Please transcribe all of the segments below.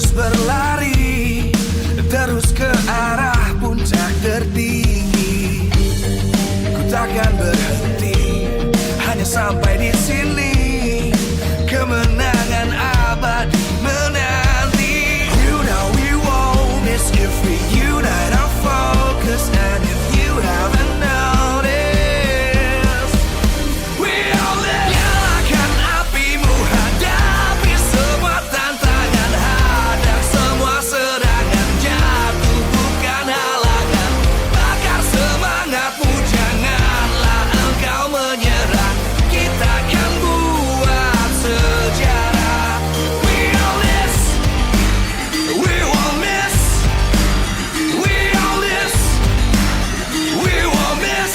terus berlari, terus ke arah puncak tertinggi. Ku takkan berhenti, hanya sampai di sini. Kemenangan abadi menanti. You know we won't miss if we unite our focus. And if you haven't noticed, we all live. Nyalakan apimu, hadapi semua tantangan, hadang semua serangan, jatuh bukan halangan. Bakar semangatmu, janganlah engkau menyerah. Kita akan buat sejarah. We all this, we won't miss. We all this, we won't miss.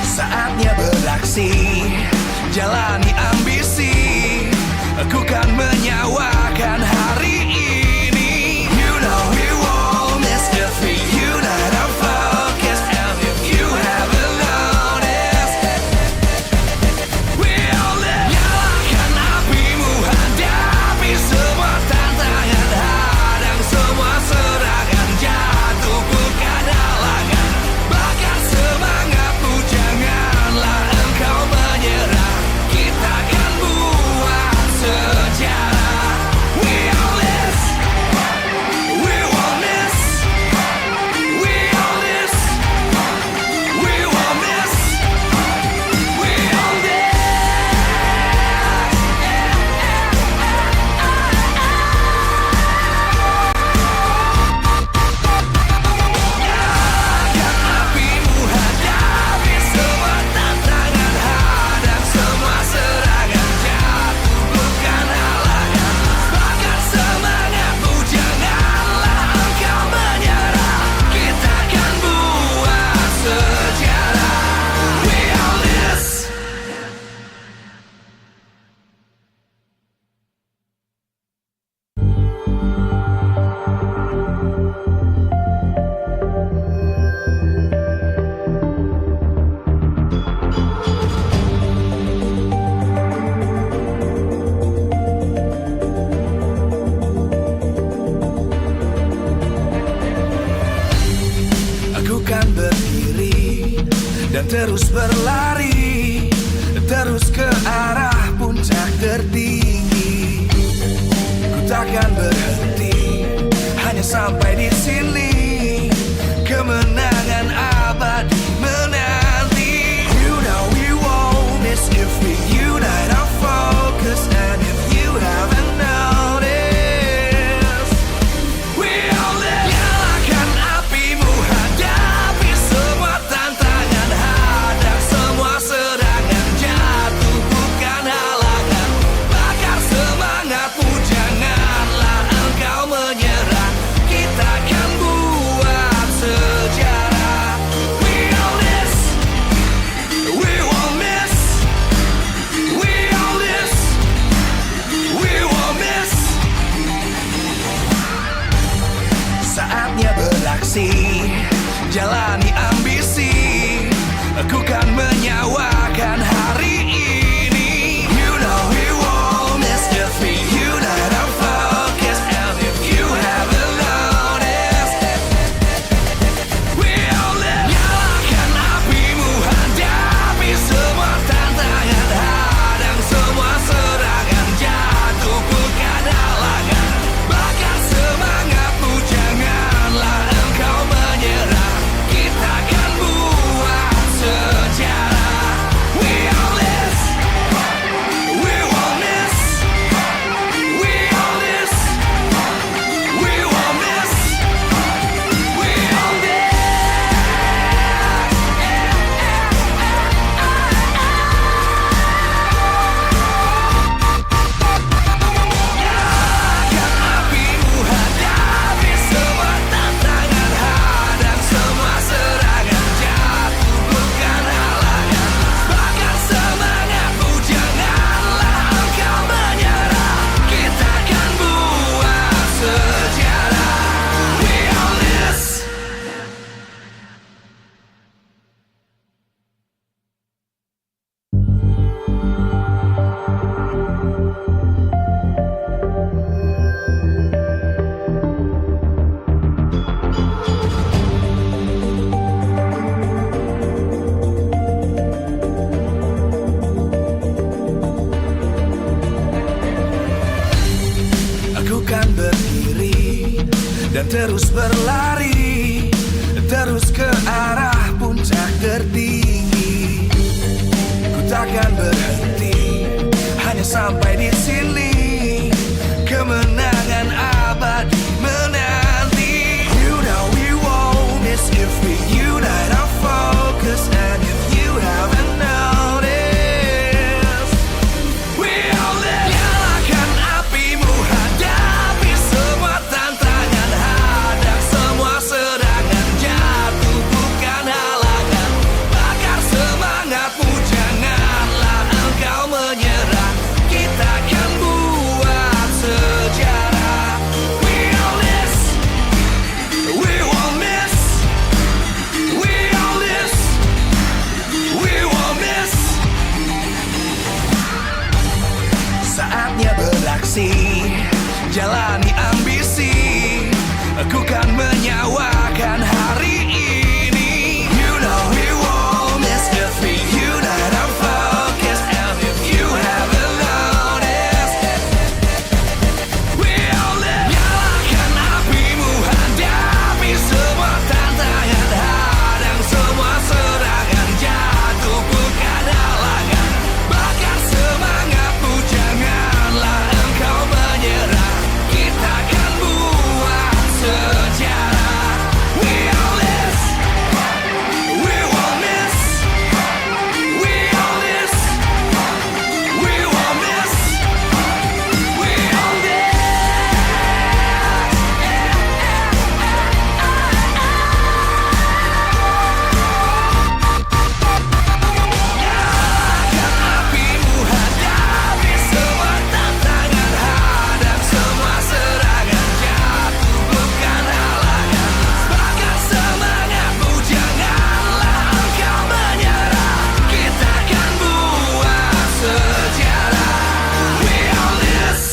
Saatnya beraksi, jalani ambisi. Aku kan menyawakan hari ini. You know we won't miss if we unite our focus. And if you haven't noticed, we all live. Nyalakan apimu, hadapi semua tantangan, hadang semua serangan, jatuh bukan halangan. Bakar semangatmu, janganlah engkau menyerah. Kita akan buat sejarah. We all this, we won't miss. We all this, we won't miss. We all this. Nyalakan apimu, hadapi semua tantangan, hadang semua serangan, jatuh bukan halangan. Bakar semangatmu, janganlah engkau menyerah. Kita akan buat sejarah. We all this. Aku kan berdiri dan terus berlari, terus ke arah puncak tertinggi. Ku takkan berhenti, hanya sampai di sini. Kemenangan abadi menanti. You know we won't miss if we unite our focus. And if you haven't noticed, we all live. Nyalakan apimu, hadapi semua tantangan, hadang semua serangan, jatuh bukan halangan. Bakar semangatmu, janganlah engkau menyerah. Kita akan buat sejarah. We all this, we won't miss. We all this, we won't miss. Saatnya beraksi, jalani ambisi. Aku kan menyawakan hari ini. You know we won't miss if we unite our focus. And if you haven't noticed, we all live. Nyalakan apimu, hadapi semua tantangan, hadang semua serangan, jatuh bukan halangan. Bakar semangatmu, janganlah engkau menyerah. Kita terus berlari, terus ke arah puncak tertinggi. Ku takkan berhenti, hanya sampai di sini. Kemenangan abadi menanti. You know we won't miss if we unite our focus. And if you haven't noticed, we all live. Nyalakan apimu, hadapi semua tantangan, hadang semua serangan, jatuh bukan halangan. Bakar semangatmu, janganlah engkau menyerah. Kita akan buat sejarah. We all this, we won't miss. We all this, we won't miss. Saatnya beraksi, jalani ambisi. Aku kan menyawakan hari ini. You know we won't miss if we unite our focus. And if you haven't noticed, we all live. Nyalakan apimu, hadapi semua tantangan, hadang semua serangan, jatuh bukan halangan. Bakar semangatmu, janganlah engkau menyerah. Kita akan buat sejarah. We all this, we won't miss. We all this, we won't miss. We all this. Nyalakan apimu, hadapi semua tantangan, hadang semua serangan, jatuh bukan halangan. Bakar semangatmu, janganlah engkau menyerah. Kita akan buat sejarah. We all this.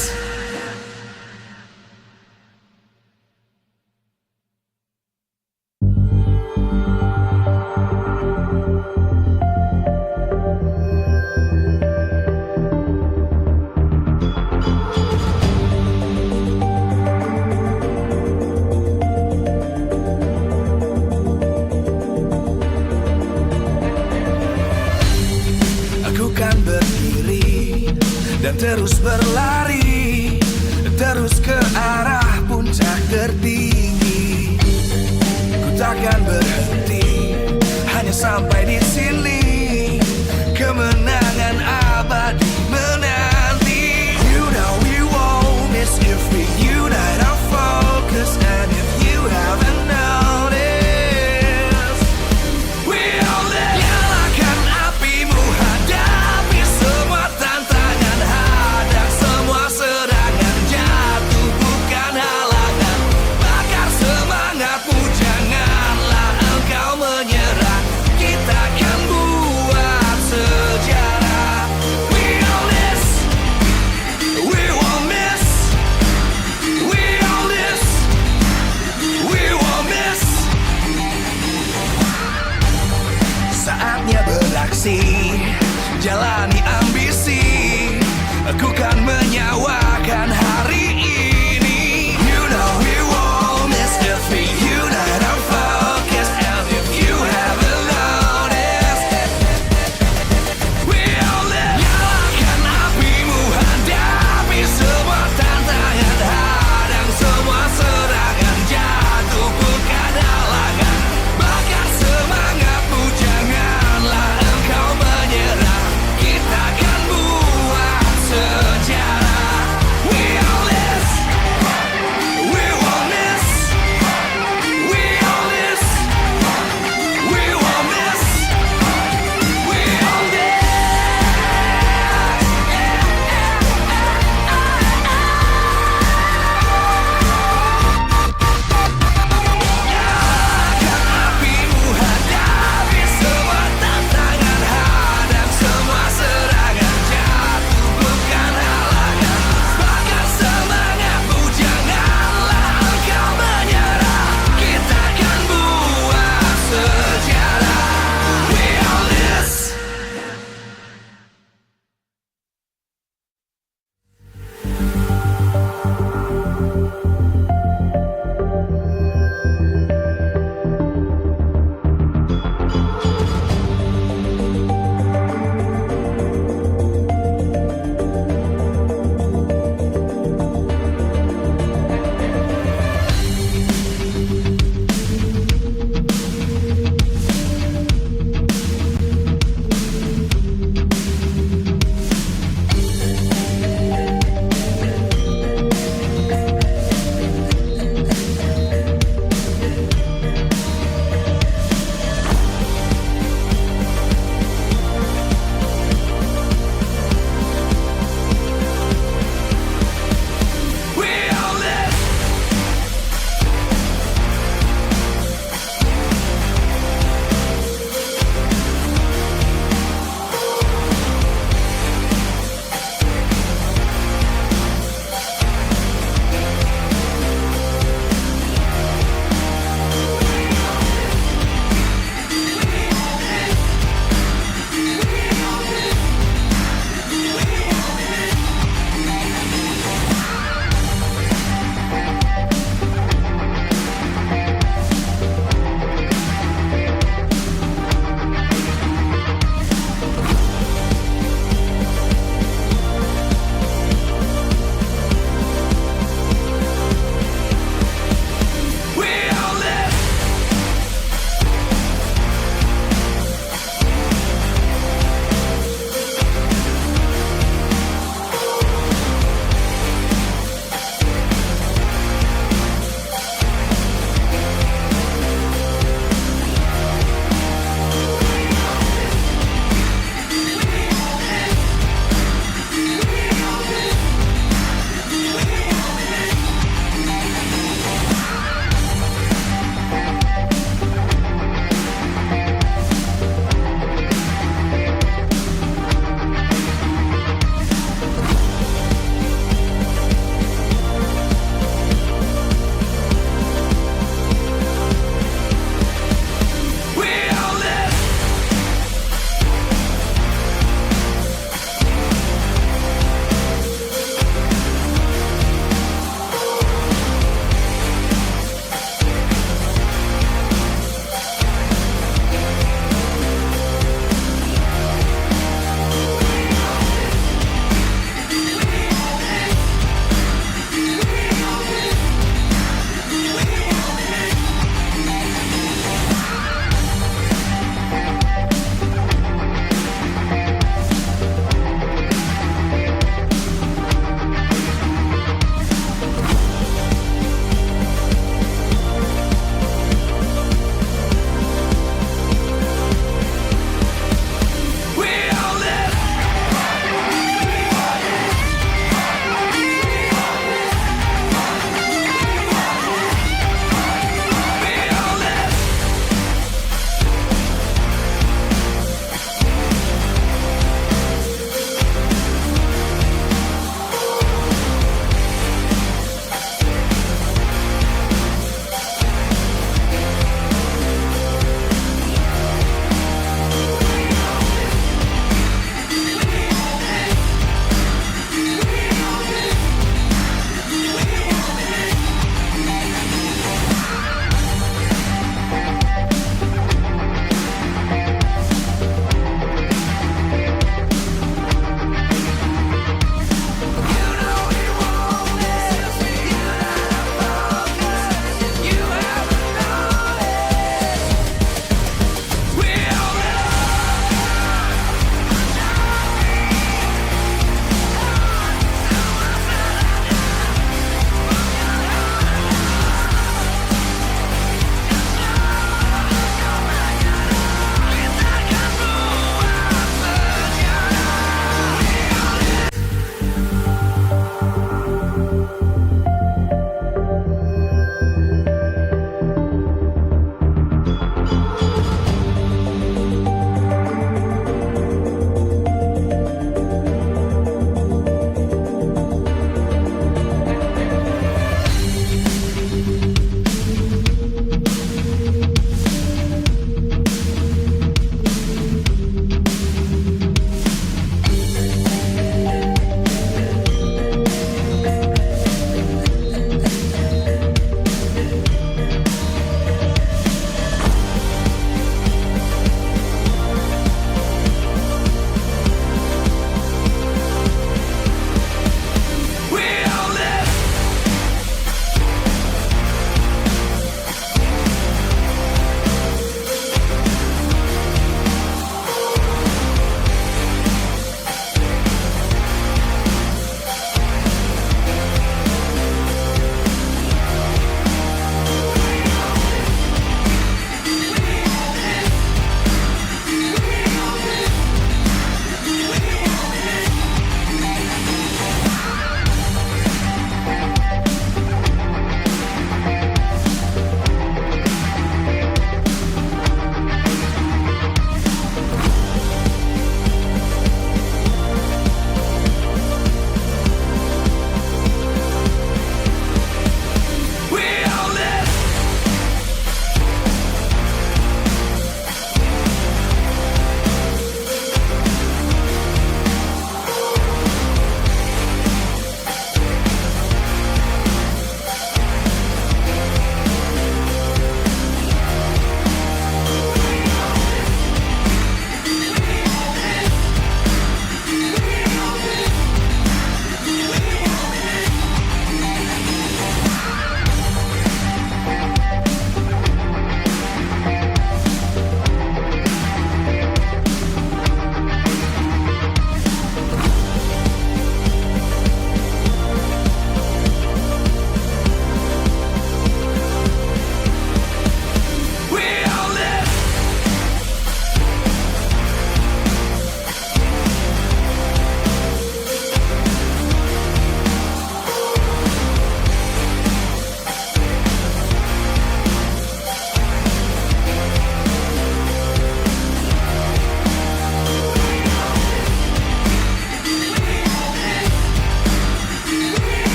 Aku kan berdiri dan terus berlari, terus ke arah puncak tertinggi. Ku takkan berhenti, hanya sampai di sini. Kemenangan abadi menanti. You know we won't miss if we unite our focus. And if you haven't noticed, we all live. Nyalakan apimu, hadapi semua tantangan, hadang semua serangan, jatuh bukan halangan. Bakar semangatmu, janganlah engkau menyerah. Kita akan buat sejarah. We all this, we won't miss. We all this, we won't miss. Saatnya beraksi, jalani ambisi. Aku kan menyawakan hari ini. You know we won't miss if we unite our focus. And if you haven't noticed, we all live. Nyalakan apimu, hadapi semua tantangan, hadang semua serangan, jatuh bukan halangan. Bakar semangatmu, janganlah engkau menyerah. Kita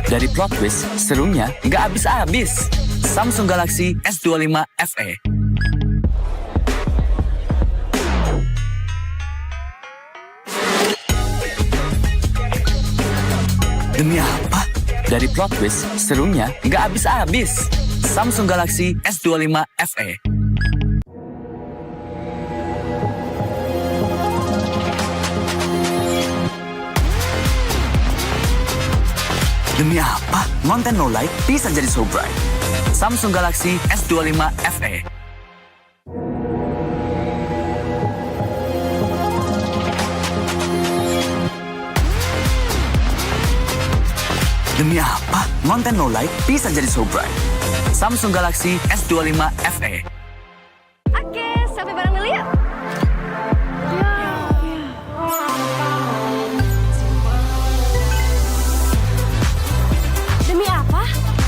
Dari plot twist, serunya nggak habis-habis. Samsung Galaxy S25 FE. Demi apa? Dari plot twist, serunya nggak habis-habis. Samsung Galaxy S25 FE. Demi apa? Konten no light bisa jadi so bright. Samsung Galaxy S25 FE. Demi apa? Konten no light bisa jadi so bright. Samsung Galaxy S25 FE. Oke, sampai bareng dulu yuk. Demi apa?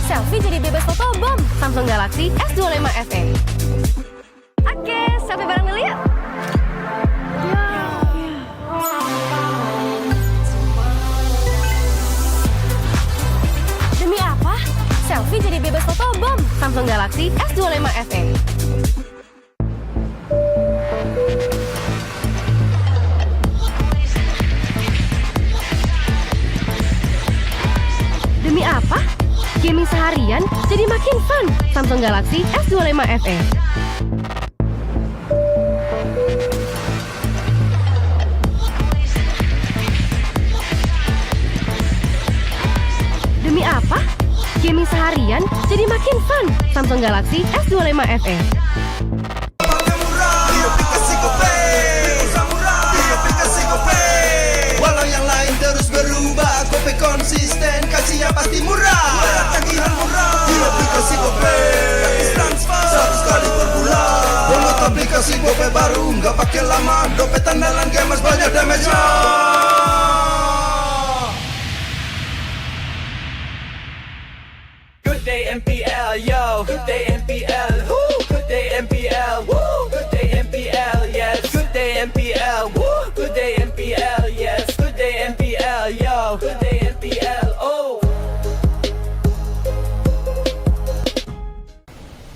Selfie jadi bebas fotobom. Samsung Galaxy S25 FE. Oke, sampai bareng dulu yuk. Demi apa? Selfie jadi bebas fotobom. Samsung Galaxy S25 FE. Demi apa? Gaming seharian jadi makin fun. Samsung Galaxy S25 FE. Demi apa? Gaming seharian jadi makin fun. Samsung Galaxy S25 FE. Walau yang lain terus berubah, Gope konsisten, kasihnya pasti murah. Tagihan murah di aplikasi Gope, gratis transfer 100 kali per bulan. Download aplikasi Gope baru, nggak pakai lama. Dompet andalan gamers banyak damage-nya. Good day MPL, yo. Good day MPL, woo. Good day MPL, woo. Good day MPL, yes. Good day MPL, woo. Good day MPL, yes. Good day MPL, yo. Good day MPL, oh.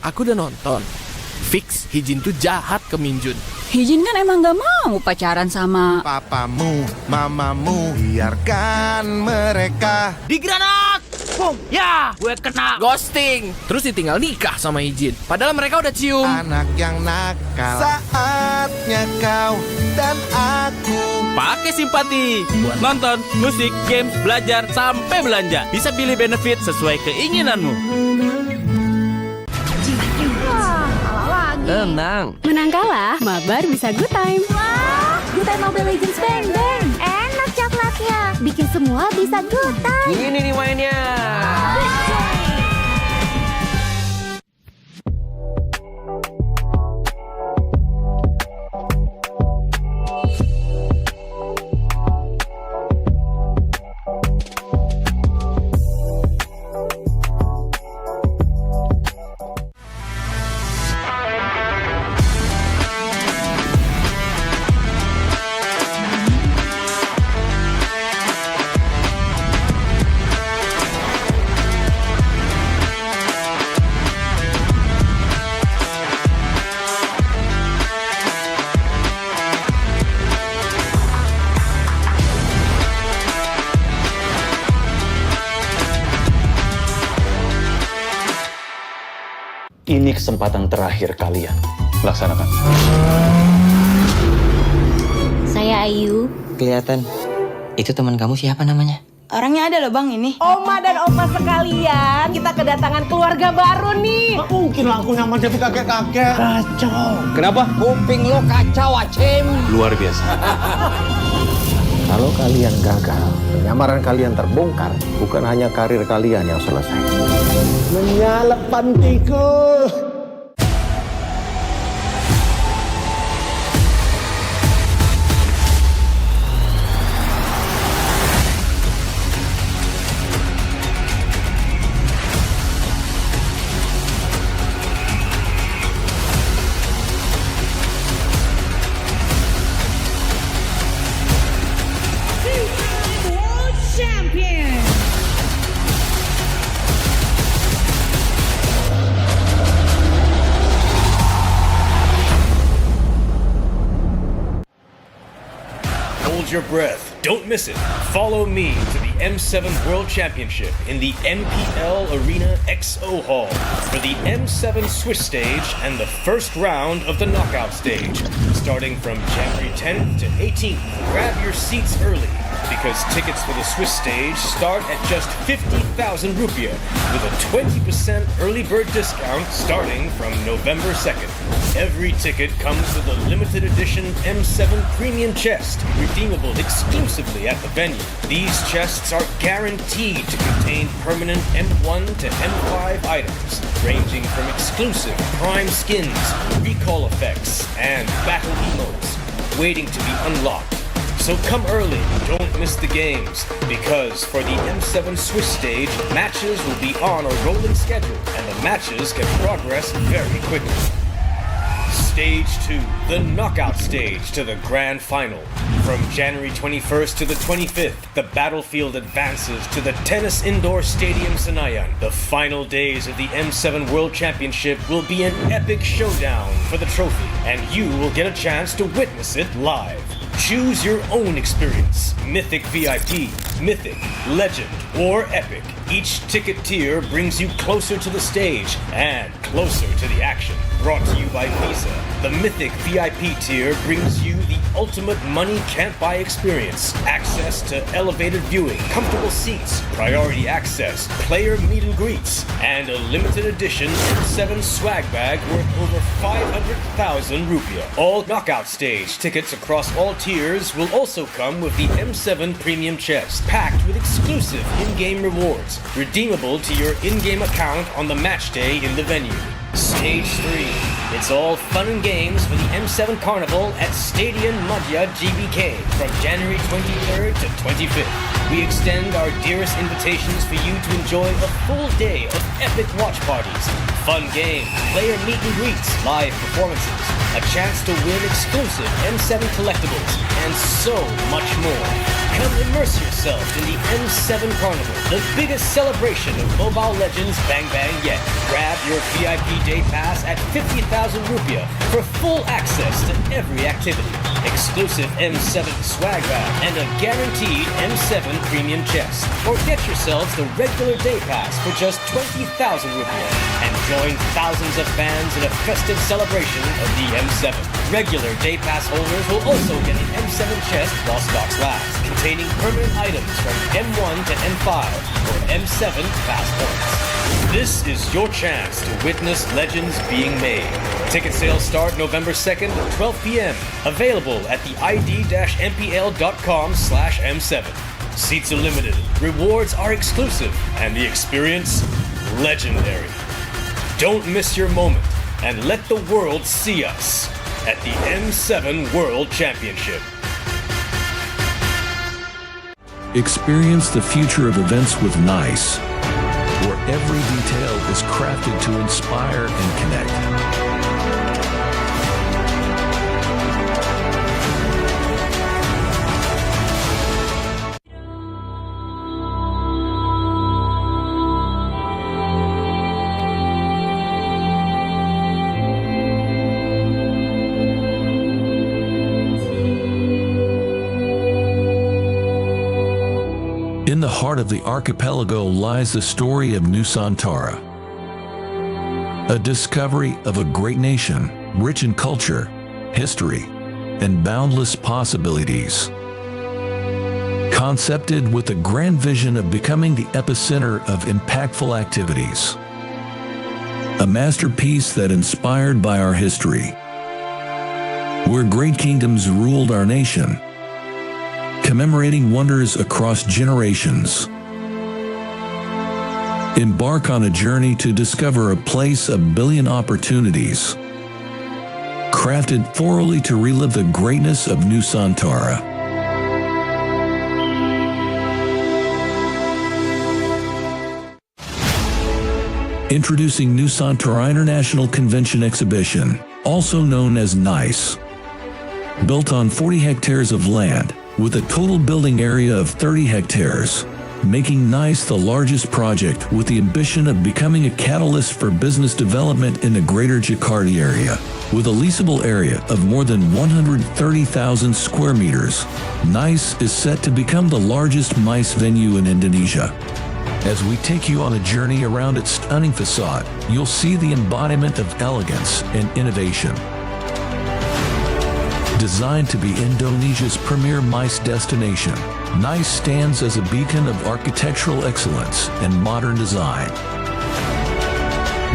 Aku udah nonton. Fix, Hijin tuh jahat ke Minjun. Hijin kan emang gak mau pacaran sama... Papamu, mamamu, biarkan mereka. Digranat! Boom! Ya, gue kena ghosting. Terus ditinggal nikah sama Hijin. Padahal mereka udah cium. Anak yang nakal. Saatnya kau dan aku. Pakai simpati buat nonton, musik, games, belajar, sampai belanja. Bisa pilih benefit sesuai keinginanmu. Tenang. Menang kalah, mabar bisa good time. Wah, good time Mobile Legends bang bang. Enak coklatnya, bikin semua bisa good time. Ini nih mainnya. Ini kesempatan terakhir kalian. Laksanakan. Saya Ayu. Kelihatan. Itu teman kamu siapa namanya? Orangnya ada loh bang ini. Oma dan opa sekalian, kita kedatangan keluarga baru nih. Nggak mungkin lah aku nyaman jadi kakek-kakek. Kacau. Kenapa? Kuping lo kacau, Acim. Luar biasa. Kalau kalian gagal, penyamaran kalian terbongkar, bukan hanya karir kalian yang selesai. Menyalep pantiku. your breath. Don't miss it. Follow me to the M7 World Championship in the MPL Arena XO Hall for the M7 Swiss stage and the first round of the knockout stage, starting from January 10th to 18th. Grab your seats early, because tickets for the Swiss stage start at just 50,000 rupiah, with a 20% early bird discount starting from November 2nd. Every ticket comes with a limited edition M7 premium chest, redeemable exclusively at the venue. These chests are guaranteed to contain permanent M1 to M5 items, ranging from exclusive prime skins, recall effects, and battle emotes, waiting to be unlocked. So come early, don't miss the games, because for the M7 Swiss stage, matches will be on a rolling schedule, and the matches can progress very quickly. Stage 2, the knockout stage to the grand final. From January 21st to the 25th, the battlefield advances to the Tennis Indoor Stadium Senayan. The final days of the M7 World Championship will be an epic showdown for the trophy, and you will get a chance to witness it live. Choose your own experience. Mythic VIP, Mythic, Legend, or Epic. Each ticket tier brings you closer to the stage and closer to the action. Brought to you by Visa, the Mythic VIP tier brings you the ultimate money can't buy experience. Access to elevated viewing, comfortable seats, priority access, player meet and greets, and a limited edition M7 swag bag worth over 500,000 rupiah. All knockout stage tickets across all tiers will also come with the M7 premium chest, packed with exclusive in-game rewards, redeemable to your in-game account on the match day in the venue. Stage 3. It's all fun and games for the M7 Carnival at Stadion Madya GBK from January 23rd to 25th. We extend our dearest invitations for you to enjoy a full day of epic watch parties, fun games, player meet and greets, live performances, a chance to win exclusive M7 collectibles, and so much more. Come immerse yourself in the M7 Carnival, the biggest celebration of Mobile Legends Bang Bang yet. Grab your VIP day pass at 50,000 rupiah for full access to every activity, exclusive M7 swag bag, and a guaranteed M7 premium chest. Or get yourselves the regular day pass for just 20,000 rupiah and join thousands of fans in a festive celebration of the M7. Regular day pass holders will also get an M7 chest while stocks last, containing permanent items from M1 to M5 or M7 fast points. This is your chance to witness legends being made. Ticket sales start November 2nd at 12 p.m. Available at the id-mpl.com/M7. Seats are limited, rewards are exclusive, and the experience legendary. Don't miss your moment and let the world see us at the M7 World Championship. Experience the future of events with NICE, where every detail is crafted to inspire and connect. In the heart of the archipelago lies the story of Nusantara, a discovery of a great nation, rich in culture, history, and boundless possibilities. Concepted with a grand vision of becoming the epicenter of impactful activities. A masterpiece that inspired by our history, where great kingdoms ruled our nation, commemorating wonders across generations. Embark on a journey to discover a place of billion opportunities, crafted thoroughly to relive the greatness of Nusantara. Introducing Nusantara International Convention Exhibition, also known as NICE. Built on 40 hectares of land, with a total building area of 30 hectares. making NICE the largest project with the ambition of becoming a catalyst for business development in the Greater Jakarta area. With a leasable area of more than 130,000 square meters, NICE is set to become the largest MICE venue in Indonesia. As we take you on a journey around its stunning facade, you'll see the embodiment of elegance and innovation. Designed to be Indonesia's premier MICE destination, NICE stands as a beacon of architectural excellence and modern design.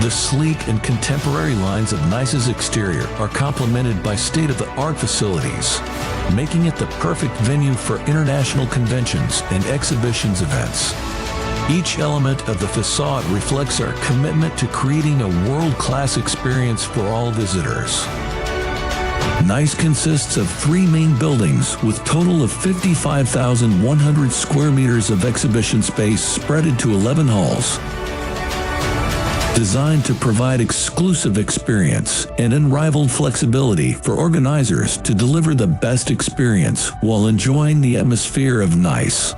The sleek and contemporary lines of NICE's exterior are complemented by state-of-the-art facilities, making it the perfect venue for international conventions and exhibitions events. Each element of the facade reflects our commitment to creating a world-class experience for all visitors. NICE consists of 3 main buildings with total of 55,100 square meters of exhibition space spread into 11 halls. Designed to provide exclusive experience and unrivaled flexibility for organizers to deliver the best experience while enjoying the atmosphere of NICE.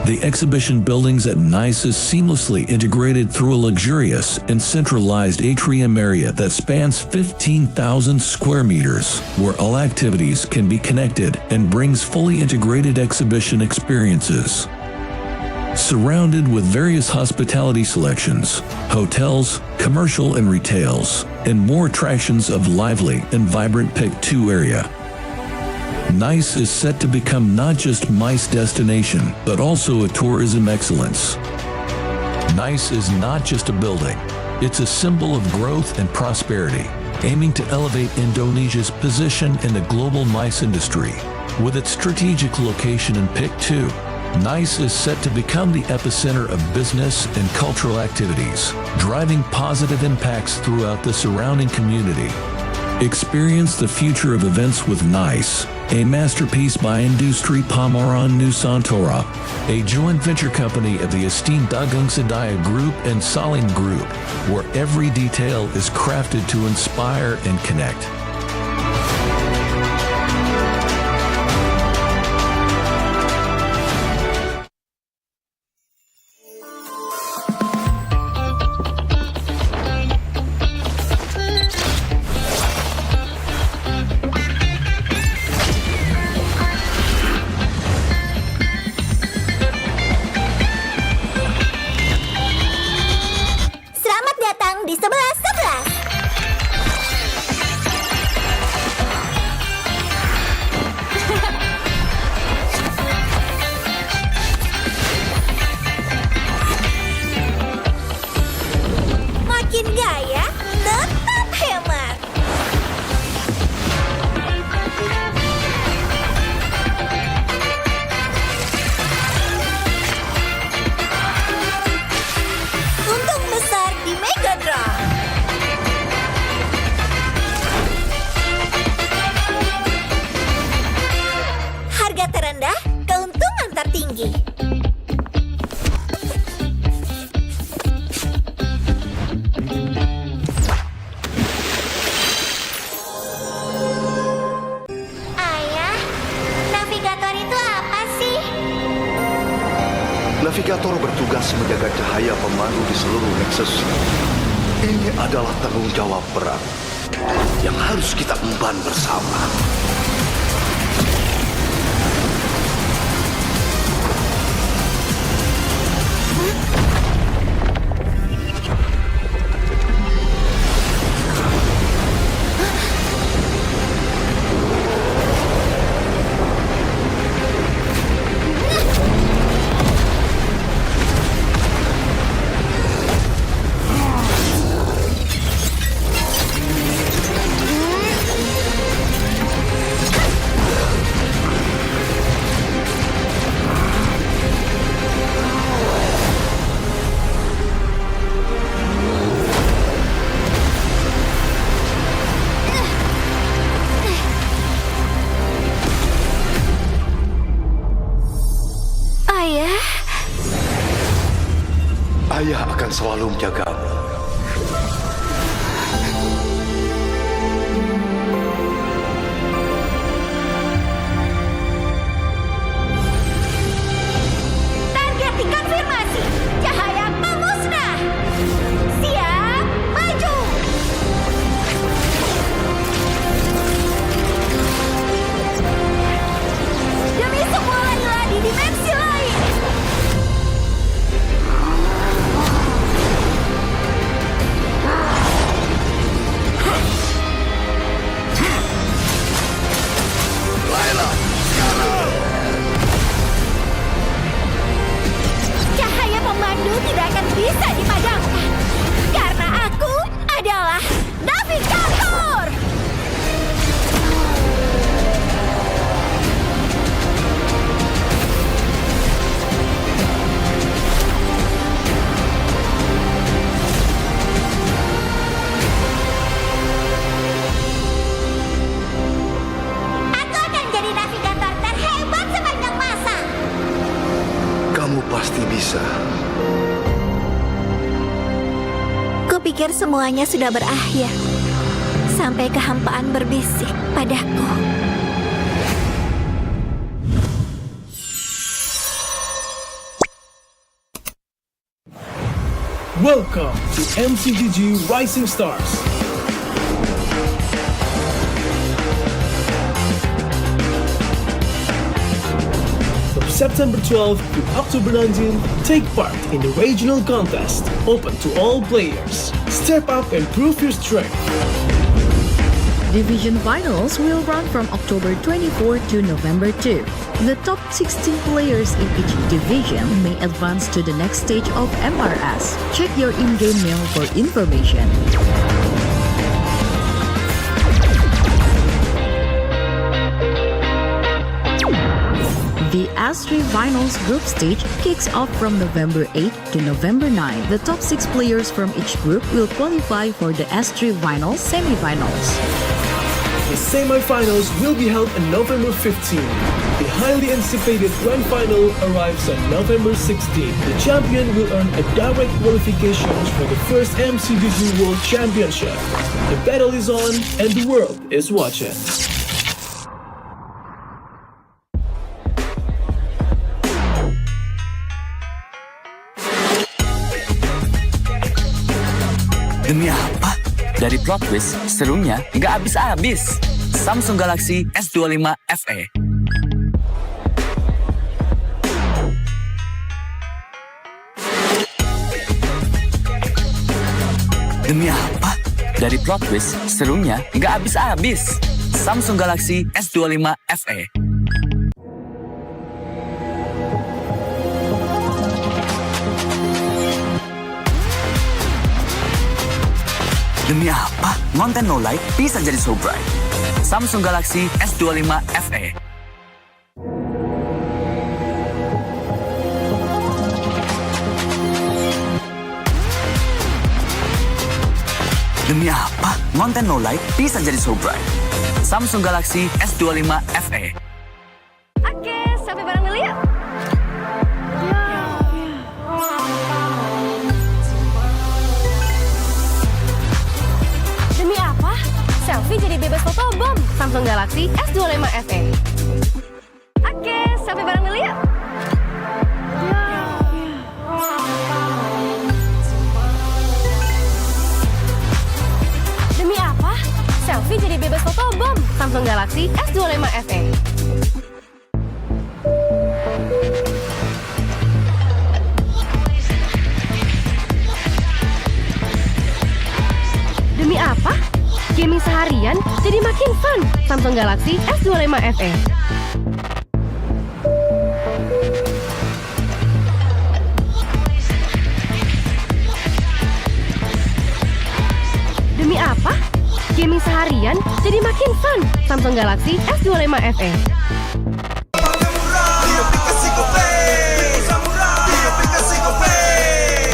The exhibition buildings at NICE is seamlessly integrated through a luxurious and centralized atrium area that spans 15,000 square meters, where all activities can be connected and brings fully integrated exhibition experiences. Surrounded with various hospitality selections, hotels, commercial and retails, and more attractions of lively and vibrant Pick 2 area. NICE is set to become not just MICE destination, but also a tourism excellence. NICE is not just a building, it's a symbol of growth and prosperity, aiming to elevate Indonesia's position in the global MICE industry. With its strategic location in Pick 2, NICE is set to become the epicenter of business and cultural activities, driving positive impacts throughout the surrounding community. Experience the future of events with NICE, a masterpiece by Industri Pameran Nusantara, a joint venture company of the esteemed Dagang Sedaya Group and Salim Group, where every detail is crafted to inspire and connect. Di 11-11. Makin gaya, tetap hemat. Untung besar di Mega Draw. Harga terendah, keuntungan tertinggi. Ayah, navigator itu apa sih? Navigator bertugas menjaga cahaya pemandu di seluruh Nexus. Ini adalah tanggung jawab berat yang harus kita emban bersama. Ayah akan selalu menjagamu. Target 3 pikir semuanya sudah berakhir. Sampai kehampaan berbisik padaku. Welcome to MCGG Rising Stars. From September 12 to October 19, take part in the regional contest, open to all players. Step up and prove your strength. Division finals will run from October 24 to November 2. The top 16 players in each division may advance to the next stage of MRS. Check your in-game mail for information. The S3 Finals group stage kicks off from November 8 to November 9. The top 6 players from each group will qualify for the S3 Finals semifinals. The semi-finals will be held on November 15. The highly anticipated grand final arrives on November 16. The champion will earn a direct qualification for the first MCGG World Championship. The battle is on and the world is watching. Demi apa? Dari plot twist, serunya nggak habis-habis. Samsung Galaxy S25 FE. Demi apa? Dari plot twist, serunya nggak habis-habis. Samsung Galaxy S25 FE. Demi apa? Konten no like bisa jadi so bright. Samsung Galaxy S25 FE. Demi apa? Konten no like bisa jadi so bright. Samsung Galaxy S25 FE. Oke, sampai bareng dulu yuk. Demi apa? Selfie jadi bebas foto bom. Samsung Galaxy S25 FE. Oke, sampai bareng dulu yuk. Demi apa? Selfie jadi bebas foto bom. Samsung Galaxy S25 FE. Demi apa? Gaming seharian jadi makin fun. Samsung Galaxy S25 FE. Demi apa? Gaming seharian jadi makin fun. Samsung Galaxy S25 FE.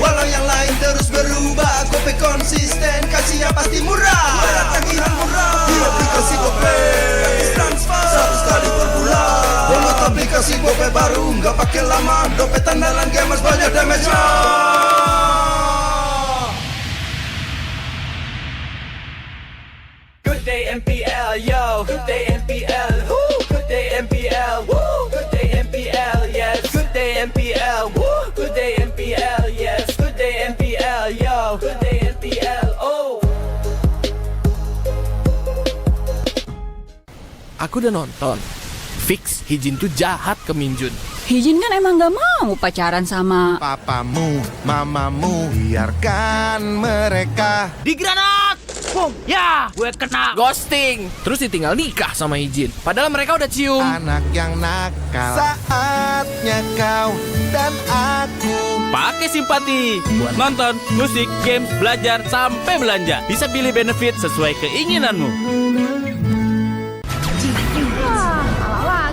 Walau yang lain terus berubah, Gope konsisten, kasih yang pasti murah. Bayar tagihan murah di aplikasi Gope, gratis transfer 100 kali per bulan. Download aplikasi Gope baru, nggak pakai lama. Dompet andalan gamers banyak damage-nya. Good day MPL, yo. Good day MPL, woo. Good day MPL, woo. Good day MPL, yes. Good day MPL, woo. Good day MPL, yes. Good day MPL, yo. Good day MPL, oh. Aku udah nonton. Fix, Hijin tuh jahat ke Minjun. Hijin kan emang gak mau pacaran sama papamu, mamamu, biarkan mereka di granat. Boom, ya, gue kena ghosting. Terus ditinggal nikah sama Hijin. Padahal mereka udah cium. Anak yang nakal, saatnya kau dan aku pakai simpati buat nonton, musik, games, belajar, sampai belanja. Bisa pilih benefit sesuai keinginanmu.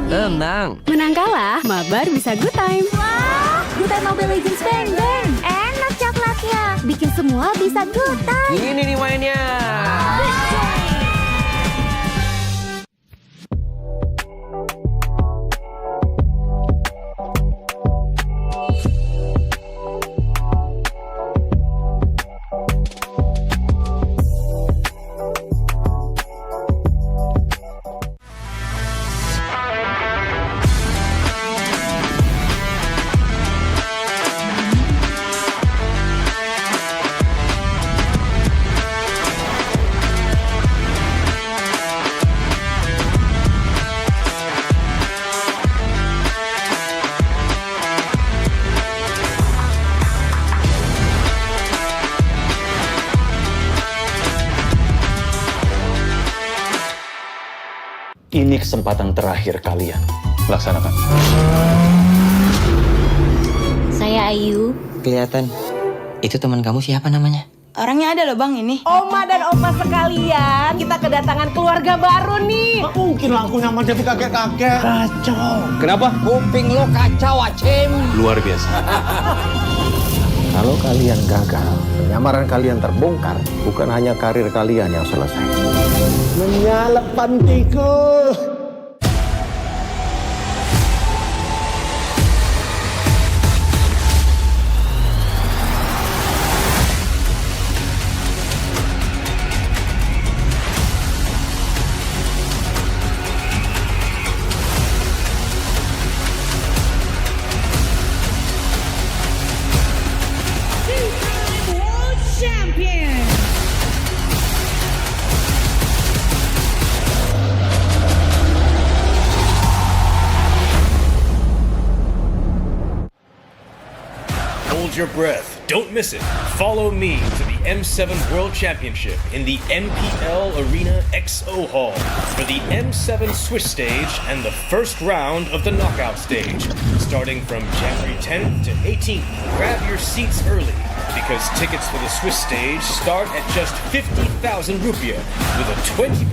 Tenang. Menang kalah, mabar bisa good time. Wah, good time Mobile Legends bang bang. Enak coklatnya, bikin semua bisa good time. Ini nih mainnya. Ini kesempatan terakhir kalian. Laksanakan. Saya Ayu. Kelihatan. Itu teman kamu siapa namanya? Orangnya ada loh bang ini. Oma dan opa sekalian, kita kedatangan keluarga baru nih. Nggak mungkin lah aku nyaman jadi kakek-kakek. Kacau. Kenapa? Kuping lo kacau, Acem. Luar biasa. Kalau kalian gagal, penyamaran kalian terbongkar, bukan hanya karir kalian yang selesai. Menyalep pantiku. Hold your breath. Don't miss it. Follow me to the M7 World Championship in the MPL Arena XO Hall for the M7 Swiss stage and the first round of the knockout stage, starting from January 10th to 18th. Grab your seats early because tickets for the Swiss stage start at just 50,000 rupiah with a 20%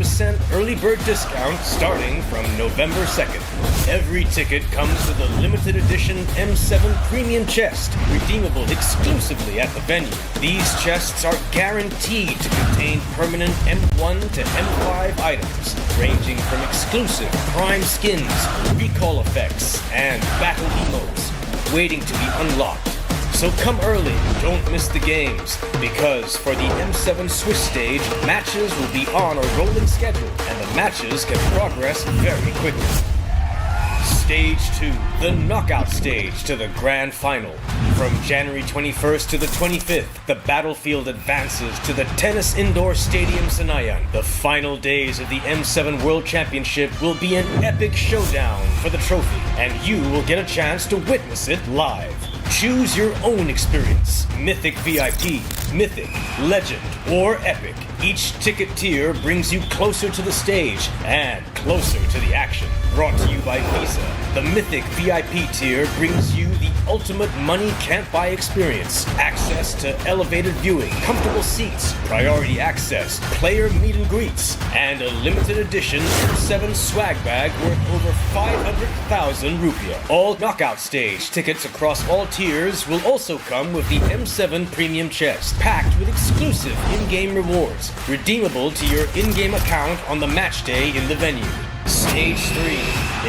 early bird discount starting from November 2nd. Every ticket comes with a limited edition M7 premium chest, redeemable exclusively at the venue. These chests are guaranteed to contain permanent M1 to M5 items, ranging from exclusive prime skins, recall effects, and battle emotes, waiting to be unlocked. So come early, don't miss the games, because for the M7 Swiss stage, matches will be on a rolling schedule, and the matches can progress very quickly. Stage 2, the knockout stage to the grand final. From January 21st to the 25th, the battlefield advances to the Tennis Indoor Stadium Senayan. The final days of the M7 World Championship will be an epic showdown for the trophy, and you will get a chance to witness it live. Choose your own experience. Mythic VIP, Mythic, Legend, or Epic. Each ticket tier brings you closer to the stage and closer to the action. Brought to you by Visa. The Mythic VIP tier brings you the ultimate money can't buy experience. Access to elevated viewing, comfortable seats, priority access, player meet and greets, and a limited edition M7 swag bag worth over 500,000 rupiah. All knockout stage tickets across all tiers will also come with the M7 premium chest, packed with exclusive in-game rewards, redeemable to your in-game account on the match day in the venue. Stage 3.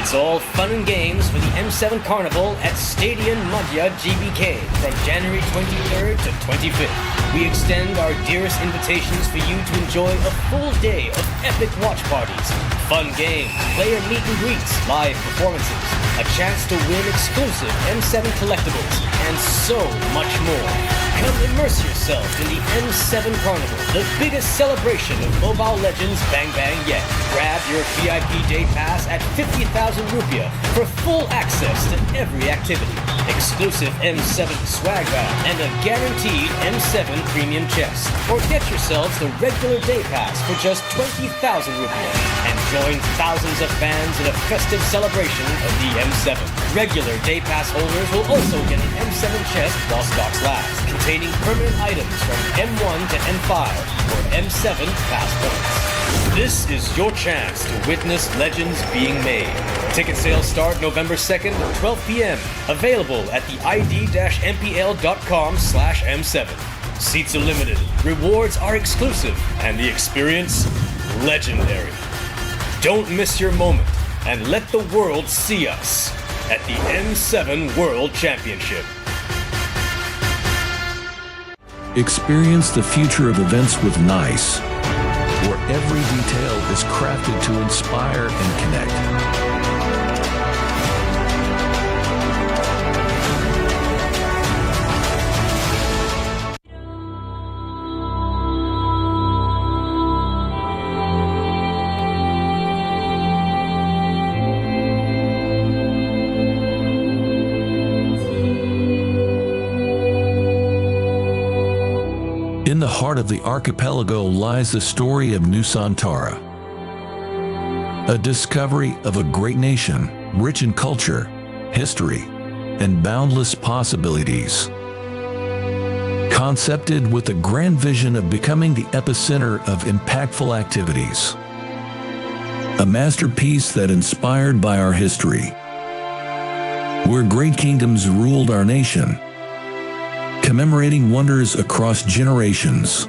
It's all fun and games for the M7 Carnival at Stadion Madhya GBK from January 23rd to 25th. We extend our dearest invitations for you to enjoy a full day of epic watch parties, fun games, player meet and greets, live performances, a chance to win exclusive M7 collectibles, and so much more. Come immerse yourself in the M7 Carnival, the biggest celebration of Mobile Legends Bang Bang yet. Grab your VIP day pass at 50,000 rupiah for full access to every activity, exclusive M7 swag bag, and a guaranteed M7 premium chest. Or get yourselves the regular day pass for just 20,000 rupiah and join thousands of fans in a festive celebration of the M7. Regular day pass holders will also get an M7 chest while stocks last, containing permanent items from M1 to M5 or M7 pass points. This is your chance to witness legends being made. Ticket sales start November 2nd at 12 p.m. Available at the id-mpl.com/M7. Seats are limited, rewards are exclusive, and the experience legendary. Don't miss your moment and let the world see us at the M7 World Championship. Experience the future of events with NICE, where every detail is crafted to inspire and connect. In the heart of the archipelago lies the story of Nusantara, a discovery of a great nation, rich in culture, history, and boundless possibilities. Concepted with the grand vision of becoming the epicenter of impactful activities. A masterpiece that inspired by our history, where great kingdoms ruled our nation, commemorating wonders across generations.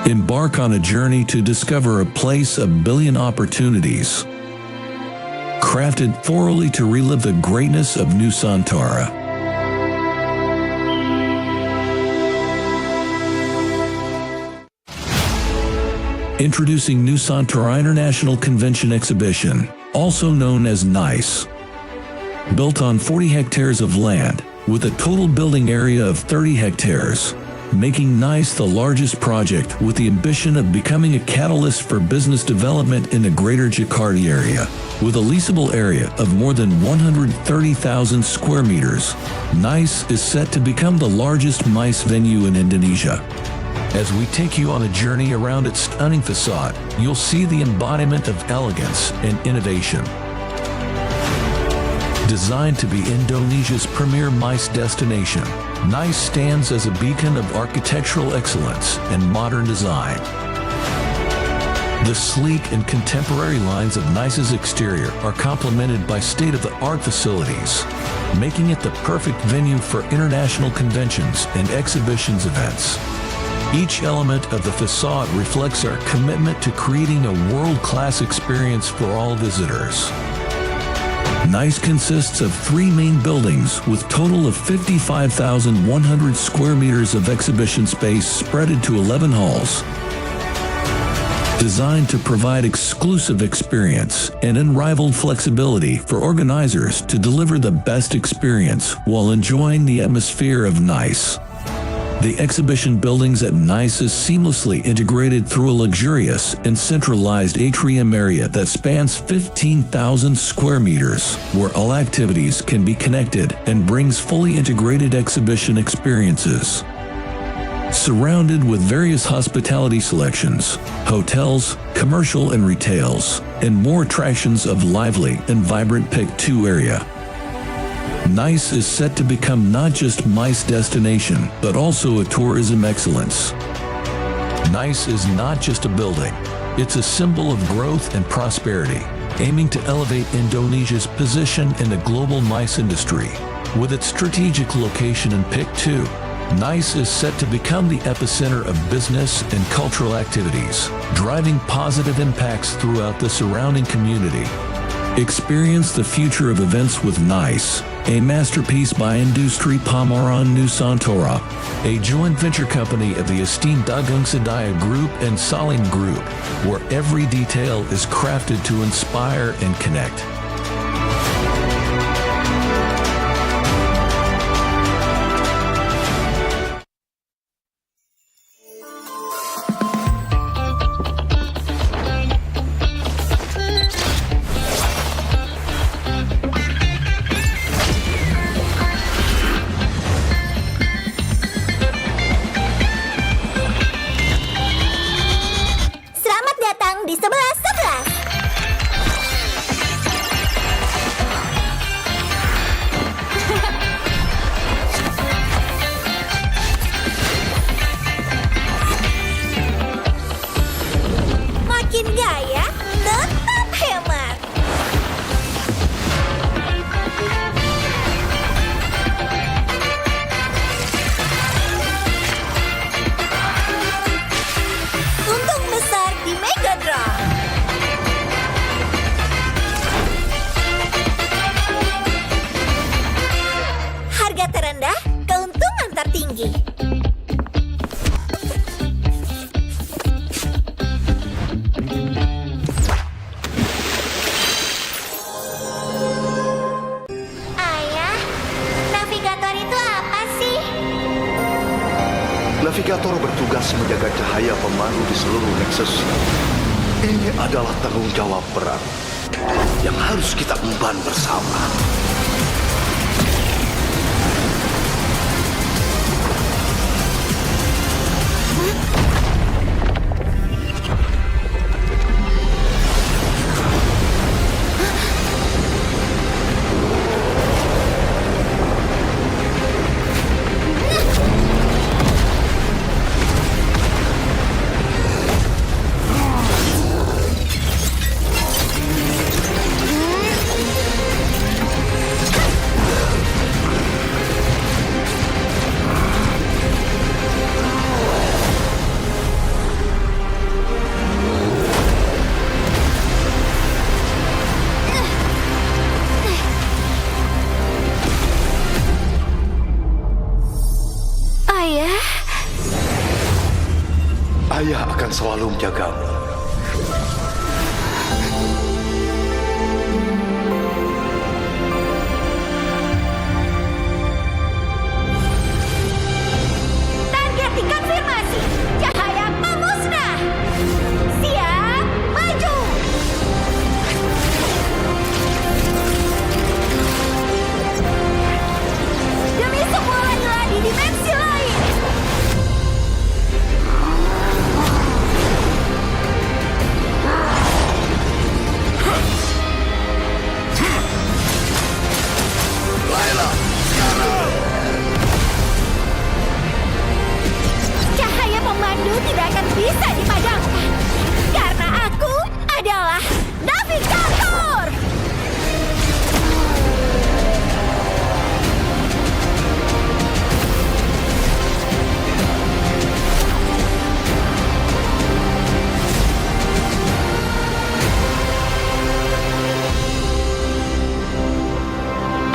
Embark on a journey to discover a place of billion opportunities, crafted thoroughly to relive the greatness of Nusantara. Introducing Nusantara International Convention Exhibition, also known as NICE. Built on 40 hectares of land, with a total building area of 30 hectares, making NICE the largest project with the ambition of becoming a catalyst for business development in the greater Jakarta area. With a leasable area of more than 130,000 square meters, NICE is set to become the largest MICE venue in Indonesia. As we take you on a journey around its stunning facade, you'll see the embodiment of elegance and innovation. Designed to be Indonesia's premier MICE destination, NICE stands as a beacon of architectural excellence and modern design. The sleek and contemporary lines of NICE's exterior are complemented by state-of-the-art facilities, making it the perfect venue for international conventions and exhibitions events. Each element of the facade reflects our commitment to creating a world-class experience for all visitors. NICE consists of 3 main buildings with total of 55,100 square meters of exhibition space spread into 11 halls. Designed to provide exclusive experience and unrivaled flexibility for organizers to deliver the best experience while enjoying the atmosphere of NICE. The exhibition buildings at NICE is seamlessly integrated through a luxurious and centralized atrium area that spans 15,000 square meters, where all activities can be connected and brings fully integrated exhibition experiences. Surrounded with various hospitality selections, hotels, commercial and retails, and more attractions of lively and vibrant Pick 2 area. NICE is set to become not just MICE destination, but also a tourism excellence. NICE is not just a building, it's a symbol of growth and prosperity, aiming to elevate Indonesia's position in the global MICE industry. With its strategic location in Pick 2, NICE is set to become the epicenter of business and cultural activities, driving positive impacts throughout the surrounding community. Experience the future of events with NICE, a masterpiece by Industri Pameran Nusantara, a joint venture company of the esteemed Dagang Sedaya Group and Salim Group, where every detail is crafted to inspire and connect. Navigator bertugas menjaga cahaya pemandu di seluruh Nexus. Ini adalah tanggung jawab berat yang harus kita emban bersama. Ayah akan selalu menjagamu. Target dikonfirmasi. Cahaya pemusnah. Siap, maju. Demi semua lagi di dimensi lain. Cahaya pemandu tidak akan bisa dipadamkan. Karena aku adalah navigator.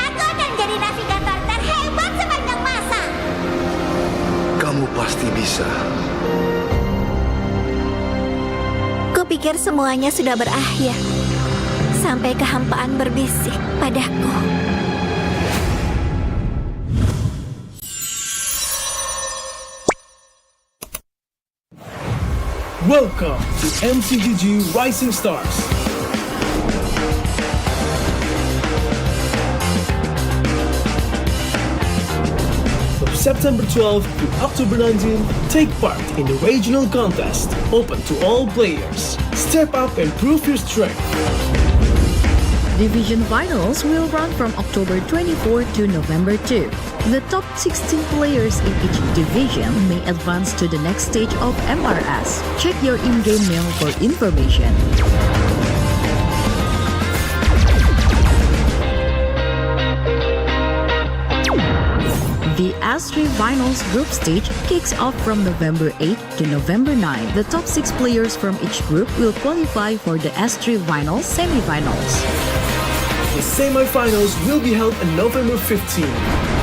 Aku akan jadi navigator terhebat sepanjang masa. Kamu pasti bisa. Kupikir semuanya sudah berakhir. Sampai kehampaan berbisik padaku. Welcome to MCGG Rising Stars. From September 12 to October 19, take part in the regional contest, open to all players. Step up and prove your strength. Division finals will run from October 24 to November 2. The top 16 players in each division may advance to the next stage of MRS. Check your in-game mail for information. The S3 Finals group stage kicks off from November 8 to November 9. The top 6 players from each group will qualify for the S3 Finals semifinals. The semi-finals will be held on November 15.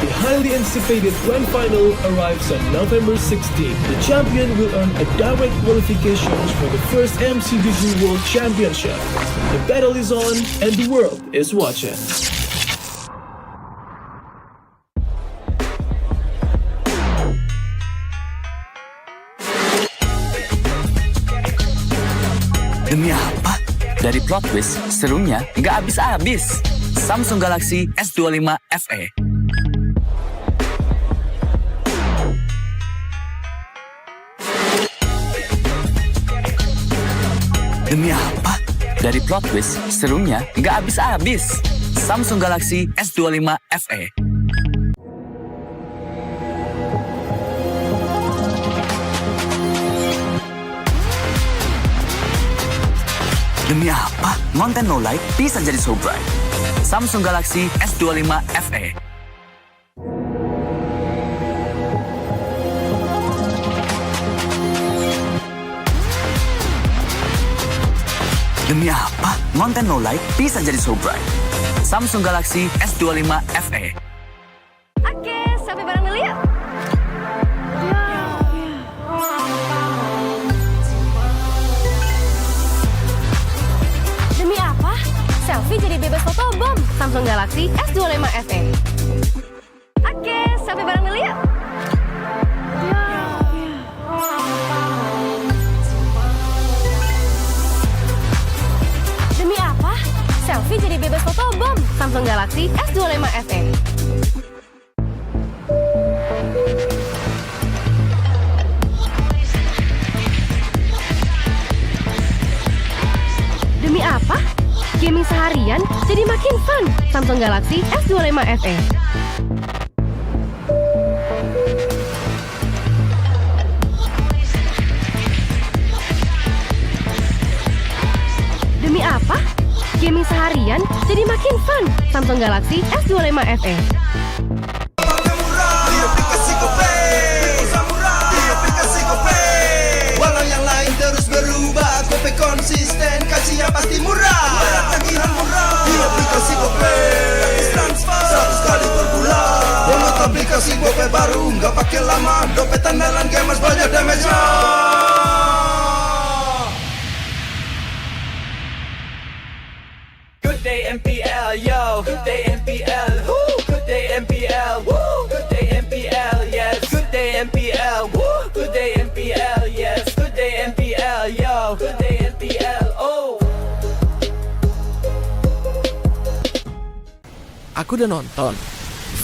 The highly anticipated grand final arrives on November 16. The champion will earn a direct qualification for the first MCGG World Championship. The battle is on and the world is watching. Demi apa? Dari plot twist, serunya nggak habis-habis. Samsung Galaxy S25 FE. Demi apa? Dari plot twist, serunya nggak habis-habis. Samsung Galaxy S25 FE. Demi apa? Konten no like bisa jadi so bright. Samsung Galaxy S25 FE. Demi apa? Konten no like bisa jadi so bright. Samsung Galaxy S25 FE. Oke, sampai bareng dulu yuk. Demi apa? Selfie jadi bebas fotobom. Samsung Galaxy S25 FE. Oke, sampai bareng dulu yuk. Demi apa? Selfie jadi bebas fotobom. Samsung Galaxy S25 FE. Demi apa? Gaming seharian jadi makin fun. Samsung Galaxy S25 FE. Demi apa? Gaming seharian jadi makin fun. Samsung Galaxy S25 FE. Walau yang lain terus berubah, Gope konsisten, kasihnya pasti murah. Tagihan murah di aplikasi Gope, gratis transfer 100 kali per bulan. Download aplikasi Gope baru, nggak pakai lama. Dompet andalan gamers banyak damage-nya. aku udah nonton.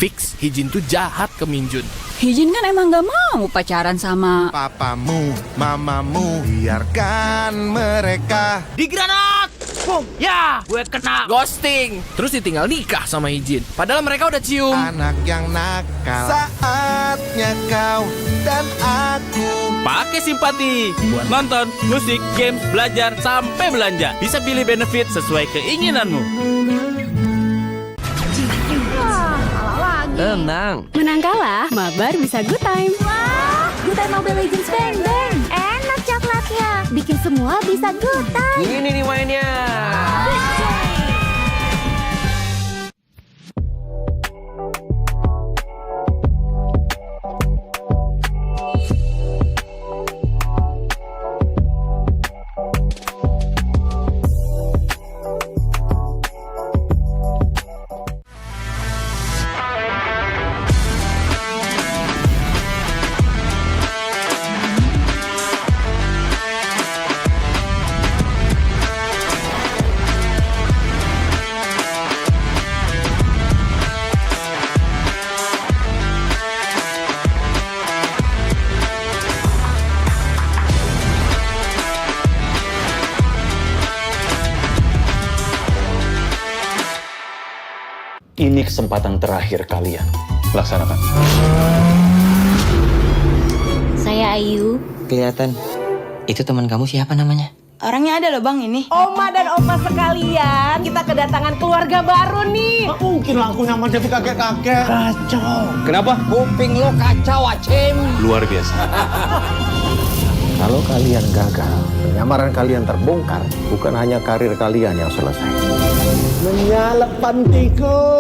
Fix, Hijin tuh jahat ke Minjun. Hijin kan emang gak mau pacaran sama Papamu, mamamu, biarkan mereka. Di granat! Boom! Ya, gue kena ghosting. Terus ditinggal nikah sama Hijin. Padahal mereka udah cium. Anak yang nakal, saatnya kau dan aku. Pakai simpati buat nonton, musik, games, belajar, sampai belanja. Bisa pilih benefit sesuai keinginanmu. Tenang. Menang kalah, mabar bisa good time. Wah, good time Mobile Legends bang bang. Enak coklatnya, bikin semua bisa good time. Ini nih mainnya. Ini kesempatan terakhir kalian. Laksanakan. Saya Ayu. Kelihatan. Itu teman kamu siapa namanya? Orangnya ada loh bang ini. Oma dan opa sekalian, kita kedatangan keluarga baru nih. Nggak mungkin lah aku nyaman jadi kakek-kakek. Kacau. Kenapa? Kuping lo kacau, Acem. Luar biasa. Kalau kalian gagal, penyamaran kalian terbongkar, bukan hanya karir kalian yang selesai. Menyala pantiku.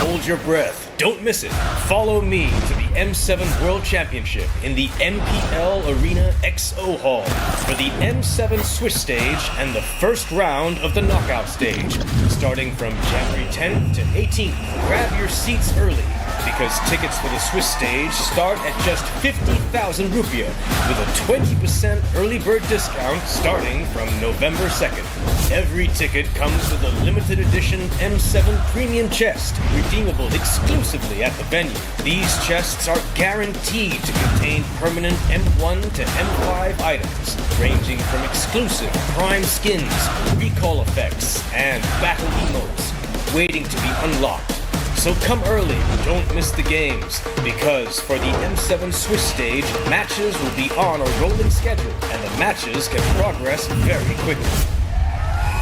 Hold your breath. Don't miss it. Follow me to the M7 World Championship in the MPL Arena XO Hall for the M7 Swiss stage and the first round of the knockout stage. Starting from January 10th to 18th. Grab your seats early because tickets for the Swiss stage start at just 50,000 rupiah with a 20% early bird discount starting from November 2nd. Every ticket comes with a limited edition M7 premium chest, redeemable exclusively at the venue. These chests are guaranteed to contain permanent M1 to M5 items, ranging from exclusive prime skins, recall effects, and battle emotes, waiting to be unlocked. So come early, don't miss the games, because for the M7 Swiss stage, matches will be on a rolling schedule, and the matches can progress very quickly.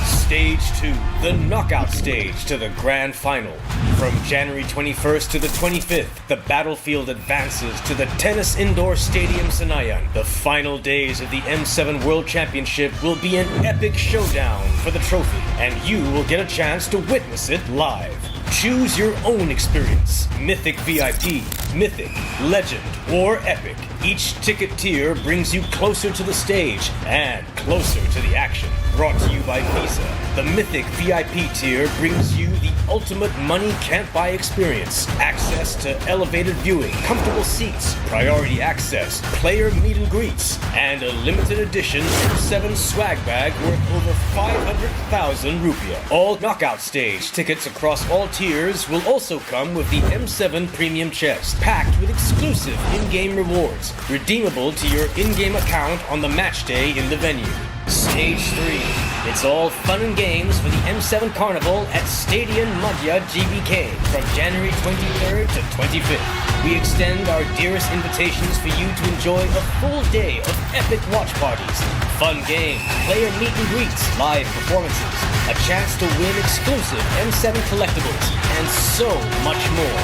Stage 2, the knockout stage to the grand final. From January 21st to the 25th, the battlefield advances to the Tennis Indoor Stadium Senayan. The final days of the M7 World Championship will be an epic showdown for the trophy, and you will get a chance to witness it live. Choose your own experience. Mythic VIP, Mythic, Legend, or Epic. Each ticket tier brings you closer to the stage and closer to the action. Brought to you by Visa. The Mythic VIP tier brings you the ultimate money can't buy experience. Access to elevated viewing, comfortable seats, priority access, player meet and greets, and a limited edition M7 swag bag worth over 500,000 rupiah. All knockout stage tickets across all tiers will also come with the M7 premium chest, packed with exclusive in-game rewards, redeemable to your in-game account on the match day in the venue. Stage 3. It's all fun and games for the M7 Carnival at Stadion Madhya GBK from January 23rd to 25th. We extend our dearest invitations for you to enjoy a full day of epic watch parties, fun games, player meet and greets, live performances, a chance to win exclusive M7 collectibles, and so much more.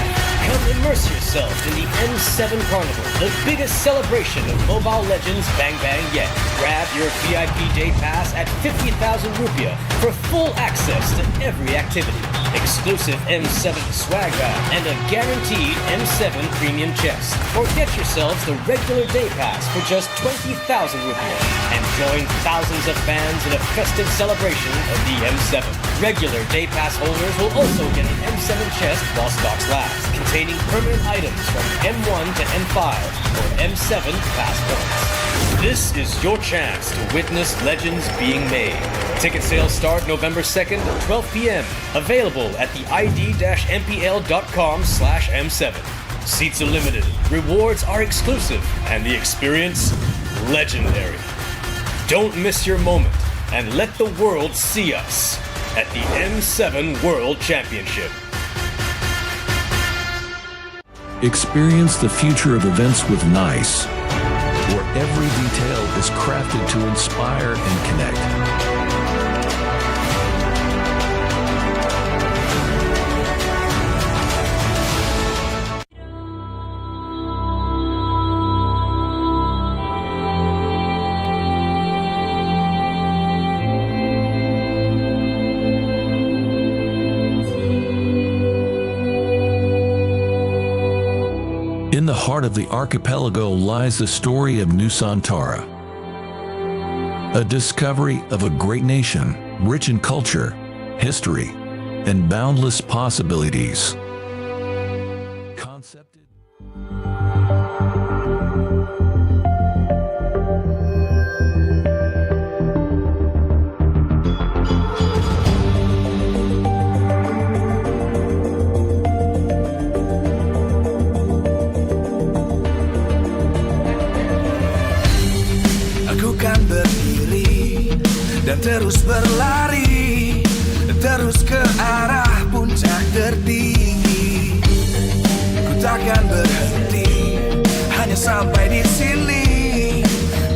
Come immerse yourself in the M7 Carnival, the biggest celebration of Mobile Legends Bang Bang yet. Grab your VIP day pass at 50,000 rupiah for full access to every activity, exclusive M7 swag bag, and a guaranteed M7 premium chest. Or get yourselves the regular day pass for just 20,000 rupiah and join thousands of fans in a festive celebration of the M7. Regular day pass holders will also get an M7 chest while stocks last, containing permanent items from M1 to M5 or M7 pass points. This is your chance to witness legends being made. Ticket sales start November 2nd at 12 p.m. Available at the id-mpl.com/M7. Seats are limited, rewards are exclusive, and the experience legendary. Don't miss your moment and let the world see us at the M7 World Championship. Experience the future of events with NICE, where every detail is crafted to inspire and connect. In the heart of the archipelago lies the story of Nusantara, a discovery of a great nation, rich in culture, history, and boundless possibilities. Dan terus berlari, terus ke arah puncak tertinggi. Ku takkan berhenti, hanya sampai di sini.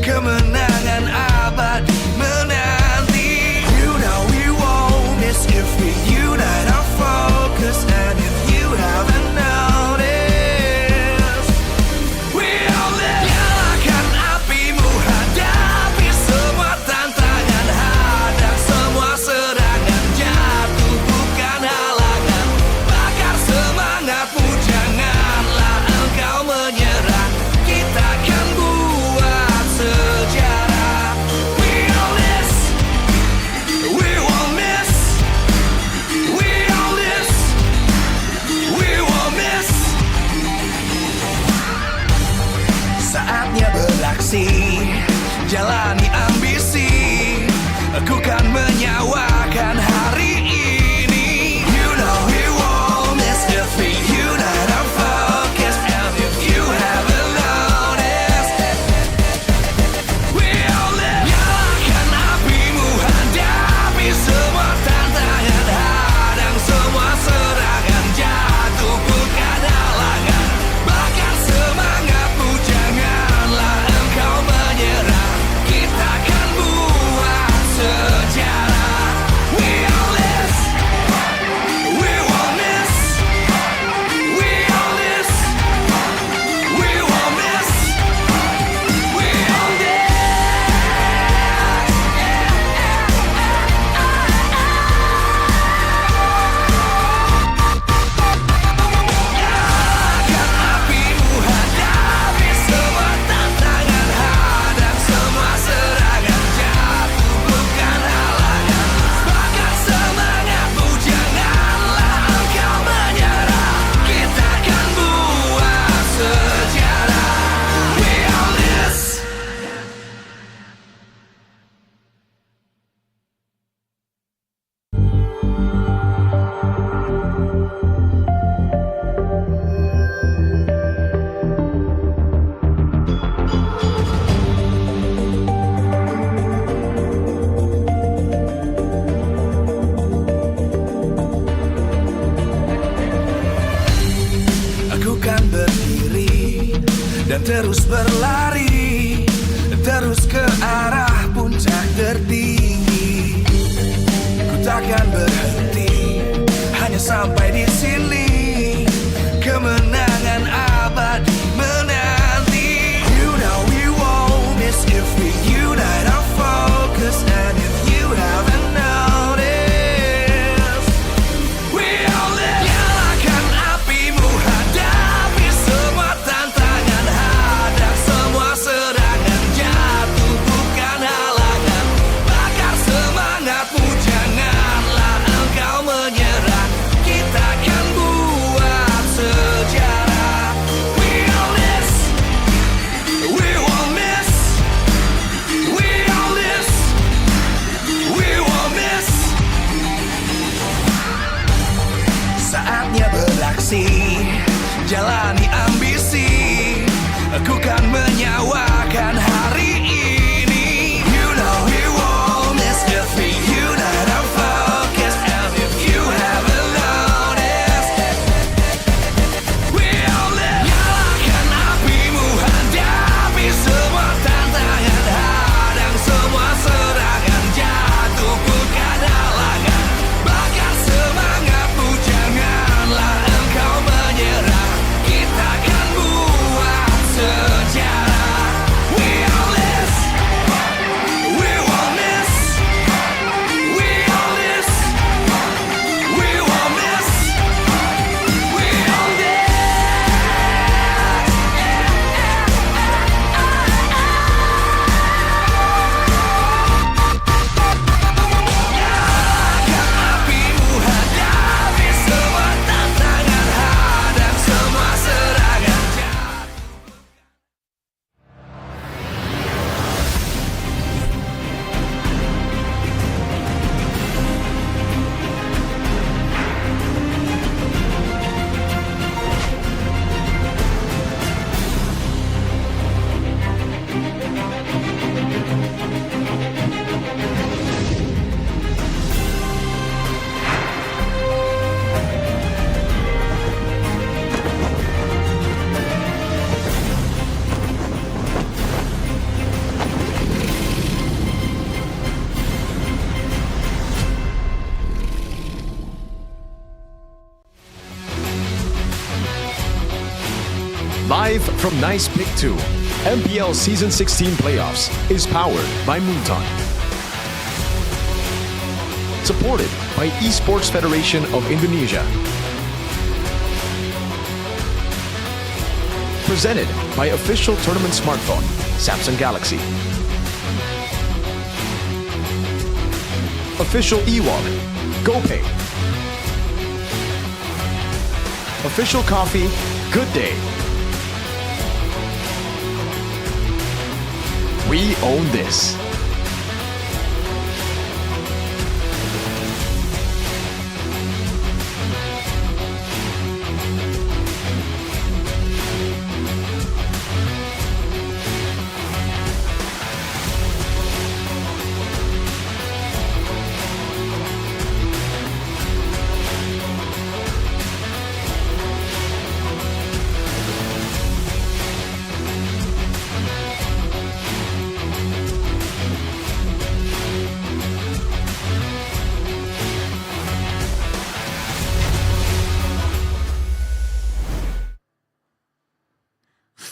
Kemenangan abadi menanti. You know we won't miss if we unite our focus. And if you haven't noticed, we all live. Nyalakan apimu, hadapi semua tantangan. Hadang semua serangan, jatuh bukan halangan. Bakar semangatmu, janganlah engkau menyerah. Kita akan buat sejarah. We all this, we won't miss. We all this, we won't miss. Saatnya beraksi, jalani ambisi. Aku kan menyawakan hari ini. You know we won't miss if we unite our focus. And if you haven't noticed, we all live. Nyalakan apimu, hadapi semua tantangan. Hadang semua serangan, jatuh bukan halangan. Bakar semangatmu, janganlah engkau menyerah. Kita akan buat sejarah. We all this, we won't miss. We all this, we won't miss. We all this. Nyalakan apimu, hadapi semua tantangan. Hadang semua serangan, jatuh bukan halangan. Bakar semangatmu, janganlah engkau menyerah. Kita akan buat sejarah. We all this. Aku kan berdiri dan terus berlari, terus ke arah puncak tertinggi. Ku takkan berhenti, hanya sampai di sini. Kemenangan saatnya beraksi, jalani ambisi, aku kan menyawakan hari ini. You know we won't miss the thing, you know I'm focused, and if you haven't noticed, we all live. Nyalakan apimu, hadapi semua tantangan, hadang semua serangan, jatuh bukan halangan, bakar semangatmu, janganlah engkau menyerah, kita akan buat sejarah. We all this, we won't miss, we all this, we won't miss, we all this. Nyalakan apimu, hadapi semua tantangan, hadang semua serangan. Live from Nice Pick 2, MPL Season 16 Playoffs is powered by Moonton. Supported by Esports Federation of Indonesia. Presented by official tournament smartphone, Samsung Galaxy. Official e-wallet, GoPay. Official coffee, Good Day. We own this.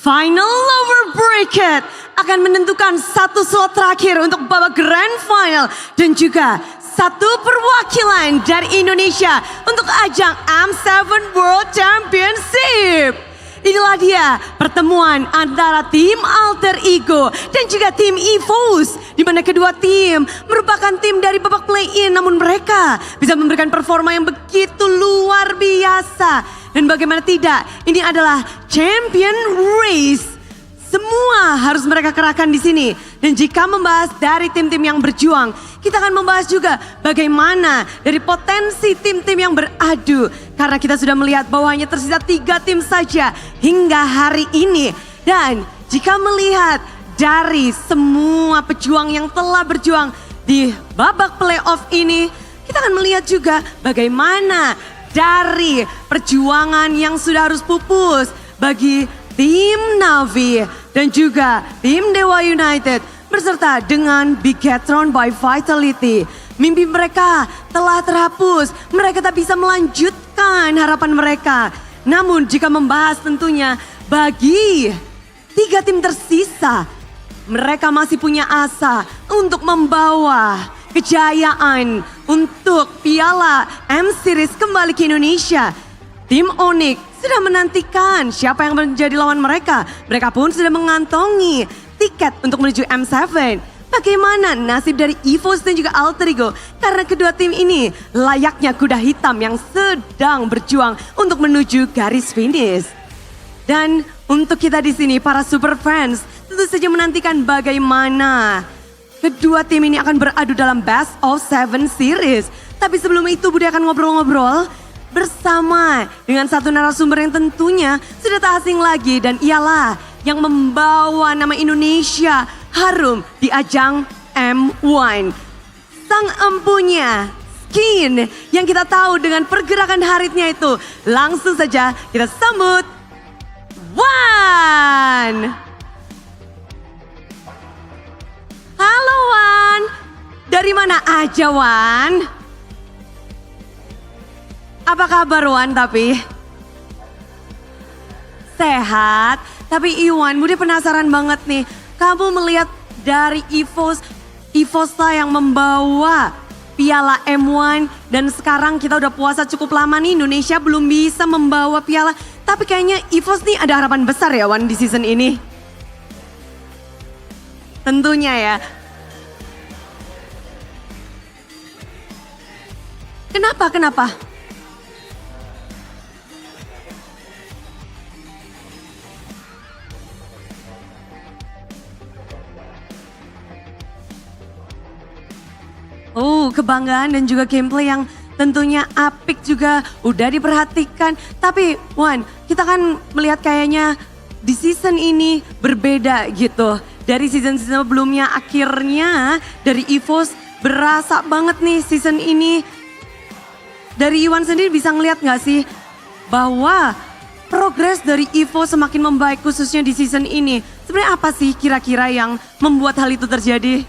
Final over bracket akan menentukan satu slot terakhir untuk babak grand final dan juga satu perwakilan dari Indonesia untuk ajang M7 World Championship. Inilah dia pertemuan antara tim Alter Ego dan juga tim EVOS, di mana kedua tim merupakan tim dari babak play-in, namun mereka bisa memberikan performa yang begitu luar biasa. Dan bagaimana tidak, ini adalah champion race. Semua harus mereka kerahkan di sini. Dan jika membahas dari tim-tim yang berjuang, kita akan membahas juga bagaimana dari potensi tim-tim yang beradu. Karena kita sudah melihat bahwa hanya tersisa 3 tim saja hingga hari ini. Dan jika melihat dari semua pejuang yang telah berjuang di babak playoff ini, kita akan melihat juga bagaimana dari perjuangan yang sudah harus pupus bagi tim Navi dan juga tim Dewa United berserta dengan Bigetron by Vitality. Mimpi mereka telah terhapus, mereka tak bisa melanjutkan harapan mereka. Namun jika membahas tentunya bagi 3 tim tersisa, mereka masih punya asa untuk membawa kejayaan untuk Piala M-Series kembali ke Indonesia. Tim Onyx sudah menantikan siapa yang menjadi lawan mereka. Mereka pun sudah mengantongi tiket untuk menuju M7. Bagaimana nasib dari EVOS dan juga Alter Ego? Karena kedua tim ini layaknya kuda hitam yang sedang berjuang untuk menuju garis finish. Dan untuk kita di sini para super fans tentu saja menantikan bagaimana kedua tim ini akan beradu dalam Best of 7 Series. Tapi sebelum itu Budi akan ngobrol-ngobrol bersama dengan satu narasumber yang tentunya sudah tak asing lagi dan ialah yang membawa nama Indonesia harum di ajang M1. Sang empunya skin yang kita tahu dengan pergerakan haritnya itu. Langsung saja kita sambut Wan. Halo Wan, dari mana aja Wan? Apa kabar Wan tapi? Sehat, tapi Iwan Budi penasaran banget nih. Kamu melihat dari EVOS lah yang membawa piala M1 dan sekarang kita udah puasa cukup lama nih, Indonesia belum bisa membawa piala. Tapi kayaknya EVOS nih ada harapan besar ya Wan di season ini. Tentunya ya. Kenapa? Oh, kebanggaan dan juga gameplay yang tentunya apik juga udah diperhatikan. Tapi Wan, kita kan melihat kayaknya di season ini berbeda gitu. Dari season sebelumnya akhirnya dari EVOS berasa banget nih season ini. Dari Iwan sendiri bisa ngeliat gak sih bahwa progres dari EVOS semakin membaik khususnya di season ini. Sebenarnya apa sih kira-kira yang membuat hal itu terjadi?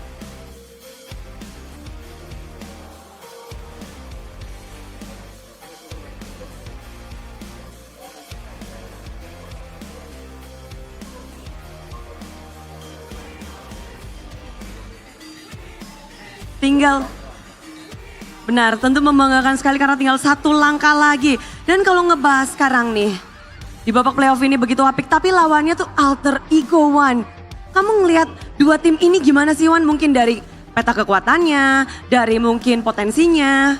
Benar, tentu membanggakan sekali karena tinggal satu langkah lagi. Dan kalau ngebahas sekarang nih, di babak playoff ini begitu apik, tapi lawannya tuh alter ego Wan. Kamu ngelihat dua tim ini gimana sih Wan? Mungkin dari peta kekuatannya, dari mungkin potensinya.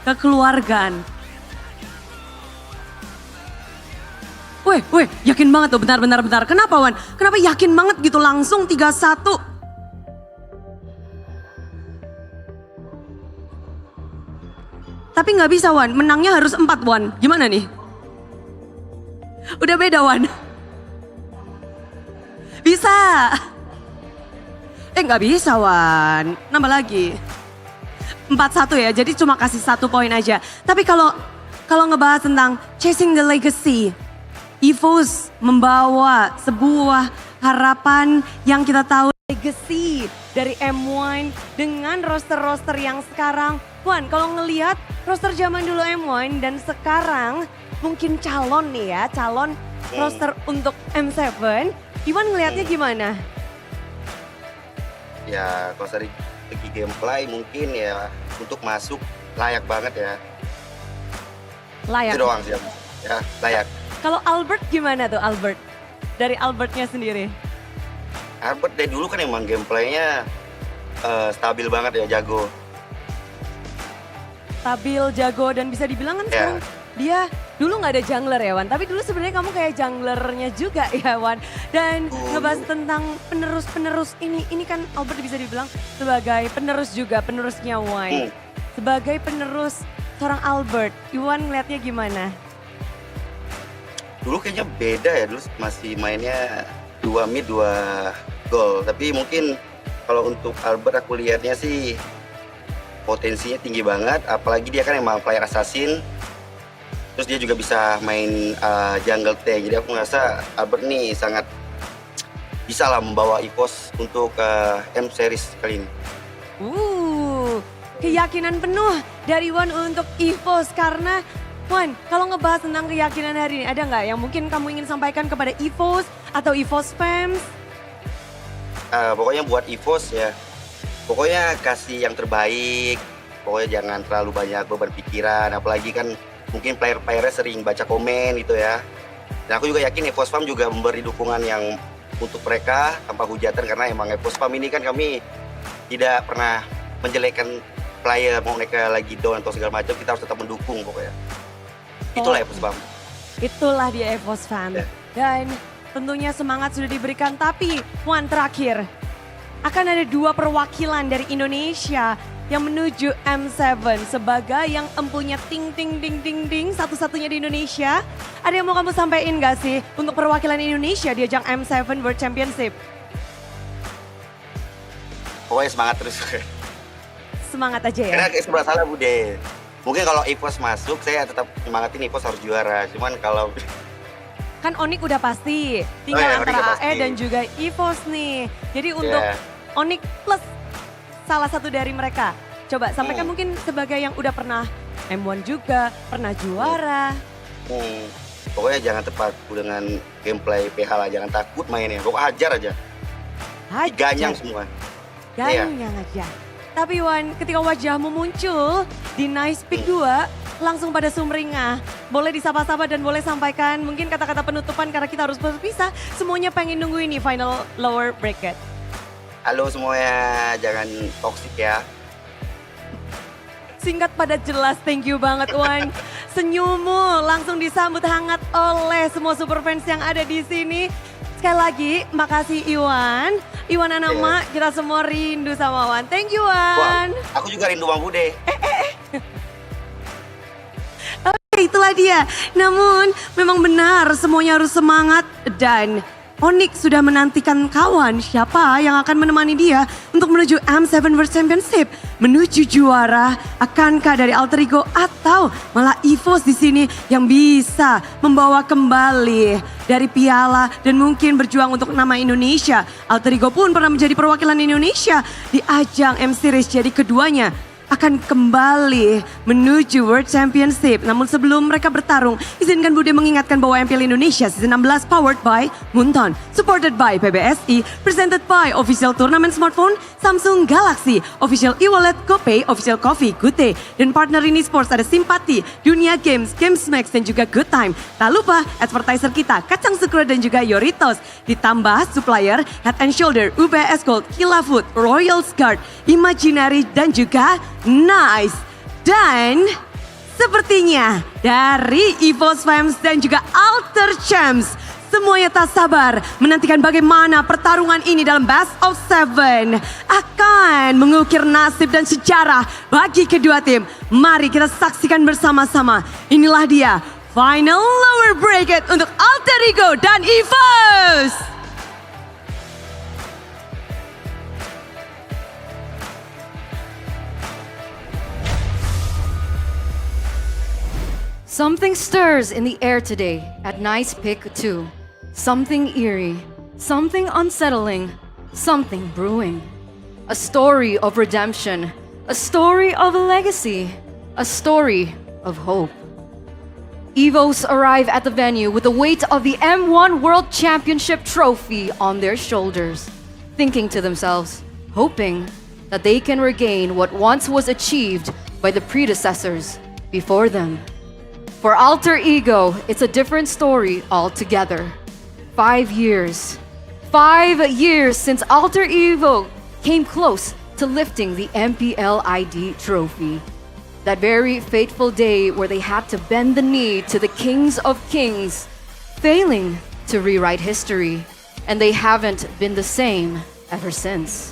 Kekeluargaan. Weh, yakin banget tuh, bentar. Kenapa Wan? Kenapa yakin banget gitu langsung 3-1? Tapi nggak bisa Wan, menangnya harus 4 Wan. Gimana nih? Udah beda Wan. Bisa. Nggak bisa Wan, nambah lagi. 4-1 ya, jadi cuma kasih 1 poin aja. Tapi kalau ngebahas tentang chasing the legacy, EVOS membawa sebuah harapan yang kita tahu legacy dari M1 dengan roster-roster yang sekarang. Wan, kalau ngelihat roster zaman dulu M1 dan sekarang mungkin calon nih ya, calon roster untuk M7. Iwan ngelihatnya gimana? Ya, kalau dari segi gameplay mungkin ya untuk masuk layak banget ya. Layak? Itu doang sih ya, layak. Kalau Albert gimana tuh Albert? Dari Albertnya sendiri? Albert dari dulu kan emang gameplaynya stabil banget ya, jago. Stabil, jago dan bisa dibilang kan sekarang dia dulu nggak ada jungler ya Wan. Tapi dulu sebenarnya kamu kayak junglernya juga ya Wan. Dan ngebahas tentang penerus ini kan Albert bisa dibilang sebagai penerus juga, penerusnya Wan. Sebagai penerus seorang Albert, Iwan ngeliatnya gimana? Dulu kayaknya beda ya, dulu masih mainnya 2 mid 2 gol. Tapi mungkin kalau untuk Albert aku lihatnya sih potensinya tinggi banget. Apalagi dia kan emang player assassin. Terus dia juga bisa main jungle T. Jadi aku ngerasa Albert nih sangat bisa lah membawa EVOS untuk M series kali ini. Keyakinan penuh dari Wan untuk EVOS karena Wan, kalau ngebahas tentang keyakinan hari ini, ada nggak yang mungkin kamu ingin sampaikan kepada EVOS atau EVOS fans? Pokoknya buat EVOS ya, pokoknya kasih yang terbaik. Pokoknya jangan terlalu banyak beban pikiran, apalagi kan mungkin player-playernya sering baca komen gitu ya. Dan aku juga yakin EVOS Farm juga memberi dukungan yang untuk mereka tanpa hujatan, karena emang EVOS Spam ini kan kami tidak pernah menjelekkan player, mau mereka lagi down atau segala macam, kita harus tetap mendukung pokoknya. Itulah EVOS Spam. Itulah dia EVOS Fam. Dan tentunya semangat sudah diberikan, tapi Wan terakhir. Akan ada 2 perwakilan dari Indonesia yang menuju M7 sebagai yang empunya ting satu-satunya di Indonesia. Ada yang mau kamu sampaikan gak sih untuk perwakilan Indonesia di ajang M7 World Championship? Pokoknya semangat terus. Semangat aja ya. Karena kayak sebelah salah Bude. Mungkin kalau EVOS masuk, saya tetap semangatin EVOS harus juara. Cuman kalau kan Onyx udah pasti, tinggal antara AE dan juga EVOS nih. Jadi untuk Onyx plus salah satu dari mereka. Coba sampaikan mungkin sebagai yang udah pernah M1 juga, pernah juara. Pokoknya jangan terpaku dengan gameplay PH lah, jangan takut mainnya. Pokoknya hajar aja. Diganyang semua. Ganyang aja. Tapi Wan, ketika wajahmu muncul di Nice Pick 2, langsung pada sumringah. Boleh disapa-sapa dan boleh sampaikan mungkin kata-kata penutupan karena kita harus berpisah. Semuanya pengen nunggu ini final lower bracket. Halo semuanya, jangan toksik ya. Singkat pada jelas, thank you banget Wan. Senyummu langsung disambut hangat oleh semua super fans yang ada di sini. Sekali lagi, makasih Iwan. Iwan Anama, kita semua rindu sama Wan. Thank you Wan. Aku juga rindu Bang Bude. Oke, itulah dia. Namun, memang benar semuanya harus semangat dan Onyx sudah menantikan kawan siapa yang akan menemani dia untuk menuju M7 World Championship, menuju juara. Akankah dari Alter Ego atau malah EVOS di sini yang bisa membawa kembali dari piala dan mungkin berjuang untuk nama Indonesia. Alter Ego pun pernah menjadi perwakilan Indonesia di ajang M Series, jadi keduanya akan kembali menuju World Championship. Namun sebelum mereka bertarung, izinkan Bude mengingatkan bahwa MPL Indonesia Season 16 powered by Munton, supported by PBSI, presented by Official Tournament Smartphone, Samsung Galaxy, Official e-wallet, GoPay, Official Coffee, Good Day, dan partner ini sports ada Simpati, Dunia Games, Games Max, dan juga Good Time. Tak lupa advertiser kita, Kacang Sukro dan juga Yoritos. Ditambah supplier Head and Shoulder, UBS Gold, Killa Food, Royal Guard, Imaginary, dan juga Nice. Dan sepertinya dari EVOS Fans dan juga Alter Champs, semuanya tak sabar menantikan bagaimana pertarungan ini dalam Best of 7 akan mengukir nasib dan sejarah bagi kedua tim. Mari kita saksikan bersama-sama. Inilah dia final lower bracket untuk Alter Ego dan EVOS. Something stirs in the air today at Nice Pick 2. Something eerie, something unsettling, something brewing. A story of redemption, a story of a legacy, a story of hope. EVOS arrive at the venue with the weight of the M1 World Championship trophy on their shoulders, thinking to themselves, hoping that they can regain what once was achieved by the predecessors before them. For Alter Ego, it's a different story altogether. 5 years. 5 years since Alter Ego came close to lifting the MPL ID trophy. That very fateful day where they had to bend the knee to the kings of kings, failing to rewrite history, and they haven't been the same ever since.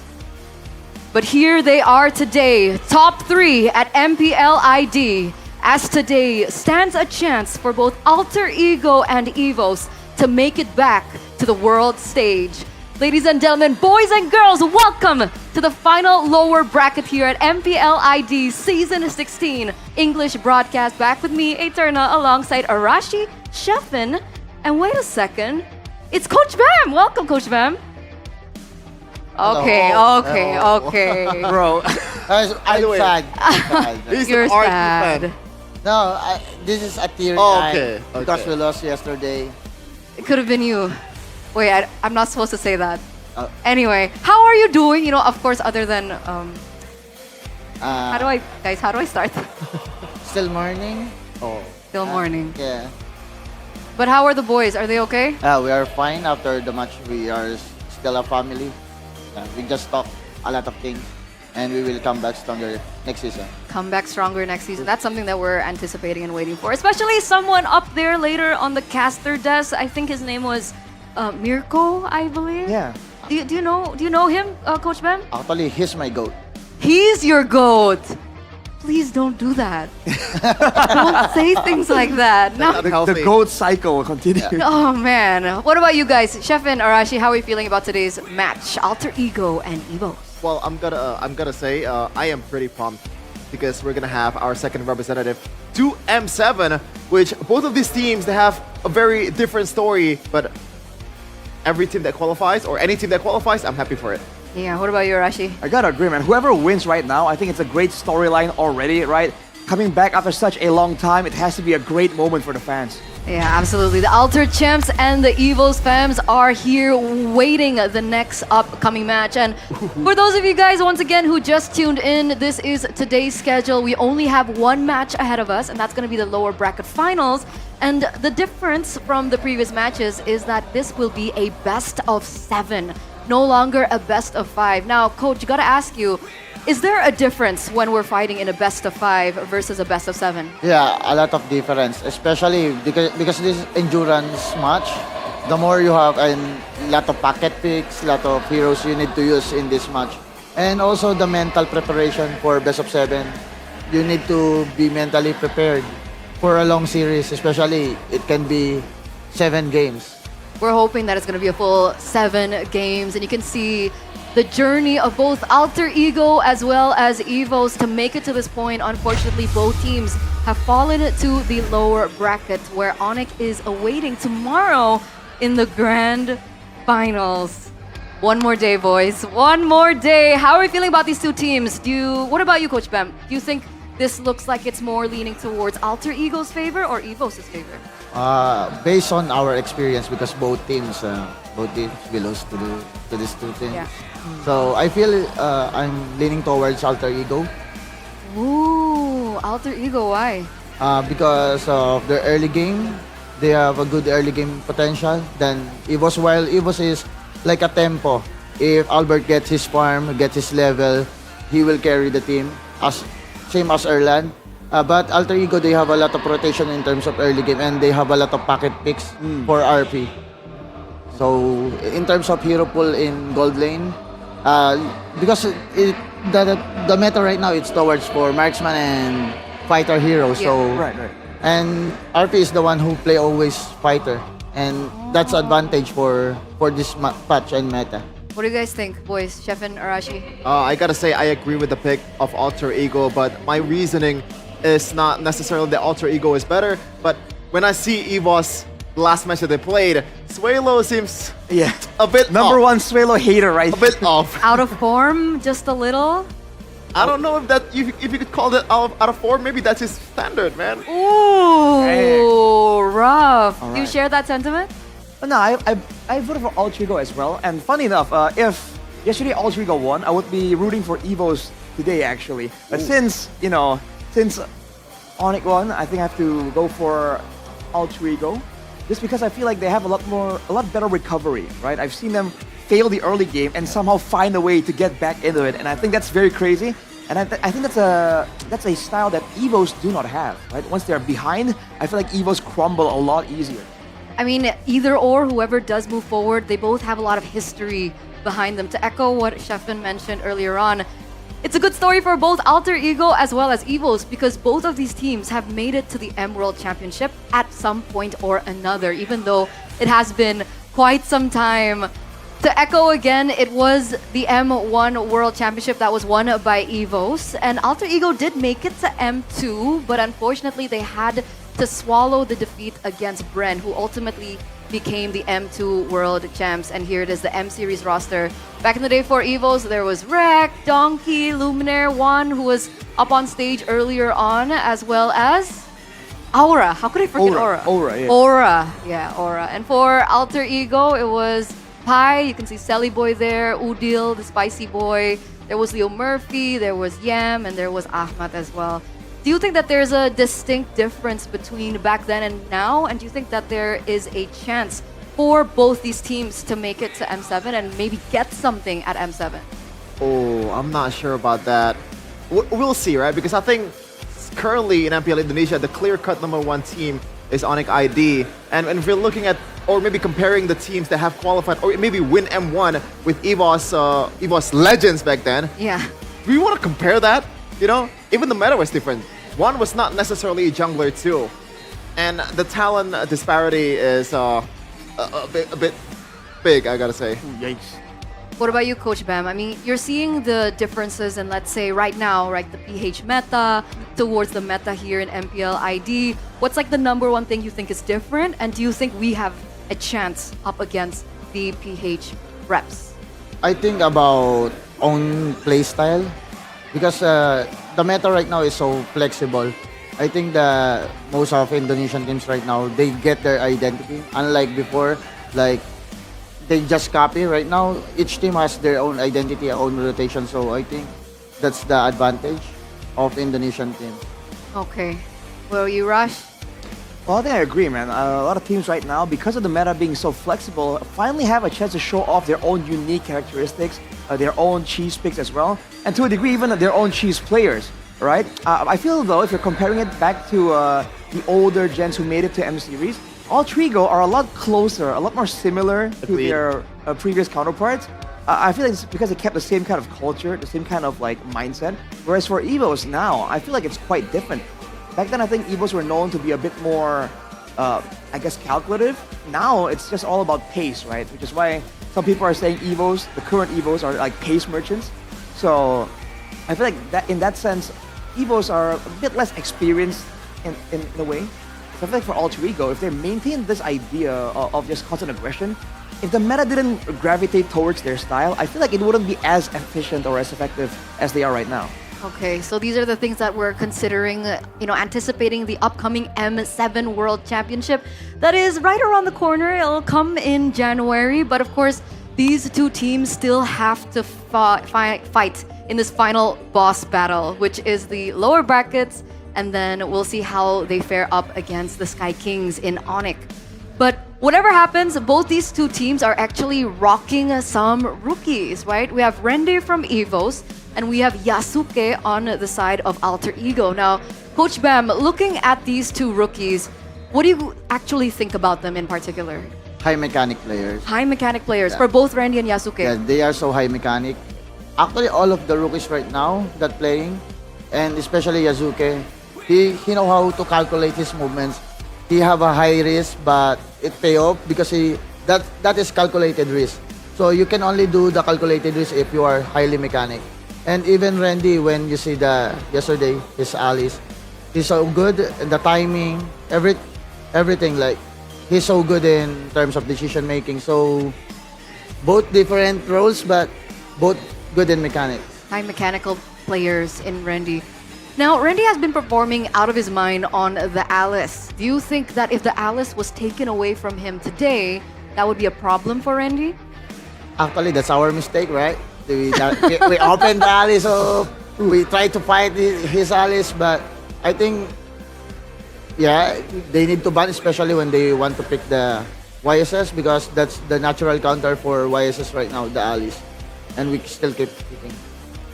But here they are today, top 3 at MPL ID, as today stands a chance for both Alter Ego and EVOS to make it back to the world stage. Ladies and gentlemen, boys and girls, welcome to the final lower bracket here at MPL ID Season 16 English broadcast. Back with me, Eterna, alongside Arashi, Sheffin, and wait a second, it's Coach Bam. Welcome, Coach Bam. Okay. Bro, I'm sad. You're sad. No, this is a tear because we lost yesterday. It could have been you. Wait, I'm not supposed to say that. Anyway, how are you doing? You know, of course, other than how do I start? Still morning. Still morning. Yeah. But how are the boys? Are they okay? We are fine after the match. We are still a family. We just talk a lot of things, and we will come back stronger next season. Come back stronger next season. That's something that we're anticipating and waiting for. Especially someone up there later on the caster desk. I think his name was Mirko, I believe. Yeah. Do you know him, Coach Ben? Actually, he's my goat. He's your GOAT. Please don't do that. Don't say things like that. No. The GOAT cycle will continue. Oh man. What about you guys? Chef and Arashi, how are you feeling about today's match? Alter Ego and EVOS. Well, I'm gonna say I am pretty pumped because we're gonna have our second representative to M7, which both of these teams, they have a very different story, but every team that qualifies or any team that qualifies, I'm happy for it. Yeah, what about you, Arashi? I gotta agree, man. Whoever wins right now, I think it's a great storyline already, right? Coming back after such a long time, it has to be a great moment for the fans. Yeah, absolutely. The Alter Champs and the EVOS fams are here waiting the next upcoming match. And for those of you guys, once again, who just tuned in, this is today's schedule. We only have one match ahead of us, and that's going to be the lower bracket finals. And the difference from the previous matches is that this will be a best of 7, no longer a best of 5. Now, Coach, gotta ask you, is there a difference when we're fighting in a best of 5 versus a best of 7? Yeah, a lot of difference, especially because this is endurance match. The more you have a lot of packet picks, lot of heroes you need to use in this match. And also the mental preparation for best of 7. You need to be mentally prepared for a long series, especially it can be 7 games. We're hoping that it's going to be a full 7 games, and you can see the journey of both Alter Ego as well as EVOS to make it to this point. Unfortunately, both teams have fallen to the lower bracket, where Onyx is awaiting tomorrow in the grand finals. One more day, boys. One more day. How are we feeling about these two teams? What about you, Coach Bem? Do you think this looks like it's more leaning towards Alter Ego's favor or EVOS' favor? Based on our experience, because both teams belongs to these two teams. Yeah. So I feel I'm leaning towards Alter Ego. Ooh, Alter Ego, why? Because of their early game, they have a good early game potential. Then EVOS, while EVOS is like a tempo. If Albert gets his farm, gets his level, he will carry the team, same as Erland. But Alter Ego, they have a lot of rotation in terms of early game, and they have a lot of packet picks for RP. So in terms of hero pool in gold lane, because the meta right now, it's towards for marksman and fighter hero. Yeah. So Right. and RP is the one who play always fighter, and that's advantage for this patch and meta. What do you guys think, boys? Chef and Arashi? I gotta say, I agree with the pick of Alter Ego, but my reasoning is not necessarily that Alter Ego is better, but when I see EVOS, the last match that they played, Suelo seems a bit Number off. one Suelo hater, right? A bit off. Out of form, just a little? I don't know if you could call that out of form. Maybe that's his standard, man. Ooh, rough. Do you share that sentiment? No, I voted for Alter Ego as well. And funny enough, if yesterday Alter Ego won, I would be rooting for EVOS today, actually. But since Onyx won, I think I have to go for Alter Ego. Just because I feel like they have a lot better recovery, right? I've seen them fail the early game and somehow find a way to get back into it, and I think that's very crazy. And I think that's a style that EVOS do not have, right? Once they're behind, I feel like EVOS crumble a lot easier. I mean, either or, whoever does move forward, they both have a lot of history behind them. To echo what Shefin mentioned earlier on, it's a good story for both Alter Ego as well as EVOS, because both of these teams have made it to the M World Championship at some point or another, even though it has been quite some time. To echo again, it was the M1 World Championship that was won by EVOS, and Alter Ego did make it to M2, but unfortunately they had to swallow the defeat against Bren, who ultimately became the M2 World Champs. And here it is, the M Series roster. Back in the day for EVOS, there was Rek, Donkey, Luminaire, Juan, who was up on stage earlier on, as well as Aura. How could I forget Aura? Aura. And for Alter Ego, it was Pai. You can see Selly Boy there, Udil, the Spicy Boy. There was Leo Murphy, there was Yam, and there was Ahmad as well. Do you think that there's a distinct difference between back then and now? And do you think that there is a chance for both these teams to make it to M7 and maybe get something at M7? Oh, I'm not sure about that. We'll see, right? Because I think currently in MPL Indonesia, the clear-cut #1 team is MPL ID. And if we're looking at, or maybe comparing the teams that have qualified, or maybe win M1 with EVOS legends back then. Yeah. Do you want to compare that? You know, even the meta was different. One was not necessarily a jungler too. And the talent disparity is a bit big, I gotta say. Yikes. What about you, Coach Bam? I mean, you're seeing the differences in, let's say, right now, right, the PH meta towards the meta here in MPL ID. What's like the #1 thing you think is different? And do you think we have a chance up against the PH reps? I think about own playstyle because the meta right now is so flexible. I think that most of Indonesian teams right now, they get their identity. Unlike before, like they just copy. Right now, each team has their own identity, own rotation. So I think that's the advantage of Indonesian team. Okay. Will you rush? Well, I think I agree, man. A lot of teams right now, because of the meta being so flexible, finally have a chance to show off their own unique characteristics, their own cheese picks as well, and to a degree even their own cheese players, right? I feel though, if you're comparing it back to the older gens who made it to M Series, all Trigo are a lot closer, a lot more similar to their previous counterparts. I feel like it's because they kept the same kind of culture, the same kind of like mindset. Whereas for EVOS now, I feel like it's quite different. Back then, I think EVOS were known to be a bit more, I guess, calculative. Now, it's just all about pace, right? Which is why some people are saying EVOS, the current EVOS, are like pace merchants. So I feel like that in that sense, EVOS are a bit less experienced in a way. So I feel like for Alter Ego, if they maintain this idea of just constant aggression, if the meta didn't gravitate towards their style, I feel like it wouldn't be as efficient or as effective as they are right now. Okay, so these are the things that we're considering, anticipating the upcoming M7 World Championship that is right around the corner. It'll come in January, but of course, these two teams still have to fight in this final boss battle, which is the lower brackets, and then we'll see how they fare up against the Sky Kings in Onyx. But whatever happens, both these two teams are actually rocking some rookies, right? We have Rende from EVOS, and we have Yasuke on the side of Alter Ego. Now, Coach Bam, looking at these two rookies, what do you actually think about them in particular? High mechanic players. High mechanic players for both Randy and Yasuke. Yeah, they are so high mechanic. Actually, all of the rookies right now that playing, and especially Yasuke, he know how to calculate his movements. He have a high risk, but it pay off because that is calculated risk. So you can only do the calculated risk if you are highly mechanic. And even Randy, when you see yesterday his allies, he's so good in the timing, everything. Like he's so good in terms of decision making. So both different roles, but both good in mechanics. High mechanical players in Randy. Now, Randy has been performing out of his mind on the Alice. Do you think that if the Alice was taken away from him today, that would be a problem for Randy? Actually, that's our mistake, right? We opened the Alice, so we try to fight his Alice, but I think, yeah, they need to ban, especially when they want to pick the YSS, because that's the natural counter for YSS right now, the Alice. And we still keep picking.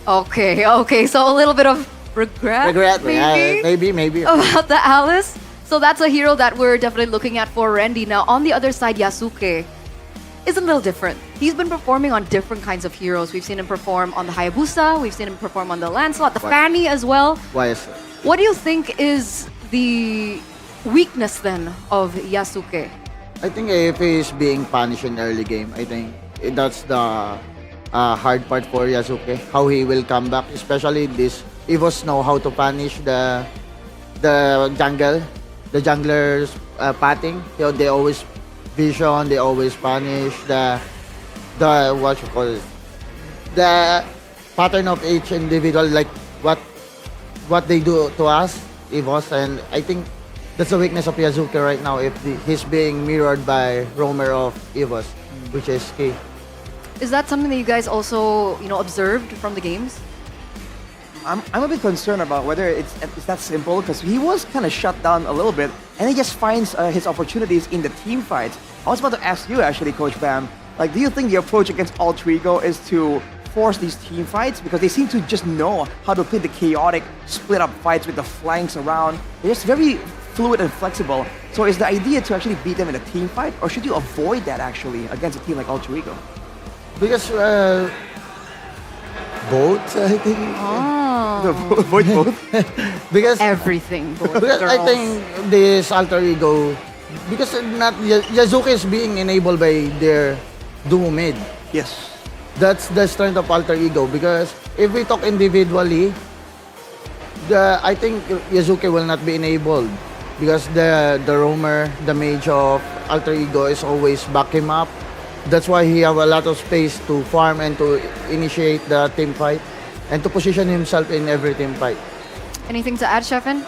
Okay, so a little bit of regret maybe about the Alice. So that's a hero that we're definitely looking at for Randy. Now, on the other side, Yasuke is a little different. He's been performing on different kinds of heroes. We've seen him perform on the Hayabusa, we've seen him perform on the Lancelot, the Fanny as well. YSS. What do you think is the weakness then of Yasuke? I think if he's being punished in early game, I think that's the hard part for Yasuke, how he will come back, especially this EVOS know how to punish the junglers patting. They always vision, they always punish the what you call it, the pattern of each individual, like what they do to us, EVOS, and I think that's the weakness of Yasuke right now. If he's being mirrored by Roamer of EVOS, which is key. Is that something that you guys also observed from the games? I'm a bit concerned about whether it's that simple, because he was kind of shut down a little bit, and he just finds his opportunities in the team fights. I was about to ask you actually, Coach Bam, like, do you think the approach against Alter Ego is to force these team fights, because they seem to just know how to play the chaotic split up fights with the flanks around? They're just very fluid and flexible. So is the idea to actually beat them in a team fight, or should you avoid that actually against a team like Alter Ego? Because both, I think. Avoid both? Because everything. Both because I girls. think this Alter Ego, because not Yazuki is being enabled by their duo mid. Yes. That's the strength of Alter Ego, because if we talk individually, I think Yazuki will not be enabled, because the roamer, the mage of Alter Ego is always back him up. That's why he have a lot of space to farm and to initiate the team fight and to position himself in every team fight. Anything to add, Shefin?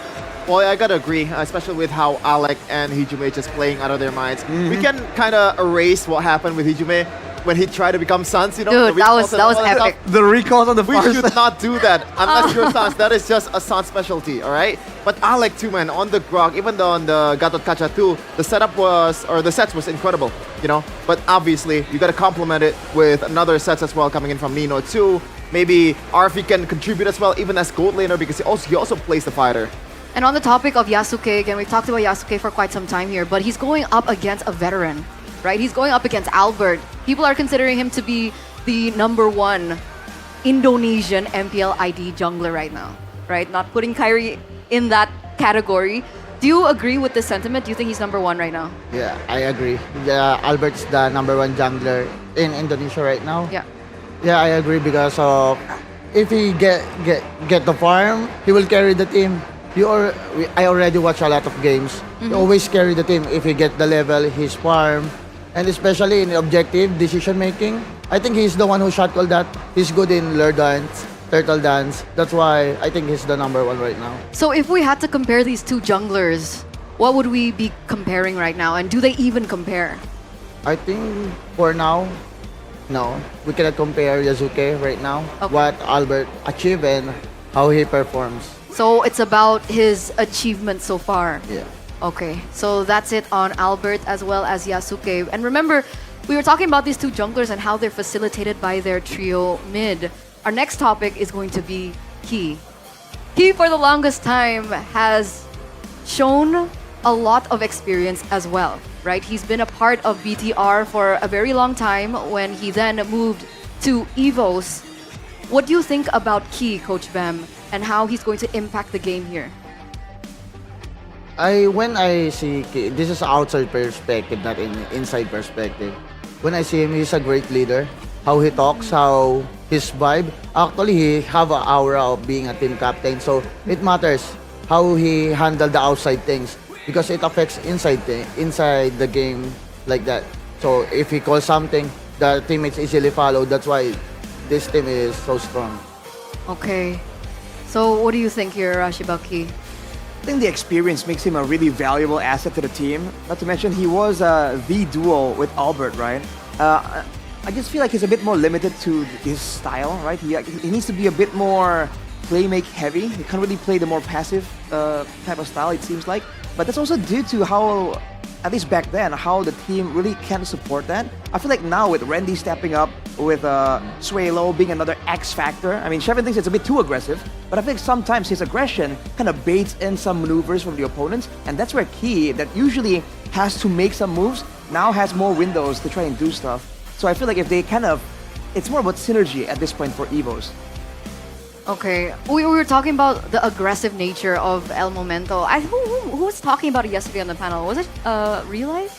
Well, I gotta agree, especially with how Alec and Hijume just playing out of their minds. We can kind of erase what happened with Hijume when he tried to become Sans, you know? Dude, that was epic. The recalls on the We far should not do that unless you're Sans. That is just a Sans specialty, all right? But Alec too, man, on the Grog, even though on the Gatot Kaca too, the setup was, or the sets was incredible, you know? But obviously, you gotta complement it with another sets as well coming in from Nino too. Maybe Arfi can contribute as well, even as gold laner, because he also plays the fighter. And on the topic of Yasuke, again, we've talked about Yasuke for quite some time here, but he's going up against a veteran, right? He's going up against Albert. People are considering him to be the #1 Indonesian MPL ID jungler right now, right? Not putting Kyrie in that category. Do you agree with this sentiment? Do you think he's #1 right now? Yeah, I agree. Yeah, Albert's the #1 jungler in Indonesia right now. Yeah. Yeah, I agree, because of if he get the farm, he will carry the team. I already watch a lot of games. He always carry the team. If he get the level, his farm, and especially in objective decision making, I think he's the one who shot all that. He's good in lure dance, turtle dance. That's why I think he's the #1 right now. So if we had to compare these two junglers, what would we be comparing right now? And do they even compare? I think for now, no, we cannot compare Yazuki right now. Okay. What Albert achieved and how he performs. So it's about his achievement so far. Yeah. Okay, so that's it on Albert as well as Yasuke. And remember, we were talking about these two junglers and how they're facilitated by their trio mid. Our next topic is going to be Key. Key, for the longest time, has shown a lot of experience as well, right? He's been a part of BTR for a very long time when he then moved to EVOS. What do you think about Key, Coach Bam, and how he's going to impact the game here? When I see Key, this is outside perspective, not in inside perspective. When I see him, he's a great leader. How he talks, how his vibe. Actually, he have an aura of being a team captain, so it matters how he handle the outside things, because it affects inside the game like that. So if he calls something, the teammates easily follow. That's why this team is so strong. Okay. So what do you think here, Shibaki? I think the experience makes him a really valuable asset to the team. Not to mention, he was the duo with Albert, right? I just feel like he's a bit more limited to his style, right? He needs to be a bit more play-make heavy. He can't really play the more passive type of style, it seems like. But that's also due to how, at least back then, how the team really can support that. I feel like now with Randy stepping up, with Suelo being another X factor, I mean, Shevin thinks it's a bit too aggressive, but I think sometimes his aggression kind of baits in some maneuvers from the opponents, and that's where Key, that usually has to make some moves, now has more windows to try and do stuff. So I feel like if they it's more about synergy at this point for EVOS. Okay, we were talking about the aggressive nature of El Momento. Who was talking about it yesterday on the panel? Was it Realize?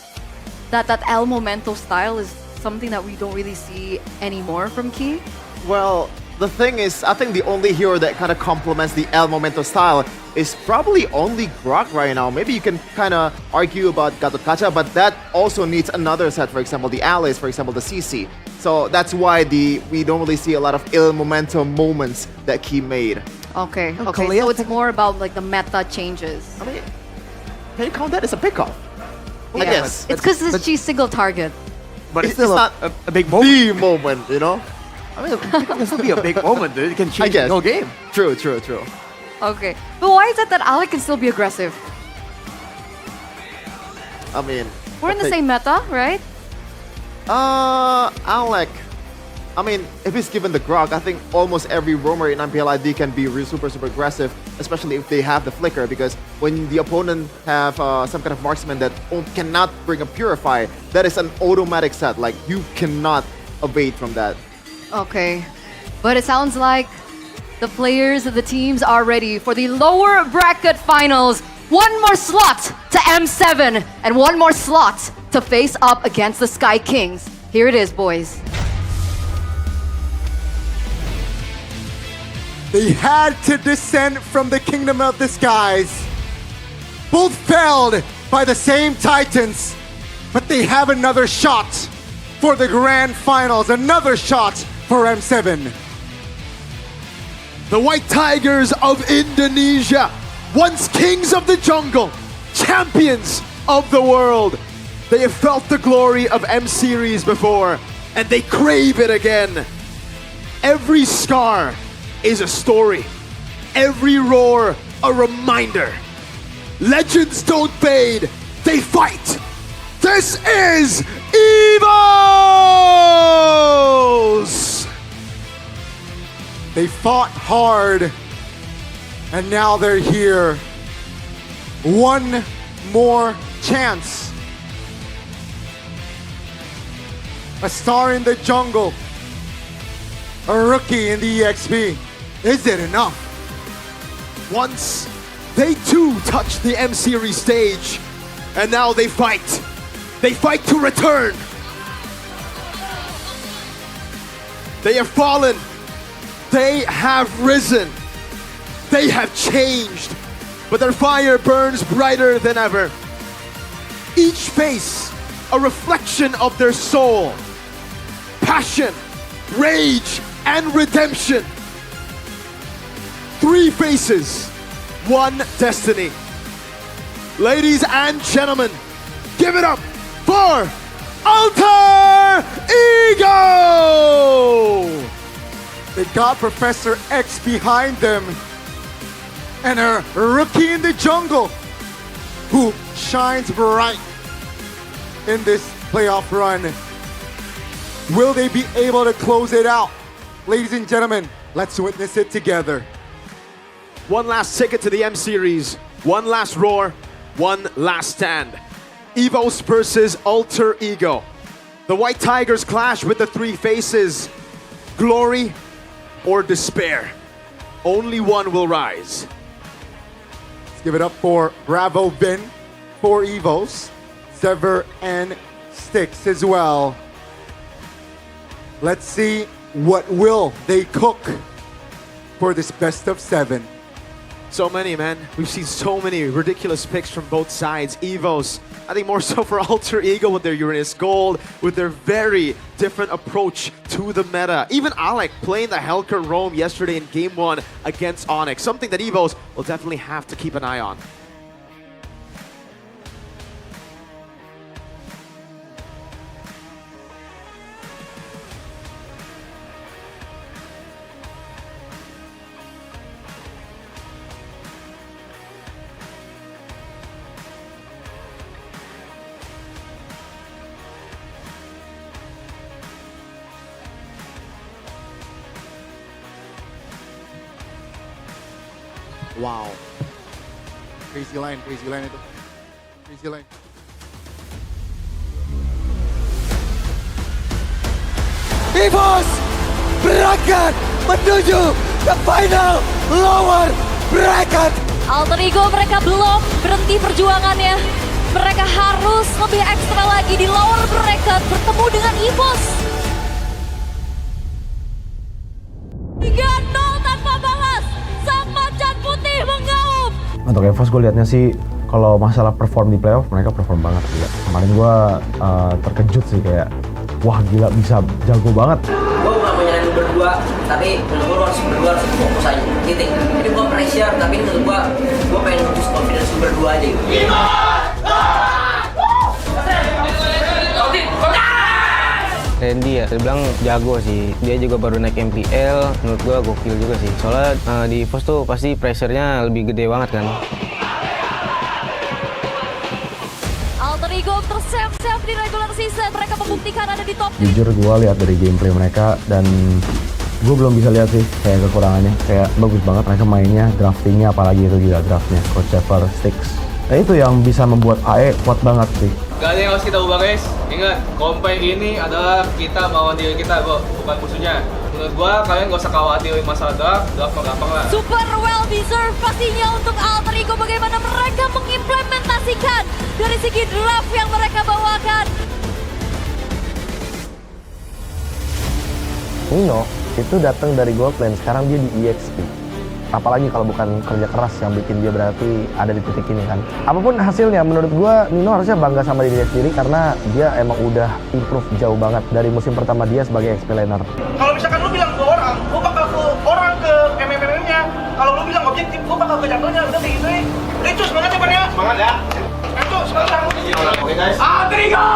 That El Momento style is something that we don't really see anymore from Key? Well, the thing is, I think the only hero that kind of complements the El Momento style is probably only Grok right now. Maybe you can kind of argue about Gatot Kaca, but that also needs another set, for example, the Alice, for example, the CC. So that's why we don't really see a lot of El Momento moments that Key made. Okay, so it's more about like the meta changes. I mean, can you count that as a pickoff? Yeah, I guess. It's because she's single target. But it's still not a big moment. The moment, you know? I mean, it can still be a big moment, dude. It can change the whole game. True. Okay. But why is it that Alec can still be aggressive? I mean, We're in the same meta, right? Alec. I mean, if he's given the grog, I think almost every roamer in MPL ID can be super aggressive, especially if they have the flicker, because when the opponent have some kind of marksman that cannot bring a purify, that is an automatic set. Like, you cannot evade from that. Okay. But it sounds like the players of the teams are ready for the lower bracket finals. One more slot to M7 and one more slot to face up against the Sky Kings. Here it is, boys. They had to descend from the Kingdom of the Skies. Both failed by the same Titans, but they have another shot for the Grand Finals, another shot for M7. The White Tigers of Indonesia, once kings of the jungle, champions of the world. They have felt the glory of M-Series before, and they crave it again. Every scar is a story. Every roar, a reminder. Legends don't fade, they fight. This is EVOS! They fought hard, and now they're here. One more chance. A star in the jungle. A rookie in the EXP. Is it enough? Once, they too touched the M-Series stage, and now they fight. They fight to return. They have fallen. They have risen. They have changed, but their fire burns brighter than ever. Each face, a reflection of their soul. Passion, rage, and redemption. Three faces, one destiny. Ladies and gentlemen, give it up for Alter Ego! They got Professor X behind them, and a rookie in the jungle who shines bright in this playoff run. Will they be able to close it out? Ladies and gentlemen, let's witness it together. One last ticket to the M-Series, one last roar, one last stand. EVOS versus Alter Ego. The White Tigers clash with the three faces. Glory or despair. Only one will rise. Let's give it up for Bravo Vin, for EVOS, Sever, and Styx as well. Let's see what will they cook for this best of 7. So many, man. We've seen so many ridiculous picks from both sides. EVOS, I think more so for Alter Ego with their Uranus Gold, with their very different approach to the meta. Even Alec playing the Helker Roam yesterday in Game 1 against Onyx, something that EVOS will definitely have to keep an eye on. Wow. Crazy line itu. Crazy line. EVOS berangkat menuju ke final lower bracket. Alter Ego mereka belum berhenti perjuangannya. Mereka harus lebih ekstra lagi di lower bracket bertemu dengan EVOS. 3-0 tanpa balas. Sang macan putih mengaum. Untuk EVOS gue liatnya sih kalau masalah perform di playoff mereka perform banget gila. Kemarin gue terkejut sih kayak wah gila bisa jago banget. Gue bukan mau nyalain lu berdua, tapi menurut gue harus berdua harus fokus aja. Titik. Ini bukan pressure, tapi menurut gue pengen nge-boost confidence lu berdua aja gitu. Randy ya, dia bilang jago sih. Dia juga baru naik MPL, menurut gua gokil juga sih. Soalnya di EVOS tuh pasti pressure-nya lebih gede banget kan. Alter Ego tersiap-siap di regular season. Mereka membuktikan ada di top 3. Jujur gue lihat dari gameplay mereka dan gue belum bisa lihat sih kayak kekurangannya. Kayak bagus banget mereka mainnya, draftingnya apalagi itu gila draftnya. Coach Shepard, Sticks. Nah itu yang bisa membuat AE kuat banget sih. Gak ada yang harus kita ubah guys. Ingat, kompai ini adalah kita melawan diri kita, bukan musuhnya. Menurut gua kalian gak usah khawatirin masalah draft mah gampang lah. Super well deserved pastinya untuk Alter Ego, bagaimana mereka mengimplementasikan dari segi draft yang mereka bawakan. Nino itu datang dari Gold Lane, sekarang dia di EXP. Apalagi kalau bukan kerja keras yang bikin dia berarti ada di titik ini kan. Apapun hasilnya, menurut gua Nino harusnya bangga sama dirinya sendiri karena dia emang udah improve jauh banget dari musim pertama dia sebagai XP laner. Kalau misalkan lu bilang ke orang, gua bakal ke orang ke MMM-nya. Kalau lu bilang objektif, gua bakal ke jangkauannya. Udah kayak gitu ya. Udah semangat ya Pan ya. Semangat ya. Ayo semangat. Oke guys. Alter Ego!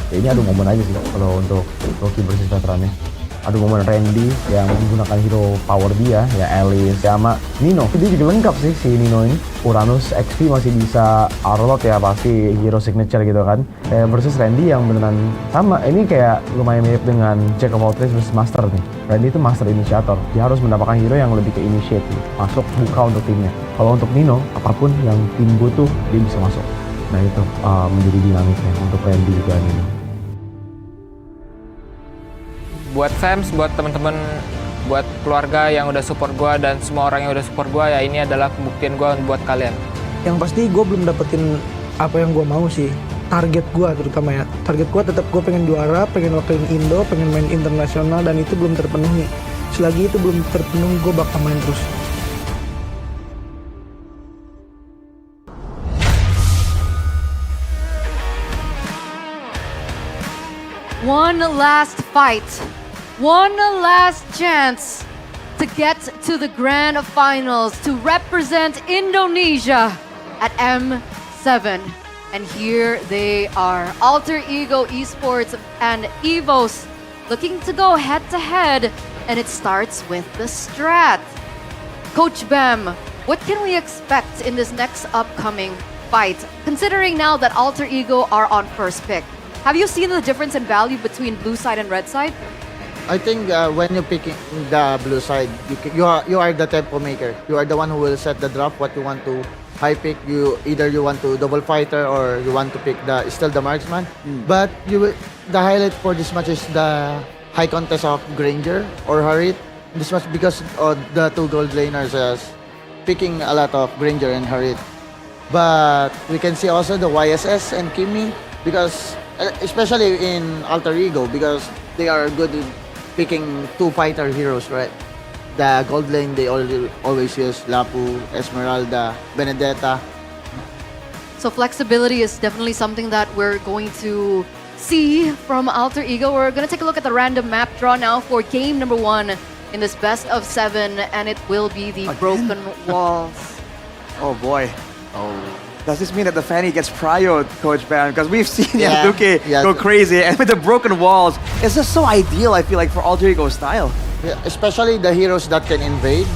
Ini adu momen aja sih kalau untuk rookie versus veterannya. Adu momen Randy yang menggunakan hero power dia, ya Alice sama Nino. Dia juga lengkap sih si Nino ini. Uranus XP masih bisa Arlot ya pasti hero signature gitu kan. Versus Randy yang beneran sama. Ini kayak lumayan mirip dengan Jack of all trades versus Master nih. Randy itu Master Initiator. Dia harus mendapatkan hero yang lebih ke initiate nih. Masuk buka untuk timnya. Kalau untuk Nino, apapun yang tim butuh dia bisa masuk. Nah itu menjadi dinamiknya untuk Randy juga Nino. Buat fans, buat teman-teman, buat keluarga yang udah support gue dan semua orang yang udah support gue, ya ini adalah pembuktian gue buat kalian. Yang pasti gue belum dapetin apa yang gue mau sih. Target gue terutama ya. Target gue tetap gue pengen juara, pengen wakilin Indo, pengen main internasional dan itu belum terpenuhi. Selagi itu belum terpenuhi gue bakal main terus. One last fight. One last chance to get to the grand finals to represent Indonesia at M7. And here they are, Alter Ego Esports and EVOS looking to go head to head, and it starts with the strat. Coach Bam, what can we expect in this next upcoming fight, considering now that Alter Ego are on first pick? Have you seen the difference in value between blue side and red side? I think when you're picking the blue side, you are the tempo maker. You are the one who will set the draft. What you want to high pick. Either you want to double fighter or you want to pick still the marksman. But the highlight for this match is the high contest of Granger or Harit. This match because the two gold laners is picking a lot of Granger and Harit. But we can see also the YSS and Kimi because especially in Alter Ego because they are good in picking two fighter heroes, right? The gold lane they always use Lapu, Esmeralda, Benedetta. So flexibility is definitely something that we're going to see from Alter Ego. We're going to take a look at the random map draw now for game number 1 in this best of 7, and it will be the Broken Walls. Oh boy. Oh. Does this mean that the Fanny gets prioed, Coach Bam? Because we've seen Yaduke go crazy, and with the Broken Walls, it's just so ideal, I feel like, for Alter Ego style. Yeah, especially the heroes that can invade.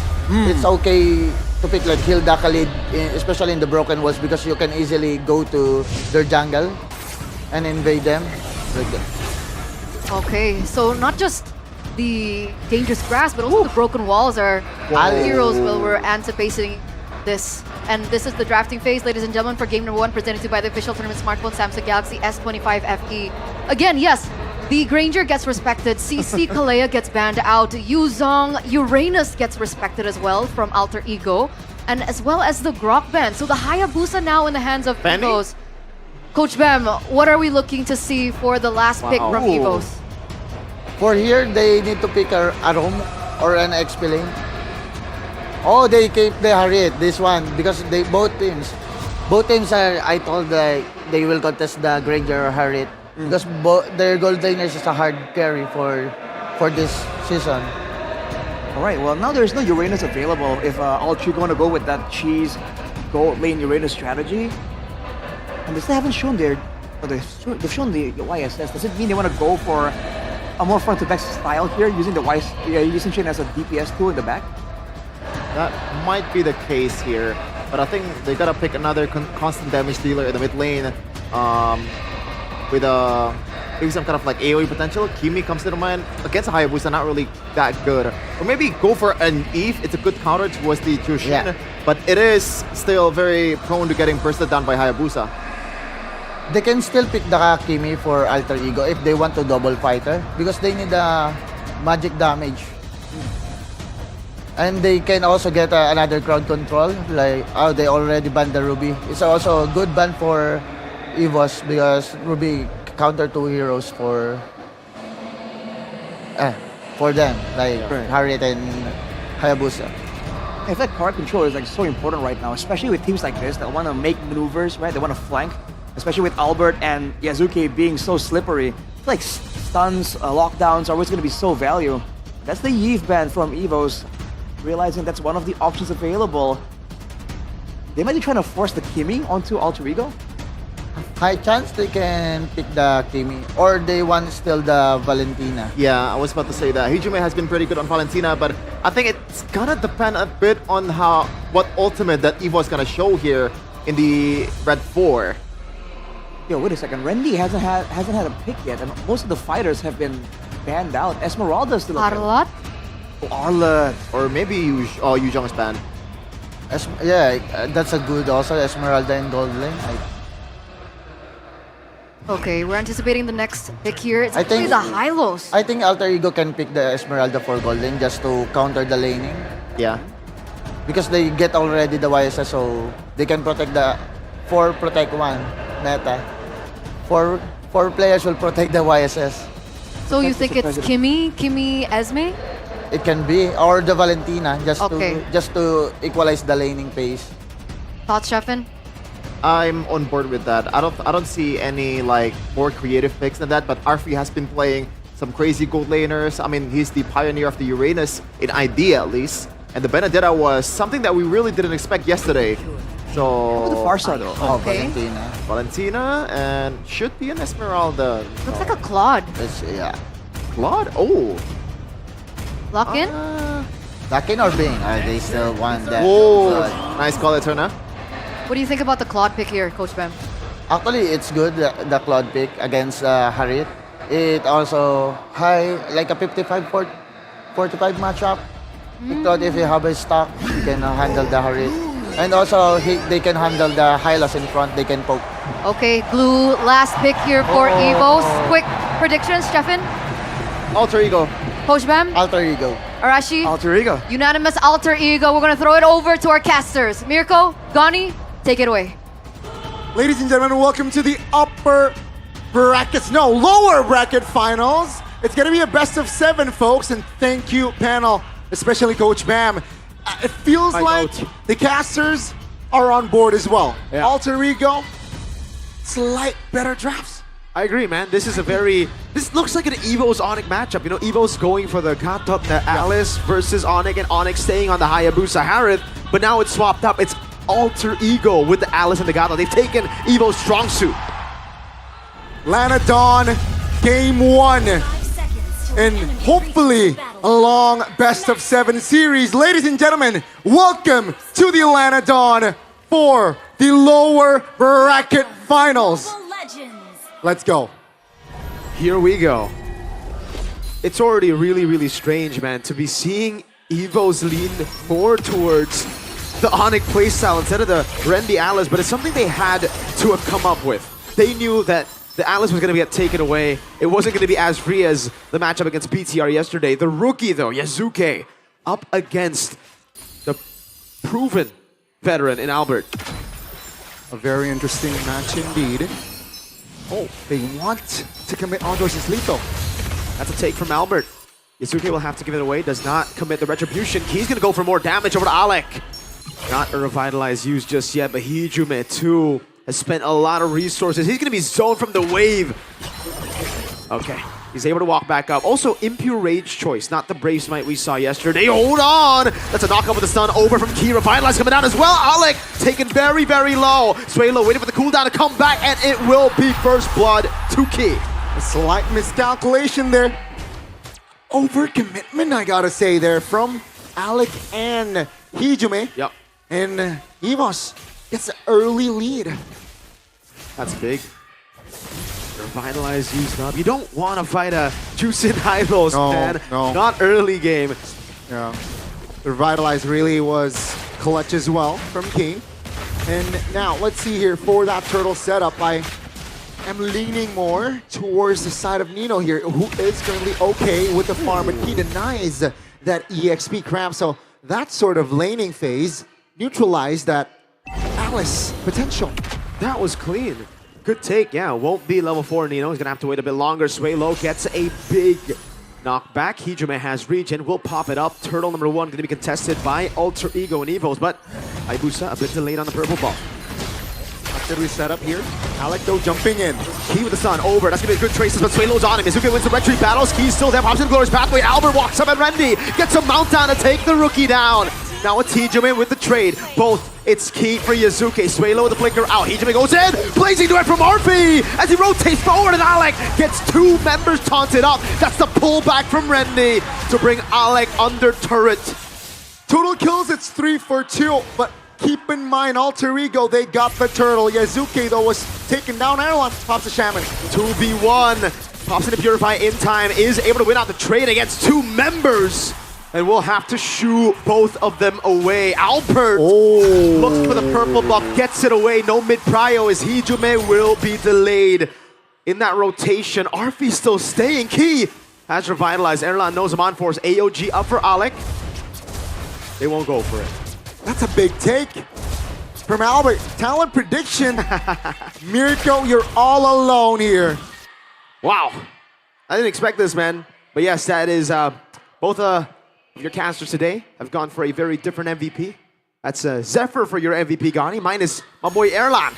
It's okay to pick like Hilda Khalid, especially in the Broken Walls, because you can easily go to their jungle and invade them. Like that. Okay, so not just the Dangerous Grass, but also the Broken Walls are heroes while we're anticipating this. And this is the drafting phase, ladies and gentlemen, for game number 1, presented to you by the official tournament smartphone Samsung Galaxy S25 FE. Again, yes, the Granger gets respected, CC Kalea gets banned out, Yuzong Uranus gets respected as well from Alter Ego, and as well as the Grok ban. So the Hayabusa now in the hands of EVOS. Coach Bam, what are we looking to see for the last pick from EVOS? For here, they need to pick a Arom or an XP lane. Oh, they keep the Harit, this one, because both teams are, I told they will contest the Granger or Harit. Because their gold laners is a hard carry for this season. All right, well, now there's no Uranus available if Alter Ego going to go with that cheese gold lane Uranus strategy, and they still haven't shown they've shown the YSS. Does it mean they want to go for a more front to back style here, using using Shin as a DPS tool in the back? That might be the case here, but I think they gotta pick another constant damage dealer in the mid lane with maybe some kind of like AoE potential. Kimi comes to the mind. Against a Hayabusa, not really that good. Or maybe go for an Eve. It's a good counter towards the Chushin, but it is still very prone to getting bursted down by Hayabusa. They can still pick the Kimi for Alter Ego if they want to double fighter because they need magic damage. And they can also get another crowd control. Like, they already banned the Ruby. It's also a good ban for EVOS because Ruby counter 2 heroes for them, like Harriet and Hayabusa. In fact, crowd control is like so important right now, especially with teams like this that want to make maneuvers, right? They want to flank, especially with Albert and Yazuki being so slippery. Like stuns, lockdowns are always going to be so value. That's the Eve ban from EVOS. Realizing that's one of the options available. They might be trying to force the Kimi onto Alter Ego. High chance they can pick the Kimi, or they want still the Valentina. Yeah, I was about to say that. Hijume has been pretty good on Valentina, but I think it's gonna depend a bit on what ultimate that Evo is gonna show here in the Red 4. Yo, wait a second. Randy hasn't had a pick yet, and most of the fighters have been banned out. Esmeralda's still a pick. Arlott? Arlott, or maybe Yu Zhong's banned. That's a good also, Esmeralda and Gold Lane. Okay, we're anticipating the next pick here. It's actually the Hylos. I think Alter Ego can pick the Esmeralda for Gold Lane just to counter the laning. Yeah. Because they get already the YSS, so they can protect the 4 protect 1 meta. 4 players will protect the YSS. So you think it's Kimi, Esme? It can be, or the Valentina, just to equalize the laning pace. Thoughts, Sheffin? I'm on board with that. I don't see any like more creative picks than that, but Arfi has been playing some crazy gold laners. I mean, he's the pioneer of the Uranus in ID at least. And the Benedetta was something that we really didn't expect yesterday. So the Farsa though. Okay. Valentina and should be an Esmeralda. Looks like a Claude. Claude? Oh. Lock in? Lock in or Bing? They still want that. Oh, nice call, Eterna. What do you think about the Claude pick here, Coach Bam? Actually, it's good, the Claude pick against Harriet. It also like a 55-45 matchup. Claude, if you have a stock, you can handle the Harriet. And also, they can handle the Hylos in front, they can poke. Okay, Glue, last pick here for EVOS. Quick predictions, Stefan? Alter Ego. Coach Bam? Alter Ego. Arashi? Alter Ego. Unanimous Alter Ego. We're going to throw it over to our casters. Mirko, Gani, take it away. Ladies and gentlemen, welcome to the lower bracket finals. It's going to be a best of 7, folks, and thank you, panel, especially Coach Bam. It feels like the casters are on board as well. Yeah. Alter Ego, slight better drafts. I agree, man. This looks like an EVOS Onyx matchup. You know, EVOS going for the Katot, the Alice versus Onyx, and Onyx staying on the Hayabusa Harith. But now it's swapped up. It's Alter Ego with the Alice and the Gato. They've taken EVO's strong suit. Lana Dawn, game 1. And hopefully a long best of 7 series. Ladies and gentlemen, welcome to the Lana Dawn for the lower bracket finals. Let's go. Here we go. It's already really, really strange, man, to be seeing EVOs lean more towards the Onyx playstyle instead of the Randy Alice, but it's something they had to have come up with. They knew that the Alice was going to get taken away. It wasn't going to be as free as the matchup against BTR yesterday. The rookie, though, Yazuki, up against the proven veteran in Albert. A very interesting match indeed. Oh, they want to commit Andros is lethal. That's a take from Albert. Yazuki will have to give it away, does not commit the retribution. He's going to go for more damage over to Alec. Not a revitalized use just yet, but Hijume too has spent a lot of resources. He's going to be zoned from the wave. Okay, He's able to walk back up. Also, Impure Rage choice, not the Brave Smite we saw yesterday. Hold on! That's a knockup with the stun over from Key. Revitalize coming down as well. Alec taken very, very low. Swaylo waiting for the cooldown to come back, and it will be first blood to Key. A slight miscalculation there. Overcommitment, I gotta say there, from Alec and Hijume. Yep. And EVOS gets an early lead. That's big. Revitalize used up. You don't want to fight a Juiced Hylos, man. No. Not early game. Yeah. The Revitalize really was clutch as well from King. And now, let's see here for that turtle setup. I am leaning more towards the side of Nino here, who is currently okay with the farm, but he denies that EXP crab. So that sort of laning phase neutralized that Alice potential. That was clean. Good take, yeah. Won't be level 4 Nino. He's gonna have to wait a bit longer. Swaylo gets a big knockback. Hijume has regen. Will pop it up. Turtle number 1 gonna be contested by Alter Ego and EVOS, but Ibusa a bit delayed on the purple ball. After we set up here, Alec though jumping in. Key with the stun over. That's gonna be good traces, but Swaylo's on him. Mizuki wins the retreat battles. Key's still there. Pops in the Glorious Pathway. Albert walks up and Rendy gets a mount down to take the rookie down. Now it's Hijume with the trade. Both it's Key for Yazuke. Swaylo with the flicker out. Hijume goes in. Blazing duet from Arfi as he rotates forward, and Alec gets 2 members taunted up. That's the pullback from Rendy to bring Alec under turret. Total kills, it's 3 for 2, but keep in mind, Alter Ego, they got the turtle. Yazuke, though, was taken down. Erlan pops the Shaman. 2v1. Pops in to Purify in time. Is able to win out the trade against 2 members. And we'll have to shoo both of them away. Albert looks for the purple buff, gets it away. No mid-prio as Hijume will be delayed in that rotation. Arfi's still staying. Key has revitalized. Erlan knows him on force. AOG up for Alec. They won't go for it. That's a big take from Albert. Talent prediction. Mirko, you're all alone here. Wow. I didn't expect this, man. But yes, that is both your casters today have gone for a very different MVP. That's Zephyr for your MVP, Gani. Mine is my boy Erlan.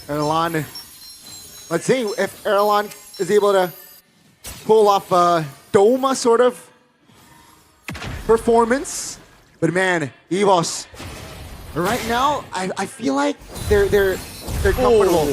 Erlan. Let's see if Erlan is able to pull off a Doma sort of performance. But man, EVOS, right now, I feel like they're comfortable.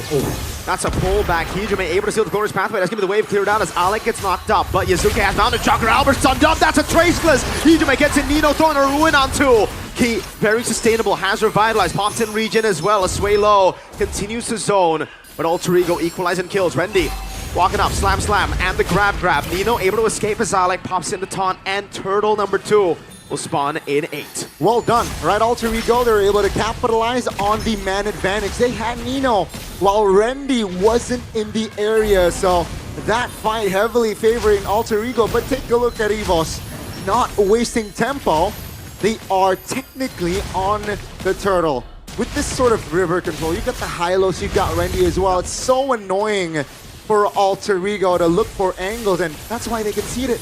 That's a pullback. Hijume able to steal the corner's pathway. That's gonna be the wave cleared out as Alec gets knocked up. But Yazuke has found a Chakra. Albert stunned up. That's a traceless. Hijume gets in. Nino throwing a ruin onto. Key, very sustainable, has revitalized. Pops in regen as well as Swaylo continues to zone. But Alter Ego equalizing kills. Rendy walking up, slam, and the grab. Nino able to escape as Alec pops in the taunt, and Turtle number 2 will spawn in 8. Well done, right? Alter Ego, they were able to capitalize on the man advantage. They had Nino while Rendy wasn't in the area, so that fight heavily favoring Alter Ego. But take a look at EVOS, not wasting tempo. They are technically on the turtle. With this sort of river control, you got the Hylos, you got Rendy as well. It's so annoying for Alter Ego to look for angles, and that's why they conceded.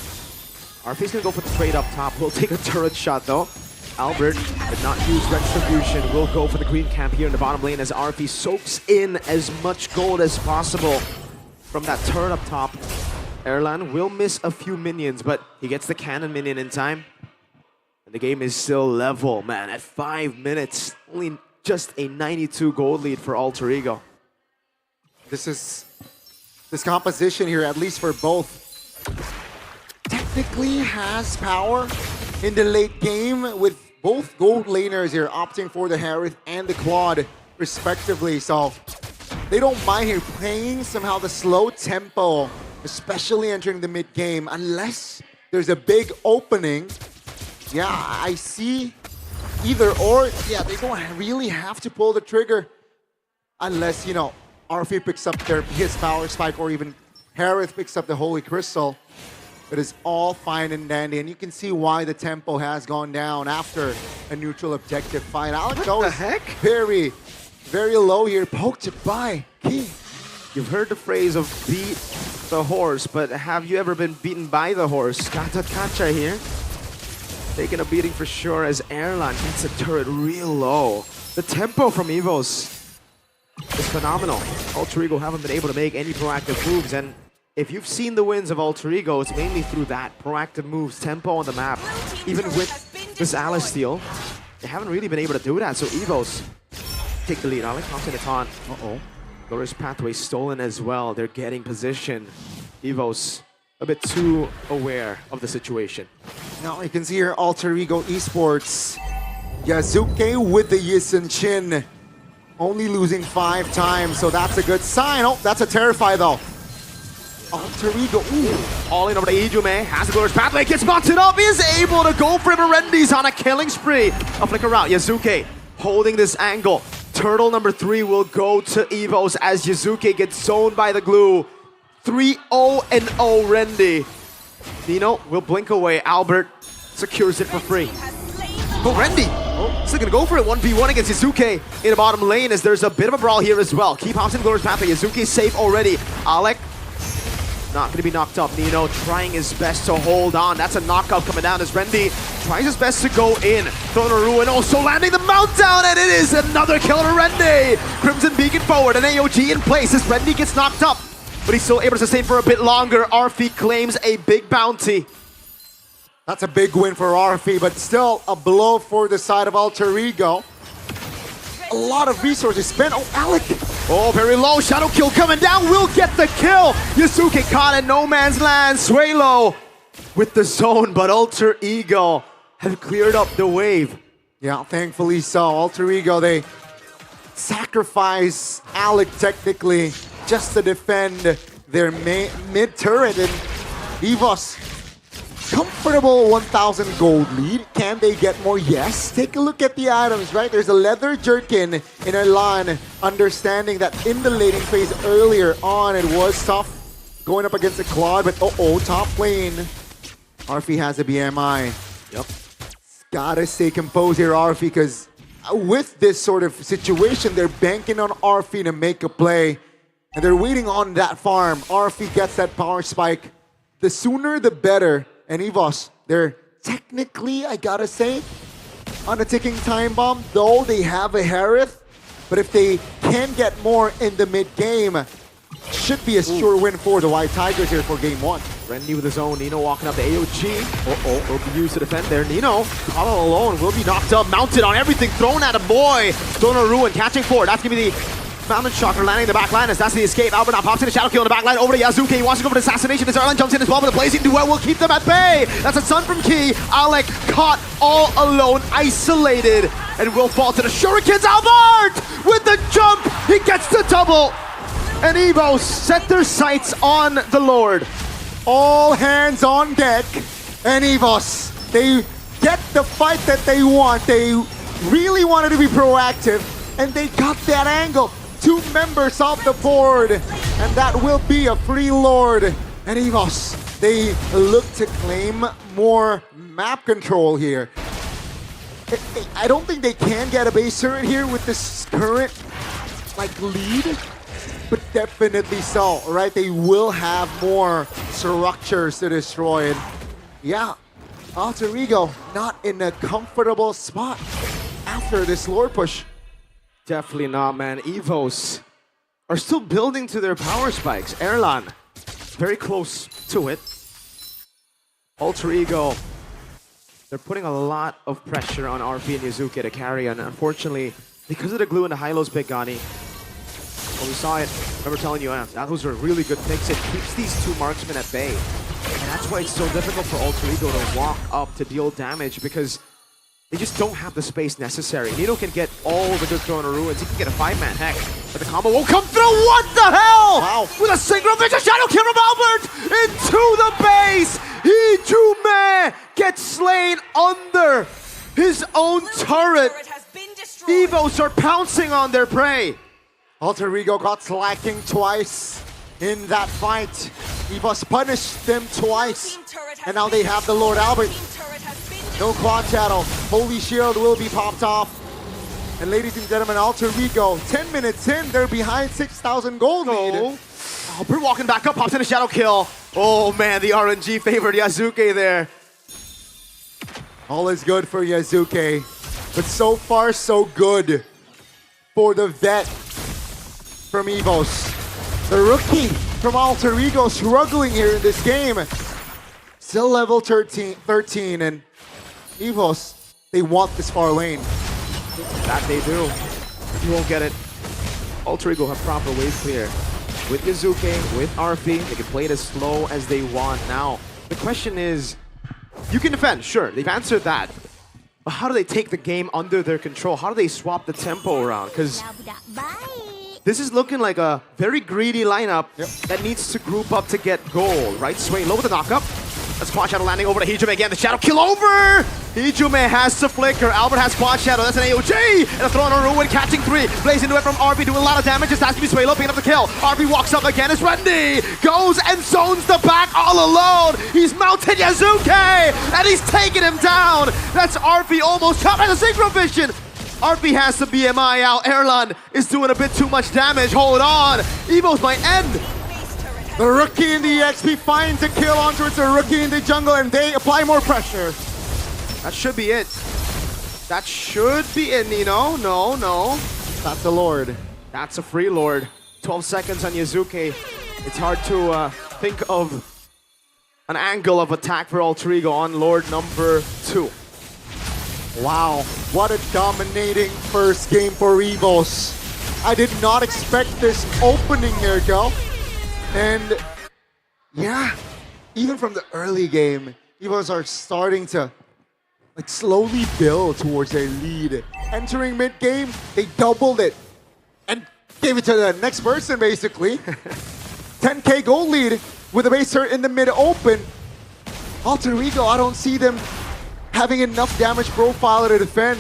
Arfi's gonna go for the trade up top. We'll take a turret shot though. Albert did not use Retribution. Will go for the green camp here in the bottom lane as Arfi soaks in as much gold as possible from that turret up top. Erlan will miss a few minions, but he gets the cannon minion in time. And the game is still level, man. At 5 minutes, only just a 92 gold lead for Alter Ego. This composition here, at least for both, technically has power in the late game, with both gold laners here opting for the Harith and the Claude respectively. So they don't mind here playing somehow the slow tempo, especially entering the mid game, unless there's a big opening. Yeah, I see either or. Yeah, they don't really have to pull the trigger unless, you know, Arfi picks up his power spike, or even Harith picks up the Holy Crystal. It is all fine and dandy, and you can see why the tempo has gone down after a neutral objective fight. Alex What the heck? Very, very low here, poked by Key. You've heard the phrase of beat the horse, but have you ever been beaten by the horse? Kata Kacha here. Taking a beating for sure as Erlan gets a turret real low. The tempo from EVOS is phenomenal. Alter Ego haven't been able to make any proactive moves, and if you've seen the wins of Alter Ego, it's mainly through that proactive moves, tempo on the map. Even with this Alice steal, they haven't really been able to do that. So EVOS take the lead. Alec pops in it on. Glorious pathway stolen as well. They're getting position. EVOS a bit too aware of the situation. Now you can see here Alter Ego Esports. Yazuke with the Yisen Chin. Only losing 5 times, so that's a good sign. Oh, that's a Terrify though. Alter Ego, All in over to Ijume, has the glorious pathway, gets mounted up, is able to go for it. Rendi's on a killing spree. A flicker out, Yazuke holding this angle. Turtle number 3 will go to EVOS as Yazuke gets zoned by the glue. 3-0-0 Rendi. Nino will blink away. Albert secures it for free. Oh, Rendi! Still gonna go for it. 1v1 against Yazuke in the bottom lane as there's a bit of a brawl here as well. Keep hops in glorious pathway. Yazuke safe already. Alec not gonna be knocked up. Nino trying his best to hold on. That's a knockout coming down as Rendi tries his best to go in. Throwing a ruin, also landing the mount down, and it is another kill to Rendi. Crimson Beacon forward, an AOG in place as Rendi gets knocked up, but he's still able to sustain for a bit longer. Arfi claims a big bounty. that's a big win for Arfi, but still a blow for the side of Alter Ego. A lot of resources spent. Oh, Alec! Oh, very low. Shadow kill coming down. Will get the kill. Yasuke caught in no man's land. Suelo with the zone, but Alter Ego have cleared up the wave. Yeah, thankfully so. Alter Ego, they sacrifice Alec technically just to defend their mid turret, and EVOS comfortable 1,000 gold lead. Can they get more? Yes. Take a look at the items, right? There's a leather jerkin in Erlan, understanding that in the laning phase earlier on, it was tough going up against the Claude, but top lane. Arfi has a BMI. Yep. Gotta stay composed here, Arfi, because with this sort of situation, they're banking on Arfi to make a play, and they're waiting on that farm. Arfi gets that power spike. The sooner, the better. And EVOS, they're technically, I gotta say, on a ticking time bomb, though they have a Harith. But if they can get more in the mid-game, should be a sure win for the White Tigers here for game 1. Rendi with his own. Nino walking up the AOG. Will be used to defend there. Nino, caught all alone, will be knocked up, mounted on everything, thrown at a boy. Thrown a ruin, catching forward. That's gonna be the Mountain Shocker landing in the back line as that's the escape. Albert now pops in a shadow kill in the back line over to Yazuke. He wants to go for the assassination as Erlan jumps in as well, but the blazing duel will keep them at bay. That's a stun from Key. Alec caught all alone, isolated, and will fall to the Shurikens. Albert with the jump, he gets the double. And EVOS set their sights on the Lord. All hands on deck, and EVOS, they get the fight that they want. They really wanted to be proactive, and they got that angle. 2 members off the board, and that will be a free Lord. And EVOS, they look to claim more map control here. I don't think they can get a base turret here with this current lead, but definitely so, right? They will have more structures to destroy. And yeah, Alter Ego not in a comfortable spot after this Lord push. Definitely not, man. EVOS are still building to their power spikes. Erlan, very close to it. Alter Ego, they're putting a lot of pressure on RP and Yazuke to carry, and unfortunately, because of the glue and the high-lows pick, Gani, when we saw it, I remember telling you, those were really good picks. It keeps these 2 marksmen at bay. And that's why it's so difficult for Alter Ego to walk up to deal damage, because they just don't have the space necessary. Nino can get all the good throwing ruins. He can get a 5-man heck, but the combo won't come through. What the hell? Wow. With a single vision shadow kill from Albert into the base. Ijume gets slain under his own turret. EVOS are pouncing on their prey. Alter Ego got slacking twice in that fight. EVOS punished them twice, and now they have the Lord Albert. No quad channel. Holy Shield will be popped off. And ladies and gentlemen, Alter Ego, 10 minutes in, they're behind 6,000 gold lead. Albert walking back up, pops in a shadow kill. Oh man, the RNG favored Yazuke there. All is good for Yazuke, but so far so good for the vet from EVOS. The rookie from Alter Ego struggling here in this game. Still level 13, and EVOS, they want this far lane. That they do. You won't get it. Alter Ego have proper wave clear. With Yazuke, with RP, they can play it as slow as they want. Now, the question is, you can defend, sure, they've answered that. But how do they take the game under their control? How do they swap the tempo around? Because this is looking like a very greedy lineup that needs to group up to get gold, right? Sway low with the knockup. That's Quad Shadow landing over to Hijume again. The Shadow kill over! Hijume has to flicker. Albert has Quad Shadow. That's an AOJ! And a throw on a Ruin, catching 3. Blaze into it from RP, doing a lot of damage. Just has to be Sway low, picking up the kill. RP walks up again. It's Randy! Goes and zones the back all alone! He's mounted Yazuke! And he's taking him down! That's RP almost caught by the Synchro Vision! RP has the BMI out. Erland is doing a bit too much damage. Hold on! EVOS might end! The rookie in the EXP finds a kill onto the rookie in the jungle, and they apply more pressure. That should be it. That should be it, Nino. No. That's a Lord. That's a free Lord. 12 seconds on Yazuke. It's hard to think of an angle of attack for Alter Ego on Lord number 2. Wow, what a dominating first game for EVOS. I did not expect this opening here, Joe. And yeah, even from the early game, EVOS are starting to slowly build towards their lead. Entering mid-game, they doubled it and gave it to the next person, basically. 10k gold lead with a base turret in the mid-open. Alter Ego, I don't see them having enough damage profile to defend.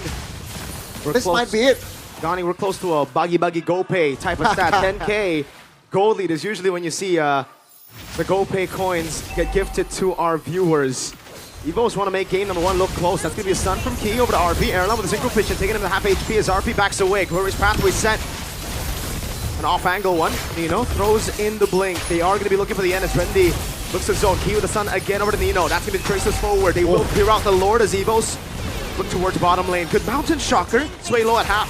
This might be it. Donnie, we're close to a buggy go pay type of stat. 10k gold lead is usually when you see the go pay coins get gifted to our viewers. EVOS want to make game number 1 look close. That's going to be a stun from Key over to RP. Erland with a synchro vision, taking him to half HP as RP backs away. Glorious pathway set. An off-angle one. Nino throws in the blink. They are going to be looking for the end as Rendy looks to zone. Key with the stun again over to Nino. That's going to be the traces forward. They will clear out the Lord as EVOS look towards bottom lane. Good mountain shocker. Sway low at half.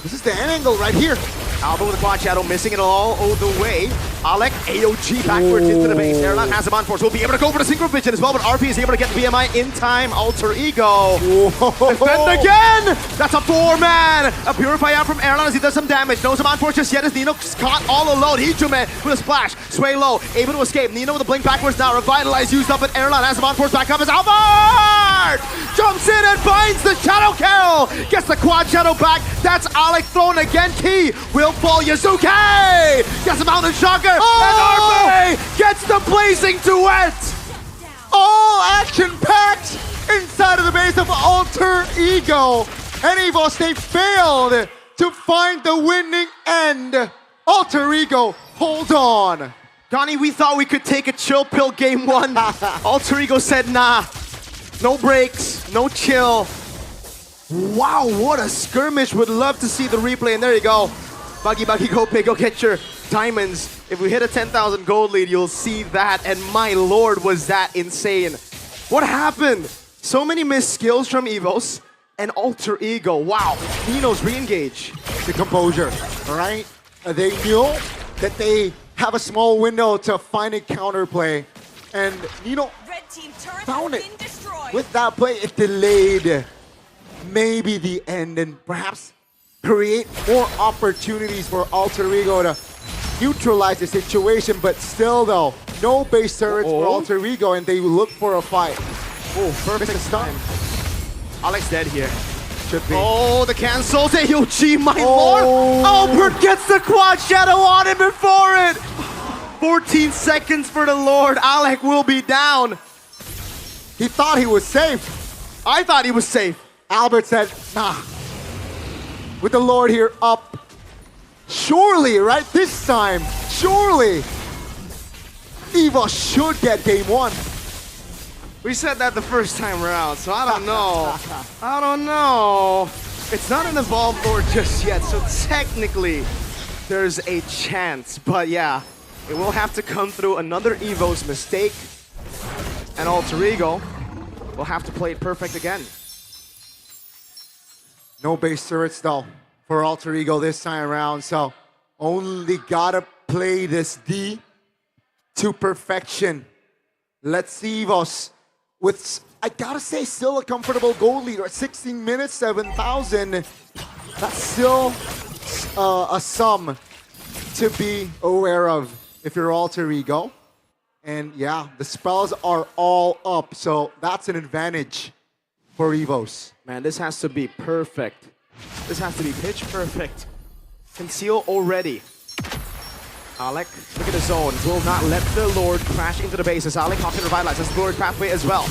This is the end angle right here. Alba with the Quad Shadow, missing it all the way. Alec, AOG backwards into the base. Erland has him on force. Will be able to go for the synchro vision as well, but RP is able to get the BMI in time. Alter Ego. Defend again! That's a 4-man! A Purify out from Erland as he does some damage. No some on force just yet as Nino caught all alone. Hijume with a splash. Sway low, able to escape. Nino with a blink backwards now. Revitalize used up, but Erland has him on force back up as Albert! Jumps in and finds the Shadow kill! Gets the Quad Shadow back. That's Alec thrown again. Key will fall. Yazuke! Gets a mountain shocker! And RP gets the blazing duet! All action-packed inside of the base of Alter Ego. And EVOS, they failed to find the winning end. Alter Ego, hold on. Donnie, we thought we could take a chill pill game 1. Alter Ego said nah. No breaks, no chill. Wow, what a skirmish. Would love to see the replay. And there you go. Buggy, go big, go get your diamonds. If we hit a 10,000 gold lead, you'll see that. And my lord, was that insane. What happened? So many missed skills from EVOS and Alter Ego. Wow, Nino's re-engage. The composure, all right? They knew that they have a small window to find a counterplay. And Nino found it. With that play, it delayed maybe the end and perhaps create more opportunities for Alter Ego to neutralize the situation, but still though, no base turrets for Alter Ego and they look for a fight. Oh, perfect stun. Alex dead here. Should be. Oh, the cancels. AOG, my lord! Albert gets the Quad Shadow on him before it! 14 seconds for the Lord. Alec will be down. He thought he was safe. I thought he was safe. Albert said, nah. With the Lord here up. Surely, right? This time, surely. EVOS should get game 1. We said that the first time around, so I don't know. I don't know. It's not an evolved Lord just yet, so technically there's a chance. But yeah, it will have to come through another EVOS mistake. And Alter Ego will have to play it perfect again. No base turrets though for Alter Ego this time around, so only gotta play this D to perfection. Let's see EVOS with, I gotta say, still a comfortable goal leader at 16 minutes, 7,000. That's still a sum to be aware of if you're alter ego. And yeah, the spells are all up, so that's an advantage for EVOS. Man, this has to be perfect. This has to be pitch perfect. Conceal already. Alec, look at the zone. Will not let the Lord crash into the base as Alec pops in Revitalize. That's the Lord pathway as well.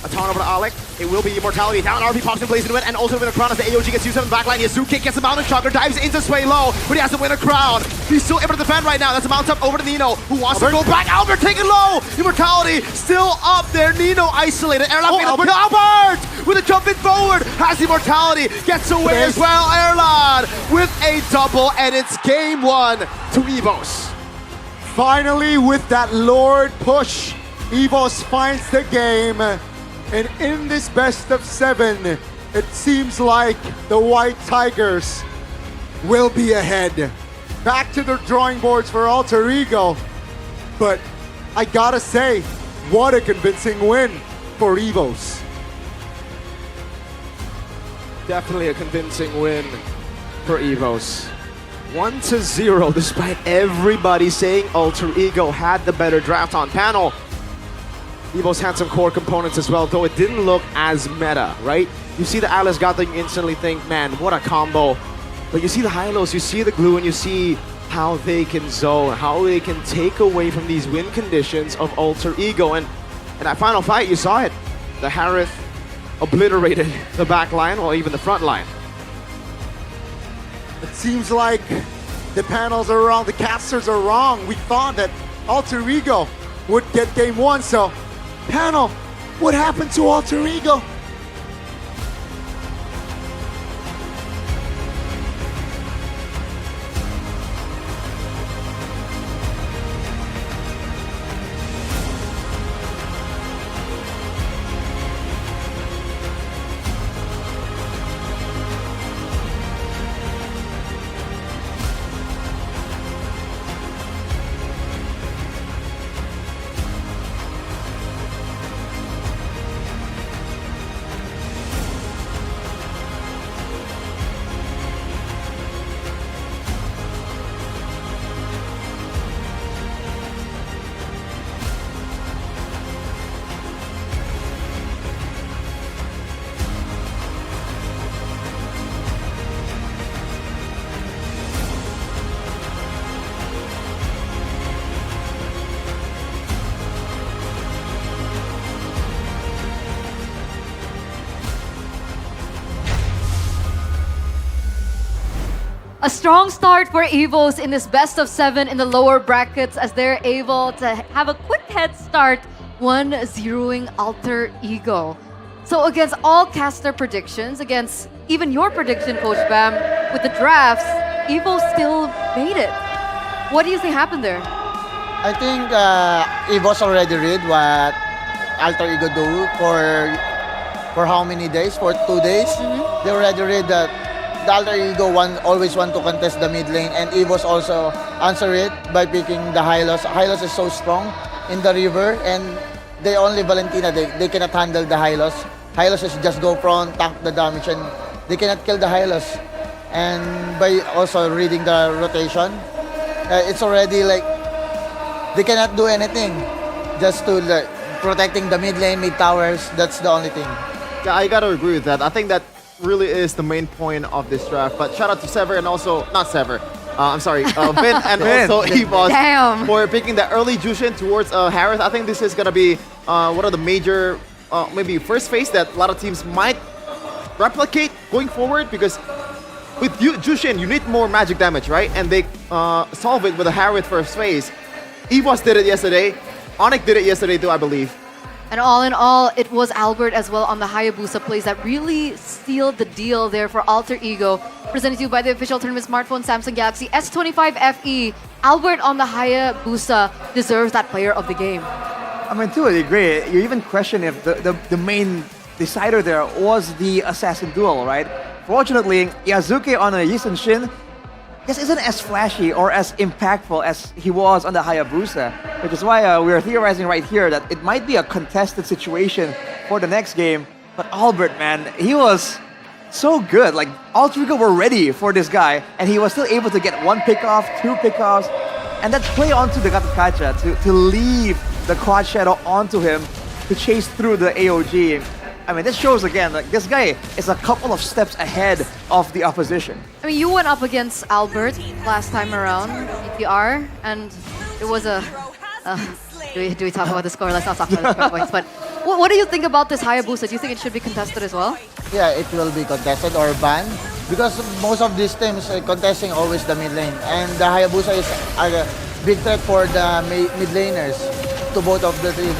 A taunt over to Alec. It will be Immortality. Down RP pops in place into it, and also win a crown as the AOG gets used on the backline. Yasuke gets a mountain shocker, dives into Sway low, but he has to win a crown. He's still able to defend right now. That's a mount up over to Nino, who wants to go back. Albert taking low. Immortality still up there. Nino isolated. Erlad Albert with a jump in forward. Has Immortality. Gets away as well. Erlad with a double, and it's game one to EVOS. Finally, with that Lord push, EVOS finds the game. And in this best of 7, it seems like the White Tigers will be ahead. Back to the drawing boards for Alter Ego. But I gotta say, what a convincing win for EVOS. Definitely a convincing win for EVOS. 1-0, despite everybody saying Alter Ego had the better draft on panel. EVOS had some core components as well, though it didn't look as meta, right? You see the Alice God thing, you instantly think, man, what a combo. But you see the Hylos, you see the glue, and you see how they can zone, how they can take away from these win conditions of Alter Ego. And in that final fight, you saw it. The Harith obliterated the back line, or even the front line. It seems like the panels are wrong, the casters are wrong. We thought that Alter Ego would get game one, so panel, what happened to Alter Ego? A strong start for EVOS in this best of 7 in the lower brackets as they're able to have a quick head start 1-0ing Alter Ego. So against all caster predictions, against even your prediction, Coach Bam, with the drafts, EVOS still made it. What do you think happened there? I think EVOS already read what Alter Ego do for how many days? For 2 days. They already read that the Alter Ego always want to contest the mid lane, and EVOS also answer it by picking the Hylos. Hylos is so strong in the river, and they only Valentina, they cannot handle the Hylos. Hylos is just go front, tank the damage, and they cannot kill the Hylos. And by also reading the rotation, it's already like they cannot do anything. Just to protecting the mid lane, mid towers, that's the only thing. Yeah, I gotta agree with that. I think that really is the main point of this draft. But shout out to Sever and also, not Sever, I'm sorry, Vin and also EVOS for picking the early Jushin towards Harith. I think this is gonna be one of the major, maybe first phase that a lot of teams might replicate going forward, because with Jushin, you need more magic damage, right? And they solve it with a Harith first phase. EVOS did it yesterday. Onyx did it yesterday too, I believe. And all in all, it was Albert as well on the Hayabusa plays that really sealed the deal there for Alter Ego. Presented to you by the official tournament smartphone Samsung Galaxy S25 FE. Albert on the Hayabusa deserves that player of the game. I mean, to a degree, you even question if the main decider there was the assassin duel, right? Fortunately, Yasuke on a Yi Shin just isn't as flashy or as impactful as he was on the Hayabusa, which is why we're theorizing right here that it might be a contested situation for the next game. But Albert, man, he was so good. Like, Alter Ego were ready for this guy, and he was still able to get one pickoff, two pickoffs, and then play onto the Gatot Kaca to leave the Quad Shadow onto him to chase through the AOG. I mean, this shows again, like, this guy is a couple of steps ahead of the opposition. I mean, you went up against Albert last time around, EPR, and it was a... do we talk about the score? Let's not talk about the score points, but what do you think about this Hayabusa? Do you think it should be contested as well? Yeah, it will be contested or banned because most of these teams contesting always the mid lane, and the Hayabusa is a big threat for the mid laners to both of the teams.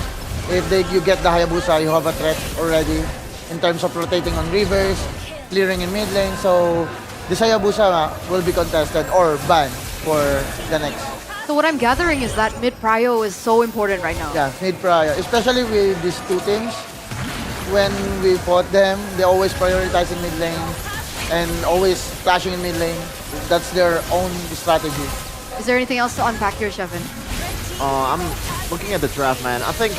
If you get the Hayabusa, you have a threat already in terms of rotating on rivers, clearing in mid lane. So this Hayabusa will be contested or banned for the next. So what I'm gathering is that mid prio is so important right now. Yeah, mid prio, especially with these two teams. When we fought them, they always prioritizing mid lane and always flashing in mid lane. That's their own strategy. Is there anything else to unpack here, Shevin? I'm looking at the draft, man. I think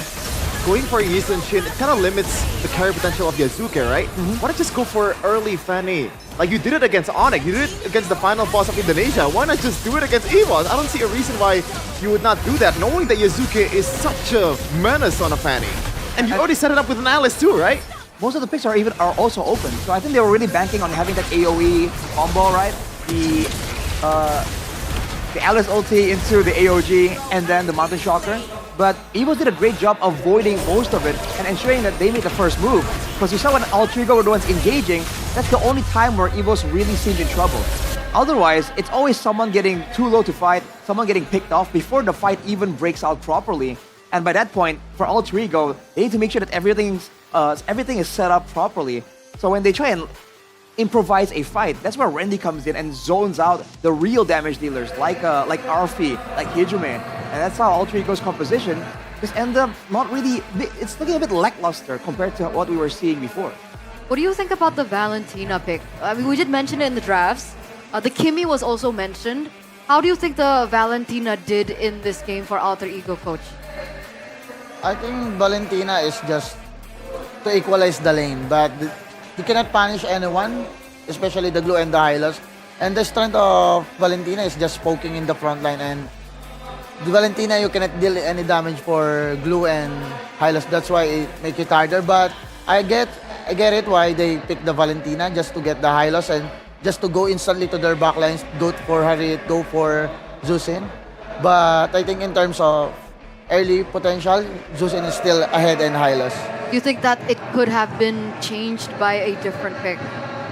going for Yisun Shin, it kind of limits the carry potential of Yazuke, right? Why not just go for early Fanny? Like, you did it against Onyx, you did it against the final boss of Indonesia. Why not just do it against EVOS? I don't see a reason why you would not do that, knowing that Yazuke is such a menace on a Fanny. And you already set it up with an Alice too, right? Most of the picks are also open. So I think they were really banking on having that AoE combo, right? The Alice ulti into the AOG and then the Mountain Shocker. But EVOS did a great job avoiding most of it and ensuring that they made the first move. Because you saw when Alter Ego were the ones engaging, that's the only time where EVOS really seemed in trouble. Otherwise, it's always someone getting too low to fight, someone getting picked off before the fight even breaks out properly. And by that point, for Alter Ego, they need to make sure that everything is set up properly. So when they try and improvise a fight, that's where Randy comes in and zones out the real damage dealers like Arfi, like Hijume. And that's how Alter Ego's composition just end up not really... It's looking a bit lackluster compared to what we were seeing before. What do you think about the Valentina pick? I mean, we did mention it in the drafts. The Kimmy was also mentioned. How do you think the Valentina did in this game for Alter Ego, Coach? I think Valentina is just to equalize the lane, but he cannot punish anyone, especially the Glue and the Hylos. And the strength of Valentina is just poking in the front line, and the Valentina, you cannot deal any damage for Glue and Hylos. That's why it makes it harder. But I get it why they picked the Valentina, just to get the Hylos and just to go instantly to their backlines, go for Harit, go for Zusin. But I think in terms of early potential, Zusin is still ahead in Hylos. Do you think that it could have been changed by a different pick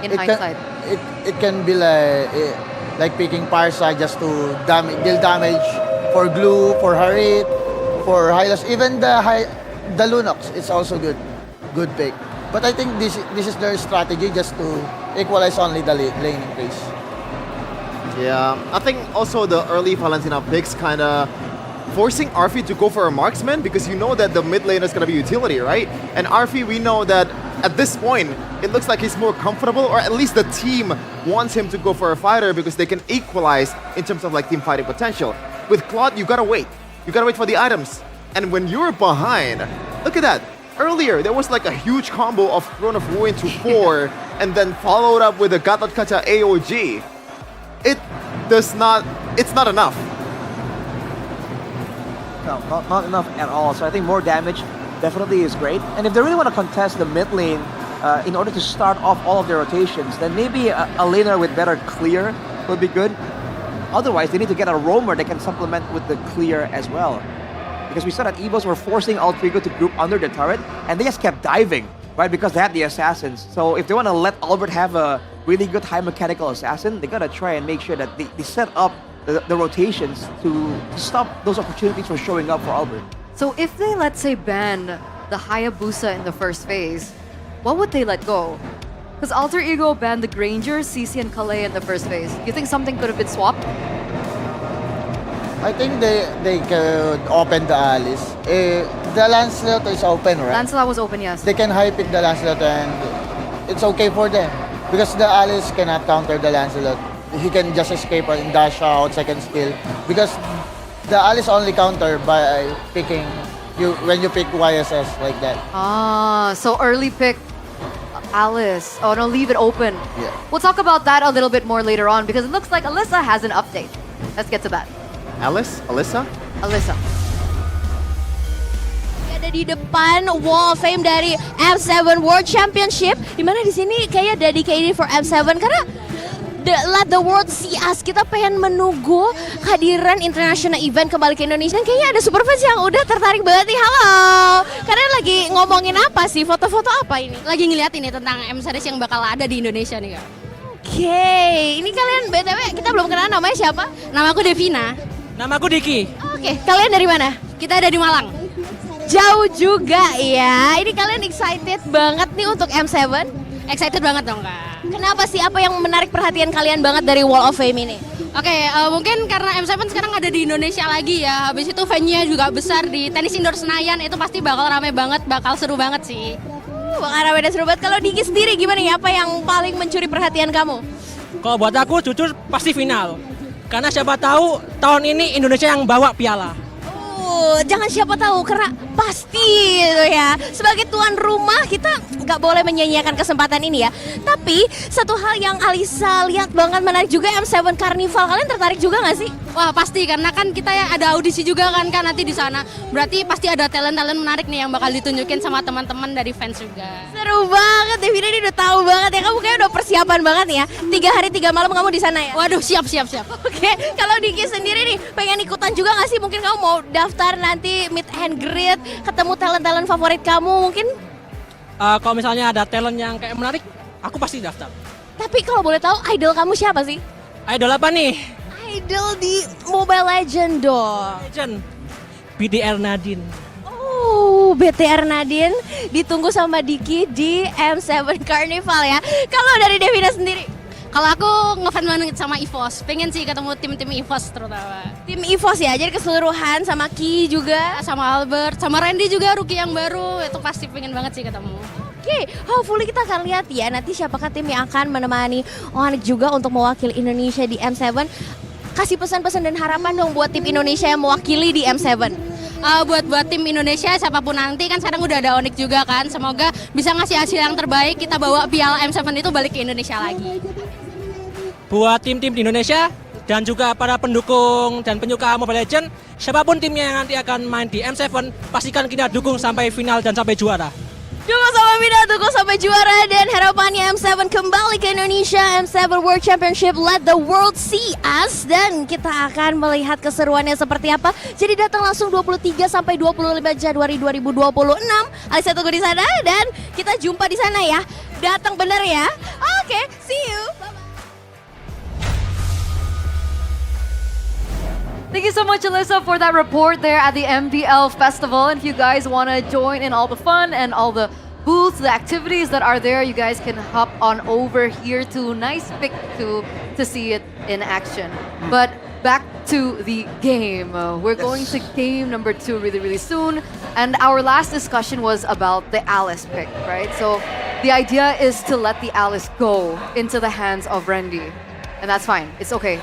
in hindsight? It can be like picking Parsa just to deal damage for Glue, for Harit, for Hylos. Even the Lunox, it's also good pick. But I think this is their strategy, just to equalize only the laning phase. Yeah, I think also the early Valentina picks kind of forcing Arfi to go for a marksman, because you know that the mid lane is going to be utility, right? And Arfi, we know that at this point, it looks like he's more comfortable, or at least the team wants him to go for a fighter because they can equalize in terms of like team fighting potential. With Claude, you gotta wait. You gotta wait for the items. And when you're behind, look at that. Earlier, there was like a huge combo of Throne of Ruin to 4 and then followed up with a Gatot Kaca AOG. It's not enough. No, not enough at all. So I think more damage definitely is great. And if they really want to contest the mid lane in order to start off all of their rotations, then maybe a laner with better clear would be good. Otherwise, they need to get a roamer that can supplement with the clear as well. Because we saw that EVOS were forcing Alter Ego to group under the turret, and they just kept diving, right? Because they had the assassins. So if they want to let Albert have a really good high mechanical assassin, they gotta try and make sure that they set up the rotations to stop those opportunities from showing up for Albert. So if they, let's say, ban the Hayabusa in the first phase, what would they let go? Because Alter Ego banned the Granger, CC, and Calais in the first phase. Do you think something could have been swapped? I think they could open the Alice. The Lancelot is open, right? Lancelot was open, yes. They can high pick the Lancelot and it's okay for them. Because the Alice cannot counter the Lancelot. he can just escape and dash out second skill because the Alice only counter by picking you when you pick YSS like that. So early pick Alice. Oh no, leave it open. Yeah. We'll talk about that a little bit more later on because it looks like Alyssa has an update. Let's get to that. Alyssa? Alyssa. Ada di depan Wall of Fame dari M7 World Championship, dimana di sini kayak dedicated for M7 karena let the world see us. Kita pengen menunggu kehadiran international event kembali ke Indonesia. Kayaknya ada super fans yang udah tertarik banget nih. Halo, kalian lagi ngomongin apa sih? Foto-foto apa ini? Lagi ngeliat ini tentang M series yang bakal ada di Indonesia nih kak. Oke, ini kalian BTW kita belum kenal namanya siapa? Nama aku Devina. Nama aku Diki. Oke, kalian dari mana? Kita ada di Malang. Jauh juga ya. Ini kalian excited banget nih untuk M7? Excited banget dong kak. Kenapa sih? Apa yang menarik perhatian kalian banget dari Wall of Fame ini? Oke, mungkin karena M7 sekarang ada di Indonesia lagi ya. Habis itu venue-nya juga besar di Tenis Indoor Senayan. Itu pasti bakal rame banget, bakal seru banget sih. Bakal rame dan seru banget. Kalau Diki sendiri gimana nih? Apa yang paling mencuri perhatian kamu? Kalau buat aku jujur pasti final. Karena siapa tahu tahun ini Indonesia yang bawa piala. Jangan siapa tahu karena pasti gitu ya. Sebagai tuan rumah kita nggak boleh menyia-nyiakan kesempatan ini ya. Tapi satu hal yang Alisa lihat banget menarik juga M7 Carnival. Kalian tertarik juga nggak sih? Wah pasti karena kan kita ya ada audisi juga kan nanti di sana. Berarti pasti ada talent-talent menarik nih yang bakal ditunjukin sama teman-teman dari fans juga. Seru banget, Devina ini udah tahu banget ya. Kamu kayak udah persiapan banget nih ya. 3 hari 3 malam kamu di sana ya. Waduh siap. Oke, kalau Diki sendiri nih pengen ikutan juga nggak sih? Mungkin kamu mau daftar nanti meet and greet, ketemu talent-talent favorit kamu mungkin? Kalau misalnya ada talent yang kayak menarik, aku pasti daftar. Tapi kalau boleh tahu idol kamu siapa sih? Idol apa nih? Idol di Mobile Legend dong. Legend. BDR Nadine. Oh, BTR Nadine ditunggu sama Diki di M7 Carnival ya. Kalau dari Devina sendiri? Kalau aku ngefans banget sama EVOS, pengen sih ketemu tim-tim EVOS terutama. Tim EVOS ya, jadi keseluruhan sama Ki juga. Sama Albert, sama Randy juga rookie yang baru, itu pasti pengen banget sih ketemu. Oke, hopefully kita akan lihat ya nanti siapakah tim yang akan menemani Onik juga untuk mewakili Indonesia di M7. Kasih pesan-pesan dan harapan dong buat tim Indonesia yang mewakili di M7. Buat tim Indonesia siapapun nanti kan sekarang udah ada Onik juga kan, semoga bisa ngasih hasil yang terbaik, kita bawa piala M7 itu balik ke Indonesia lagi. Buat tim-tim di Indonesia dan juga para pendukung dan penyuka Mobile Legends, siapapun timnya yang nanti akan main di M7, pastikan kita dukung sampai final dan sampai juara. Dukung sampai final, dukung sampai juara, dan harapannya M7 kembali ke Indonesia, M7 World Championship, let the world see us, dan kita akan melihat keseruannya seperti apa. Jadi datang langsung 23 sampai 25 Januari 2026. Alisa tunggu di sana dan kita jumpa di sana ya. Datang bener ya. Oke, see you. Bye-bye. Thank you so much, Alyssa, for that report there at the MPL Festival. And if you guys want to join in all the fun and all the booths, the activities that are there, you guys can hop on over here to Nice Pick to see it in action. But back to the game. We're going to game number 2 really, really soon. And our last discussion was about the Alice pick, right? So the idea is to let the Alice go into the hands of Randy. And that's fine. It's okay.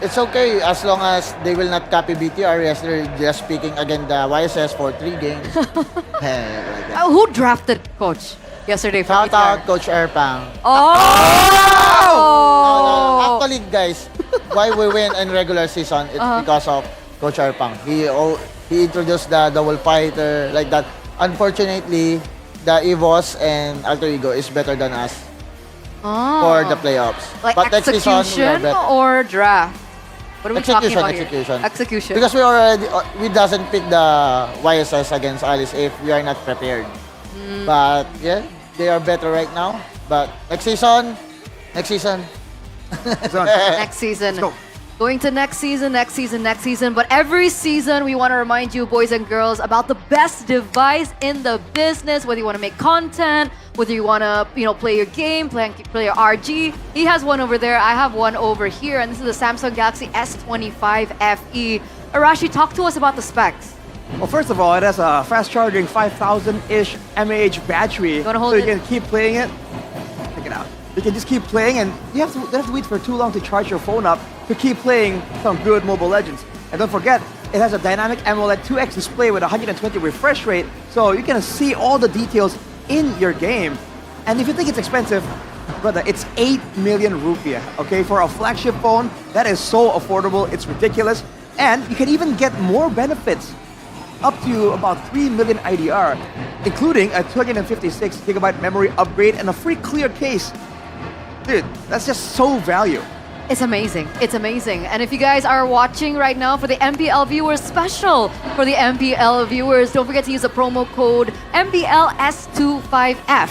It's okay as long as they will not copy BTR. Yes, they're just picking again the YSS for 3 games. Like that. Who drafted Coach yesterday for Shout BTR? out Coach Erpang. Oh! No. Actually, guys, why we win in regular season, it's because of Coach Erpang. He introduced the double fighter like that. Unfortunately, the EVOS and Alter Ego is better than us for the playoffs. Like but next season, we are execution better. or draft? What are we talking about Execution. here? Execution. Because we doesn't pick the YSS against Alice if we are not prepared. But yeah, they are better right now. But next season. Next season. Let's go. Going to next season. But every season, we want to remind you, boys and girls, about the best device in the business. Whether you want to make content, whether you want to, play your game, play your RG. He has one over there. I have one over here, and this is the Samsung Galaxy S25 FE. Arashi, talk to us about the specs. Well, first of all, it has a fast-charging 5,000-ish mAh battery, You wanna hold so you it? can keep playing it. Check it out. You can just keep playing, and you don't have to wait for too long to charge your phone up to keep playing some good Mobile Legends. And don't forget, it has a dynamic AMOLED 2X display with 120 refresh rate, so you can see all the details in your game. And if you think it's expensive, brother, it's 8 million rupiah, okay? For a flagship phone, that is so affordable, it's ridiculous. And you can even get more benefits, up to about 3 million IDR, including a 256GB memory upgrade and a free clear case. Dude, that's just so value. It's amazing. It's amazing. And if you guys are watching right now for the MPL viewers special, for the MPL viewers, don't forget to use the promo code MPLS25F.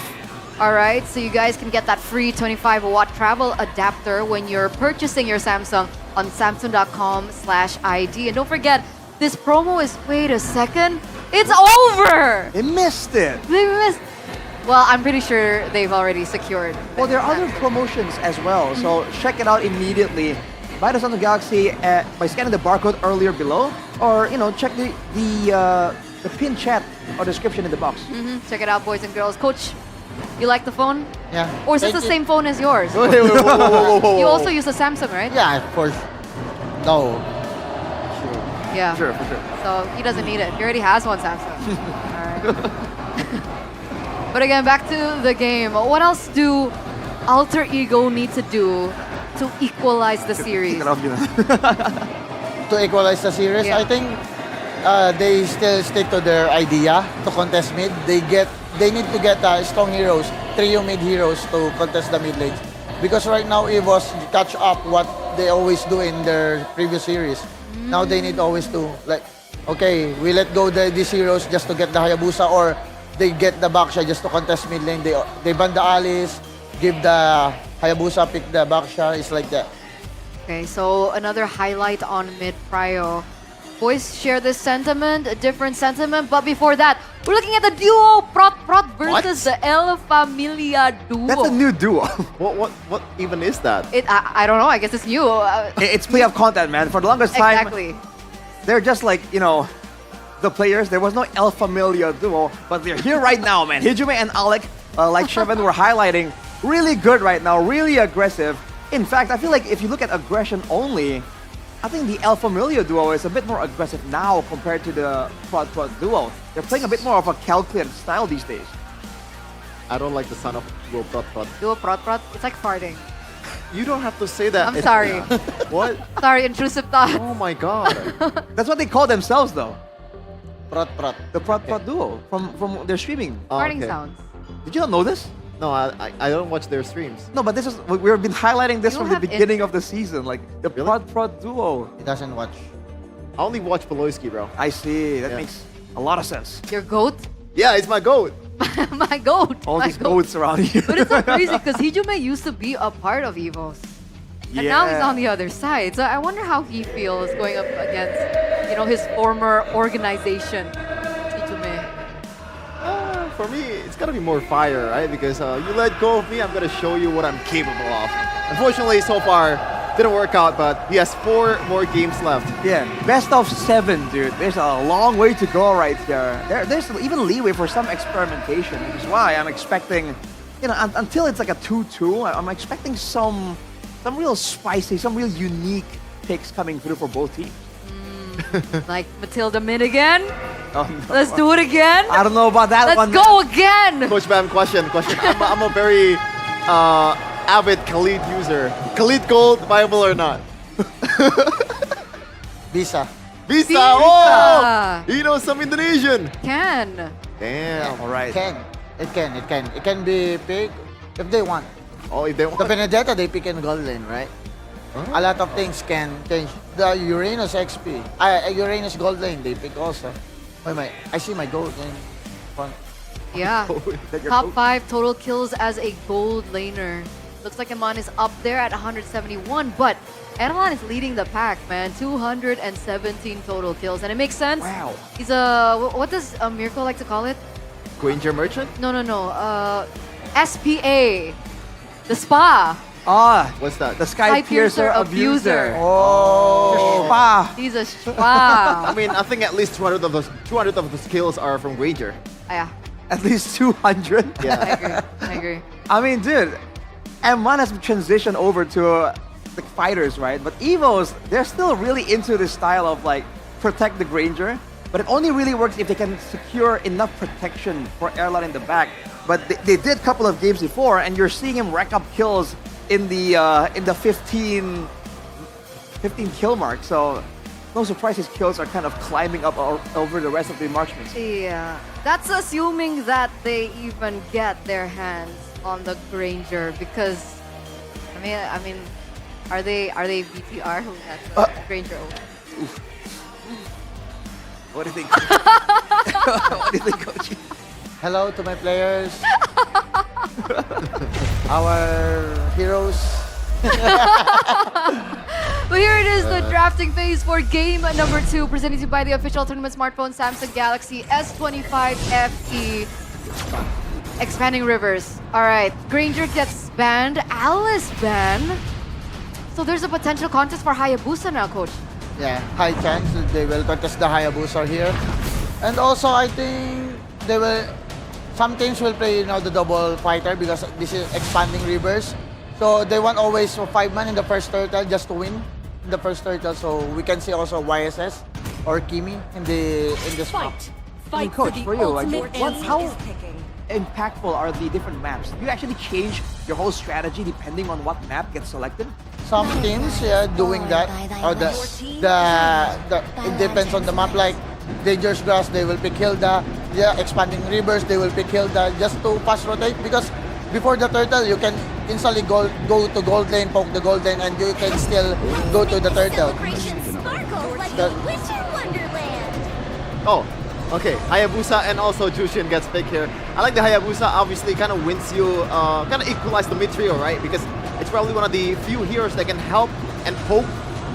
All right, so you guys can get that free 25-watt travel adapter when you're purchasing your Samsung on Samsung.com/ID. And don't forget, this promo is, wait a second, it's over! They missed it. They missed. Well, I'm pretty sure they've already secured. Well, there are other promotions as well, so check it out immediately. Buy the Samsung Galaxy by scanning the barcode earlier below, or check the pin chat or description in the box. Check it out, boys and girls. Coach, you like the phone? Yeah. Or is this the same phone as yours? Whoa, whoa, whoa. You also use the Samsung, right? Yeah, of course. No. Yeah. For sure. So he doesn't need it. He already has one Samsung. All right. But again, back to the game. What else do Alter Ego need to do to equalize the series? To equalize the series, Yeah. I think they still stick to their idea to contest mid. They need to get strong heroes, trio mid heroes to contest the mid lanes. Because right now EVOS catch up what they always do in their previous series. Now they need always to okay, we let go these heroes just to get the Hayabusa, or they get the Baksha just to contest mid lane. They ban the Alice, give the Hayabusa, pick the Baksha. It's like that. Okay, so another highlight on mid prio. Boys share this sentiment, a different sentiment, but before that, we're looking at the duo Prot versus the El Familia duo. That's a new duo. What even is that? I don't know, I guess it's new. It's playoff content, man. For the longest time, Exactly. they're just like, the players. There was no El Familia duo, but they're here right now, man. Hijime and Alec, like Shevan were highlighting, really good right now, really aggressive. In fact, I feel like if you look at aggression only, I think the El Familia duo is a bit more aggressive now compared to the Prot duo. They're playing a bit more of a calculated style these days. I don't like the sound of duo Prot. Duo Prot, it's like farting. You don't have to say that. I'm sorry. What? Sorry, intrusive thoughts. Oh my god. That's what they call themselves, though. Prot. The Prot duo from their streaming. Farting sounds. Did you not know this? No, I don't watch their streams. No, but we've been highlighting this You from the have beginning of the season, like the Prot duo. He doesn't watch. I only watch Peloisky, bro. I see. That makes a lot of sense. Your goat? Yeah, it's my goat. My goat. All my these goats around here. But it's so crazy because Hijime used to be a part of EVOS. And now he's on the other side. So I wonder how he feels going up against, his former organization, Hijime. For me, it's gotta be more fire, right? Because you let go of me, I'm gonna show you what I'm capable of. Unfortunately, so far, didn't work out, but he has 4 more games left. Yeah, best of 7, dude. There's a long way to go right there. There's even leeway for some experimentation, which is why I'm expecting, until it's like a 2-2, I'm expecting some real spicy, some real unique picks coming through for both teams. Like Matilda mid again? Oh, no. Let's do it again? I don't know about that one. Let's go again! Coach Bam, question. I'm a very avid Khalid user. Khalid Gold, viable or not? Visa. Visa! Oh! You know some Indonesian. Can. Damn. All right. It can be picked if they want. Oh, if they want. The Benedetta, they pick in gold lane, right? A lot of things can change. The Uranus XP, Uranus gold lane, they pick also. Wait, I see my gold in front. Yeah. Top 5 total kills as a gold laner. Looks like Iman is up there at 171, but Erlan is leading the pack, man. 217 total kills, and it makes sense. Wow. He's a, what does Mirko like to call it? Granger Merchant? No. SPA. The spa. What's that? The Sky Piercer Abuser. Oh. Spa. He's a spa. I mean, I think at least 200 of the skills are from Granger. Yeah. At least 200? Yeah. I agree. I mean, dude, M1 has transitioned over to the fighters, right? But EVOS, they're still really into this style of like protect the Granger, but it only really works if they can secure enough protection for Erlan in the back. But they did a couple of games before, and you're seeing him rack up kills in the 15 kill mark. So no surprise his kills are kind of climbing up over the rest of the marksmen. Yeah, that's assuming that they even get their hands on the Granger, because I mean, are they BTR? Who has Granger over? What do you think? What do you think, Coach? Hello to my players. Our heroes. But here it is, the drafting phase for game number 2, presented to you by the official tournament smartphone Samsung Galaxy S25 FE. Expanding Rivers. All right, Granger gets banned, Alice banned. So there's a potential contest for Hayabusa now, Coach. Yeah, high chance that they will contest the Hayabusa here. And also, I think they will. Some teams will play, the double fighter because this is expanding rivers. So they want always 5-man in the first turtle just to win in the first turtle. So we can see also YSS or Kimi in the spot. I mean, Coach, for you, how impactful are the different maps? Do you actually change your whole strategy depending on what map gets selected? Some teams, doing that. Or it depends on the map. Like Dangerous Grass, they will pick Hilda. Yeah, Expanding Rivers, they will pick Hilda just to fast rotate, because before the turtle, you can instantly go to gold lane, poke the gold lane, and you can still go to the turtle. Oh, okay. Hayabusa and also Jushin gets picked here. I like the Hayabusa. Obviously, kind of wins you, kind of equalize the mid trio, right? Because it's probably one of the few heroes that can help and poke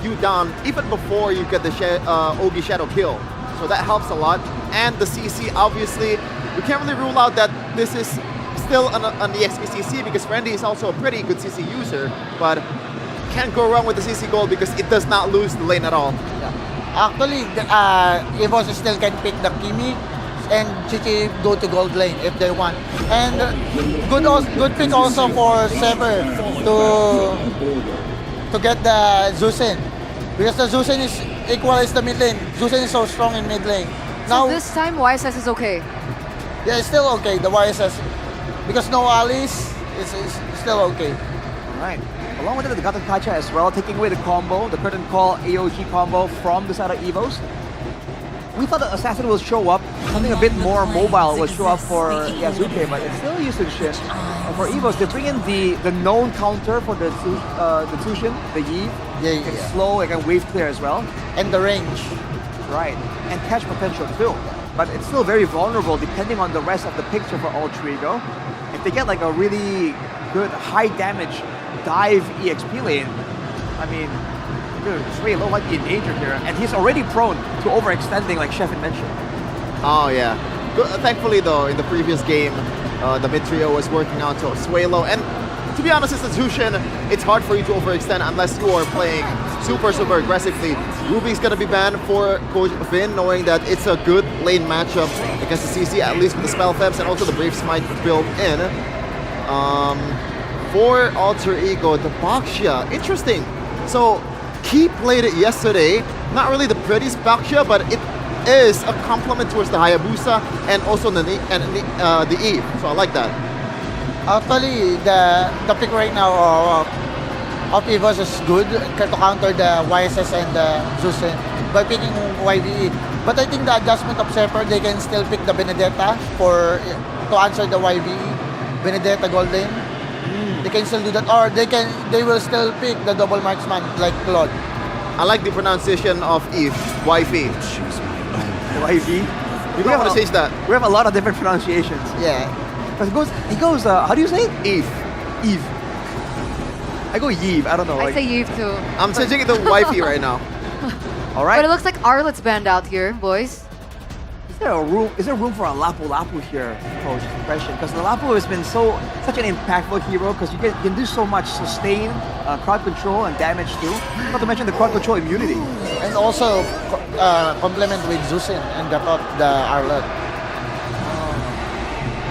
you down even before you get the Ogi Shadow kill. So that helps a lot. And the CC, obviously, we can't really rule out that this is still on the XP CC, because Randy is also a pretty good CC user, but can't go wrong with the CC gold because it does not lose the lane at all. Yeah. Actually, EVOS still can pick the Kimi and Chichi go to gold lane if they want. And good pick also for Sever to get the Zusin, because the Zusin is equalize the mid lane. Zusin is so strong in mid lane. Now, so this time YSS is okay? Yeah, it's still okay, the YSS. Because no Alice, it's still okay. Alright. Along with it, the Gatan Kacha as well, taking away the combo, the curtain call AOG combo from the side of EVOS. We thought the Assassin will show up, something a bit more mobile will show up for Yazuke, but it's still usage shift. And for EVOS, they bring in the known counter for the Tsushin, the Yi. Yeah, it can slow, it can wave clear as well. And the range. Right. And catch potential too. But it's still very vulnerable depending on the rest of the picture for Ultrigo. If they get like a really good high damage dive EXP lane, I mean, dude, Swaylo might be in danger here. And he's already prone to overextending, like Sheffin mentioned. Oh yeah. Thankfully though, in the previous game, the mid trio was working out to Swaylo. And to be honest, as a Zushin, it's hard for you to overextend unless you are playing super aggressively. Ruby's gonna be banned for Coach Finn, knowing that it's a good lane matchup against the CC, at least with the spell febs and also the Brave Smite built in. For Alter Ego, the Baxia, interesting. So Key played it yesterday. Not really the prettiest Baxia, but it is a compliment towards the Hayabusa and also the Eve. So I like that. Actually, the pick right now of EVOS is good to counter the YSS and the Zusin by picking YVE. But I think the adjustment of Sephir, they can still pick the Benedetta to answer the YVE. Benedetta gold lane. They can still do that, or they will still pick the double marksman like Claude. I like the pronunciation of Eve, YV. YV? We might want to change that. We have a lot of different pronunciations. Yeah. He goes, how do you say it? Eve. Eve. I go Yeve, I don't know. I say Yeve too. I'm changing it to wifey right now. Alright. But it looks like Arlet's banned out here, boys. Is there room for a Lapu here, Coach? Impression? Because the Lapu has been such an impactful hero, because you can do so much sustain, crowd control, and damage too. Not to mention the crowd control immunity. And also complement with Zusin and the Arlet.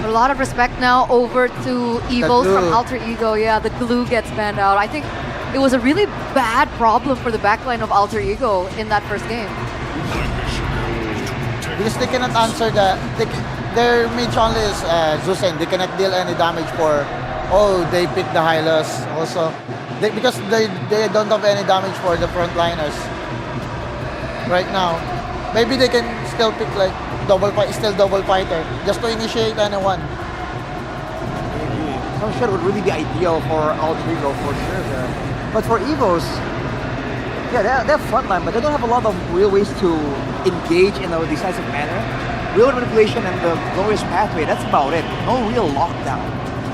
A lot of respect now over to EVOS from Alter Ego. Yeah, the glue gets banned out. I think it was a really bad problem for the backline of Alter Ego in that first game. Because they cannot answer their mage only is Zusen. They cannot deal any damage for, they pick the Hylos also. Because they don't have any damage for the frontliners right now. Maybe they can still pick like double fighter just to initiate anyone. Some shot would really be ideal for Alter Ego for sure there. But for EVOS, yeah, they have frontline, but they don't have a lot of real ways to engage in a decisive manner. Real manipulation and the glorious pathway, that's about it. No real lockdown.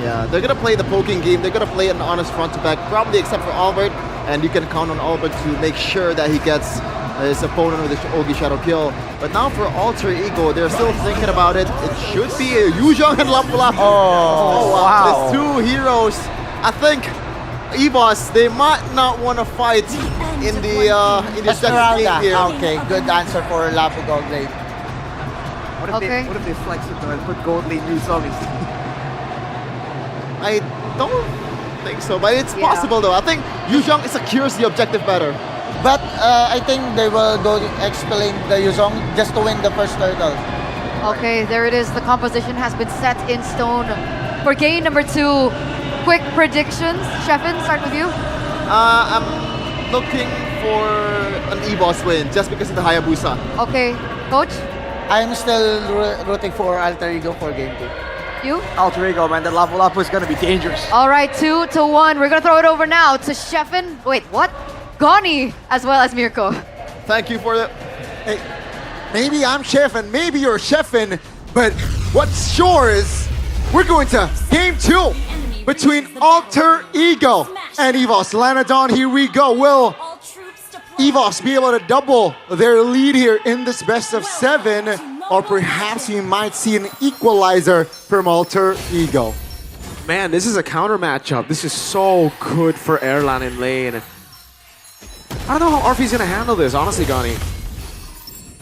Yeah, they're gonna play the poking game. They're gonna play an honest front to back, probably except for Albert, and you can count on Albert to make sure that he gets his opponent with the Ogi Shadow kill. But now for Alter Ego, they're still thinking about it. It should be a Yuzhong and Lapu Lapu. Oh, wow. These two heroes. I think EVOS, they might not want to fight in the second game here. Okay, good answer for Lapu Gold Blade. What if they flex it though and put Gold Lane Yuzhong instead? I don't think so, but it's possible though. I think Yuzhong secures the objective better. But I think they will go explain the Yuzhong just to win the first turtle. Okay, there it is. The composition has been set in stone for game number 2. Quick predictions. Sheffin, start with you. I'm looking for an EVOS win just because of the Hayabusa. Okay, Coach? I'm still rooting for Alter Ego for game 2. You? Alter Ego, man, that Lapu Lapu is gonna be dangerous. All right, 2-1. We're gonna throw it over now to Sheffin. Wait, what? Goni, as well as Mirko. Thank you for the... Hey, maybe I'm Sheffin, maybe you're Sheffin, but what's sure is we're going to game 2 between Alter Ego and EVOS. Lanadon, here we go. Will EVOS be able to double their lead here in this best of 7? Or perhaps we might see an equalizer from Alter Ego. Man, this is a counter matchup. This is so good for Erlan in lane. I don't know how Arfi's gonna handle this, honestly, Gani.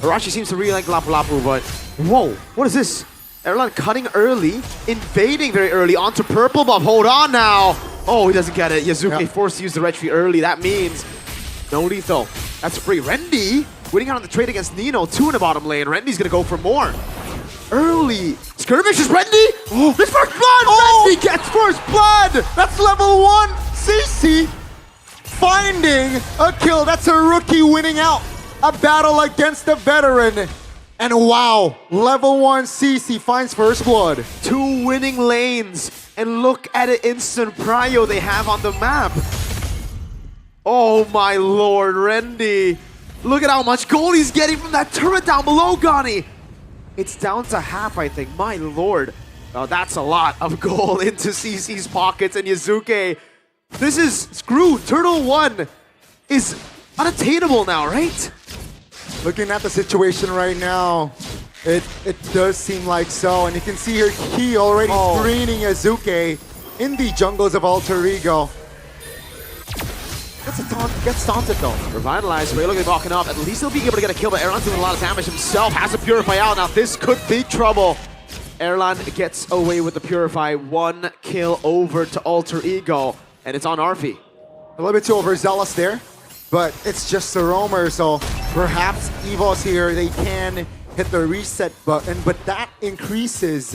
Arashi seems to really like Lapu Lapu, but whoa, what is this? Erlan cutting early, invading very early onto purple buff. Hold on now. Oh, he doesn't get it. Yazuki forced to use the retry early. That means no lethal. That's free. Rendi winning out on the trade against Nino. 2 in the bottom lane. Rendi's gonna go for more. Early skirmish is Rendi. Oh, his first blood. Rendi gets first blood. That's level 1. CC finding a kill. That's a rookie winning out a battle against a veteran. And wow, level 1 CC finds first blood. 2 winning lanes. And look at the instant prio they have on the map. Oh my lord, Rendi. Look at how much gold he's getting from that turret down below, Gani. It's down to half, I think. My lord. Oh, that's a lot of gold into CC's pockets and Yazuki. This is screwed. Turtle 1 is unattainable now, right? Looking at the situation right now, it does seem like so. And you can see here, Key already screening Yazuki in the jungles of Alter Ego. Gets taunted though. Revitalized, Ray looking walking up. At least he'll be able to get a kill, but Erlan's doing a lot of damage himself. Has to purify out. Now this could be trouble. Erlan gets away with the purify. 1 kill over to Alter Ego. And it's on Arfi. A little bit too overzealous there, but it's just a roamer, so perhaps EVOS here, they can hit the reset button, but that increases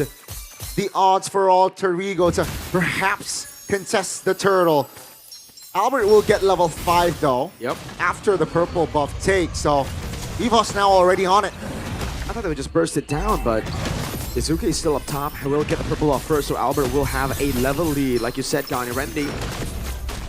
the odds for Alter Ego to perhaps contest the turtle. Albert will get level 5 though. Yep. After the purple buff take, so EVOS now already on it. I thought they would just burst it down, but Yazuki is still up top. He will get the purple off first, so Albert will have a level lead. Like you said, Gani, Rendi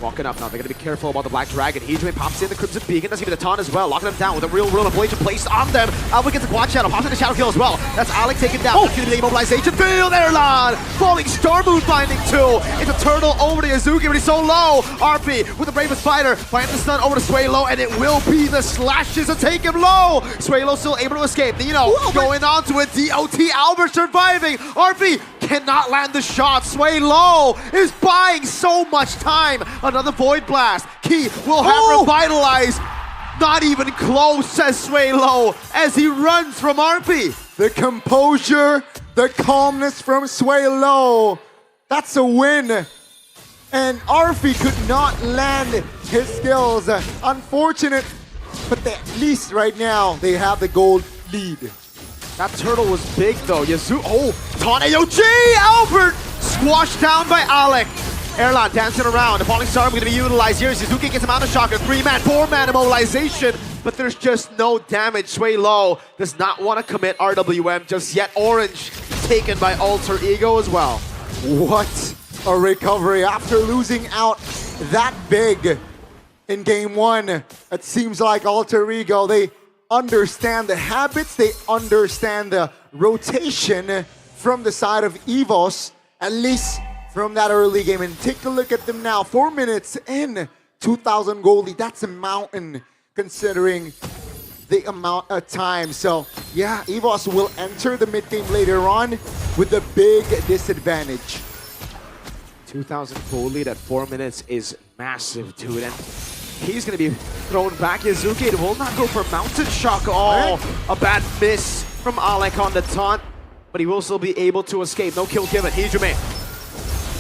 walking up now. They're going to be careful about the Black Dragon. Hijime pops in the Crimson Beacon. Doesn't give it a taunt as well. Locking them down with a real manipulation placed on them. Albert gets a quad shadow. Pops in the shadow kill as well. That's Alec taken down. That's going to be the immobilization. Field Erlan! Falling Star Moon binding too. It's a turtle over to Yazuki, but he's so low. RP with the Bravest Fighter. Finds the stun over to Swaylo, and it will be the slashes to take him low. Swaylo still able to escape. Nino going on to it. DOT Albert surviving. RP cannot land the shot. Swaylo is buying so much time. Another Void Blast. Key will have revitalized. Not even close, says Swaylo, as he runs from RP. The composure, The calmness from Sway Low. That's a win. And Arfi could not land his skills. Unfortunate, but at least right now they have the gold lead. That turtle was big though. Oh, taunt AOG! Albert squashed down by Alec. Erlan dancing around. The falling star going to be utilized here. Suzuki gets him out of shock. 3-man, 4-man immobilization. But there's just no damage. Sway Low does not want to commit RWM just yet. Orange taken by Alter Ego as well. What a recovery after losing out that big in game one. It seems like Alter Ego, they understand the habits, they understand the rotation from the side of EVOS, at least from that early game. And take a look at them now, 4 minutes in, 2,000 gold lead. That's a mountain considering the amount of time. So yeah, EVOS will enter the mid game later on with a big disadvantage. 2,000 gold lead at 4 minutes is massive, dude. And he's going to be thrown back. Yazuki will not go for Mountain Shock. Oh, a bad miss from Alec on the taunt, but he will still be able to escape. No kill given. Hijume.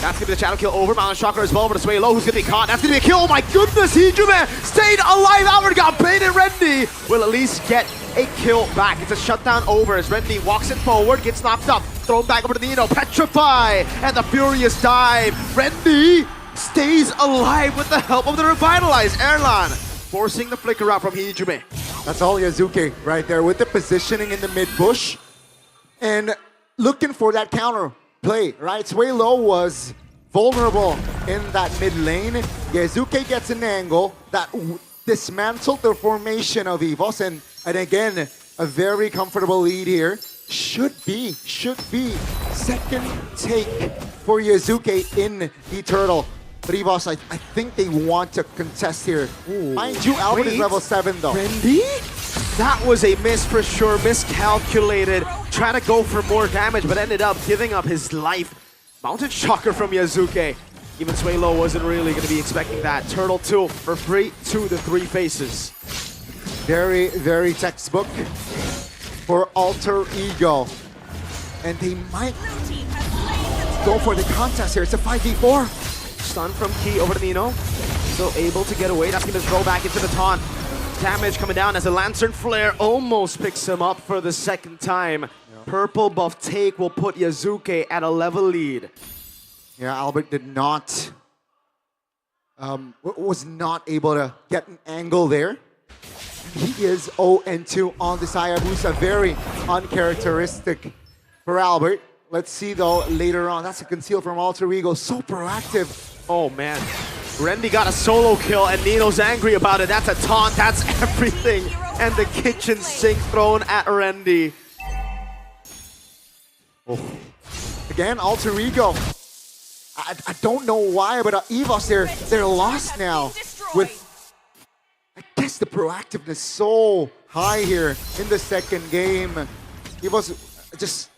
That's going to be the shadow kill over. Mountain Shocker as well, but Sway Low who's going to be caught. That's going to be a kill. Oh my goodness, Hijume stayed alive. Albert got baited. Rendy will at least get a kill back. It's a shutdown over as Rendy walks it forward, gets knocked up, thrown back over to Nino. Petrify and the furious dive. Rendy stays alive with the help of the revitalized Erlan, forcing the flicker out from Hijume. That's all Yazuki right there with the positioning in the mid bush and looking for that counter play, right? Sway Low was vulnerable in that mid lane. Yazuki gets an angle that dismantled the formation of EVOS, and again, a very comfortable lead here. Should be second take for Yazuki in the turtle. But EVOS, I think they want to contest here. Ooh. Mind you, Albert is level 7 though. Rendy? That was a miss for sure, miscalculated. Trying to go for more damage, but ended up giving up his life. Mountain Shocker from Yazuki. Even Sway Low wasn't really going to be expecting that. Turtle 2 for free to the 3 faces. Very, very textbook for Alter Ego. And they might go for the contest here. It's a 5v4. Stun from Key over to Nino. Still able to get away. That's going to throw back into the taunt. Damage coming down as a Lantern Flare almost picks him up for the second time. Yep. Purple buff take will put Yazuki at a level lead. Yeah, Albert did not, was not able to get an angle there. He is 0-2 on this Hayabusa, very uncharacteristic for Albert. Let's see though later on. That's a conceal from Alter Ego, so proactive. Oh man, Rendy got a solo kill and Nino's angry about it. That's a taunt, that's everything. And the kitchen sink thrown at Rendy. Oh. Again, Alter Ego. I don't know why, but EVOS, they're lost now with, I guess, the proactiveness so high here in the second game. EVOS just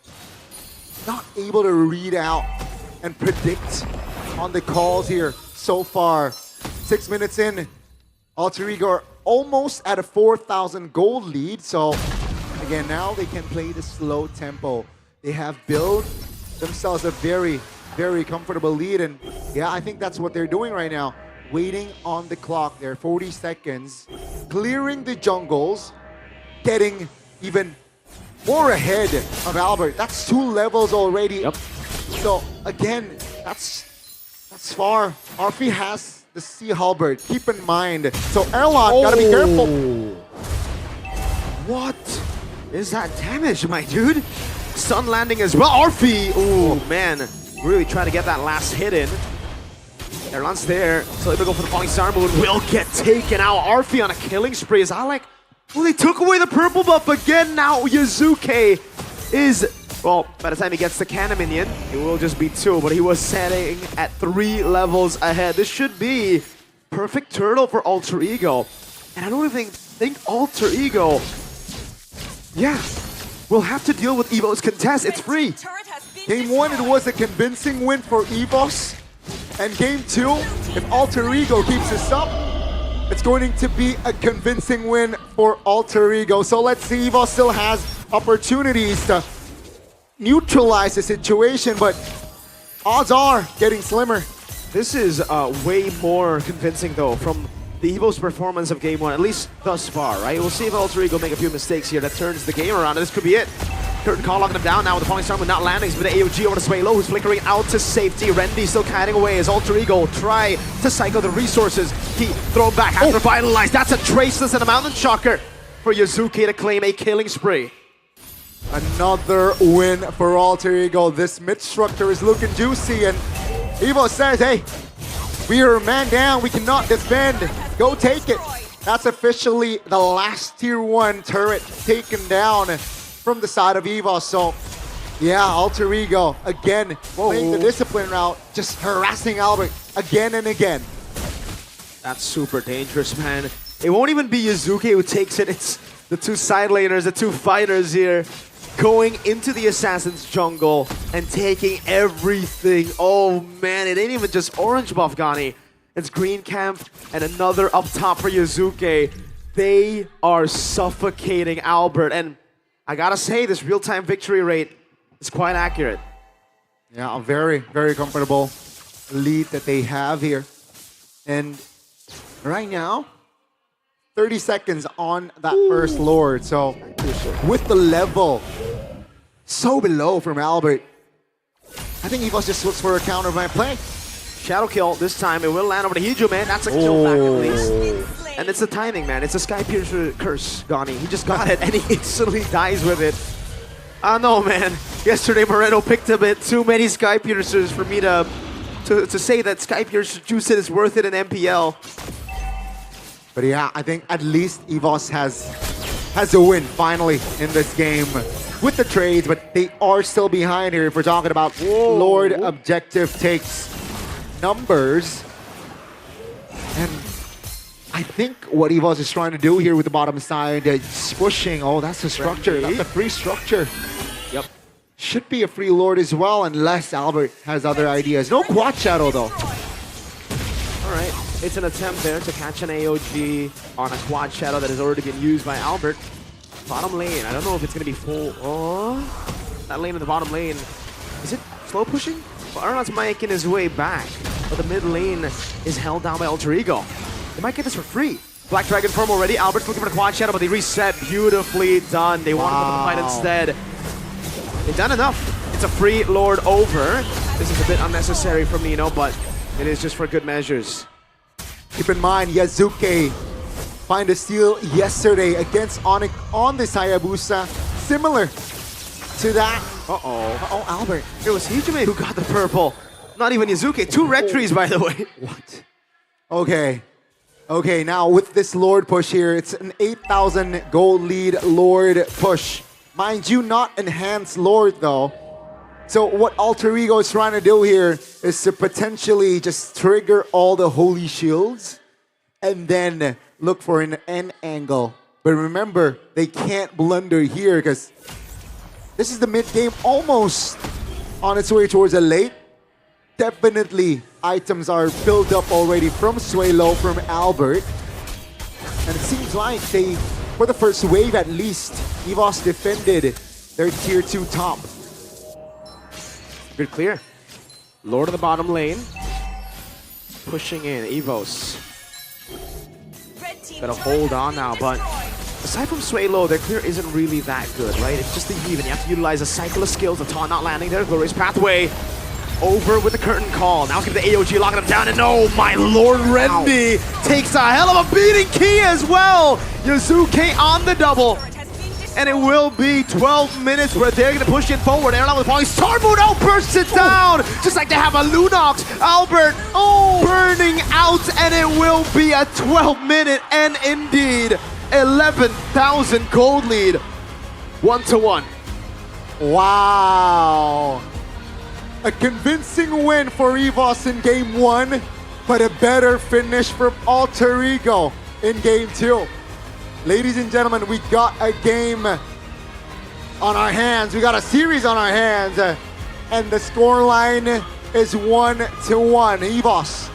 not able to read out and predict on the calls here so far. 6 minutes in, Alter Ego are almost at a 4,000 gold lead. So again, now they can play the slow tempo. They have built themselves a very, very comfortable lead. And yeah, I think that's what they're doing right now. Waiting on the clock there, 40 seconds, clearing the jungles, getting even more ahead of Albert. That's 2 levels already. Yep. So again, that's far. Arfi has the Sea Halberd. Keep in mind. So Erlan, gotta be careful. What is that damage, my dude? Stun landing as well. Arfi, oh man, really trying to get that last hit in. Erlan's there, so they go for the falling star moon. Will get taken out. Arfi on a killing spree as Alec. Well, they took away the purple buff again. Now Yazuki is, well, by the time he gets the cannon minion, it will just be 2, but he was setting at 3 levels ahead. This should be perfect turtle for Alter Ego. And I don't even think Alter Ego, yeah, will have to deal with EVOS contest. It's free. Game 1, it was a convincing win for EVOS. And game 2, if Alter Ego keeps this up, it's going to be a convincing win for Alter Ego. So let's see, EVOS still has opportunities to neutralize the situation, but odds are getting slimmer. This is way more convincing though from the EVOS performance of game 1, at least thus far, right? We'll see if Alter Ego make a few mistakes here that turns the game around, and this could be it. Curtain Call locking him down now with the falling star with not landing, but the AOG over to Swaylo, who's flickering out to safety. Rendy still kiting away as Alter Ego try to cycle the resources. He thrown back, has revitalized. That's a Traceless and a Mountain Shocker for Yuzuki to claim a killing spree. Another win for Alter Ego. This mid structure is looking juicy, and Evo says, hey, we are man down, we cannot defend. Go take it. That's officially the last tier 1 turret taken down from the side of EVOS. So, yeah, Alter Ego again playing the discipline route, just harassing Albert again and again. That's super dangerous, man. It won't even be Yuzuki who takes it. It's the two side laners, the two fighters here, going into the Assassin's jungle and taking everything. Oh man, it ain't even just orange buff, Gani. It's green camp and another up top for Yuzuki. They are suffocating Albert, and I gotta say, this real-time victory rate is quite accurate. Yeah, a very, very comfortable lead that they have here. And right now, 30 seconds on that first Lord. So with the level so below from Albert, I think EVOS just looks for a counter by play. Shadow kill this time. It will land over to Hiju, man. That's a kill back at least. And it's the timing, man. It's a Sky Piercer curse, Gani. He just got it and he instantly dies with it. I know, man. Yesterday, Moreno picked a bit too many Sky Piercers for me to say that Sky Piercer juice it is worth it in MPL. But yeah, I think at least EVOS has a win finally in this game with the trades, but they are still behind here if we're talking about Lord objective takes numbers. And I think what EVOS is trying to do here with the bottom side is pushing. Oh, that's the structure. That's the free structure. Yep. Should be a free Lord as well, unless Albert has other ideas. No Quad Shadow though. All right. It's an attempt there to catch an AOG on a Quad Shadow that has already been used by Albert. Bottom lane, I don't know if it's going to be full. Oh, that lane in the bottom lane. Is it slow pushing? Well, Arnold's making his way back, but the mid lane is held down by Alter Ego. They might get this for free. Black Dragon form already. Albert's looking for the Quad Shadow, but they reset. Beautifully done. They want to fight instead. They've done enough. It's a free Lord over. This is a bit unnecessary for Nino, but it is just for good measures. Keep in mind, Yuzuki find a steal yesterday against Onyx on this Hayabusa. Similar to that. Uh-oh, Albert. It was Hijime who got the purple. Not even Yuzuki. 2 red trees, by the way. What? Okay. Okay, now with this Lord push here, it's an 8,000 gold lead Lord push. Mind you, not enhanced Lord though. So what Alter Ego is trying to do here is to potentially just trigger all the holy shields and then look for an end angle. But remember, they can't blunder here because this is the mid game almost on its way towards a late. Definitely items are built up already from Swaylo, from Albert. And it seems like they, for the first wave at least, EVOS defended their tier 2 top. Good clear. Lord of the bottom lane. Pushing in, EVOS. Gotta hold on now, but aside from Swaylo, their clear isn't really that good, right? It's just the even. You have to utilize a cycle of skills. The taunt not landing there. Glorious Pathway. Over with the curtain call. Now get the AOG locking him down, and oh my lord, Rendy takes a hell of a beating. Key as well. Yuzuki on the double. And it will be 12 minutes where they're going to push it forward. Airline with Polly. Starboot outbursts it down. Just like they have a Lunox. Albert burning out, and it will be a 12-minute and indeed 11,000 gold lead. 1-1. Wow. A convincing win for EVOS in game 1, but a better finish for Alter Ego in game 2. Ladies and gentlemen, we got a game on our hands. We got a series on our hands, and the scoreline is 1-1. EVOS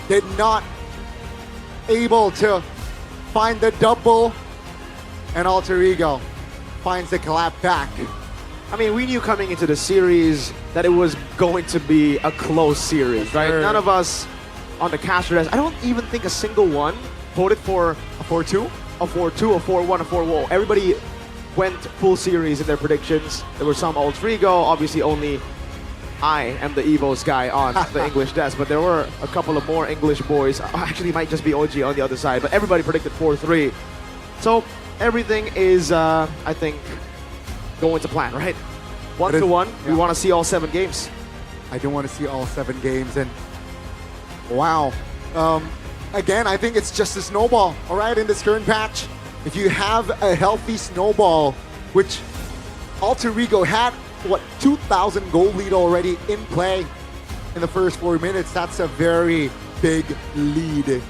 did not able to find the double, and Alter Ego finds the clap back I mean, we knew coming into the series that it was going to be a close series, right? Sure. None of us on the caster desk, I don't even think a single one voted for a 4-2, a 4-2, a 4-1, a 4-1. Everybody went full series in their predictions. There were some Alter Ego, obviously only I am the EVOS guy on the English desk, but there were a couple of more English boys. Actually, it might just be OG on the other side, but everybody predicted 4-3. So everything is, I think, going to plan, right? 1-1, we want to see all 7 games. I do want to see all 7 games, and wow. Again, I think it's just a snowball, all right, in this current patch. If you have a healthy snowball, which Alter Ego had, what, 2,000 goal lead already in play in the first 4 minutes, that's a very big lead.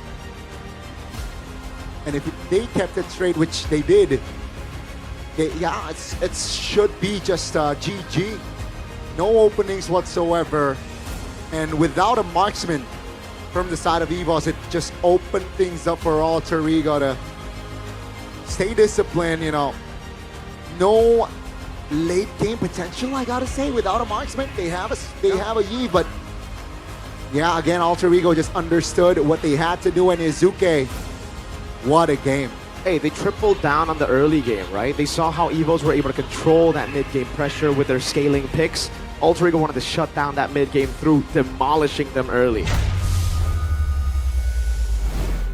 And if they kept it straight, which they did, it should be just GG. No openings whatsoever. And without a marksman from the side of EVOS, it just opened things up for Alter Ego to stay disciplined, you know. No late game potential, I gotta say, without a marksman. They have a Yi, but yeah, again, Alter Ego just understood what they had to do, and Izuke, what a game. Hey, they tripled down on the early game, right? They saw how EVOS were able to control that mid-game pressure with their scaling picks. Alter Ego wanted to shut down that mid-game through demolishing them early.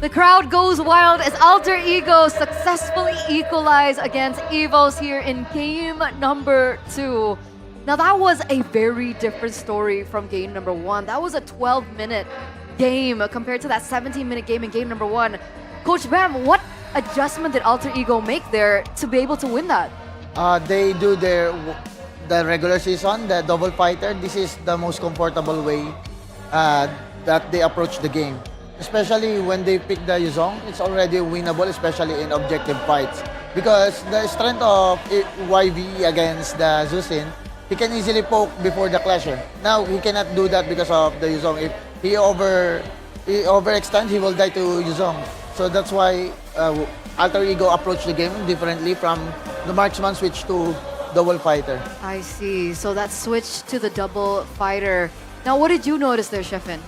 The crowd goes wild as Alter Ego successfully equalize against EVOS here in game number 2. Now that was a very different story from game number 1. That was a 12-minute game compared to that 17-minute game in game number 1. Coach Bam, what adjustment did Alter Ego make there to be able to win that? They do the regular season, the double fighter. This is the most comfortable way that they approach the game. Especially when they pick the Yuzong, it's already winnable, especially in objective fights. Because the strength of YV against the Zusin, he can easily poke before the clasher. Now, he cannot do that because of the Yuzong. If he overextends, he will die to Yuzong. So that's why Alter Ego approached the game differently from the marksman switch to double fighter. I see. So that switch to the double fighter. Now, what did you notice there, Shefin?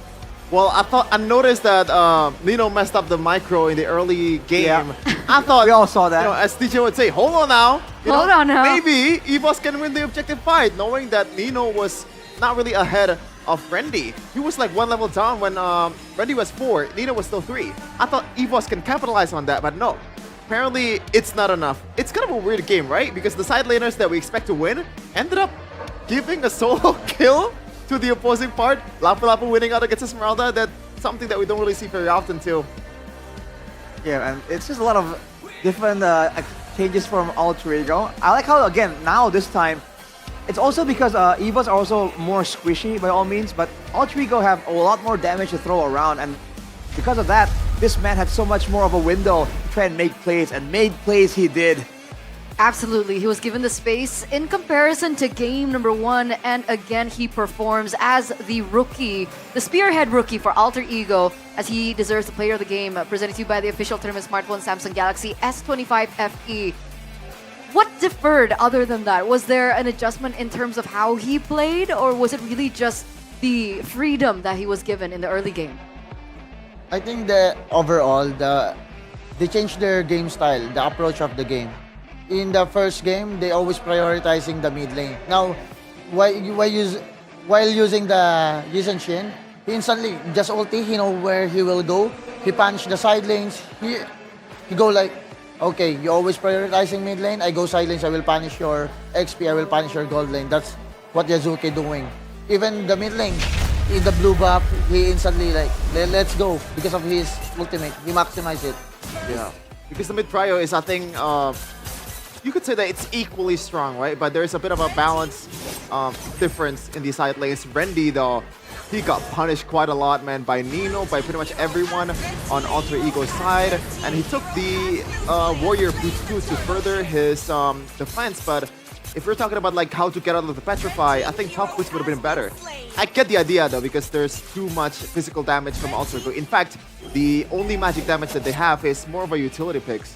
Well, I noticed that Nino messed up the micro in the early game. Yeah. I thought we all saw that. You know, as DJ would say, hold on now. Hold on now. Maybe EVOS can win the objective fight, knowing that Nino was not really ahead of Randy. He was like 1 level down when Randy was 4, Nino was still 3. I thought EVOS can capitalize on that, but no. Apparently, it's not enough. It's kind of a weird game, right? Because the side laners that we expect to win ended up giving a solo kill to the opposing part. Lapu Lapu winning out against Esmeralda. That's something that we don't really see very often too. Yeah, and it's just a lot of different changes from Alter Ego. I like how, again, now this time, it's also because EVOS are also more squishy by all means, but Alter Ego have a lot more damage to throw around, and because of that, this man had so much more of a window to try and make plays, and made plays he did. Absolutely, he was given the space in comparison to game number 1, and again he performs as the rookie, the spearhead rookie for Alter Ego, as he deserves the player of the game, presented to you by the official tournament smartphone Samsung Galaxy S25 FE. What differed other than that? Was there an adjustment in terms of how he played, or was it really just the freedom that he was given in the early game? I think that overall, they changed their game style, the approach of the game. In the first game, they always prioritizing the mid lane. Now, while using the Yizhen Shin, he instantly just ulti, he know where he will go. He punch the side lanes. He go like, okay, you always prioritizing mid lane. I go side lanes. I will punish your XP. I will punish your gold lane. That's what Yazuki doing. Even the mid lane, in the blue buff, he instantly like, let's go because of his ultimate. He maximized it. Yeah, because the mid prio is, I think, you could say that it's equally strong, right? But there's a bit of a balance difference in the side lanes. Randy, though, he got punished quite a lot, man, by Nino, by pretty much everyone on Alter Ego's side. And he took the Warrior Boost to further his defense. But if we're talking about like how to get out of the Petrify, I think Top Boost would have been better. I get the idea, though, because there's too much physical damage from Alter Ego. In fact, the only magic damage that they have is more of a utility picks.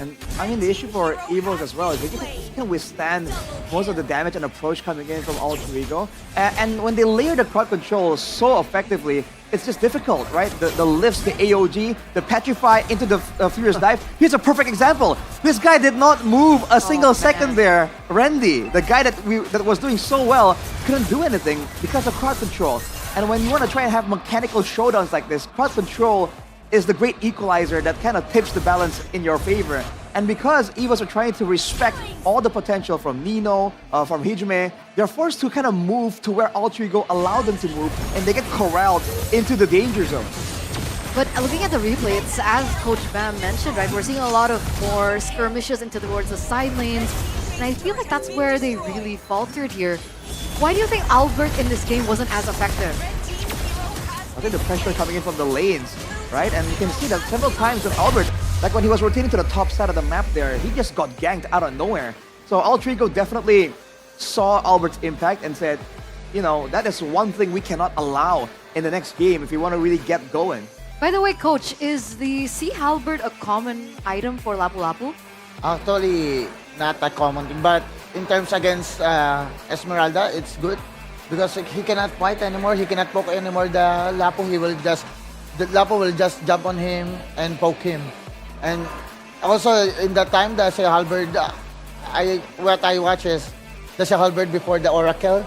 And I mean, the issue for EVOS as well is they can withstand most of the damage and approach coming in from Alter Ego. And when they layer the crowd control so effectively, it's just difficult, right? The lifts, the AOG, the Petrify into the Furious Dive. Here's a perfect example. This guy did not move a single second there. Randy, the guy that was doing so well, couldn't do anything because of crowd control. And when you want to try and have mechanical showdowns like this, crowd control is the great equalizer that kind of tips the balance in your favor. And because EVOS are trying to respect all the potential from Nino, from Hijime, they're forced to kind of move to where Alter Ego allow them to move, and they get corralled into the danger zone. But looking at the replay, it's as Coach Bam mentioned, right? We're seeing a lot of more skirmishes towards the side lanes, and I feel like that's where they really faltered here. Why do you think Albert in this game wasn't as effective? I think the pressure coming in from the lanes, right? And you can see that several times with Albert, like when he was rotating to the top side of the map there, he just got ganked out of nowhere. So Alter Ego definitely saw Albert's impact and said, you know, that is one thing we cannot allow in the next game if we want to really get going. By the way, Coach, is the Sea Halberd a common item for Lapu Lapu? Actually, not a common thing, but in terms against Esmeralda, it's good because he cannot fight anymore, he cannot poke anymore the Lapu. The Lapu will just jump on him and poke him. And also in the time the Sea Halberd, what I watch is the Sea Halberd before the Oracle,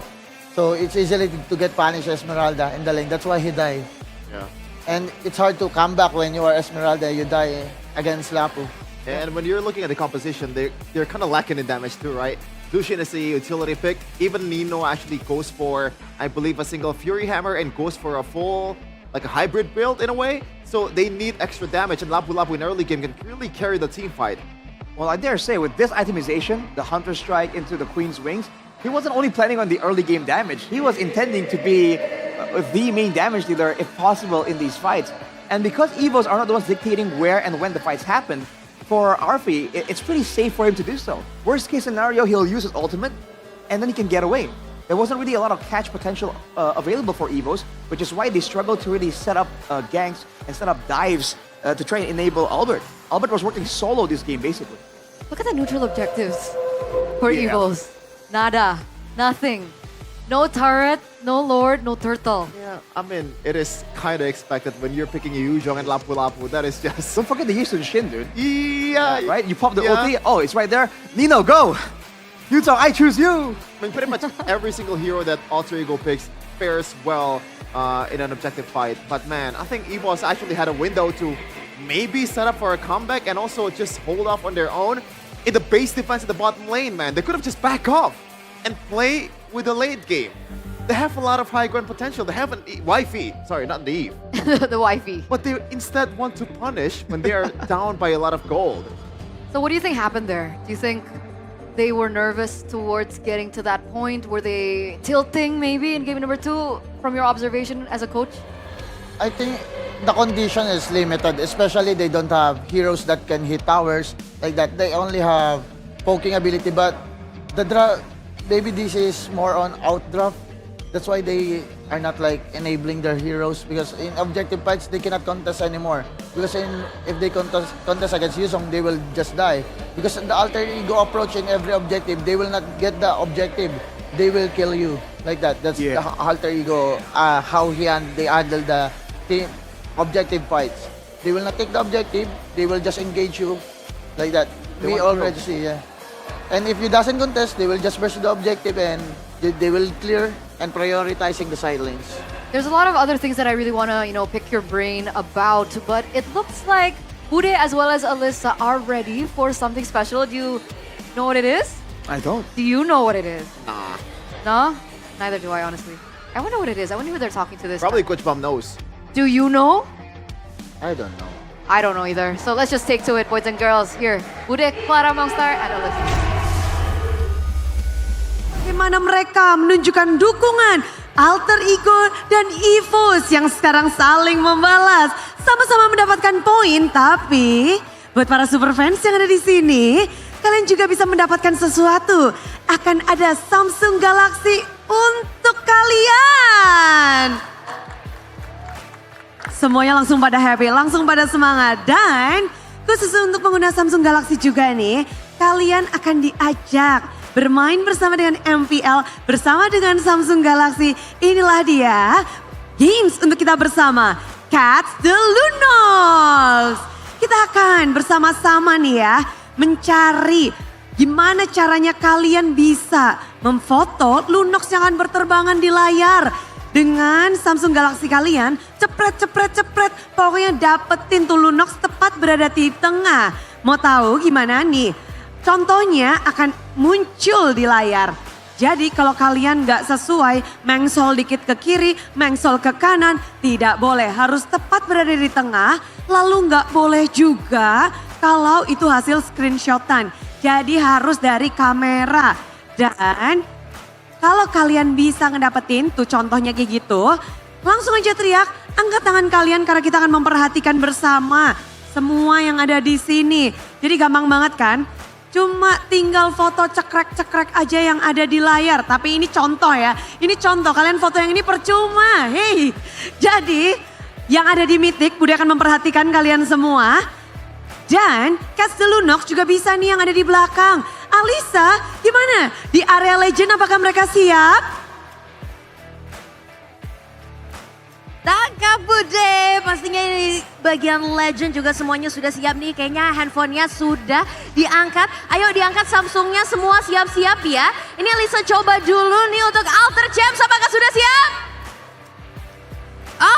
so it's easily to get punished Esmeralda in the lane. That's why he died. Yeah. And it's hard to come back when you are Esmeralda, you die against Lapu. And when you're looking at the composition, they're kind of lacking in damage too, right? Lucian is a utility pick. Even Nino actually goes for, I believe, a single Fury Hammer and goes for a full, like a hybrid build in a way. So they need extra damage, and Lapu Lapu in early game can really carry the team fight. Well, I dare say, with this itemization, the Hunter Strike into the Queen's Wings, he wasn't only planning on the early game damage, he was intending to be the main damage dealer, if possible, in these fights. And because EVOS are not the ones dictating where and when the fights happen, for Arfi, it's pretty safe for him to do so. Worst case scenario, he'll use his ultimate, and then he can get away. There wasn't really a lot of catch potential available for EVOS, which is why they struggled to really set up ganks and set up dives to try and enable Albert. Albert was working solo this game, basically. Look at the neutral objectives for EVOS. Nada. Nothing. No turret, no lord, no turtle. Yeah, I mean, it is kind of expected when you're picking Yuzhong and Lapu Lapu. That is just... Don't forget the Yisun Shin, dude. Yeah. Right? You pop the ulti. Oh, it's right there. Nino, go! Yuzhong, I choose you! I mean, pretty much every single hero that Alter Ego picks fares well in an objective fight. But man, I think EVOS actually had a window to maybe set up for a comeback and also just hold off on their own in the base defense in the bottom lane, man. They could have just back off and play with the late game. They have a lot of high ground potential. They have an wifey. Sorry, not the Eve. The wifey. But they instead want to punish when they are down by a lot of gold. So what do you think happened there? Do you think they were nervous towards getting to that point? Were they tilting maybe in game number 2 from your observation as a coach? I think the condition is limited, especially they don't have heroes that can hit towers like that. They only have poking ability, but the draft, maybe this is more on outdraft. That's why they are not like enabling their heroes, because in objective fights they cannot contest anymore. Because if they contest against Yuzhong, they will just die. Because the Alter Ego approach in every objective, they will not get the objective. They will kill you like that. That's the Alter Ego, how they handle the team objective fights. They will not take the objective. They will just engage you like that. We already see, yeah. And if you doesn't contest, they will just pursue the objective and they will clear and prioritizing the side lanes. There's a lot of other things that I really want to, pick your brain about, but it looks like Bude as well as Alyssa are ready for something special. Do you know what it is? I don't. Do you know what it is? Nah. No? Neither do I, honestly. I wonder what it is. I wonder who they're talking to this Probably time. Coach Bum knows. Do you know? I don't know. I don't know either. So let's just take to it, boys and girls. Here, Bude, Clara, Mongstar, and Alyssa. Bagaimana mereka menunjukkan dukungan Alter Ego dan EVOS yang sekarang saling membalas, sama-sama mendapatkan poin. Tapi buat para super fans yang ada di sini, kalian juga bisa mendapatkan sesuatu. Akan ada Samsung Galaxy untuk kalian. Semuanya langsung pada happy, langsung pada semangat. Dan khusus untuk pengguna Samsung Galaxy juga nih, kalian akan diajak bermain bersama dengan MPL, bersama dengan Samsung Galaxy. Inilah dia, games untuk kita bersama, Catch the Lunox. Kita akan bersama-sama nih ya, mencari gimana caranya kalian bisa memfoto Lunox yang akan berterbangan di layar. Dengan Samsung Galaxy kalian, cepret, pokoknya dapetin tuh Lunox tepat berada di tengah. Mau tahu gimana nih? Contohnya akan muncul di layar. Jadi kalau kalian nggak sesuai, mengsol dikit ke kiri, mengsol ke kanan, tidak boleh. Harus tepat berada di tengah, lalu nggak boleh juga kalau itu hasil screenshotan. Jadi harus dari kamera. Dan kalau kalian bisa ngedapetin tuh contohnya kayak gitu, langsung aja teriak, angkat tangan kalian karena kita akan memperhatikan bersama semua yang ada di sini. Jadi gampang banget kan? Cuma tinggal foto cekrek-cekrek aja yang ada di layar. Tapi ini contoh ya, ini contoh. Kalian foto yang ini percuma. Hey, jadi yang ada di Mythic, Bude akan memperhatikan kalian semua. Dan Catch the Lunox juga bisa nih yang ada di belakang. Alisa, gimana? Di area legend apakah mereka siap? Tangkap Bude, pastinya ini bagian legend juga semuanya sudah siap nih. Kayaknya handphonenya sudah diangkat. Ayo diangkat Samsungnya semua siap-siap ya. Ini Alisa coba dulu nih untuk Alter Champs, apakah sudah siap?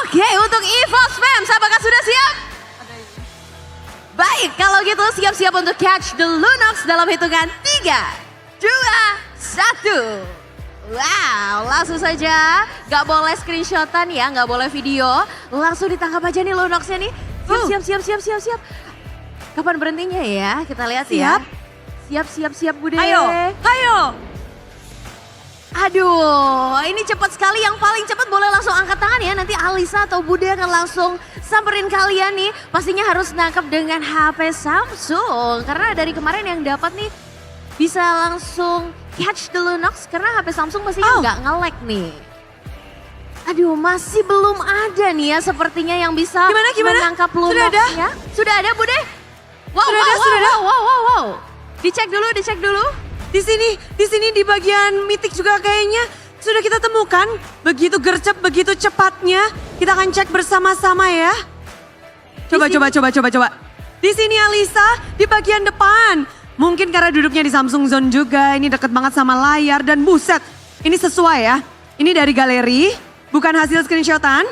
Oke, untuk EVOS Fams, apakah sudah siap? Baik, kalau gitu siap-siap untuk Catch the Lunox dalam hitungan 3, 2, 1. Wow, langsung saja. Gak boleh screenshotan ya, gak boleh video. Langsung ditangkap aja nih Lunoxnya nih. Siap. Kapan berhentinya ya? Kita lihat ya. Siap Bude. Ayo. Aduh, ini cepat sekali. Yang paling cepat boleh langsung angkat tangan ya. Nanti Alisa atau Bude akan langsung samperin kalian nih. Pastinya harus nangkep dengan HP Samsung. Karena dari kemarin yang dapat nih bisa langsung Catch the Lunox karena HP Samsung pastinya nggak nge-lag nih. Aduh, masih belum ada nih ya sepertinya yang bisa menangkap Lunoxnya. Sudah ada Bude? Wow. Dicek dulu. Di sini di bagian Mythic juga kayaknya sudah kita temukan. Begitu gercep, begitu cepatnya. Kita akan cek bersama-sama ya. Coba. Di sini Alisa, di bagian depan. Mungkin karena duduknya di Samsung Zone juga, ini deket banget sama layar dan buset. Ini sesuai ya, ini dari galeri, bukan hasil screenshotan.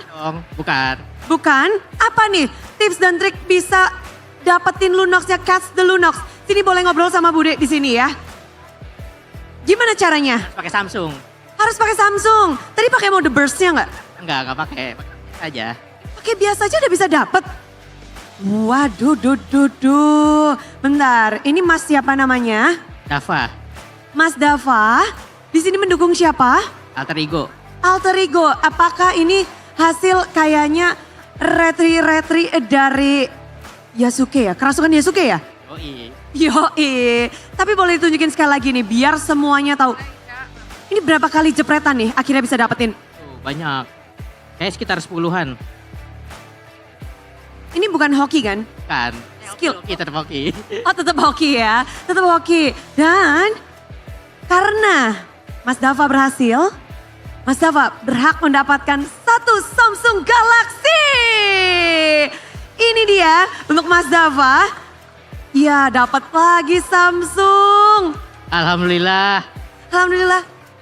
Bukan, apa nih tips dan trik bisa dapetin Lunoxnya Catch the Lunox. Sini boleh ngobrol sama Bude di sini ya. Gimana caranya? Pakai Samsung. Harus pakai Samsung. Tadi pakai mode burst-nya nggak? Enggak pakai aja. Pakai biasa aja udah bisa dapet. Waduh, bentar, ini Mas siapa namanya? Dava. Mas Dava, di sini mendukung siapa? Alter Ego. Apakah ini hasil kayaknya retri dari Yasuke ya? Kerasukan Yasuke ya? Yoi. Tapi boleh ditunjukin sekali lagi nih, biar semuanya tahu. Ini berapa kali jepretan nih akhirnya bisa dapetin? Banyak, kayak sekitar 10-an. Ini bukan hoki kan? Kan. Skill. Tetap hoki. Oh tetap hoki ya, tetap hoki. Dan karena Mas Dava berhasil, Mas Dava berhak mendapatkan satu Samsung Galaxy. Ini dia untuk Mas Dava. Ya dapat lagi Samsung. Alhamdulillah.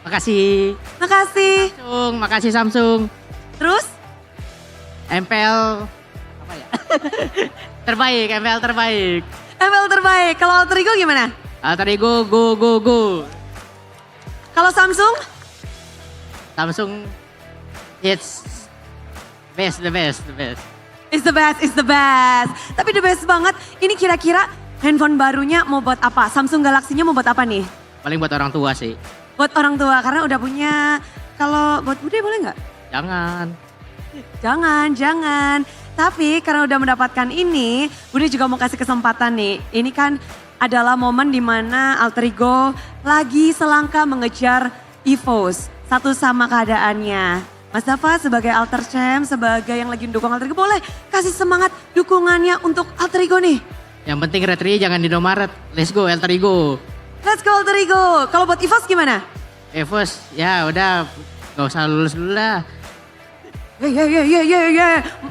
Makasih. Makasih Samsung. Terus? MPL apa ya? MPL terbaik. Kalau Alter Ego gimana? Alter Ego go. Kalau Samsung? It's the best. It's the best. Tapi the best banget. Ini kira-kira handphone barunya mau buat apa? Samsung Galaxy-nya mau buat apa nih? Paling buat orang tua sih. Buat orang tua karena udah punya. Kalau buat Bude boleh nggak? Jangan. Tapi karena udah mendapatkan ini, Bude juga mau kasih kesempatan nih. Ini kan adalah momen dimana Alter Ego lagi selangkah mengejar EVOS. Satu sama keadaannya. Mas Dava sebagai Alter Champ, sebagai yang lagi mendukung Alter Ego, boleh kasih semangat dukungannya untuk Alter Ego nih. Yang penting retrinya jangan di Indomaret. Let's go Alter Ego. Let's go Alter Ego. Kalau buat EVOS gimana? EVOS ya udah gak usah lulus dulu lah.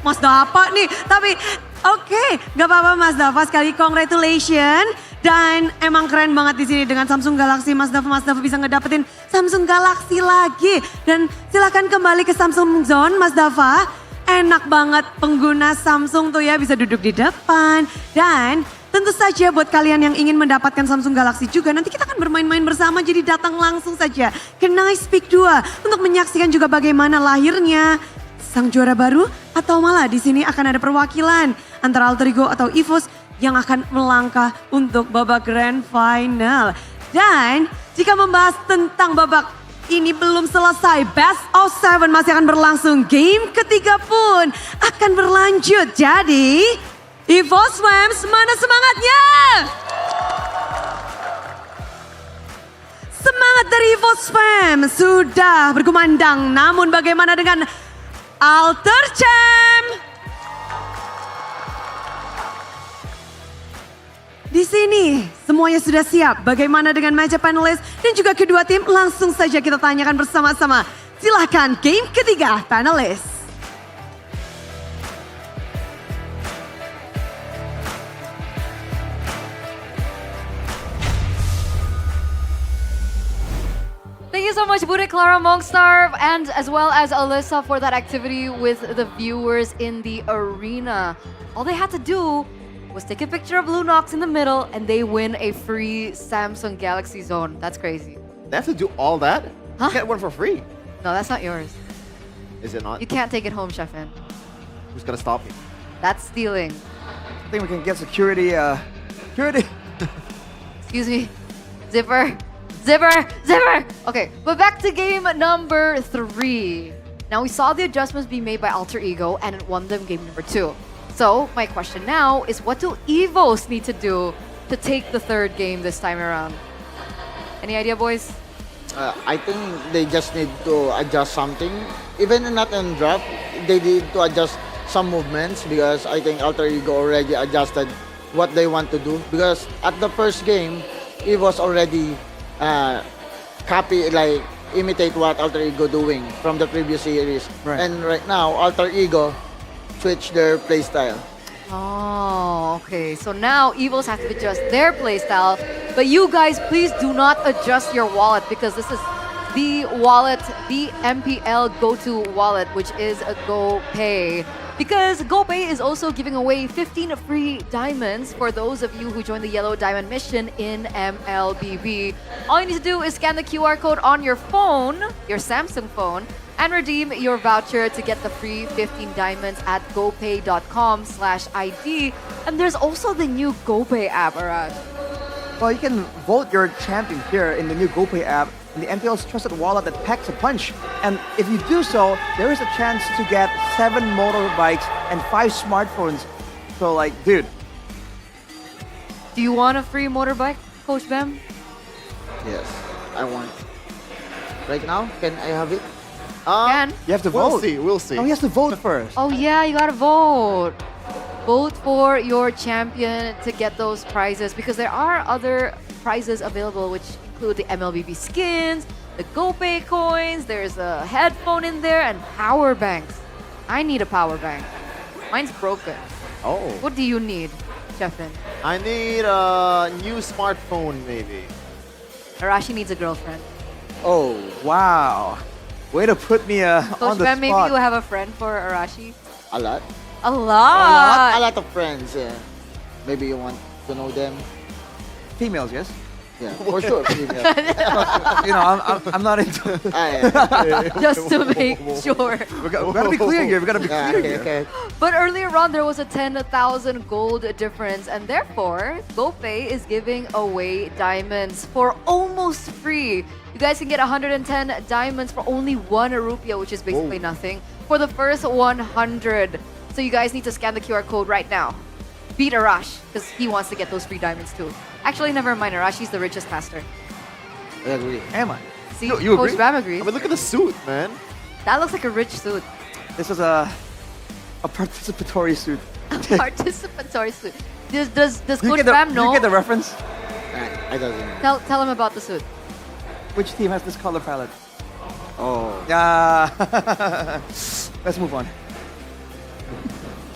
Mas Dava nih. Tapi oke, gak apa-apa Mas Dava, sekali congratulations. Dan emang keren banget di sini dengan Samsung Galaxy. Mas Dava bisa ngedapetin Samsung Galaxy lagi. Dan silakan kembali ke Samsung Zone Mas Dava. Enak banget pengguna Samsung tuh ya, bisa duduk di depan. Dan tentu saja buat kalian yang ingin mendapatkan Samsung Galaxy juga, nanti kita akan bermain-main bersama, jadi datang langsung saja ke Nice Peak 2 untuk menyaksikan juga bagaimana lahirnya sang juara baru, atau malah di sini akan ada perwakilan antara Alter Ego atau EVOS yang akan melangkah untuk babak Grand Final. Dan jika membahas tentang babak ini belum selesai, Best of 7 masih akan berlangsung, game ketiga pun akan berlanjut. Jadi EVOS Fams, mana semangatnya? Semangat dari EVOS Fams sudah berkumandang, namun bagaimana dengan Alter Champ? Di sini semuanya sudah siap. Bagaimana dengan matchup panelis dan juga kedua tim? Langsung saja kita tanyakan bersama-sama. Silahkan game ketiga panelis. Thank you so much, Bude, Clara, Mongstar, and as well as Alyssa for that activity with the viewers in the arena. All they had to do was take a picture of Lunox in the middle and they win a free Samsung Galaxy Zone. That's crazy. They have to do all that? Huh? Get one for free. No, that's not yours. Is it not? You can't take it home, Chefin. Who's gonna stop me? That's stealing. I think we can get security. Security. Excuse me. Zipper. Okay, but back to game number 3. Now we saw the adjustments being made by Alter Ego and it won them game number 2. So my question now is, what do EVOS need to do to take the third game this time around? Any idea, boys? I think they just need to adjust something. Even not in draft, they need to adjust some movements because I think Alter Ego already adjusted what they want to do. Because at the first game, EVOS already imitate what Alter Ego doing from the previous series. Right. And right now, Alter Ego switch their playstyle. Oh, okay. So now EVOS have to adjust their playstyle. But you guys, please do not adjust your wallet because this is the wallet, the MPL go-to wallet, which is a GoPay. Because GoPay is also giving away 15 free diamonds for those of you who join the Yellow Diamond mission in MLBB. All you need to do is scan the QR code on your phone, your Samsung phone, and redeem your voucher to get the free 15 diamonds at gopay.com/ID. And there's also the new GoPay app, Arash. Well, you can vote your champion here in the new GoPay app, in the MPL's trusted wallet that packs a punch. And if you do so, there is a chance to get 7 motorbikes and 5 smartphones. So like, dude. Do you want a free motorbike, Coach Bam? Yes, I want. Right now, can I have it? Can. You have to vote. We'll see. Oh, he has to vote first. Oh yeah, you gotta vote. Vote for your champion to get those prizes because there are other prizes available which include the MLBB skins, the GoPay coins, there's a headphone in there, and power banks. I need a power bank. Mine's broken. Oh. What do you need, Chefin? I need a new smartphone, maybe. Arashi needs a girlfriend. Oh, wow. Way to put me on Coach the Bam, spot. maybe you have a friend for Arashi? A lot. A lot. A lot of friends. Yeah. Maybe you want to know them. Females, yes? Yeah, for sure. Females. You know, I'm not into. Just to make sure. We gotta be clear here. We gotta be clear here. Okay. But earlier on, there was a 10,000 gold difference, and therefore, GoPay is giving away diamonds for almost free. You guys can get 110 diamonds for only 1 rupiah, which is basically nothing, for the first 100. So you guys need to scan the QR code right now. Beat Arash, because he wants to get those free diamonds too. Actually, never mind, Arashi's the richest caster. I agree. Am I? See, You Coach agree? Bam agrees. I mean, look at the suit, man. That looks like a rich suit. This was a participatory suit. Participatory suit. Does Do you Coach get the, Bam do know? you get the reference? I don't know. Tell him about the suit. Which team has this color palette? Oh. Yeah. Let's move on.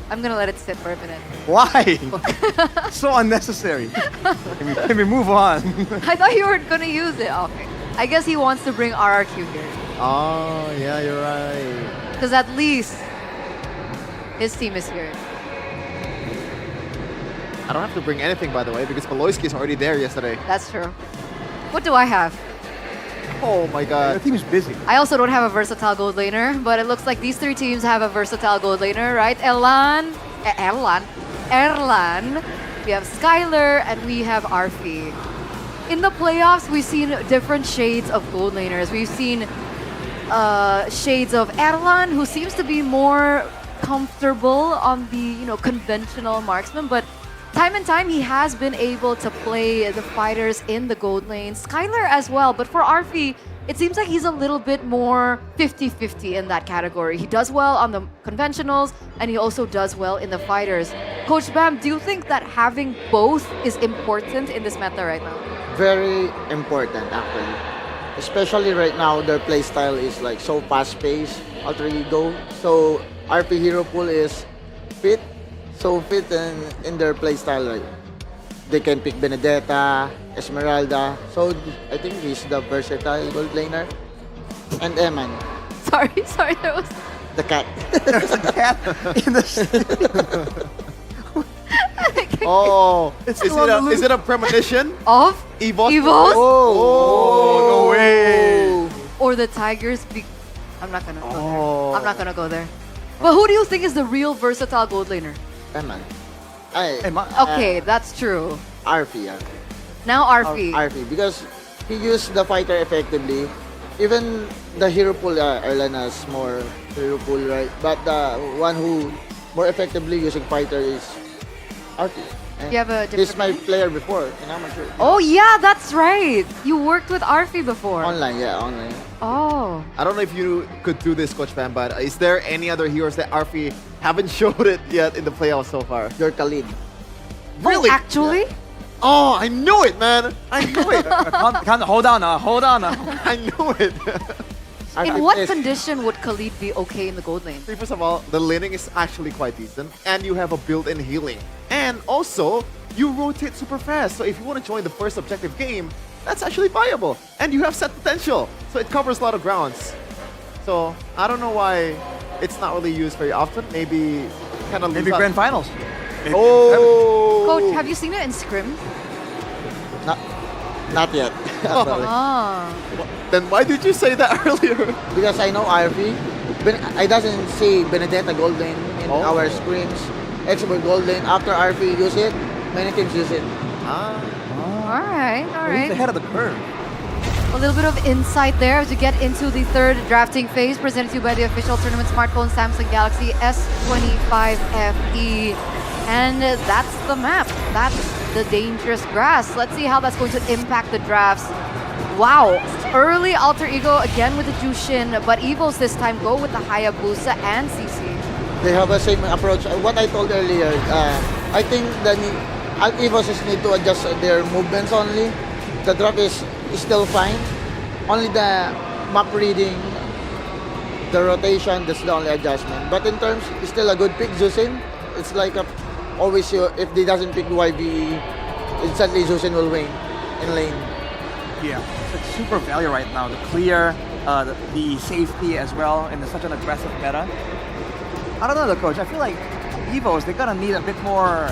I'm gonna let it sit for a minute. Why? So unnecessary. Can we move on? I thought you were gonna use it. Okay. I guess he wants to bring RRQ here. Oh, yeah, you're right. Because at least his team is here. I don't have to bring anything, by the way, because Poloyski is already there yesterday. That's true. What do I have? Oh my god. The team is busy. I also don't have a versatile gold laner, but it looks like these three teams have a versatile gold laner, right? Erlan, we have Skylar, and we have Arfi. In the playoffs, we've seen different shades of gold laners. We've seen shades of Erlan, who seems to be more comfortable on the conventional marksman, but time and time he has been able to play the fighters in the gold lane. Skylar as well, but for Arfi, it seems like he's a little bit more 50-50 in that category. He does well on the conventionals, and he also does well in the fighters. Coach Bam, do you think that having both is important in this meta right now? Very important, actually. Especially right now, their playstyle is like so fast-paced, alter ego. So RP hero pool is fit. So fit in their playstyle, right? They can pick Benedetta, Esmeralda. So I think he's the versatile gold laner. And Eman. Sorry, there was... The cat. There's a cat in the... Oh, is it a premonition? Of? EVOS? EVOS? Oh, no way. Or the Tigers? I'm not gonna go there. I'm not gonna go there. But who do you think is the real versatile gold laner? Eman. Okay, that's true. Arfi, yeah. Now Arfi. Arfi, because he used the fighter effectively. Even the hero pool, Erlan has more hero pool, right? But the one who more effectively using fighter is Arfi. You have a different He's my player before in amateur. Oh yeah, that's right. You worked with Arfi before. Online, yeah, online. Oh. I don't know if you could do this, Coach Bam, but is there any other heroes that Arfi haven't showed it yet in the playoffs so far? Your Khalid. Really? Oh, actually? Oh, I knew it, man. I knew it. Hold on. I knew it. In what condition would Khalid be okay in the gold lane? First of all, the laning is actually quite decent, and you have a built-in healing. And also, you rotate super fast, so if you want to join the first objective game, that's actually viable. And you have set potential, so it covers a lot of grounds. So, I don't know why it's not really used very often. Maybe kind of Maybe grand finals. Oh! Coach, have you seen it in scrim? Not yet. Ah. Then why did you say that earlier? Because I know RP. I doesn't see Benedetta gold lane in our scrims. Expert gold lane. After RP use it, many teams use it. All right. He's ahead of the curve. A little bit of insight there as we get into the third drafting phase, presented to you by the official tournament smartphone Samsung Galaxy S25 FE. And that's the map. That's the dangerous grass. Let's see how that's going to impact the drafts. Wow, early alter ego again with the Jushin, but EVOS this time go with the Hayabusa and CC. They have the same approach. What I told earlier, I think the EVOS need to adjust their movements only. The drop is still fine. Only the map reading, the rotation, that's the only adjustment. But in terms, it's still a good pick, Jushin. It's like always, if they doesn't pick YBE, instantly Jushin will win in lane. Yeah, it's super value right now. The clear, the safety as well in such an aggressive meta. I don't know though, Coach. I feel like EVOS, they're gonna need a bit more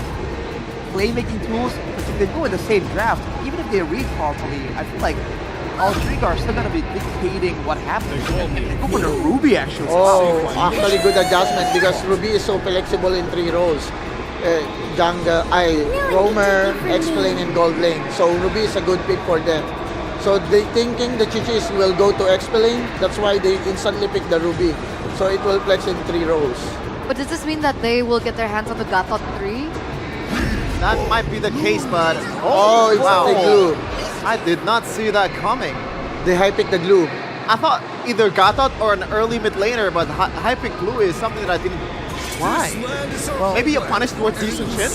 playmaking tools. Because if they go with the same draft, even if they read properly, I feel like all three are still gonna be dictating what happens. They go for the Ruby actually. Actually good adjustment because Ruby is so flexible in 3 roles. Jungle, Roamer, X-Lane, and Gold Lane. So Ruby is a good pick for them. So they thinking the Chichis will go to X-Lane. That's why they instantly pick the Ruby. So it will flex in 3 roles. But does this mean that they will get their hands on the Gatot 3? That might be the case, but... It's the glue. I did not see that coming. They high-pick the glue. I thought either Gatot or an early mid laner, but high-pick glue is something that I didn't Why? Well, Maybe a punish towards decent Shin?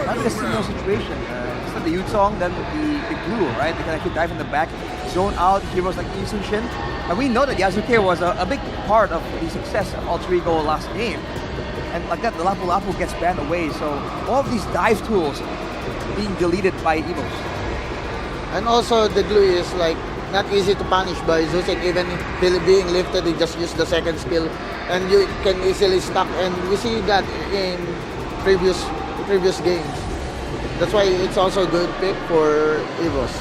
Not a similar situation. Just like the Yutong, then the glue, right? They can actually dive in the back, zone out heroes like Isun Shin. And we know that Yasuke was a big part of the success of Alter Ego last game. And like that, the Lapu Lapu gets banned away. So all of these dive tools being deleted by EVOS. And also the glue is like not easy to punish by Zeus, and even being lifted, you just use the second skill and you can easily stack, and we see that in previous games. That's why it's also a good pick for EVOS.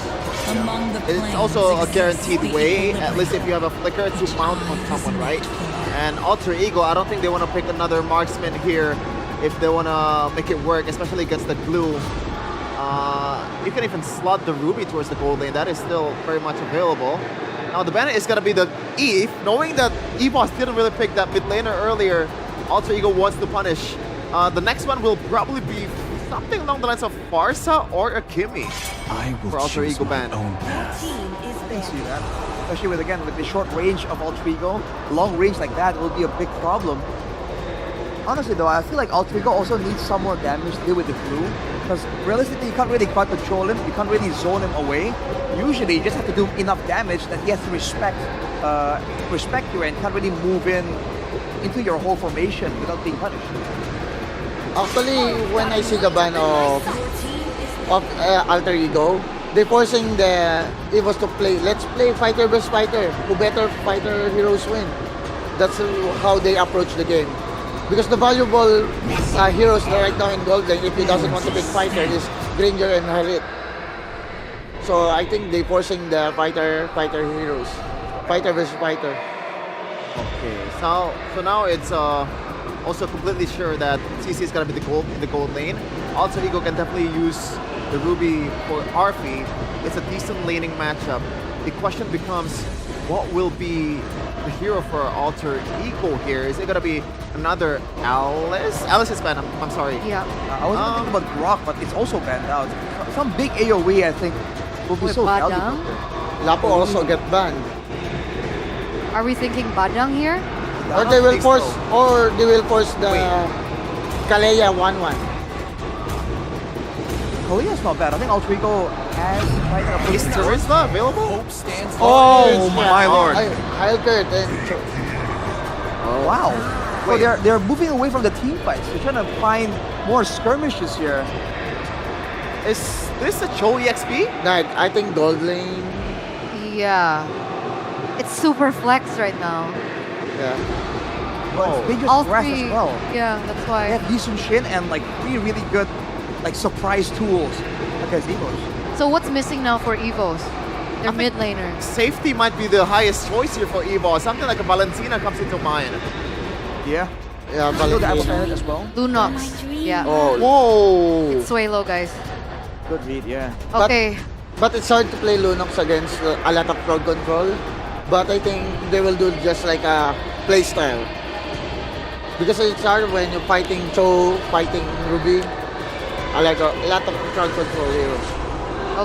It's also a guaranteed way, at least if you have a flicker, to mount on someone, right? And Alter Ego, I don't think they want to pick another marksman here if they want to make it work, especially against the glue. You can even slot the Ruby towards the gold lane. That is still very much available. Now the ban is going to be the Eve. Knowing that EVOS didn't really pick that mid laner earlier, Alter Ego wants to punish. The next one will probably be something along the lines of Farsa or Akimi for Alter Ego ban. I can see that. Especially with, again, with the short range of Alter Ego. Long range like that will be a big problem. Honestly though, I feel like Alter Ego also needs some more damage to deal with the glue. Because realistically, you can't really quite control him. You can't really zone him away. Usually, you just have to do enough damage that he has to respect you and can't really move into your whole formation without being punished. Actually, when I see the ban of Alter Ego, they're forcing the EVOS to play. Let's play fighter versus fighter. Who better fighter heroes win. That's how they approach the game. Because the valuable heroes right now in Gold Lane, if he doesn't want to pick fighter, is Granger and Harit. So I think they're forcing the fighter heroes. Fighter versus fighter. Okay, so now it's also completely sure that CC is gonna be in the gold lane. Alter Ego can definitely use the Ruby for Arfi. It's a decent laning matchup. The question becomes, what will be the hero for Alter Ego here? Is it gonna be another Alice? Alice is banned, I'm sorry. Yeah. I was thinking about Grok, but it's also banned out. Some big AoE, I think, will be so valuable. Lapo also get banned. Are we thinking Badang here? Or they will force the Kalea 1-1. Kalea's not bad. I think Alter Ego has Is Turisma available? Oh my lord. Hilkert and wow. So they're moving away from the team fights. They're trying to find more skirmishes here. Is this a Cho EXP? No, I think Gold Lane. Yeah. It's super flex right now. Yeah. Well, they just All grass three. as well. Yeah, that's why. They have Lee Shin and like 3 really good surprise tools against EVOS. So what's missing now for EVOS? Their mid laner. Safety might be the highest choice here for EVOS. Something like a Valentina comes into mind. Yeah. Yeah, Still the Apple Valentina. Planet as well. Lunox. Yeah. Oh. Whoa. It's way low, guys. Good read, yeah. Okay. But it's hard to play Lunox against a lot of crowd control. But I think they will do just like a play style. Because it's hard when you're fighting Cho, fighting Ruby. I like a lot of crowd control heroes.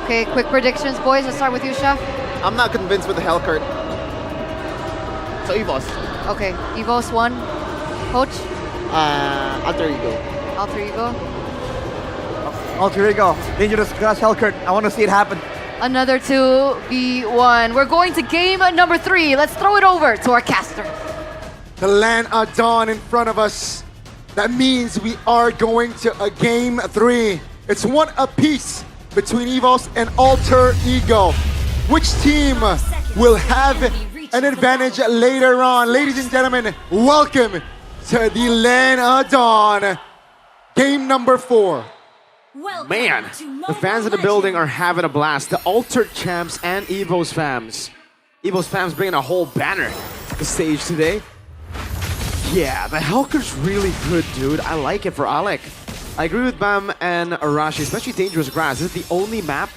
Okay, quick predictions, boys. Let's start with you, Chef. I'm not convinced with the Hellcurt. So EVOS. Okay, EVOS 1. Coach? Alter Ego. Alter Ego. Alter Ego. Dangerous Grass Hellcurt. I want to see it happen. Another 2v1. We're going to game number 3. Let's throw it over to our caster. The land of dawn in front of us. That means we are going to a game 3. It's one apiece between EVOS and Alter Ego. Which team will have an advantage later on? Ladies and gentlemen, welcome to the land of dawn. Game number 4. Man, the fans in the building are having a blast. The Altered champs and EVOS fams. EVOS fams bringing a whole banner to the stage today. Yeah, the Hellcurt's really good, dude. I like it for Alec. I agree with Bam and Arashi, especially Dangerous Grass. This is the only map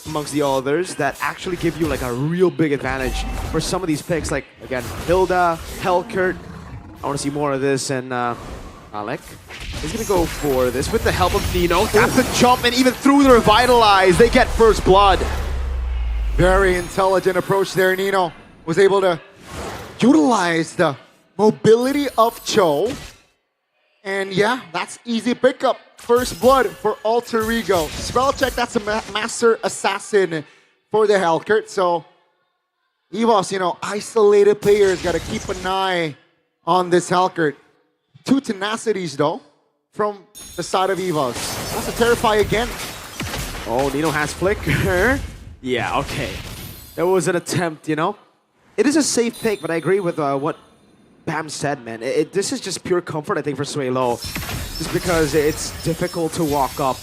amongst the others that actually give you like a real big advantage for some of these picks. Like, again, Hilda, Hellcurt. I want to see more of this, and Alec is going to go for this with the help of Nino. That's the jump, and even through the Revitalize, they get first blood. Very intelligent approach there. Nino was able to utilize the mobility of Cho And yeah, that's easy pickup. First blood for Alter Ego. Spell check, that's a master assassin for the Hellcurt. So EVOS, you know, isolated players got to keep an eye on this Hellcurt. 2 tenacities though from the side of EVOS. That's a Terrify again. Oh, Nino has Flicker. Yeah, okay. There was an attempt, you know. It is a safe pick, but I agree with what Bam said, man. This is just pure comfort, I think, for Suelo. Just because it's difficult to walk up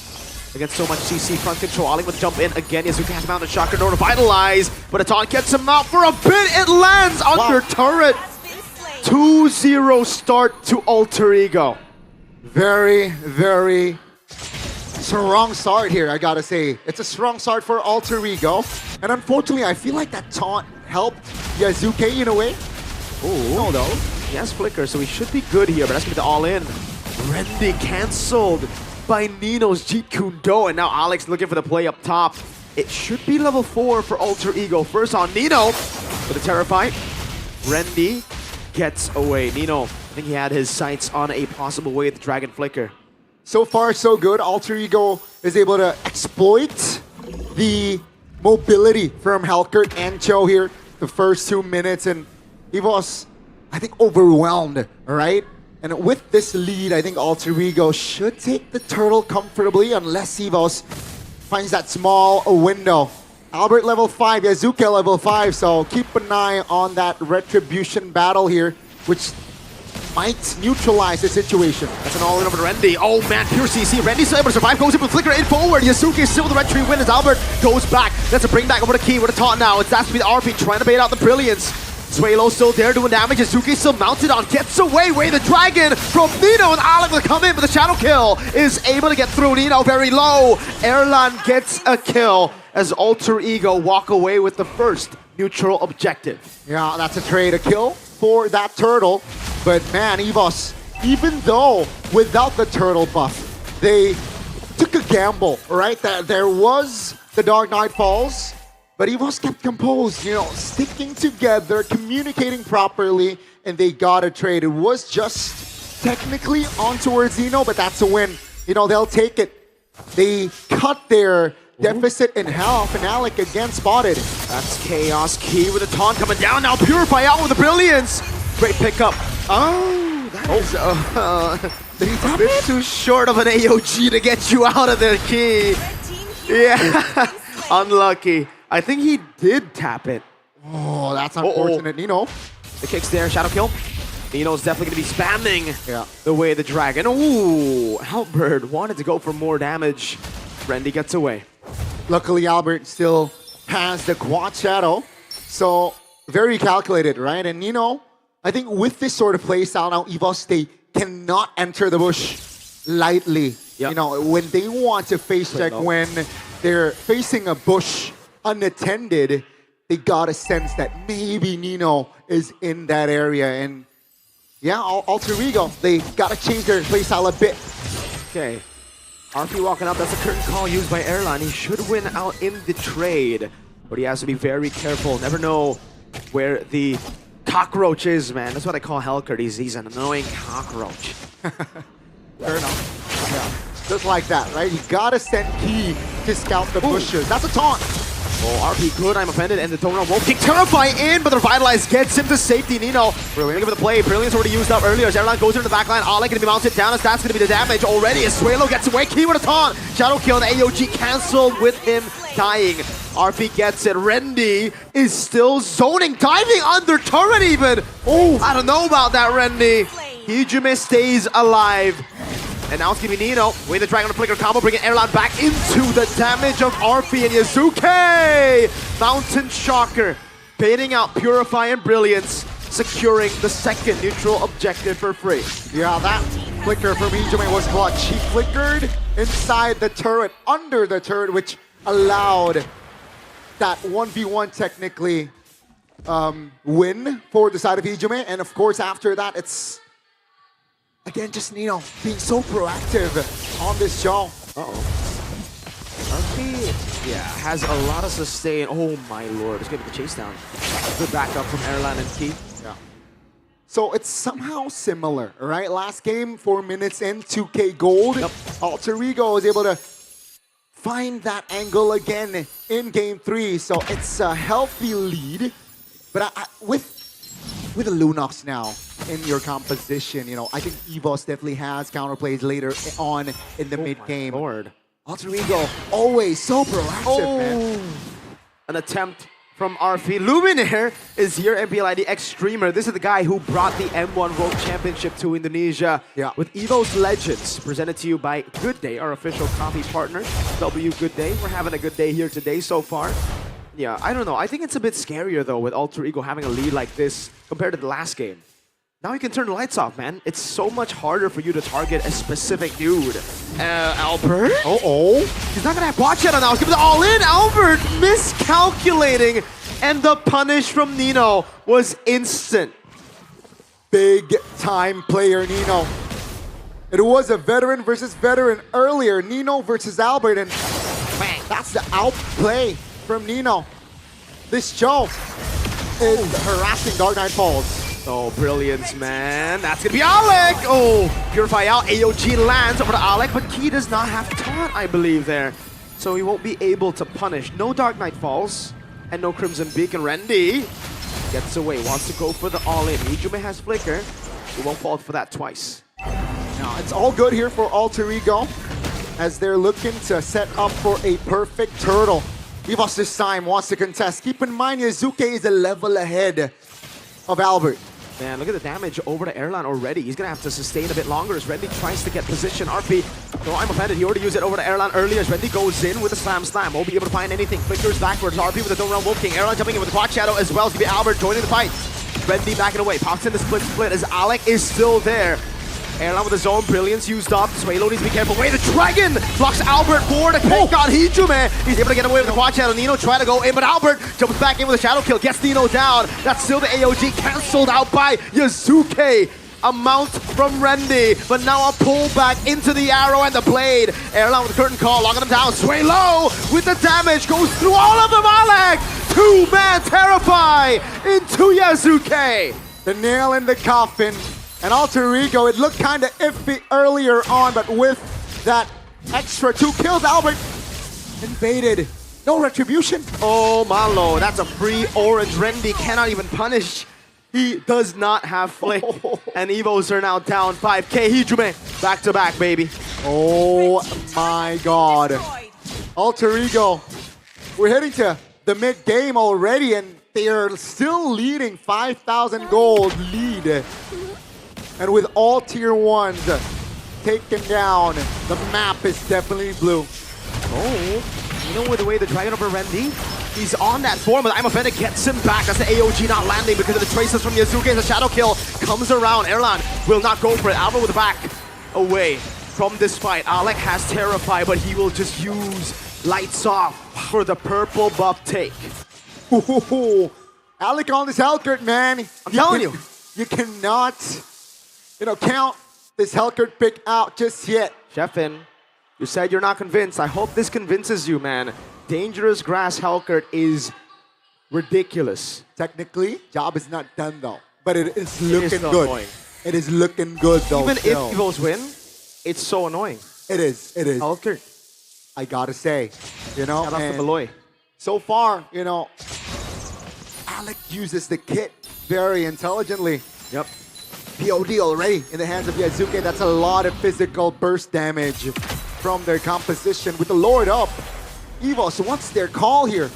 against so much CC front control. Ali with jump in again. Yasuke has mounted Shocker door to vitalize, but a taunt gets him out for a bit. It lands under turret. 2-0 start to Alter Ego. Very, very strong start here, I gotta say. It's a strong start for Alter Ego. And unfortunately, I feel like that taunt helped Yasuke in a way. Oh, no, though. He has Flicker, so he should be good here, but that's gonna be the all-in. Rendy cancelled by Nino's Jeet Kune Do, and now Alex looking for the play up top. It should be level 4 for Alter Ego. First on Nino for the Terrify. Rendy gets away. Nino, I think he had his sights on a possible way with Dragon Flicker. So far, so good. Alter Ego is able to exploit the mobility from Hellcurt and Cho here the first 2 minutes, and EVOS, I think, overwhelmed, right? And with this lead, I think Alter Ego should take the turtle comfortably unless EVOS finds that small window. Albert level 5, Yasuke level 5, so keep an eye on that retribution battle here, which might neutralize the situation. That's an all-in over to Rendy. Oh man, pure CC. Rendy still able to survive, goes in with Flicker in forward. Yasuke still with the red tree win as Albert goes back. That's a bring back over the key with a taunt now. It's that to be the RP trying to bait out the Brilliance. Suelo still there doing damage. Yasuke still mounted on, gets away the dragon from Nino, and Alec will come in, but the shadow kill is able to get through. Nino very low. Erlan gets a kill as Alter Ego walk away with the first neutral objective. Yeah, that's a trade, a kill for that turtle. But man, EVOS, even though without the turtle buff, they took a gamble, right? That there was the Dark Knight Falls, but EVOS kept composed, you know, sticking together, communicating properly, and they got a trade. It was just technically on towards Nino, but that's a win. You know, they'll take it. They cut their deficit in health, and Alec again spotted. That's Chaos Key with a taunt coming down. Now Purify out with the Brilliance. Great pickup. Oh, that is a bit too short of an AOG to get you out of the key. Yeah, unlucky. I think he did tap it. Oh, that's unfortunate. Nino. The kick's there, shadow kill. Nino's definitely going to be spamming the way of the dragon. Ooh, Albert wanted to go for more damage. Rendy gets away. Luckily, Albert still has the quad shadow. So, very calculated, right? And Nino, I think with this sort of playstyle now, EVOS, they cannot enter the bush lightly. You know, when they want to face check, when they're facing a bush unattended, they got a sense that maybe Nino is in that area. And yeah, Alter Ego, they got to change their playstyle a bit. Okay. RP walking up, that's a curtain call used by Erlan. He should win out in the trade, but he has to be very careful. Never know where the cockroach is, man. That's what I call Hellcurt. He's an annoying cockroach. Fair enough. Yeah. Just like that, right? You gotta send Key to scout the bushes. That's a taunt. Oh, RP good, I'm offended, and the Thorn Wolf Kick Terrify in, but the Revitalize gets him to safety. Nino, really looking for the play. Brilliance already used up earlier. Erlan goes into the backline. Alec gonna be mounted down, as that's gonna be the damage already. As Suelo gets away, Key with a taunt. Shadow kill and AOG cancelled with him dying. RP gets it. Rendy is still zoning, diving under turret even. Oh, I don't know about that, Rendy. Hijime stays alive. And now it's gonna be Nino with the Dragon Flicker combo, bringing Erlan back into the damage of RP and Yasuke! Mountain Shocker, baiting out Purify and Brilliance, securing the second neutral objective for free. Yeah, that flicker from Hijime was clutch. He flickered inside the turret, under the turret, which allowed that 1v1 technically win for the side of Hijime. And of course, after that, it's again, just Nino being so proactive on this show. RP, yeah, has a lot of sustain. Oh my lord, it's gonna be the chase down. Good backup from Erlan and Key. Yeah. So it's somehow similar, right? Last game, 4 minutes in, 2K gold. Alter Ego is able to find that angle again in game 3. So it's a healthy lead. But with the Lunox now in your composition, you know, I think EVOS definitely has counterplays later on in the mid game. Lord. Alter Ego, always so proactive, man. An attempt from RP. Luminaire is here, MPL ID X-Streamer. This is the guy who brought the M1 World Championship to Indonesia. With EVOS Legends, presented to you by Good Day, our official coffee partner. W Good Day. We're having a good day here today so far. Yeah, I don't know. I think it's a bit scarier though with Alter Ego having a lead like this compared to the last game. Now you can turn the lights off, man. It's so much harder for you to target a specific dude. Albert? He's not gonna have watch out on now. He's giving it all in. Albert miscalculating. And the punish from Nino was instant. Big time player, Nino. It was a veteran versus veteran earlier. Nino versus Albert, and man, that's the outplay from Nino. This Joe is harassing Dark Knight Falls. Oh, brilliance, man. That's gonna be Alec! Oh, Purify out. AOG lands over to Alec, but Key does not have taunt, I believe, there. So he won't be able to punish. No Dark Knight Falls, and no Crimson Beacon. Rendy gets away, wants to go for the all-in. Ijume has Flicker. He won't fall for that twice. Now, it's all good here for Alter Ego as they're looking to set up for a perfect turtle. EVOS this time wants to contest. Keep in mind, Yazuke is a level ahead of Albert. Man, look at the damage over to Erlan already. He's going to have to sustain a bit longer as Rendy tries to get position. RP, so I'm offended. He already used it over to Erlan earlier as Rendy goes in with a slam. Won't be able to find anything. Flickers backwards. RP with the Dome Realm Wolf King. Erlan jumping in with the Quad Shadow as well. It's going to be Albert joining the fight. Rendy backing away. Pops in the split as Alec is still there. Erlan with his own brilliance used up. Swalo needs to be careful. Wait, the Dragon blocks Albert for the pick on Hijume. He's able to get away with the Quad Shadow. Nino trying to go in, but Albert jumps back in with a Shadow Kill. Gets Nino down. That's still the AOG cancelled out by Yazuke. A mount from Rendy, but now a pull back into the arrow and the blade. Erlan with the curtain call, locking him down. Swalo with the damage goes through all of them. Alec, 2-man Terrify into Yazuke. The nail in the coffin. And Alter Ego, it looked kind of iffy earlier on, but with that extra 2 kills, Albert invaded. No retribution. Oh, Malo, that's a free orange. Rendy cannot even punish. He does not have Flick. And EVOS are now down 5K. Hijume, back to back, baby. Oh my God. Alter Ego, we're heading to the mid game already, and they are still leading 5,000 gold lead. And with all tier 1s taken down, the map is definitely blue. Oh, you know, with the way the Dragon over Rendy, he's on that form, but I'm offended, gets him back. That's the AOG not landing because of the traces from Yazuke as the Shadow Kill comes around. Erlan will not go for it. Albert with the back away from this fight. Alec has Terrify, but he will just use Lights Off for the purple buff take. Ooh, Alec on this Hellcurt, man. I'm telling you. You cannot, count this Hellcurt pick out just yet. Sheffin, you said you're not convinced. I hope this convinces you, man. Dangerous Grass Hellcurt is ridiculous. Technically, job is not done though, but it is looking good. Annoying. It is looking good though. Even if EVOS win, it's so annoying. It is. Hellcurt. I gotta say, Shout out to Malloy. So far, Alec uses the kit very intelligently. Yep. POD already in the hands of Yazuke. That's a lot of physical burst damage from their composition. With the Lord up, EVOS, what's their call here?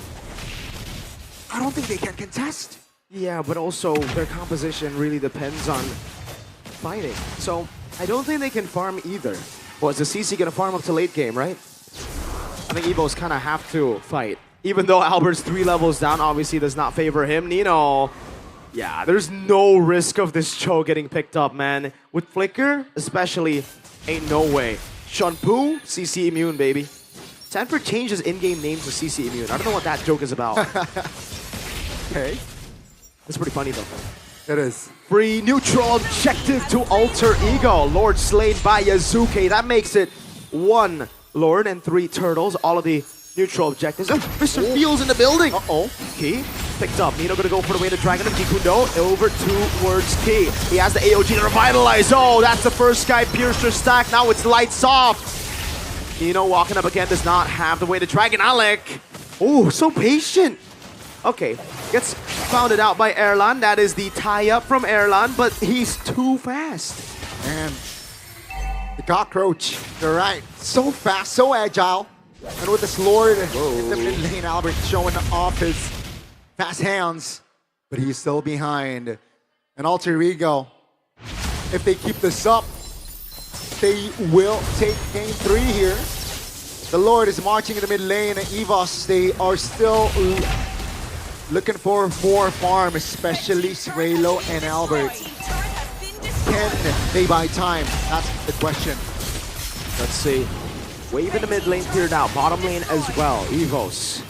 I don't think they can contest. Yeah, but also their composition really depends on fighting. So I don't think they can farm either. Well, is the CC gonna farm up to late game, right? I think EVOS kind of have to fight. Even though Albert's 3 levels down, obviously does not favor him. Nino, yeah, there's no risk of this Cho getting picked up, man. With Flicker, especially, ain't no way. Shunpu, CC immune, baby. Sanford changed his in-game name to CC immune. I don't know what that joke is about. Okay. That's pretty funny, though. It is. Free neutral objective to Alter Ego. Lord slain by Yazuke. That makes it 1 Lord and 3 turtles. All of the neutral objectives. Oh, Mr. Feels in the building. Uh-oh. Key picked up. Nino gonna go for the way to Dragon of Jikundo over towards T. He has the AOG to revitalize. Oh, that's the first Sky Piercer stack. Now it's lights off. Nino walking up again does not have the way to Dragon. Alec. Oh, so patient. Okay, gets founded out by Erlan. That is the tie-up from Erlan, but he's too fast. And the cockroach, you're right. So fast, so agile. And with this Lord in the mid lane, Albert showing off his fast hands, but he's still behind. And Alter Ego, if they keep this up, they will take game 3 here. The Lord is marching in the mid lane, and EVOS, they are still looking for more farm, especially Srelo and Albert. Can they buy time? That's the question. Let's see. Wave in the mid lane cleared out, bottom lane as well. EVOS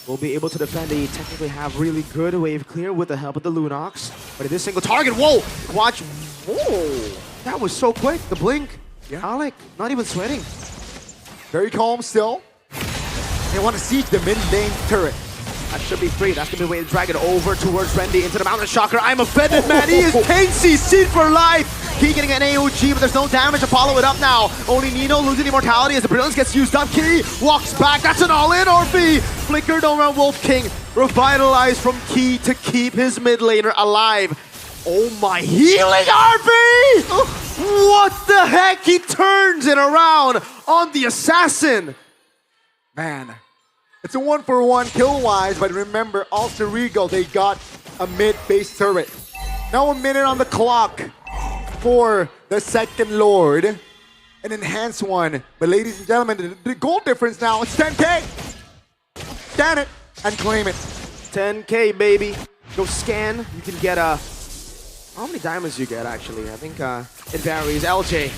will be able to defend. They technically have really good wave clear with the help of the Lunox. But it is single target. Whoa! Watch. Whoa! That was so quick. The blink. Yeah. Alec, not even sweating. Very calm still. They want to siege the mid lane turret. That should be free. That's gonna be the way to drag it over towards Randy into the Mountain Shocker. I'm offended, man. He is Pansy, seed for life. Key getting an AOG, but there's no damage to follow it up now. Only Nino losing immortality as the Brilliance gets used up. Key walks back. That's an all-in Orphe. Flickered over Wolf King. Revitalized from Key to keep his mid laner alive. Oh my, healing Orphe! What the heck? He turns it around on the assassin. Man, it's a 1-for-1 kill-wise, but remember, Alter Ego, they got a mid-base turret. Now a minute on the clock for the second Lord. An enhanced one. But ladies and gentlemen, the goal difference now, it's 10K. Scan it and claim it. 10K, baby. Go scan. You can get a... How many diamonds you get, actually? I think it varies. LJ.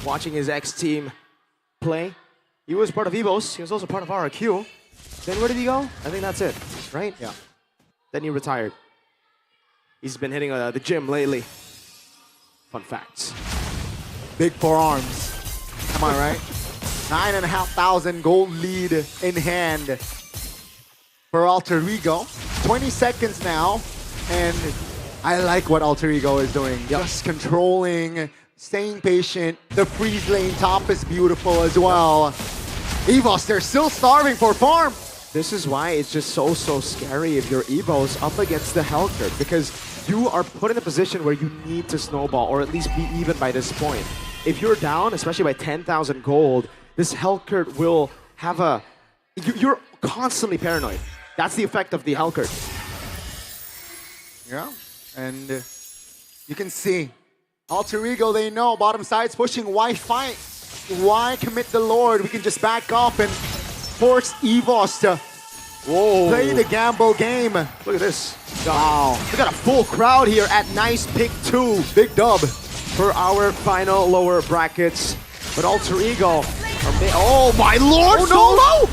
Watching his ex-team play. He was part of EVOS. He was also part of RRQ. Then where did he go? I think that's it, right? Yeah. Then he retired. He's been hitting the gym lately. Fun facts. Big forearms. Am I right? 9,500 gold lead in hand for Alter Ego. 20 seconds now, and I like what Alter Ego is doing. Just controlling, staying patient. The freeze lane top is beautiful as well. EVOS, they're still starving for farm. This is why it's just so scary if you're EVOS up against the Hellcurt, because you are put in a position where you need to snowball or at least be even by this point. If you're down, especially by 10,000 gold, this Hellcurt will have a... You're constantly paranoid. That's the effect of the Hellcurt. Yeah, and you can see Alter Ego, they know bottom side's pushing. Why fight? Why commit the Lord? We can just back off and force EVOS to play the gamble game. Look at this. Wow. We got a full crowd here at Nice Pick 2. Big dub for our final lower brackets. But Alter Ego, oh my lord, oh, Solo!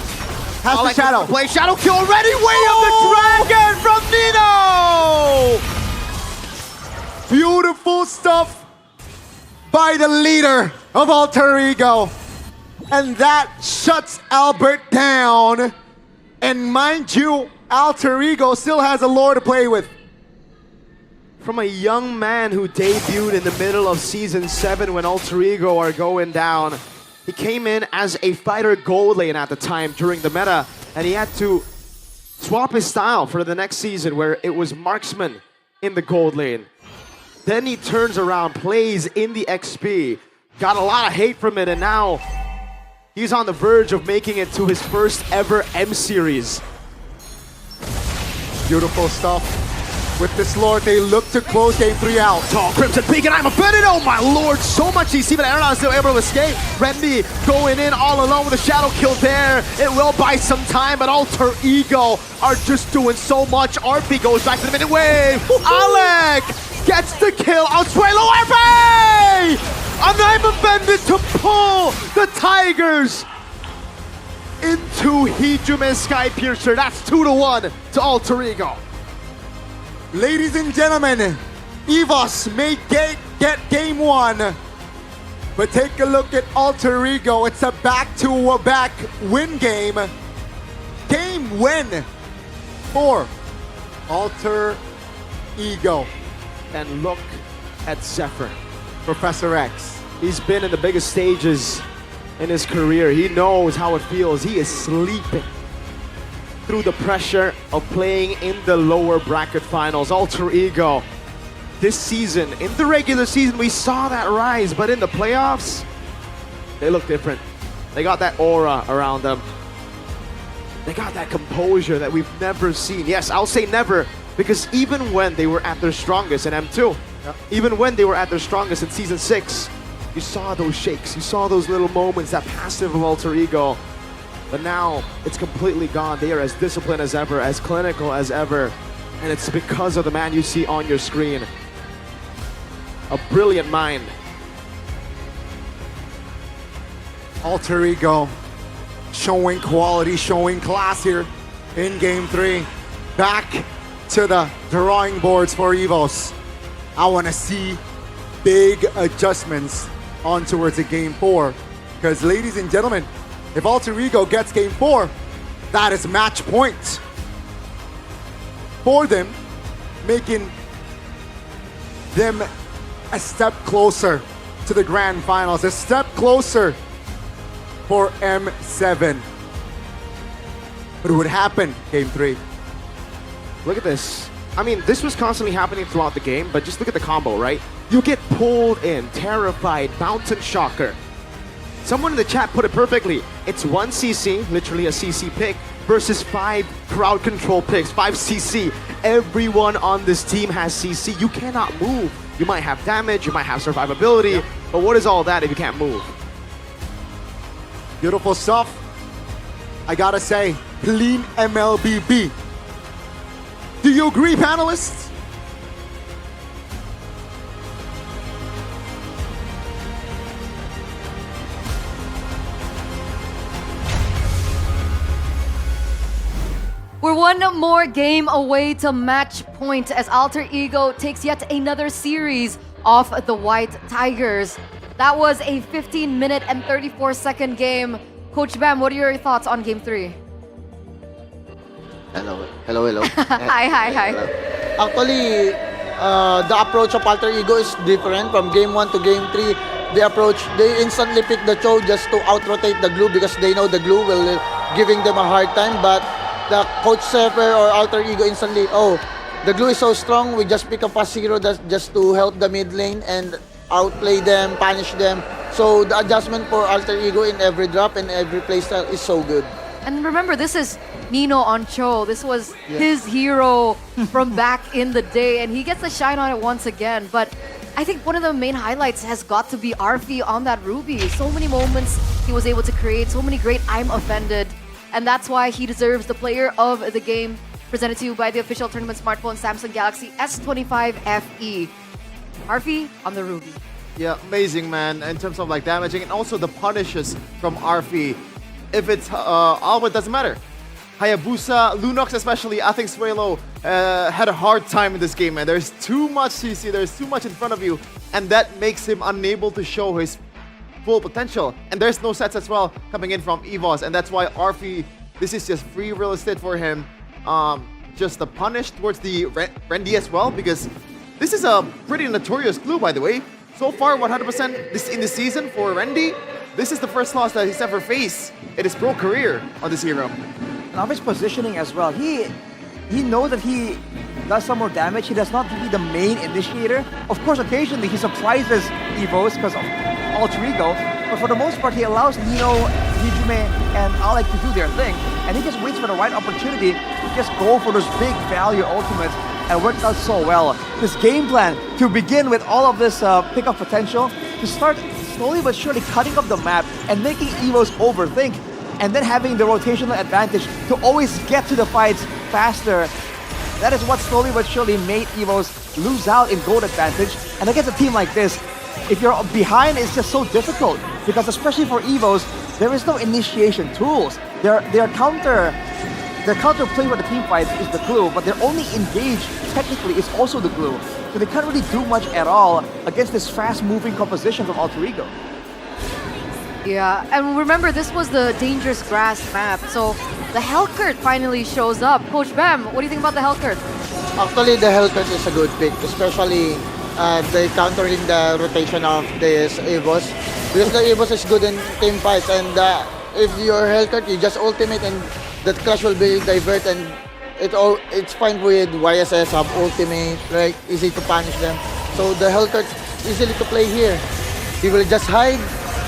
Has the shadow. Play shadow kill already. Way of the dragon from Nino! Beautiful stuff by the leader of Alter Ego. And that shuts Albert down. And mind you, Alter Ego still has a lore to play with. From a young man who debuted in the middle of Season 7 when Alter Ego are going down. He came in as a fighter gold lane at the time during the meta, and he had to swap his style for the next season where it was marksman in the gold lane. Then he turns around, plays in the XP, got a lot of hate from it, and now he's on the verge of making it to his first ever M Series. Beautiful stuff. With this Lord, they look to close game 3 out. Tall Crimson Peak, and I'm offended. Oh my lord, so much DC, but Aaron is still able to escape. Randy going in all alone with a shadow kill there. It will buy some time, but Alter Ego are just doing so much. RP goes back to the minute wave. Alec gets the kill on Srelo RP! And I'm offended to pull the Tigers into Hijume Sky Piercer. That's 2-1 to Alter Ego. Ladies and gentlemen, EVOS may get game 1. But take a look at Alter Ego. It's a back-to-back win game. Game win 4, Alter Ego. And look at Zephyr. Professor X. He's been in the biggest stages in his career. He knows how it feels. He is sleeping through the pressure of playing in the lower bracket finals. Alter Ego, this season, in the regular season, we saw that rise, but in the playoffs, they look different. They got that aura around them. They got that composure that we've never seen. Yes, I'll say never, because even when they were at their strongest in M2, even when they were at their strongest in Season 6, you saw those shakes, you saw those little moments, that passive of Alter Ego. But now, it's completely gone. They are as disciplined as ever, as clinical as ever. And it's because of the man you see on your screen. A brilliant mind. Alter Ego showing quality, showing class here in Game 3. Back to the drawing boards for EVOS. I want to see big adjustments on towards a Game 4. Because ladies and gentlemen, if Alter Ego gets Game 4, that is match point for them, making them a step closer to the grand finals, a step closer for M7. What would happen Game 3? Look at this. I mean, this was constantly happening throughout the game, but just look at the combo, right? You get pulled in, terrified, mountain shocker. Someone in the chat put it perfectly. It's 1 CC, literally a CC pick, versus 5 crowd control picks, 5 CC. Everyone on this team has CC. You cannot move. You might have damage, you might have survivability, but what is all that if you can't move? Beautiful stuff. I gotta say, clean MLBB. Do you agree, panelists? We're one more game away to match point as Alter Ego takes yet another series off the White Tigers. That was a 15-minute and 34-second game. Coach Bam, what are your thoughts on Game 3? Hello, hello, hello. Hi. Actually, the approach of Alter Ego is different from Game 1 to Game 3. They instantly pick the Cho just to out-rotate the glue because they know the glue will giving them a hard time. But the Coach Zephyr or Alter Ego instantly, the glue is so strong, we just pick a fast hero just to help the mid lane and outplay them, punish them. So the adjustment for Alter Ego in every drop and every playstyle is so good. And remember, this is Nino on Cho. This was his hero from back in the day, and he gets the shine on it once again. But I think one of the main highlights has got to be Arfi on that Ruby. So many moments he was able to create, so many great I'm offended. And that's why he deserves the player of the game, presented to you by the official tournament smartphone Samsung Galaxy S25 FE. Arfi on the Ruby. Yeah, amazing, man, in terms of like damaging and also the punishes from Arfi. If it's Alba, doesn't matter. Hayabusa, Lunox especially, I think Suelo had a hard time in this game, man. There's too much CC, there's too much in front of you, and that makes him unable to show his full potential. And there's no sets as well coming in from EVOS, and that's why Arfi, this is just free real estate for him. Just the punish towards the Rendy as well, because this is a pretty notorious glue, by the way. So far, 100% this in the season for Rendy. This is the first loss that he's ever faced in his pro career on this hero. And of his positioning as well, he knows that he does some more damage. He does not be the main initiator. Of course, occasionally he surprises EVOS because of Alter Ego, but for the most part, he allows Nino, Hijume, and Alec to do their thing, and he just waits for the right opportunity to just go for those big value ultimates, and worked out so well. This game plan to begin with all of this pickup potential, to start slowly but surely cutting up the map and making EVOS overthink, and then having the rotational advantage to always get to the fights faster. That is what slowly but surely made EVOS lose out in gold advantage. And against a team like this, if you're behind, it's just so difficult, because especially for EVOS, there is no initiation tools. Their counter play for the team fight is the glue, but their only engage technically is also the glue. So they can't really do much at all against this fast-moving composition from Alter Ego. Yeah, and remember, this was the dangerous grass map, so the Hellcurt finally shows up. Coach Bam, what do you think about the Hellcurt? Actually, the Hellcat is a good pick, especially they countering the rotation of this EVOS. Because the EVOS is good in team fights, and if your Hellcat, you just ultimate and that clash will be divert, and it's fine with YSS, have ultimate, right? Easy to punish them. So the Hellcat easily to play here. He will just hide,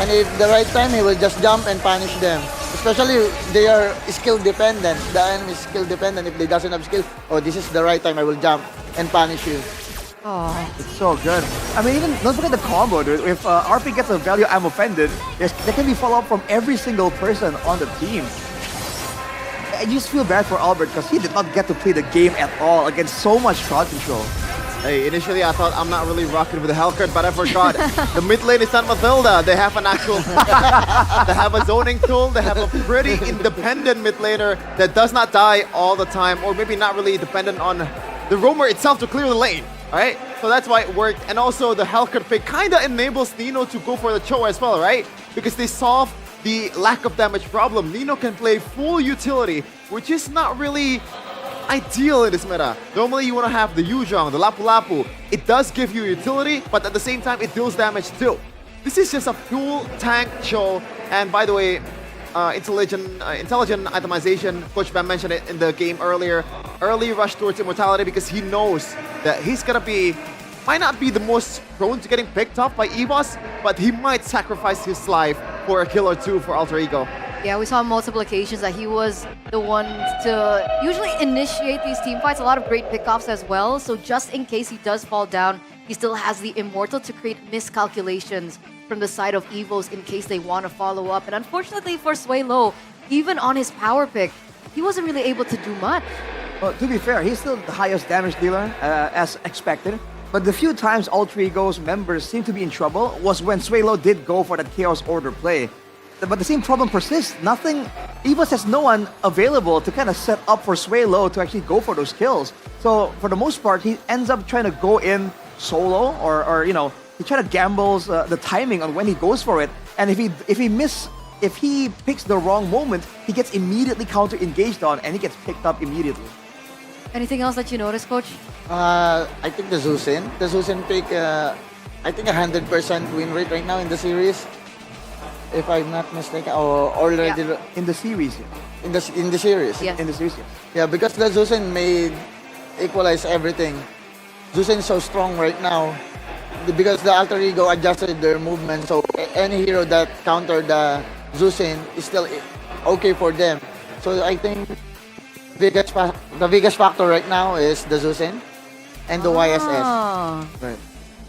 and if the right time, he will just jump and punish them. Especially, they are skill dependent. The enemy is skill dependent. If they doesn't have skill, oh, this is the right time, I will jump and punish you. Oh, it's so good. I mean, even don't forget the combo, dude. If RP gets a value, I'm offended. There can be follow-up from every single person on the team. I just feel bad for Albert because he did not get to play the game at all against so much crowd control. Hey, initially I thought I'm not really rocking with the Hellcurt, but I forgot. The mid lane is not Matilda. They have an actual... they have a zoning tool. They have a pretty independent mid laner that does not die all the time, or maybe not really dependent on the roamer itself to clear the lane. Right? So that's why it worked. And also the Hellcurt pick kind of enables Nino to go for the Cho as well, right? Because they solve the lack of damage problem. Nino can play full utility, which is not really ideal in this meta. Normally you want to have the Yuzhong, the Lapu Lapu. It does give you utility, but at the same time it deals damage too. This is just a full tank Cho. And by the way, intelligent itemization, Coach Bam mentioned it in the game earlier. Early rush towards immortality because he knows that he's gonna be, might not be the most prone to getting picked up by EVOS, but he might sacrifice his life for a kill or two for Alter Ego. Yeah, we saw on multiple occasions that he was the one to usually initiate these team fights. A lot of great pickoffs as well. So just in case he does fall down, he still has the Immortal to create miscalculations from the side of EVOS in case they want to follow up. And unfortunately for Swaylo, even on his power pick, he wasn't really able to do much. Well, to be fair, he's still the highest damage dealer as expected. But the few times Alter Ego's members seemed to be in trouble was when Swaylo did go for that Chaos Order play. But the same problem persists. EVOS has no one available to kind of set up for Swaylo to actually go for those kills. So for the most part, he ends up trying to go in solo, or you know, he try to gambles the timing on when he goes for it. And if he picks the wrong moment, he gets immediately counter engaged on, and he gets picked up immediately. Anything else that you noticed, Coach? I think the Zusin. The Zusin pick, I think 100% win rate right now in the series. If I'm not mistaken, or already in the series. In the series. Yeah. In the series. Yes. Yeah, because the Zusin made equalize everything. Zusin is so strong right now because the Alter Ego adjusted their movement. So any hero that countered the Zusin is still okay for them. So I think the biggest factor right now is the Zusin and the YSS. Right.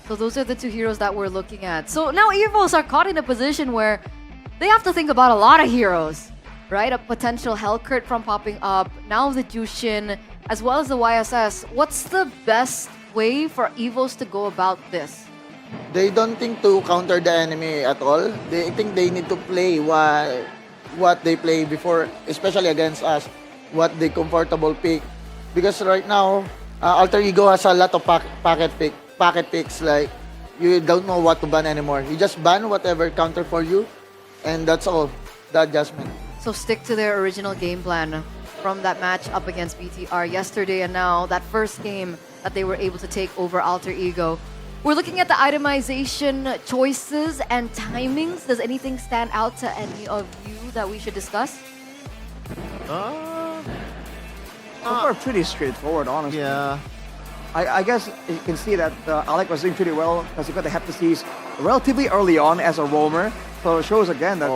So those are the two heroes that we're looking at. So now EVOS are caught in a position where they have to think about a lot of heroes, right? A potential Hellcurt from popping up, now the Jushin, as well as the YSS. What's the best way for EVOS to go about this? They don't think to counter the enemy at all. They think they need to play what they play before, especially against us, what they comfortable pick. Because right now, Alter Ego has a lot of pocket picks, like you don't know what to ban anymore. You just ban whatever counter for you, and that's all, the adjustment. So stick to their original game plan from that match up against BTR yesterday, and now that first game that they were able to take over Alter Ego. We're looking at the itemization choices and timings. Does anything stand out to any of you that we should discuss? We're pretty straightforward, honestly. Yeah. I guess you can see that Alec was doing pretty well because he got the Heptasis relatively early on as a roamer. So it shows again that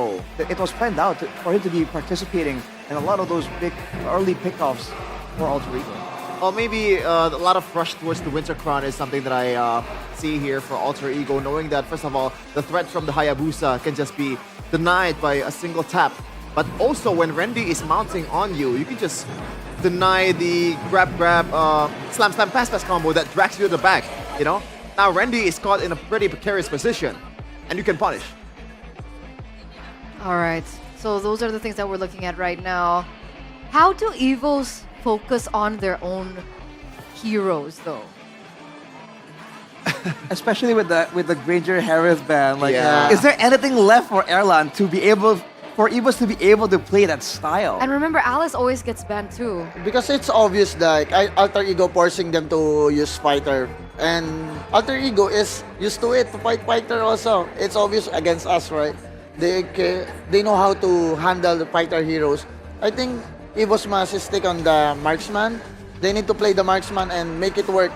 it was planned out for him to be participating in a lot of those big early pickoffs for Alter Ego. Well, maybe a lot of rush towards the Winter Crown is something that I see here for Alter Ego, knowing that, first of all, the threat from the Hayabusa can just be denied by a single tap. But also, when Randy is mounting on you, you can just deny the grab, slam, pass combo that drags you to the back, you know? Now, Randy is caught in a pretty precarious position, and you can punish. All right, so those are the things that we're looking at right now. How do EVOS focus on their own heroes, though? Especially with the Granger Harris ban. Like, Yeah. is there anything left for Erlan to be able for EVOS to be able to play that style. And remember, Alice always gets banned too. Because it's obvious that Alter Ego forcing them to use fighter. And Alter Ego is used to it, to fight fighter also. It's obvious against us, right? They know how to handle the fighter heroes. I think EVOS must stick on the marksman. They need to play the marksman and make it work.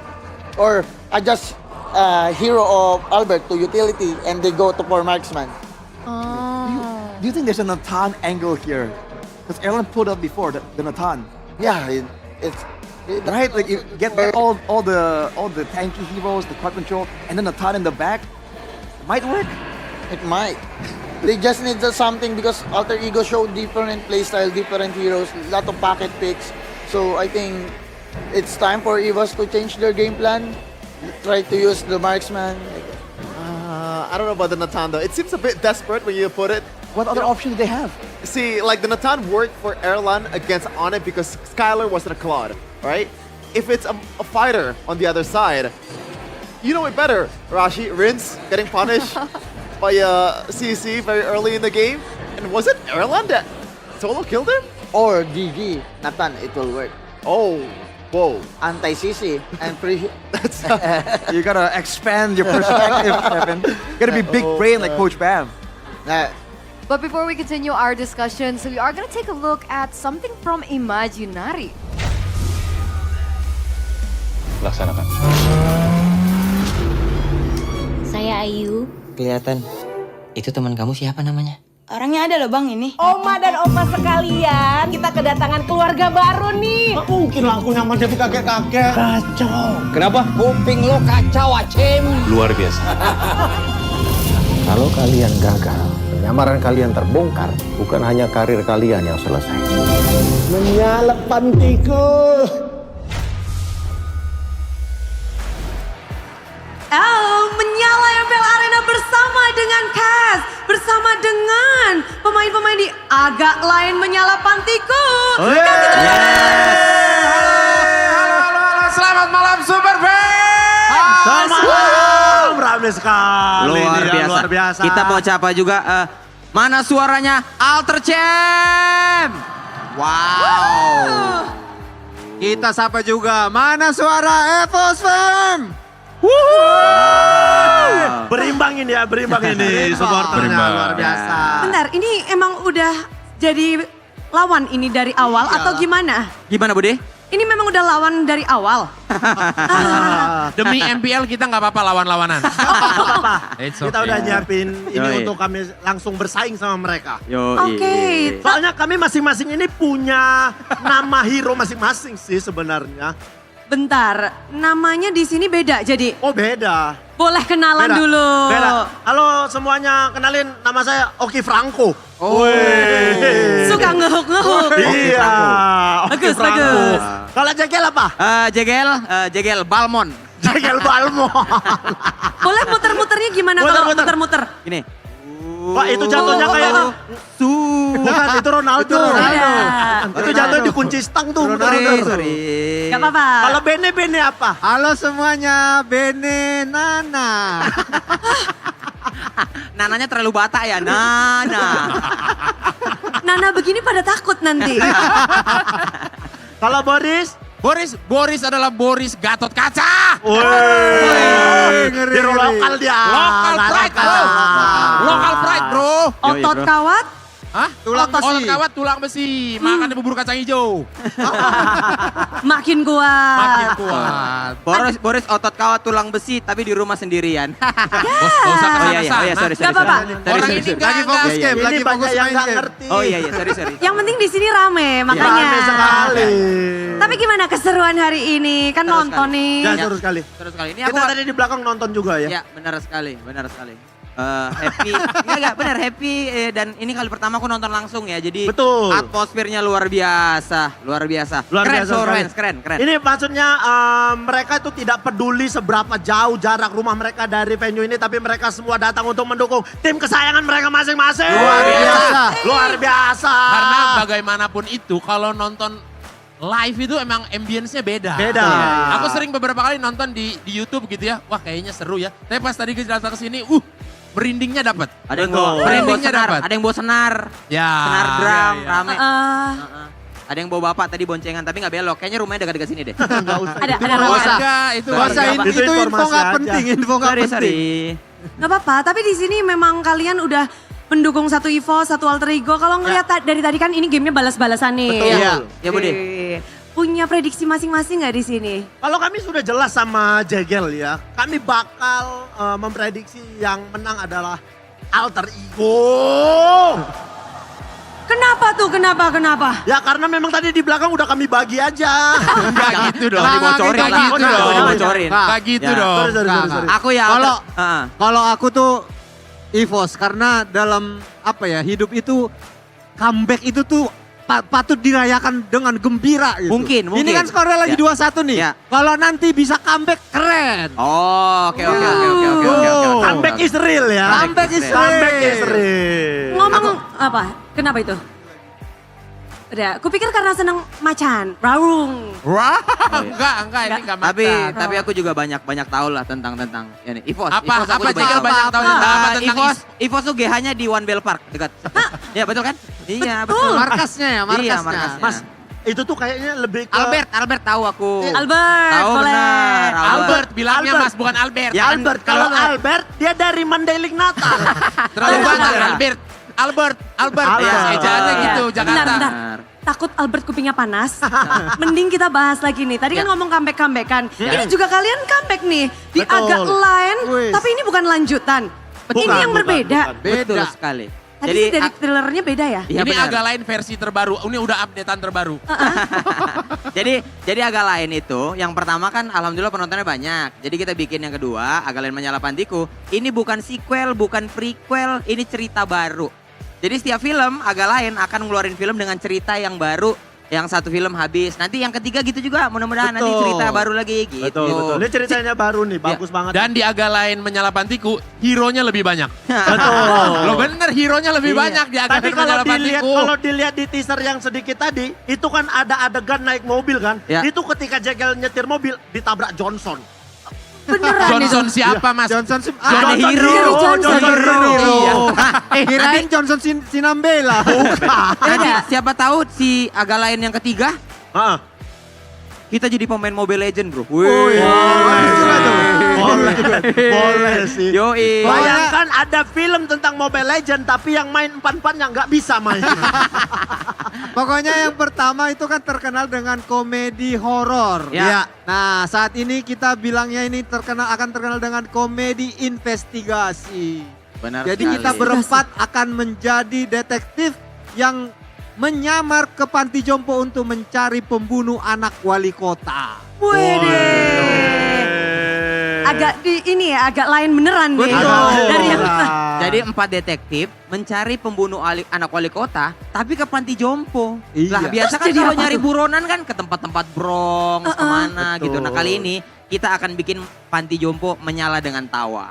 Or adjust hero of Albert to utility and they go to for marksman. Do you think there's a Natan angle here? Because Erlan put up before the Natan. Yeah, it's right. Like you get all the tanky heroes, the quad control, and then Natan in the back. It might work. It might. They just need something because Alter Ego showed different playstyle, different heroes, a lot of pocket picks. So I think it's time for EVOS to change their game plan. Try to use the marksman. I don't know about the Natan though. It seems a bit desperate when you put it. What other option do they have? See, like the Natan worked for Erlan against Onyx because Skylar wasn't a Claude, right? If it's a fighter on the other side, you know it better. Rashi, Rince getting punished by CC very early in the game. And was it Erlan that solo killed him? Or GG, Nathan, it will work. Oh, whoa. Anti-CC and free. You gotta expand your perspective, Kevin. You gotta be big brain like Coach Bam. But before we continue our discussion, so we are going to take a look at something from Imaginary. Laksanakan. Saya Ayu. Kelihatan. Itu teman kamu siapa namanya? Orangnya ada loh bang ini. Oma dan opa sekalian, kita kedatangan keluarga baru nih. Nggak mungkin lah aku nyaman jadi kakek-kakek. Kacau. Kenapa? Kuping lo kacau, Acem. Luar biasa. Kalau kalian gagal, penyamaran kalian terbongkar, bukan hanya karir kalian yang selesai. Menyala pantiku. Menyala MPL Arena bersama dengan Cass, bersama dengan pemain-pemain di agak lain menyala pantiku. Halo, selamat malam Super Fans. Selamat malam, rame sekali. Luar biasa. Kita mau capa juga. Mana suaranya Alter Champ? Wow. Kita sapa juga. Mana suara EVOS Fam? Berimbang ini ya, berimbang ini supporternya luar biasa. Bentar, ini emang udah jadi lawan ini dari awal atau gimana? Gimana Bude? Ini memang udah lawan dari awal. Demi MPL kita nggak apa-apa lawan-lawanan. Kita udah nyiapin ini untuk kami langsung bersaing sama mereka. Oke. Soalnya kami masing-masing ini punya nama hero masing-masing sih sebenarnya. Bentar, namanya di sini beda jadi. Oh beda. Boleh kenalan Beda. dulu. Beda. Halo semuanya, kenalin nama saya Oki Franco. Suka ngehuk-ngehuk. Iya. Bagus, bagus. Kalau Jegel apa? Jegel Balmon. Jegel Balmon. Boleh muter-muternya gimana kalau muter-muter? Gini. Wah itu jatuhnya kayak bukan, itu Ronaldo. Itu jatuhnya dikunci stang tuh. Sorry. Gak apa-apa. Kalau Bene apa? Halo semuanya, Bene Nana. Nananya terlalu bata ya, Nana. Nana begini pada takut nanti. Kalau Boris? Boris adalah Boris Gatot Kaca. Hero lokal dia. Lokal pride bro. Lokal pride bro. Otot kawat? Hah? Otot kawat tulang besi. Makan bubur kacang hijau. Makin kuat. Makin kuat. Boris otot kawat tulang besi tapi di rumah sendirian. Bos, gak usah kesana-sana. sorry. Gak apa-apa. Orang ini lagi fokus game, lagi fokus yang main nggak game. ngerti. Oh iya, sorry. Yang penting di sini rame, makanya. Rame sekali. Tapi gimana keseruan hari ini? Kan nonton nih. Ya seru sekali. Ini Kita tadi di belakang nonton juga ya. Ya, benar sekali. Happy, enggak benar happy dan ini kali pertama aku nonton langsung ya, jadi betul. Atmosfernya luar biasa. Keren. Ini maksudnya mereka itu tidak peduli seberapa jauh jarak rumah mereka dari venue ini, tapi mereka semua datang untuk mendukung tim kesayangan mereka masing-masing. Luar biasa. Karena bagaimanapun itu kalau nonton live itu emang ambience-nya beda. Aku sering beberapa kali nonton di YouTube gitu ya. Wah kayaknya seru ya. Tapi pas tadi kita datang ke sini, merindingnya dapat. Ada yang bawa senar, ada yang bawa senar. Ya. Senar drum, rame. Ada yang bawa bapak tadi boncengan tapi nggak belok. Kayaknya rumahnya dekat-dekat sini deh. Ada Itu info nggak penting, info nggak penting. Nggak apa-apa, tapi di sini memang kalian udah mendukung satu EVOS, satu alter ego. Kalau ngelihat dari tadi kan ini gamenya balas-balasan nih. Betul. Iya. Ya Bude. Punya prediksi masing-masing nggak di sini? Kalau kami sudah jelas sama Jegel ya, kami bakal memprediksi yang menang adalah alter ego. Kenapa tuh? Kenapa? Ya karena memang tadi di belakang udah kami bagi aja. Enggak gitu dong. Enggak gitu dong. Aku ya Kalau aku tuh EVOS karena dalam hidup itu comeback itu tuh patut dirayakan dengan gembira gitu. Mungkin. Ini kan skornya lagi 2-1 nih. Ya. Kalau nanti bisa comeback keren. Oh, oke. Comeback is real ya. Comeback is real. Ngomong apa? Kenapa itu? Udah, kupikir karena seneng macan, raung. Wah, enggak ini enggak macan. Tapi aku juga banyak tahu lah tentang ya nih, EVOS. Apa EVOS Jegel banyak tahu tentang EVOS tuh GH-nya di One Bell Park dekat. Ya betul kan? Iya betul. Markasnya. Iya, markasnya. Mas, itu tuh kayaknya lebih ke... Albert tahu aku. Albert, tahu boleh. benar. Albert bilangnya Mas, bukan Albert. Ya Albert, kalau Albert dia dari Mandailing Natal. Terlalu banget Albert. Ya, ejaannya gitu, Jakarta. Bentar. Takut Albert kupingnya panas. Mending kita bahas lagi nih. Tadi kan ngomong comeback-comebackan. Ini juga kalian comeback nih. Di agak lain, tapi ini bukan lanjutan. Ini yang berbeda. Betul sekali. Tadi dari trailernya beda ya? Iya, ini benar. agak lain versi terbaru. Ini udah updatean terbaru. Jadi agak lain itu. Yang pertama kan alhamdulillah penontonnya banyak. Jadi kita bikin yang kedua, agak lain menyala pantiku. Ini bukan sequel, bukan prequel, ini cerita baru. Jadi setiap film agak lain akan ngeluarin film dengan cerita yang baru. Yang satu film habis. Nanti yang ketiga gitu juga. Mudah-mudahan nanti cerita baru lagi gitu. Betul. Ini ceritanya baru nih, bagus banget. Dan di agak lain menyala pantiku, hero-nya lebih banyak. Betul. Lo bener, hero-nya lebih banyak di agak lain menyala pantiku. Kalau dilihat di teaser yang sedikit tadi, itu kan ada adegan naik mobil kan. Ya. Itu ketika Jegel nyetir mobil, ditabrak Johnson. Beneran Johnson itu? siapa Mas? Johnson Johnson Hero. Kirain Johnson Sinambela. Nanti siapa tahu si agak lain yang ketiga, kita jadi pemain Mobile Legend bro. Boleh sih. Yoi. Bayangkan ada film tentang Mobile Legend tapi yang main empat-empatnya nggak bisa main. Pokoknya yang pertama itu kan terkenal dengan komedi horor. Ya. Nah saat ini kita bilangnya ini akan terkenal dengan komedi investigasi. Benar Jadi sekali. kita berempat akan menjadi detektif yang menyamar ke panti jompo untuk mencari pembunuh anak wali kota. Agak lain beneran nih. Dari yang Jadi 4 detektif mencari pembunuh anak wali kota, tapi ke panti jompo. Lah biasa kan kalau nyari buronan kan ke tempat-tempat Bronx, kemana gitu. Nah kali ini kita akan bikin panti jompo menyala dengan tawa.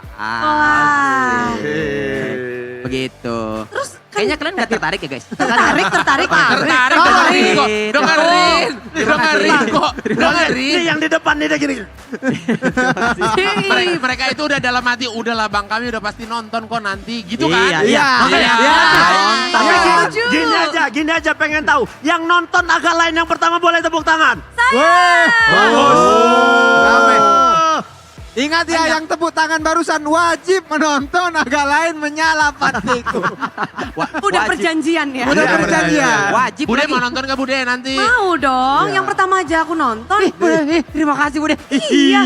Begitu. Terus kayaknya kalian gak tertarik ya guys? Tertarik. Tertarik kok. Dengerin kok. Ini yang di depan nih dia gini. Mereka itu udah dalam hati, udahlah bang kami udah pasti nonton kok nanti gitu kan? Iya. Tapi gini aja pengen tahu. Yang nonton agak lain yang pertama boleh tepuk tangan. Ingat ya yang tepuk tangan barusan wajib menonton agak lain menyala pantiku. Udah perjanjian ya? Udah perjanjian. Wajib. Bude mau nonton gak Bude nanti? Mau dong, yang pertama aja aku nonton. Terima kasih Bude. Iya.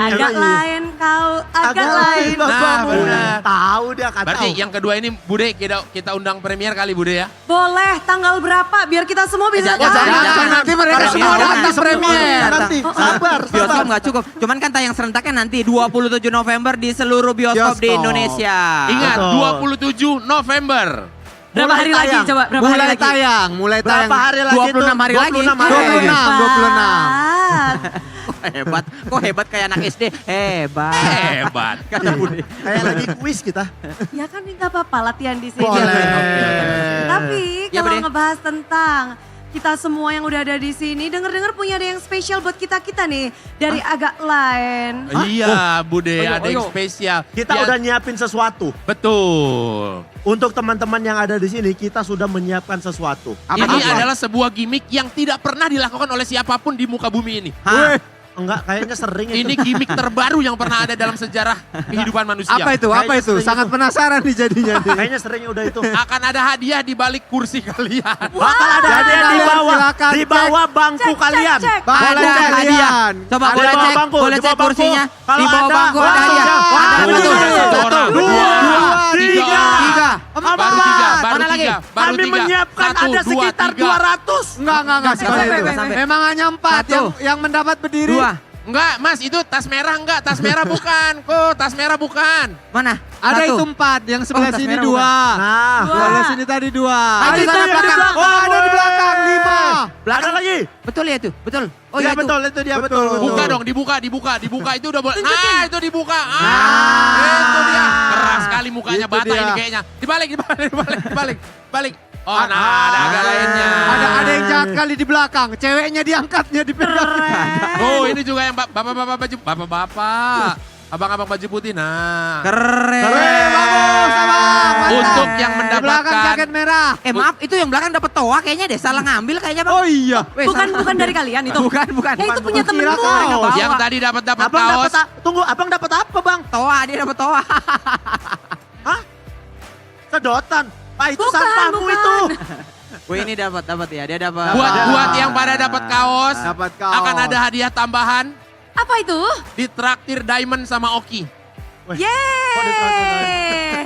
Agak lain kau, agak lain. Nah benar. Tahu dia kata. Berarti yang kedua ini Bude kita undang premier kali Bude ya? Boleh, tanggal berapa biar kita semua bisa tahu. Nanti mereka semua datang premier. Nanti sabar. Bioskop gak cukup. Cuman kan tayang serentaknya nanti 27 November di seluruh bioskop di Indonesia. Ingat 27 November. Berapa hari lagi coba? Mulai tayang. Berapa hari lagi? 26 hari lagi. 26. Kok hebat kayak anak SD. Hebat. Kata Bude. Kayak lagi kuis kita. Ya kan nggak apa-apa latihan di sini. Boleh. Tapi Ya, kalau Bude. ngebahas tentang kita semua yang udah ada di sini. Dengar-dengar punya ada yang spesial buat kita-kita nih dari agak lain. Iya, Bude, ada yang spesial. Kita udah nyiapin sesuatu. Betul. Untuk teman-teman yang ada di sini, kita sudah menyiapkan sesuatu. Ini adalah sebuah gimmick yang tidak pernah dilakukan oleh siapapun di muka bumi ini. Enggak, kayaknya sering itu. Ini gimmick terbaru yang pernah ada dalam sejarah kehidupan manusia. Apa itu? Apa itu? Sangat penasaran nih jadinya. Kayaknya sering udah itu. Akan ada hadiah di balik kursi kalian. Bakal ada hadiah di bawah bangku kalian. Ada hadiah. Coba boleh cek kursinya. Di bawah bangku ada hadiah. Ada tiga. Baru tiga. Kami menyiapkan ada sekitar 200. Enggak. Memang hanya 4 yang mendapat berdiri. Enggak, Mas, itu tas merah enggak? Tas merah bukan. Kok tas merah bukan. Mana? Ada itu 4, yang sebelah sini 2. Nah, sebelah sini tadi 2. Ada di belakang. Ada di belakang 5. Ada lagi. Betul ya itu? Betul. Oh iya, iya betul, itu dia betul. Buka dong, dibuka itu udah boleh. Nah, itu dibuka. Itu dia. Keras sekali mukanya bata ini kayaknya. Dibalik. Oh, nah ada agak lainnya. Ada yang jahat kali di belakang. Ceweknya diangkatnya dipegang. Oh, ini juga yang bapak-bapak baju. Bapak-bapak. Abang-abang baju putih. Nah. Keren. Bagus, abang. Untuk yang Di belakang mendapatkan. jaket merah. Maaf, itu yang belakang dapat toa kayaknya deh. Salah ngambil kayaknya, Bang. Oh iya. Bukan dari kalian itu. Bukan. Ya itu punya temenku. Yang tadi dapat Abang kaos. tunggu, abang dapat apa, Bang? Toa, dia dapat toa. Hah? Sedotan. Pak, itu Bukan, sampahmu bukan. itu. Wih, ini dapat ya. Dia dapat. Buat yang pada dapat kaos. Dapat kaos. Akan ada hadiah tambahan. Apa itu? Ditraktir Diamond sama Oki. Yeay.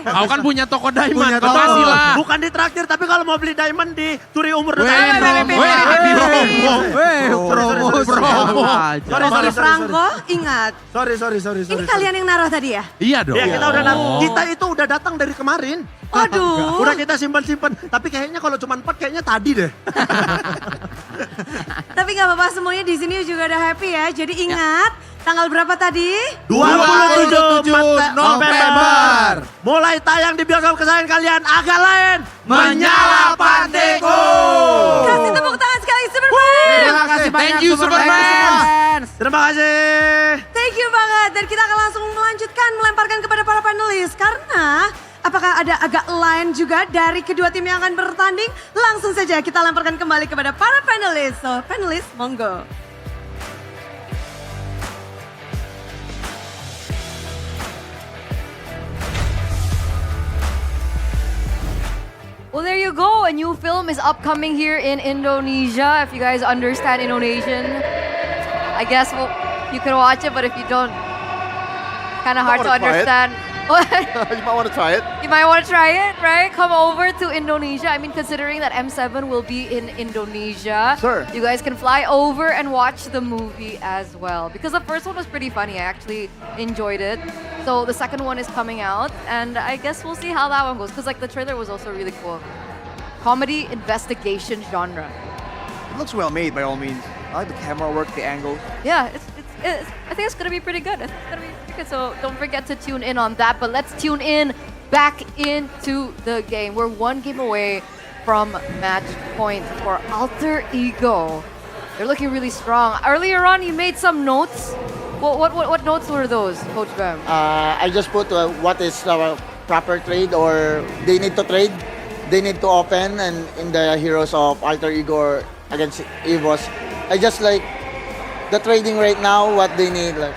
Kau kan punya toko Diamond. Punya toko. Makasih lah. Bukan ditraktir, tapi kalau mau beli diamond dicuri umur dulu. Promo. Sorry, Franco, ingat. Sorry. Ini kalian yang naruh tadi ya? Iya dong. Ya, kita itu udah datang dari kemarin. Aduh. Udah kita simpan. Tapi kayaknya kalau cuma 4 kayaknya tadi deh. Tapi nggak apa-apa, semuanya di sini juga udah happy ya. Jadi ingat, tanggal berapa tadi? 27 November. Mulai tayang di bioskop kesayangan kalian, agak lain. Menyala Pandeku. Kasih tepuk tangan sekali, Superfans. Terima kasih banyak. Thank you, Superfans. Terima kasih. Thank you banget. Dan kita akan langsung melanjutkan melemparkan kepada para panelis. Karena apakah ada agak lain juga dari kedua tim yang akan bertanding? Langsung saja kita lemparkan kembali kepada para panelis. So, panelis, monggo. Well, there you go. A new film is upcoming here in Indonesia. If you guys understand Indonesian, I guess you can watch it. But if you don't, kind of hard to understand. You might want to try it. You might want to try it, right? Come over to Indonesia. I mean, considering that M7 will be in Indonesia, Sure. you guys can fly over and watch the movie as well. Because the first one was pretty funny. I actually enjoyed it. So the second one is coming out, and I guess we'll see how that one goes. Because like the trailer was also really cool. Comedy investigation genre. It looks well made by all means. I like the camera work, the angle. Yeah, I think it's gonna be pretty good. I think it's gonna be pretty good. So don't forget to tune in on that. But let's tune in back into the game. We're one game away from match point for Alter Ego. They're looking really strong. Earlier on, you made some notes. What notes were those, Coach Bam? I just put what is the proper trade or they need to trade. They need to open and in the heroes of Alter Ego against EVOS. I just like the trading right now, what they need like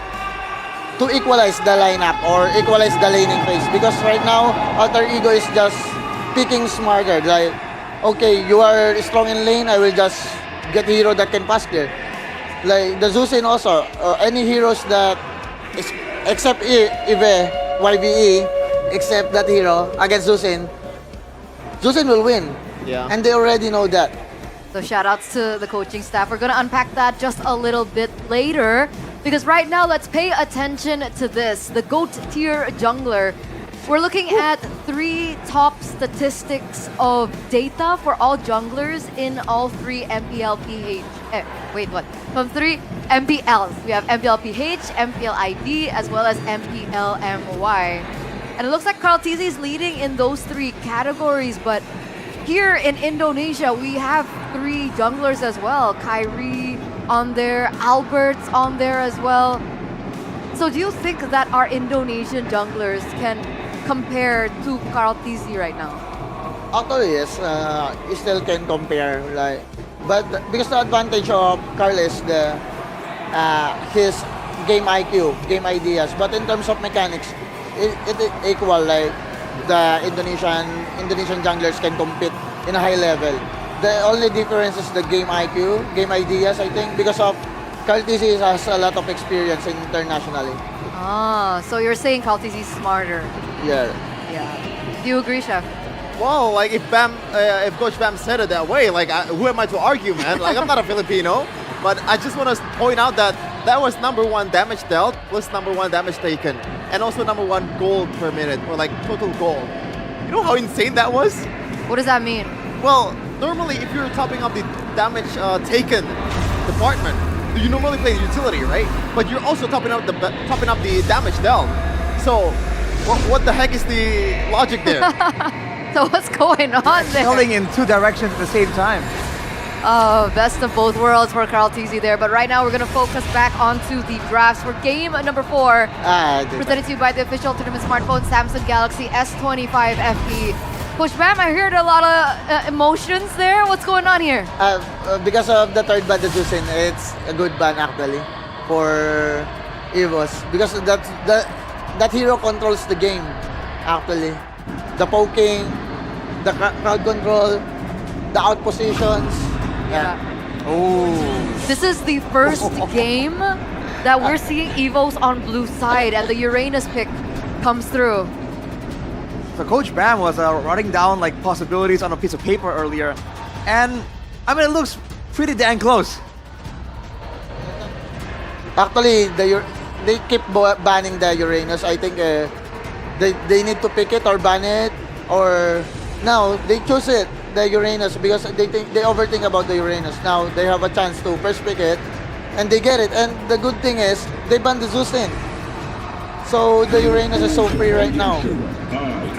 to equalize the lineup or equalize the laning phase. Because right now, Alter Ego is just picking smarter. Like, okay, you are strong in lane, I will just get a hero that can pass there. Like the Zusin also, any heroes that is except Eve, YBE, except that hero against Zusin will win. Yeah. And they already know that. So shout outs to the coaching staff. We're gonna unpack that just a little bit later. Because right now, let's pay attention to this. The GOAT tier jungler. We're looking at 3 top statistics of data for all junglers in all 3 MPL From 3 MPLs. We have MPL PH, MPL ID, as well as MPL MY. And it looks like Carl TZ is leading in those 3 categories, but here in Indonesia, we have 3 junglers as well. Kyrie on there, Albert's on there as well. So do you think that our Indonesian junglers can compare to Carl TZ right now? Actually, yes, you still can compare, like, but because the advantage of Carl is his game IQ, game ideas. But in terms of mechanics, it equal, like the Indonesian junglers can compete in a high level. The only difference is the game IQ, game ideas, I think, because of Carl TZ has a lot of experience internationally. Ah, so you're saying Carl TZ is smarter. Yeah. Yeah. Do you agree, Chef? Well, like if Coach Bam said it that way, like who am I to argue, man? Like I'm not a Filipino, but I just want to point out that was #1 damage dealt plus #1 damage taken, and also #1 gold per minute, or like total gold. You know how insane that was? What does that mean? Well, normally if you're topping up the damage taken department, you normally play the utility, right? But you're also topping up the damage dealt. So, what the heck is the logic there? So what's going on there? Selling in 2 directions at the same time. Oh, best of both worlds for Carl TZ there. But right now we're going to focus back onto the drafts for game number 4. Presented to you by the official tournament smartphone Samsung Galaxy S25 FE. Coach Bam, I heard a lot of emotions there. What's going on here? Because of the third ban Decisive, it's a good ban actually for EVOS. Because that hero controls the game actually. The poking, the crowd control, the out positions. Yeah. Oh. This is the first game that we're seeing EVOS on blue side and the Uranus pick comes through. So Coach Bam was writing down like possibilities on a piece of paper earlier, and I mean it looks pretty dang close. Actually, they keep banning the Uranus. I think they need to pick it or ban it, or now they choose it, the Uranus, because they overthink about the Uranus. Now they have a chance to first pick it, and they get it. And the good thing is they ban the Zusin, so the Uranus is so free right now.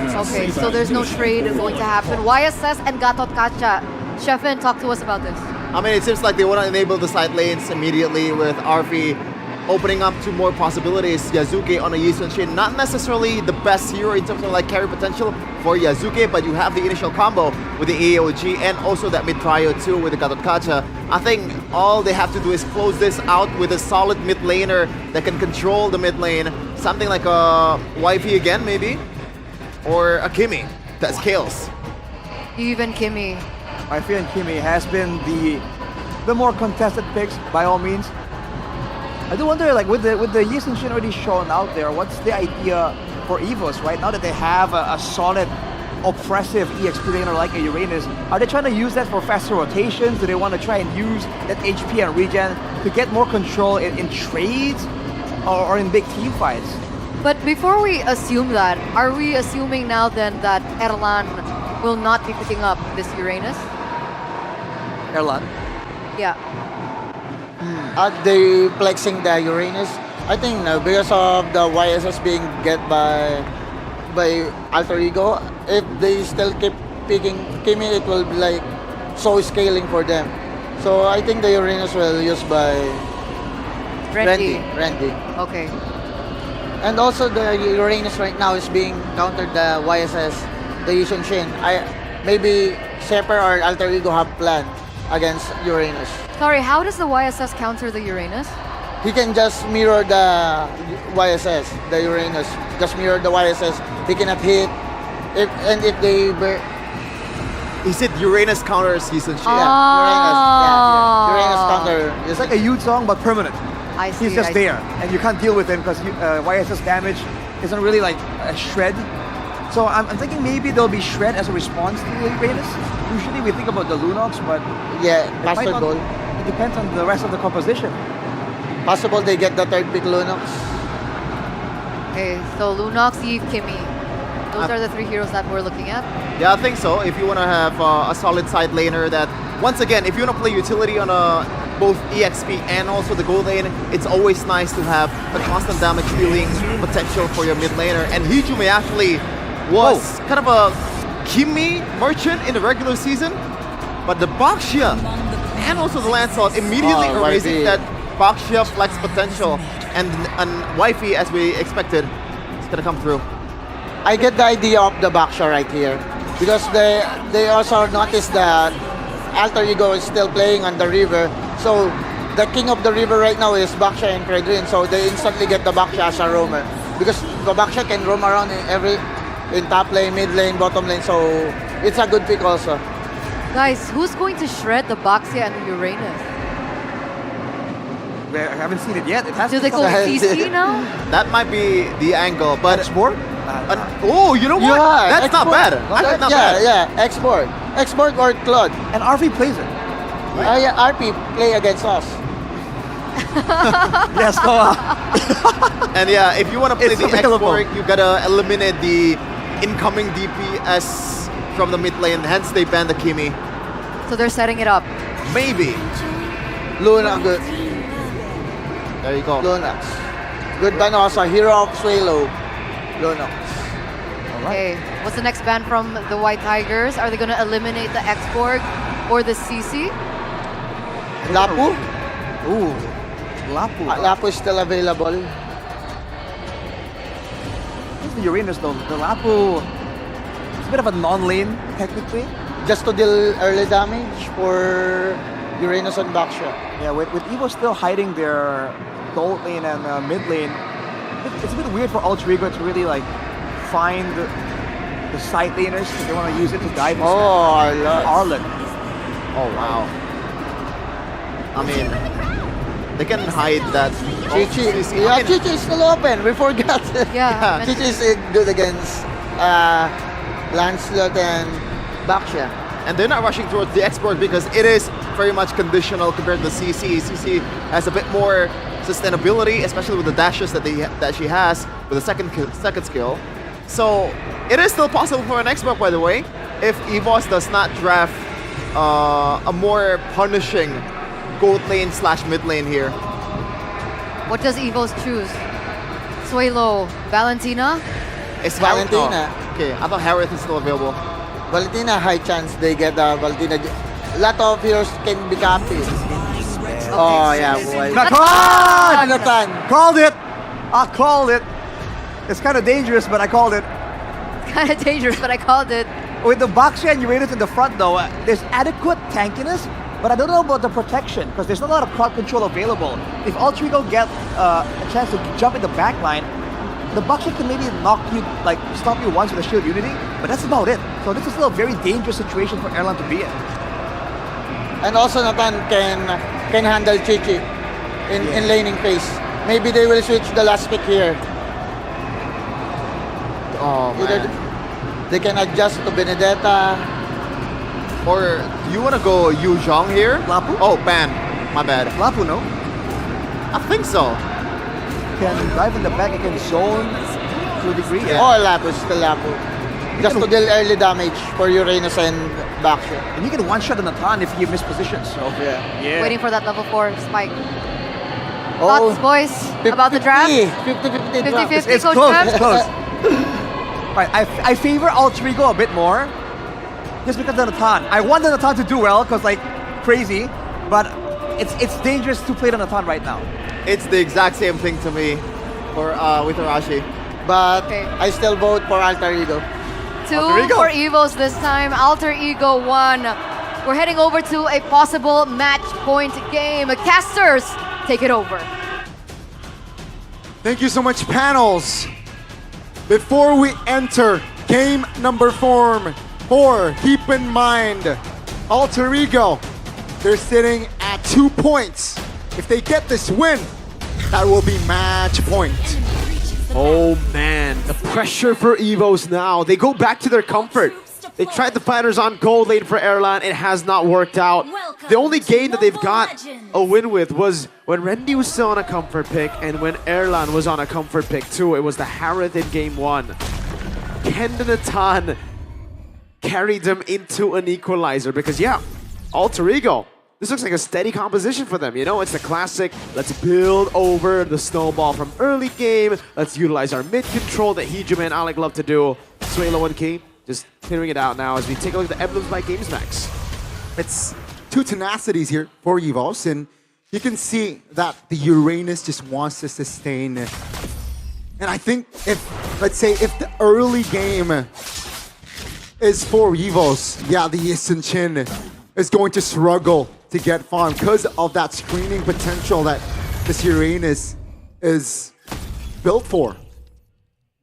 Okay, so there's no trade going to happen. YSS and Gatot Kacha. Shefin, talk to us about this. I mean, it seems like they want to enable the side lanes immediately with RV opening up to more possibilities. Yasuke on a Yi Sun-shin, not necessarily the best hero in terms of like carry potential for Yasuke, but you have the initial combo with the AOG and also that mid trio too with the Gatot Kacha. I think all they have to do is close this out with a solid mid laner that can control the mid lane. Something like a YP again maybe, or a Kimi that scales. Even Kimi. YP and Kimi has been the more contested picks by all means. I do wonder, like, with the Yi Sun-shin already shown out there, what's the idea for EVOS, right? Now that they have a solid, oppressive EXP laner like a Uranus, are they trying to use that for faster rotations? Do they want to try and use that HP and regen to get more control in trades or in big team fights? But before we assume that, are we assuming now then that Erlan will not be picking up this Uranus? Erlan? Yeah. Are they flexing the Uranus? I think no, because of the YSS being get by Alter Ego. If they still keep picking Kimi, it will be like so scaling for them. So I think the Uranus will use by Randy. Okay. And also the Uranus right now is being countered the YSS, the Yi Sun-shin. Maybe Shepard or Alter Ego have plan against Uranus. Sorry, how does the YSS counter the Uranus? He can just mirror the YSS, the Uranus. Just mirror the YSS. He cannot hit. If they... He said Uranus counters Yi Sun-shin. Yeah, Uranus counter. It's like a Yu song, but permanent. I see. He's just there, and you can't deal with him because YSS damage isn't really like a shred. So I'm thinking maybe there'll be shred as a response to the Uranus. Usually we think about the Lunox, but yeah, faster goal. It depends on the rest of the composition. Possible they get the third pick Lunox. Okay, so Lunox, Eve, Kimi. Those are the 3 heroes that we're looking at. Yeah, I think so. If you want to have a solid side laner that, once again, if you want to play utility on both EXP and also the gold lane, it's always nice to have a constant damage dealing potential for your mid laner. And Hijume actually was kind of a Kimi merchant in the regular season. But the Baxia and also the Lancelot immediately erasing that Baxia flex potential. And Wifey, as we expected, is gonna come through. I get the idea of the Baxia right here. Because they also noticed that Alter Ego is still playing on the river. So the king of the river right now is Baxia and Predrin. So they instantly get the Baxia as a roamer. Because the Baxia can roam around in top lane, mid lane, bottom lane. So it's a good pick also. Guys, who's going to shred the Baxia and the Uranus? I haven't seen it yet. It has Do they go CC now? That might be the angle, but export. Oh, you know what? Yeah, That's export. not bad. That's not bad. Yeah, export. Export or Claude. And RP plays it. Yeah, RP play against us. Yes, And yeah, if you want to play It's the available. export, you gotta eliminate the incoming DPS from the mid lane. Hence, they ban the Kimi. So they're setting it up. Maybe. Luna, good. There you go. Lunax. Good ban also. Hero of Swalo. Lunax. Okay, what's the next ban from the White Tigers? Are they going to eliminate the X-Borg or the CC? Lapu? Ooh, Lapu. Lapu is still available. Who's the Uranus though? The Lapu, it's a bit of a non-lane technically. Just to deal early damage for Uranus and Baxia. Yeah, with EVO still hiding their gold lane and mid lane, it's a bit weird for Alter Ego to really like find the side laners if they want to use it to dive. Oh, I love Arlen. Oh wow. I mean, they can hide that. Chichi. I mean, Chichi is still open. We forgot. Yeah. Chichi is good against Lancelot and Baxia. and they're not rushing towards the export because it is very much conditional compared to the CC. CC has a bit more sustainability, especially with the dashes that she has with the second skill. So it is still possible for an export, by the way, if EVOS does not draft a more punishing gold lane / mid lane here. What does EVOS choose? Suelo, Valentina? It's Valentina. Okay, I thought Harith is still available. Valentina, high chance they get Valentina. A lot of heroes can be captive. Oh yeah, boy. Nathan! Nathan! Called it! I called it. It's kind of dangerous, but I called it. Kind of dangerous, but I called it. With the Baxia and Uranus in the front though, there's adequate tankiness, but I don't know about the protection because there's not a lot of crowd control available. If Alter Ego get a chance to jump in the back line, the Baxia can maybe stop you once with a shield unity, but that's about it. So this is still a very dangerous situation for Erlan to be in. And also Nathan can handle Chichi in laning phase. Maybe they will switch the last pick here. Oh man. They can adjust to Benedetta. Or do you want to go Yu Zhong here? Lapu? Oh, ban. My bad. Lapu, no? I think so. Can dive in the back, it can zone to a degree. Yeah. Or Lapu, still Lapu. Just to deal early damage for Uranus and Baxia. And you can one-shot the Nathan if you miss positions. So yeah. Waiting for that level 4 spike. Oh, Thoughts, boys, about the draft? 50-50 draft. 50-50, It's Coach close, Jeff? it's close. Right, I favor Alter Ego a bit more, just because of the Nathan. I want the Nathan to do well, because like crazy, but it's dangerous to play the Nathan right now. It's the exact same thing to me for with Arashi. But Okay. I still vote for Alter Ego. 2 Alter Ego. for EVOS this time. Alter Ego 1. We're heading over to a possible match point game. Casters, take it over. Thank you so much, panels. Before we enter game number 4, keep in mind, Alter Ego, they're sitting at 2 points. If they get this win, that will be match point. Oh man, the pressure for EVOS now. They go back to their comfort. They tried the fighters on gold lane for Erlan. It has not worked out. The only game that they've got a win with was when Randy was still on a comfort pick and when Erlan was on a comfort pick too. It was the Harith in game 1. Kendon Natan carried them into an equalizer because yeah, Alter Ego, this looks like a steady composition for them. You know, it's the classic, let's build over the snowball from early game. Let's utilize our mid control that Hijum and Alec love to do. Suelo and King just clearing it out now as we take a look at the emblems by GamesMax. It's two tenacities here for EVOS, and you can see that the Uranus just wants to sustain. And I think if, let's say, if the early game is for EVOS, yeah, the S16 is going to struggle to get farm because of that screening potential that this Uranus is built for.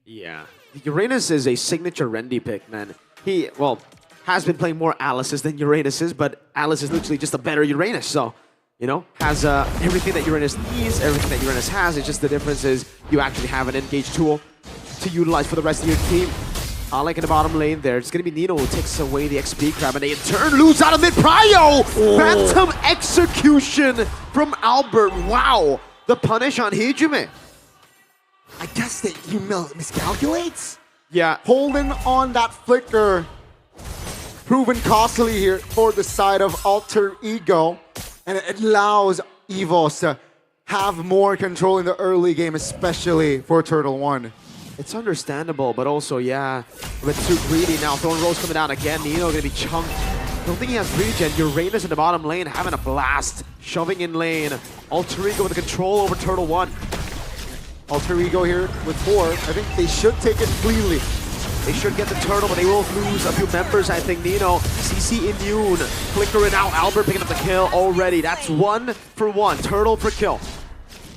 Yeah. Uranus is a signature Rendy pick, man. He, well, has been playing more Alice's than Uranus's, but Alice is literally just a better Uranus, so, you know, has everything that Uranus needs, everything that Uranus has. It's just the difference is you actually have an engaged tool to utilize for the rest of your team. Alec in the bottom lane there. It's going to be Nino who takes away the XP grab, and they in turn lose out of mid-prio! Phantom execution from Albert. Wow! The punish on Hijime. I guess that he miscalculates? Yeah. Holding on that flicker. Proven costly here for the side of Alter Ego. And it allows EVOS to have more control in the early game, especially for Turtle 1. It's understandable, but also, yeah, a bit too greedy now. Thorn Rose coming down again. Nino gonna be chunked. Don't think he has regen. Uranus in the bottom lane having a blast. Shoving in lane. Alter Ego with the control over Turtle 1. Alter Ego here with 4. I think they should take it cleanly. They should get the turtle, but they will lose a few members, I think. Nino, CC immune. Flickering out. Albert picking up the kill already. That's 1 for 1. Turtle per kill.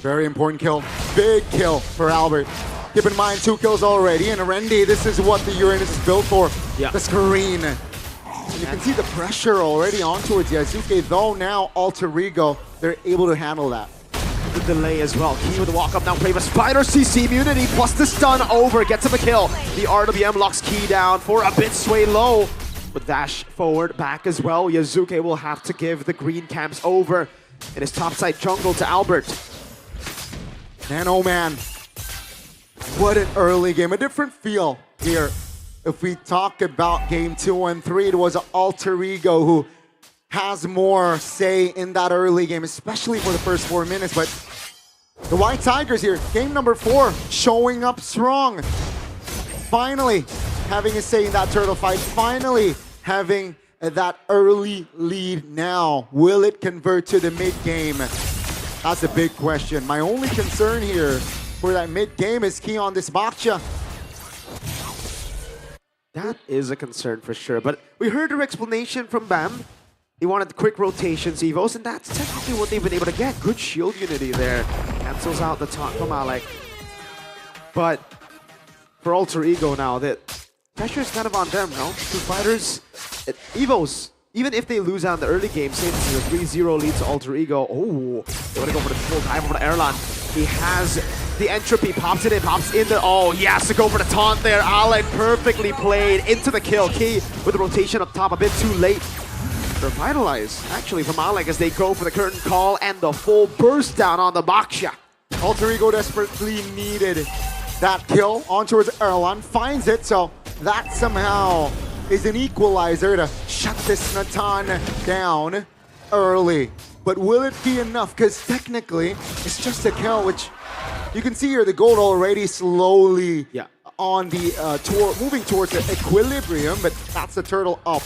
Very important kill. Big kill for Albert. Keep in mind, 2 kills already. And Rendy, this is what the Uranus is built for. Yeah. The screen. And you can see the pressure already on towards Yasuke, though now Alter Ego, they're able to handle that. The delay as well. Key with the walk up now. Brave a Spider CC immunity plus the stun over. Gets him a kill. The RWM locks Key down for a bit sway low. With dash forward back as well. Yazuke will have to give the green camps over in his topside jungle to Albert. Man, oh man. What an early game. A different feel here. If we talk about game 2 and 3, it was Alter Ego who has more say in that early game, especially for the first 4 minutes. But the White Tigers here, game number 4, showing up strong. Finally having a say in that turtle fight. Finally having that early lead now. Will it convert to the mid-game? That's a big question. My only concern here for that mid-game is key on this Bakcha. That is a concern for sure. But we heard your explanation from Bam. He wanted quick rotations, EVOS, and that's technically what they've been able to get. Good shield unity there. Cancels out the taunt from Alec. But for Alter Ego now, that pressure is kind of on them, no? Two fighters, EVOS, even if they lose out in the early game, say this is a 3-0 lead to Alter Ego, oh, they want to go for the full dive over to Erlan. He has the entropy, pops it in, pops in there. Oh, he has to go for the taunt there. Alec perfectly played into the kill. Key with the rotation up top, a bit too late. Revitalize, actually, from Alec as they go for the curtain call and the full burst down on the Baksha. Alter Ego desperately needed that kill on towards Erlan, finds it, so that somehow is an equalizer to shut this Natan down early. But will it be enough? Because technically, it's just a kill, which you can see here the gold already slowly on the moving towards the equilibrium, but that's the turtle up.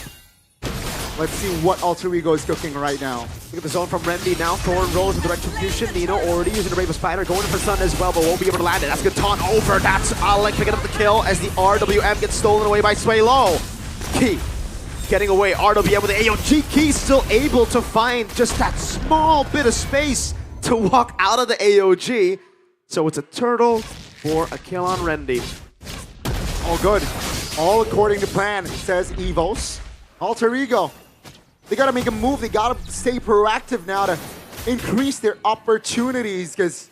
Let's see what Alter Ego is cooking right now. Look at the zone from Rendy now. Thorn rolls with the retribution. Nino already using the Brave Spider, going for Sun as well, but won't be able to land it. That's good taunt over. That's Alec picking up the kill as the RWM gets stolen away by Sway Low. Key getting away. RWM with the AOG. Key still able to find just that small bit of space to walk out of the AOG. So it's a turtle for a kill on Rendy. All good. All according to plan, says EVOS. Alter Ego. They gotta make a move. They gotta stay proactive now to increase their opportunities because,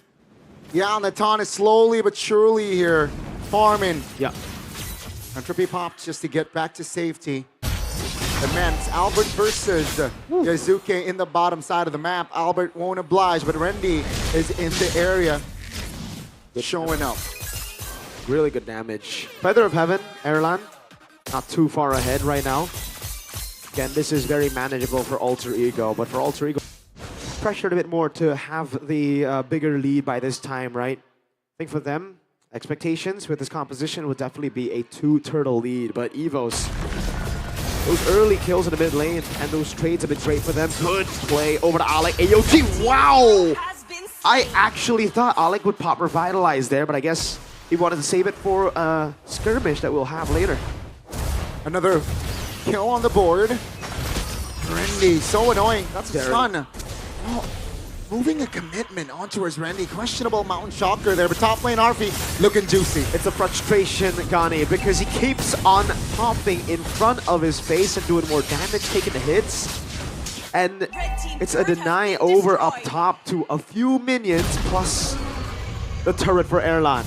yeah, Natan is slowly but surely here farming. Yeah. Entropy pops just to get back to safety. The men's Albert versus Yazuke in the bottom side of the map. Albert won't oblige, but Rendy is in the area showing up. Really good damage. Feather of Heaven, Erlan, not too far ahead right now. Again, this is very manageable for Alter Ego, but for Alter Ego, pressured a bit more to have the bigger lead by this time, right? I think for them, expectations with this composition would definitely be a 2-turtle lead, but EVOS Those early kills in the mid lane and those trades have been great for them. Good play over to Alec. AOG, wow! I actually thought Alec would pop Revitalize there, but I guess he wanted to save it for a skirmish that we'll have later. Another kill on the board. Randy, so annoying. That's a stun. Oh, moving a commitment onto his Randy. Questionable Mountain Shocker there, but top lane Arfi looking juicy. It's a frustration, Gani, because he keeps on popping in front of his face and doing more damage, taking the hits. And it's a deny over up top to a few minions plus the turret for Erlan.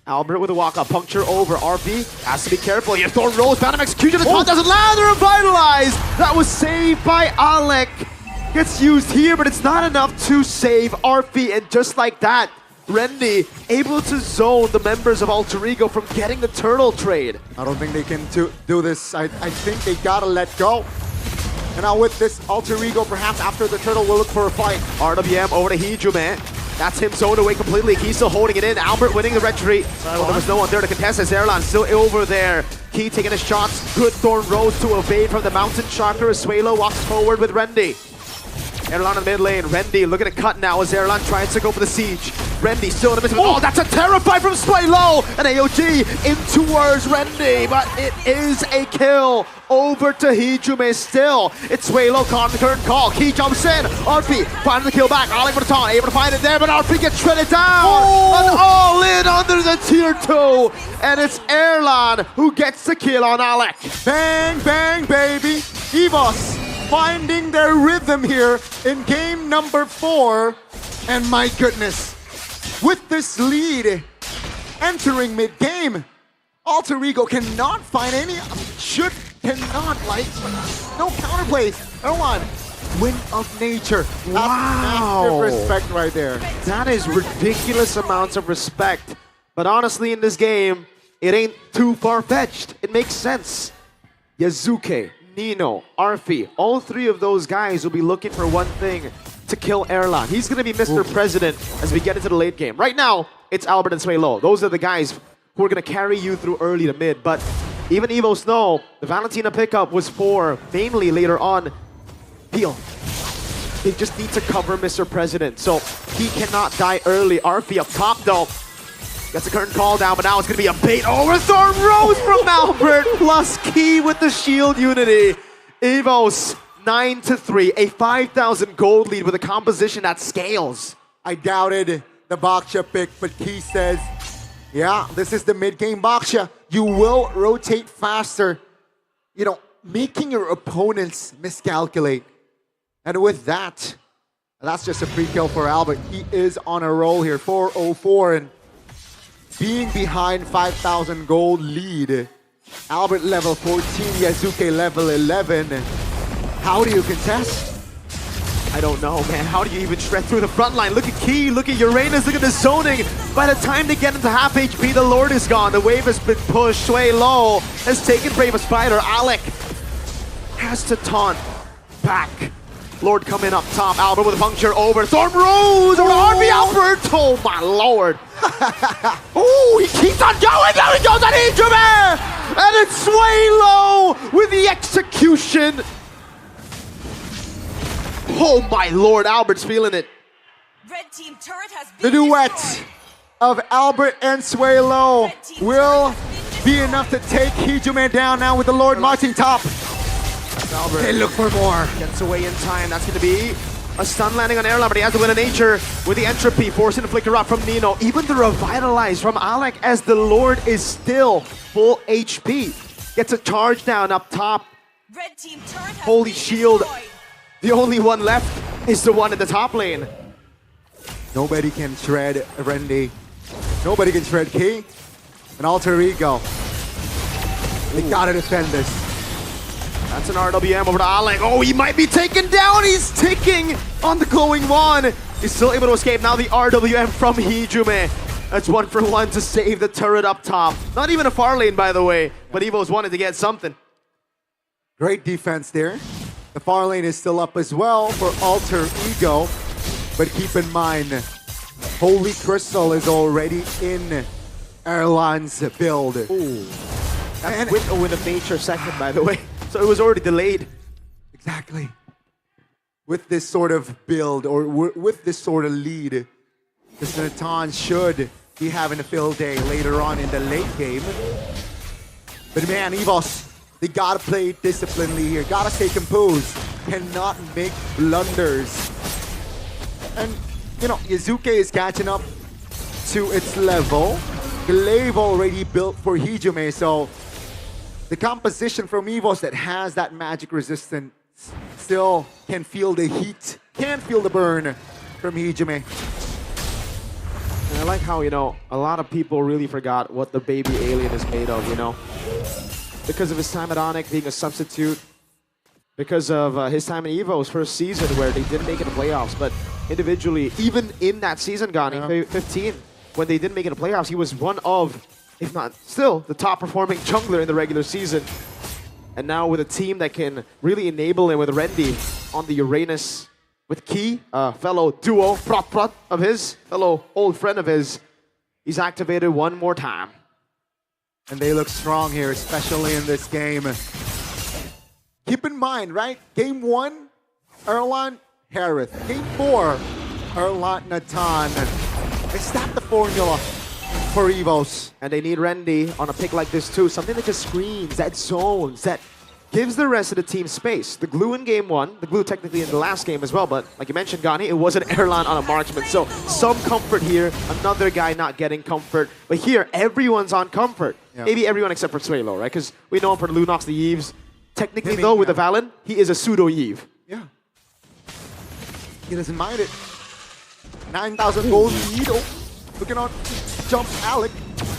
Albert with a walk-up, puncture over. RP has to be careful. You have Thorn Rose, Phantom Execution, the taunt doesn't land, the Revitalize! That was saved by Alec. Gets used here, but it's not enough to save RP, and just like that, Randy able to zone the members of Alter Ego from getting the turtle trade. I don't think they can do this. I think they gotta let go. And now with this Alter Ego, perhaps after the turtle will look for a fight. RWM over to Hijume. That's him zoned away completely. He's still holding it in. Albert winning the retreat. Well, there was no one there to contest as Erlan still over there. Key taking his shots. Good Thorn Rose to evade from the Mountain Shocker as Suelo walks forward with Randy. Erlan in the mid lane. Randy looking to cut now as Erlan tries to go for the siege. Randy still in the midst of it. Oh, that's a terrify from Suelo! And AOG in towards Randy, but it is a kill over to Hijume still. It's Suelo current call. Key jumps in. RP finding the kill back. Alec for the taunt. Able to find it there, but RP gets shredded down. And all in under the tier 2. And it's Erlan who gets the kill on Alec. Bang, bang, baby. EVOS finding their rhythm here in game number 4. And my goodness, with this lead entering mid-game, Alter Ego cannot find any, cannot, like, no counterplays. Erlan, win of nature. That's massive respect right there. That is ridiculous amounts of respect. But honestly, in this game, it ain't too far-fetched. It makes sense. Yazuke, Nino, Arfi, all three of those guys will be looking for one thing, to kill Erlan. He's going to be Mr. President as we get into the late game. Right now, it's Albert and Suelo. Those are the guys who are going to carry you through early to mid. But even EVOS know the Valentina pickup was for mainly later on Peel. They just need to cover Mr. President, so he cannot die early. Arfi up top though. Gets the current call down, but now it's going to be a bait over Thorn Rose from Albert, plus Key with the shield unity. EVOS 9-3, a 5,000 gold lead with a composition that scales. I doubted the Baksha pick, but Key says, yeah, this is the mid-game Baksha. You will rotate faster, you know, making your opponents miscalculate. And with that, that's just a pre-kill for Albert. He is on a roll here, 404, and being behind 5,000 gold lead. Albert level 14, Yazuke level 11. How do you contest? I don't know, man. How do you even shred through the front line? Look at Key, look at Uranus, look at the zoning. By the time they get into half HP, the Lord is gone. The wave has been pushed. Suelo has taken Brave Spider. Alec has to taunt back. Lord coming up top. Albert with a puncture over. Thorn Rose over to RP Albert. Oh my Lord. Oh, he keeps on going. There he goes on Injuman. And it's Suelo with the execution. Oh my Lord, Albert's feeling it. Red team turret has the duet of Albert and Suelo will be enough to take Hijume down now with the Lord marching top. Albert. They look for more. Gets away in time. That's going to be a stun landing on Erlan, but he has to win a nature with the entropy, forcing the flicker up from Nino. Even the revitalize from Alec as the Lord is still full HP. Gets a charge down up top. Red team turret has Holy shield. The only one left is the one in the top lane. Nobody can shred Randy. Nobody can shred Key. And Alter Ego. They gotta defend this. That's an RWM over to Alec. Oh, he might be taken down. He's ticking on the glowing one. He's still able to escape. Now the RWM from Hijume. That's 1 for 1 to save the turret up top. Not even a far lane, by the way, but EVOS wanted to get something. Great defense there. The far lane is still up as well for Alter Ego. But keep in mind, Holy Crystal is already in Erlan's build. Ooh. That's with a win of nature second, by the way. So it was already delayed. Exactly. With this sort of build, or with this sort of lead, Mr. Natan should be having a field day later on in the late game. But man, EVOS, they gotta play disciplinedly here. Gotta stay composed. Cannot make blunders. And, you know, Yazuke is catching up to its level. Glaive already built for Hijime, so the composition from EVOS that has that magic resistance still can feel the heat, can feel the burn from Hijime. And I like how, you know, a lot of people really forgot what the baby alien is made of, you know? Because of his time at Onyx being a substitute, because of his time in EVO's first season where they didn't make it to playoffs, but individually, even in that season, Gani, 15, when they didn't make it to playoffs, he was one of, if not still, the top performing jungler in the regular season. And now with a team that can really enable him with Rendy on the Uranus, with Key, a fellow duo, Prot of his, fellow old friend of his, he's activated one more time. And they look strong here, especially in this game. Keep in mind, right? Game 1, Erlan, Harith. Game 4, Erlan, Natan. Is that the formula for EVOS? And they need Rendy on a pick like this too. Something that just screens, that zones, that gives the rest of the team space. The glue in game 1, the glue technically in the last game as well, but like you mentioned, Gani, it was an Erlan on a marksman. So some comfort here, another guy not getting comfort. But here, everyone's on comfort. Yeah. Maybe everyone except for Swalo, right? Because we know him for the Lunox, the Eves. Technically though, with the Valen, he is a pseudo-Eve. Yeah. He doesn't mind it. 9,000 gold lead. Oh, looking on, jumps Alec.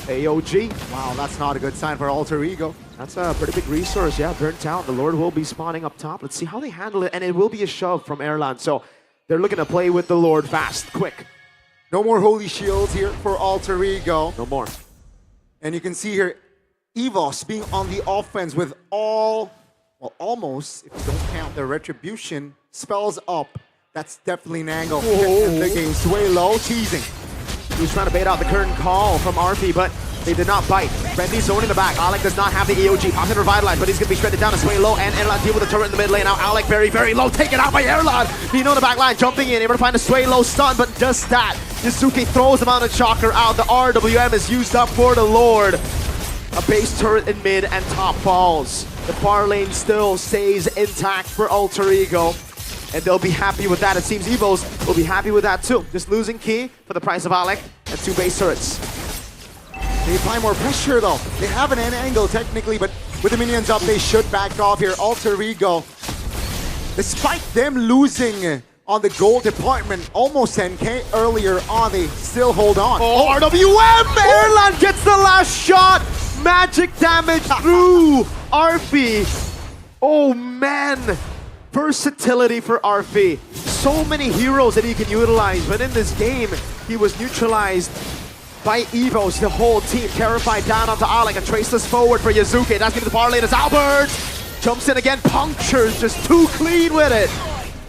AOG. Wow, that's not a good sign for Alter Ego. That's a pretty big resource, yeah, burnt out. The Lord will be spawning up top. Let's see how they handle it, and it will be a shove from Erlan. So they're looking to play with the Lord fast, quick. No more Holy Shields here for Alter Ego. No more. And you can see here, EVOS being on the offense with all, well, almost, if you don't count the Retribution, spells up. That's definitely an angle in the game. Sway low, teasing. He was trying to bait out the current call from RP, but they did not bite. Rendy's zone in the back. Alec does not have the EOG. Pops in Revitalize, but he's going to be shredded down to Sway low, and Erlan deal with the turret in the mid lane. Now Alec very, very low, taken out by Erlan. Nino in the back line, jumping in, able to find a Sway low stun, but just that. Yazuki throws the Mountain Shocker out. The RWM is used up for the Lord. A base turret in mid and top falls. The far lane still stays intact for Alter Ego. And they'll be happy with that. It seems EVOS will be happy with that too. Just losing Key for the price of Alec and 2 base turrets. They apply more pressure though. They have an angle technically, but with the minions up, they should back off here. Alter Ego, despite them losing on the gold department, almost 10k earlier on, they still hold on. Oh, RWM! Erlan gets the last shot! Magic damage through RP. Oh man! Versatility for RP. So many heroes that he can utilize, but in this game, he was neutralized by EVOS, the whole team. Terrified down onto Alec and traceless forward for Yazuki. That's going to be the far lane as Albert jumps in again, punctures, just too clean with it.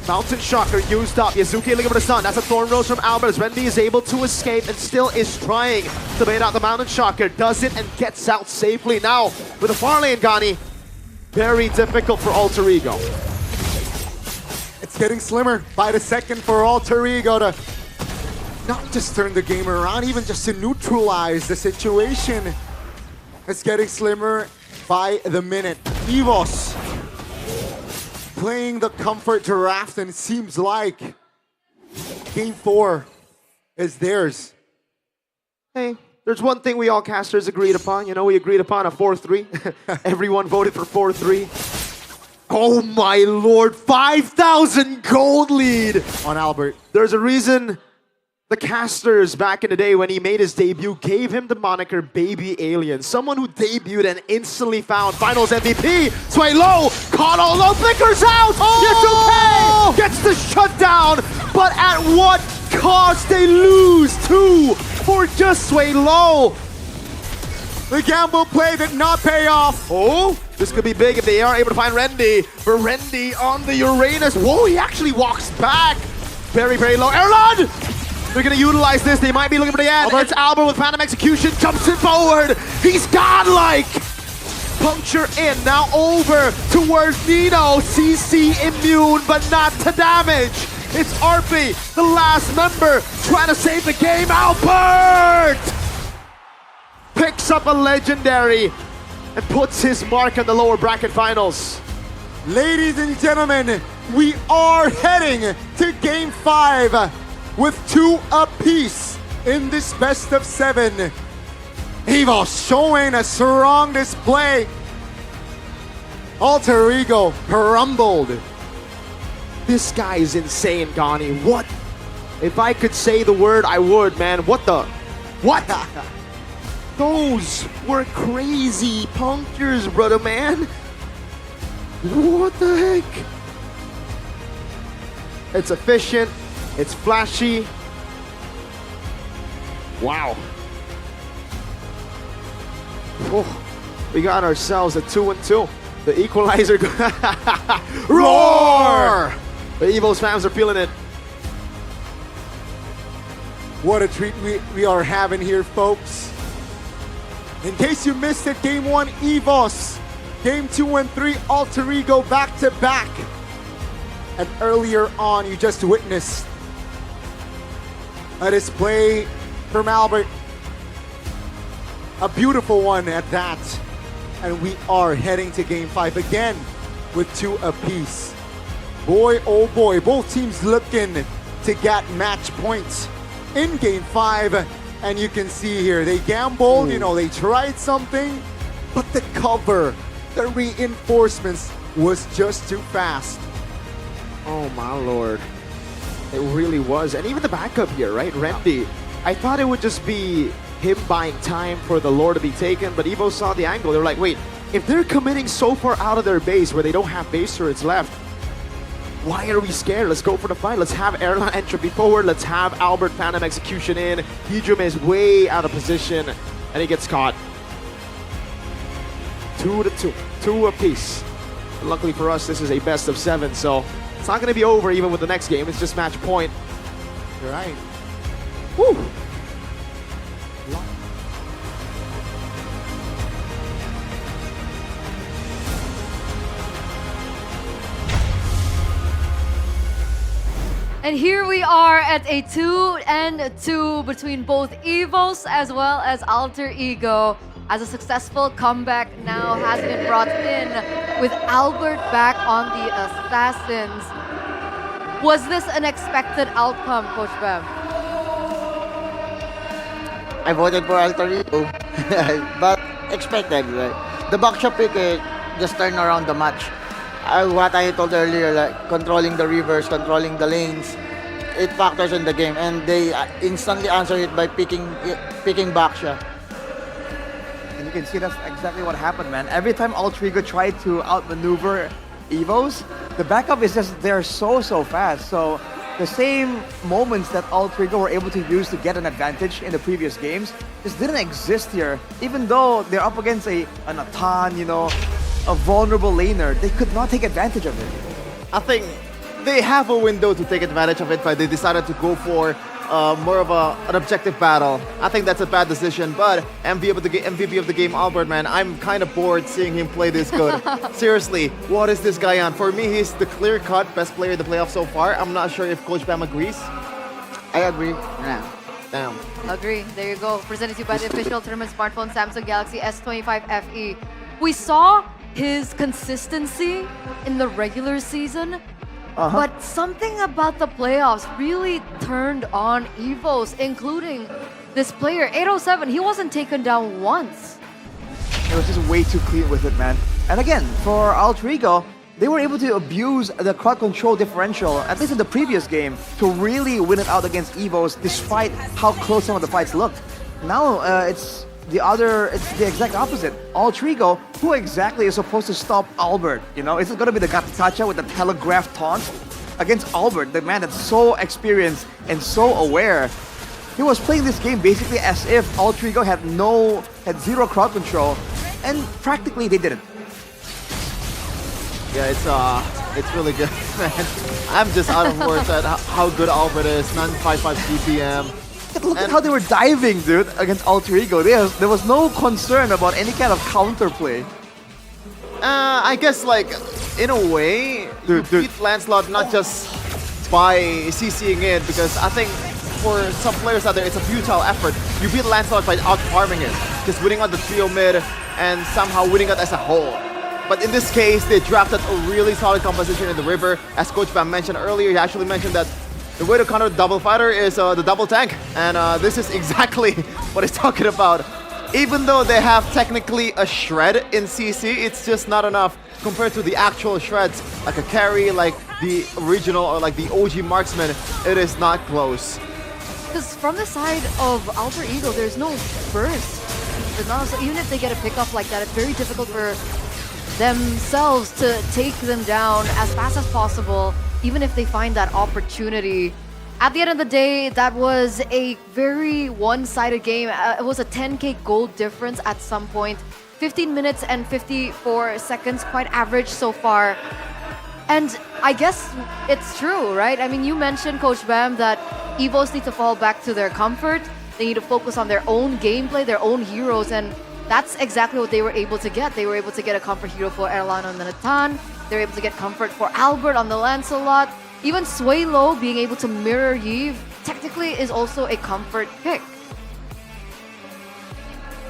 Mountain Shocker used up. Yazuki looking for the stun. That's a Thorn Rose from Albert. Rendy is able to escape and still is trying to bait out the Mountain Shocker. Does it and gets out safely. Now, with the far lane, Gani, very difficult for Alter Ego. It's getting slimmer by the second for Alter Ego to not just turn the game around, even just to neutralize the situation. It's getting slimmer by the minute. EVOS playing the comfort draft, and it seems like game 4 is theirs. Hey, there's one thing we all casters agreed upon. You know, we agreed upon a 4-3. Everyone voted for 4-3. Oh my lord, 5,000 gold lead on Albert. There's a reason the casters back in the day when he made his debut gave him the moniker Baby Alien. Someone who debuted and instantly found Finals MVP. Sway low, caught all low, flickers out. Oh! Yes, okay, gets the shutdown, but at what cost? They lose 2 for just Sway low. The gamble play did not pay off. Oh, this could be big if they are able to find Rendy. For Rendy on the Uranus. Whoa, he actually walks back. Very, very low. Erlan! They're going to utilize this. They might be looking for the end. It's Albert with Phantom Execution. Jumps it forward. He's godlike. Puncture in, now over towards Nino. CC immune, but not to damage. It's RP, the last member, trying to save the game. Albert picks up a legendary and puts his mark on the lower bracket finals. Ladies and gentlemen, we are heading to Game 5 with 2 apiece in this best of 7. EVOS showing a strong display. Alter Ego crumbled. This guy is insane, Gani. What? If I could say the word, I would, man. What the? What? Those were crazy punctures, brother, man. What the heck? It's efficient. It's flashy. Wow. Oh, we got ourselves a 2-2. The equalizer. Roar! The EVOS fans are feeling it. What a treat we are having here, folks. In case you missed it, Game 1 EVOS, Game 2 and 3 Alter Ego back to back. And earlier on, you just witnessed a display from Albert. A beautiful one at that. And we are heading to Game 5 again with 2 apiece. Boy, oh boy, both teams looking to get match points in Game 5. And you can see here, they gambled, you know, they tried something, but the cover, the reinforcements was just too fast. Oh my lord. It really was. And even the backup here, right? Randy. I thought it would just be him buying time for the lore to be taken, but Evo saw the angle. They were like, wait, if they're committing so far out of their base where they don't have base turrets left, why are we scared? Let's go for the fight. Let's have airline entropy forward. Let's have Albert Phantom execution in. Hydrum is way out of position, and he gets caught. 2-2, 2 apiece. And luckily for us, this is a best of 7, so it's not going to be over even with the next game. It's just match point. You're right. Woo! And here we are at a 2-2 between both EVOS as well as Alter Ego, as a successful comeback now has been brought in with Albert back on the Assassins. Was this an expected outcome, Coach Bam? I voted for Alter Ego, but expected, right? The backshot pick just turned around the match. What I told earlier, like controlling the rivers, controlling the lanes, it factors in the game, and they instantly answer it by picking backshot. And you can see that's exactly what happened, man. Every time Alter Ego tried to outmaneuver EVOS, the backup is just they're so fast. So the same moments that Alter Ego were able to use to get an advantage in the previous games just didn't exist here. Even though they're up against an Atan, you know, a vulnerable laner, they could not take advantage of it. I think they have a window to take advantage of it, but they decided to go for more of an objective battle. I think that's a bad decision, but MVP of the game, Albert, man, I'm kind of bored seeing him play this good. Seriously, what is this guy on? For me, he's the clear-cut best player in the playoffs so far. I'm not sure if Coach Bam agrees. I agree. Yeah. Damn. Agree. There you go. Presented to you by the official tournament smartphone Samsung Galaxy S25 FE. We saw his consistency in the regular season, but something about the playoffs really turned on EVOS, including this player, 807. He wasn't taken down once. It was just way too clean with it, man. And again, for Alter Ego, they were able to abuse the crowd control differential, at least in the previous game, to really win it out against EVOS, despite how close some of the fights looked. Now, it's the exact opposite. Alter Ego, who exactly is supposed to stop Albert? You know, is it going to be the Gatatacha with the telegraph taunt against Albert, the man that's so experienced and so aware? He was playing this game basically as if Alter Ego had zero crowd control, and practically they didn't. Yeah, it's really good, man. I'm just out of words at how good Albert is. 955 CPM. Look at how they were diving, dude, against Alter Ego. There was no concern about any kind of counterplay. I guess like in a way, you beat Lancelot not just by CCing it, because I think for some players out there it's a futile effort. You beat Lancelot by out-farming it, just winning out the trio mid and somehow winning out as a whole. But in this case, they drafted a really solid composition in the river. As Coach Bam mentioned earlier, he actually mentioned that the way to counter the double fighter is the double tank. And this is exactly what he's talking about. Even though they have technically a shred in CC, it's just not enough compared to the actual shreds. Like a carry, like the original or like the OG marksman, it is not close. Because from the side of Alter Ego, there's no burst. So even if they get a pickup like that, it's very difficult for themselves to take them down as fast as possible, even if they find that opportunity. At the end of the day, that was a very one-sided game. It was a 10k gold difference at some point. 15 minutes and 54 seconds, quite average so far. And I guess it's true, right? I mean, you mentioned, Coach Bam, that EVOS need to fall back to their comfort. They need to focus on their own gameplay, their own heroes, and that's exactly what they were able to get. They were able to get a comfort hero for Erlan on the Natan. They were able to get comfort for Albert on the Lancelot. Even Swaylo being able to mirror Yves technically is also a comfort pick.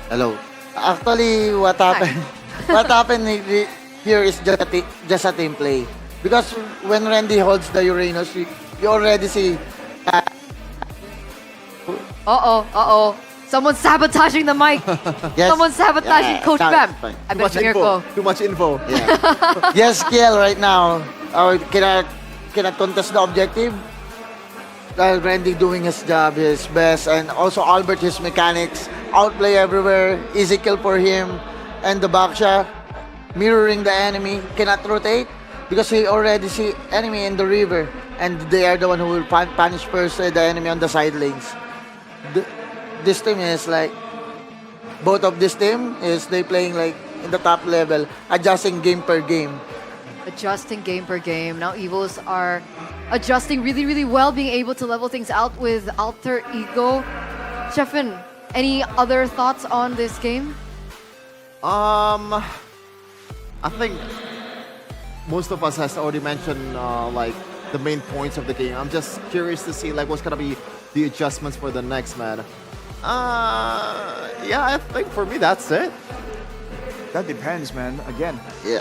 Hello. Actually, what happened? What happened here is just a team play. Because when Randy holds the Uranus, you already see. Someone's sabotaging the mic. Yes. Someone's sabotaging Coach Bam. I Too bet much info. Too much info. Yes, Kiel right now. Cannot contest the objective. Randy doing his job, his best, and also Albert, his mechanics, outplay everywhere, easy kill for him, and the backshot, mirroring the enemy, cannot rotate because he already see enemy in the river, and they are the one who will punish first the enemy on the side lanes. This team is like, both of this team is they playing like in the top level, adjusting game per game. Adjusting game per game. Now EVOS are adjusting really, really well, being able to level things out with Alter Ego. Chefin, any other thoughts on this game? I think most of us has already mentioned like the main points of the game. I'm just curious to see like what's gonna be the adjustments for the next man. Yeah, I think for me that's it. That depends, man. Again,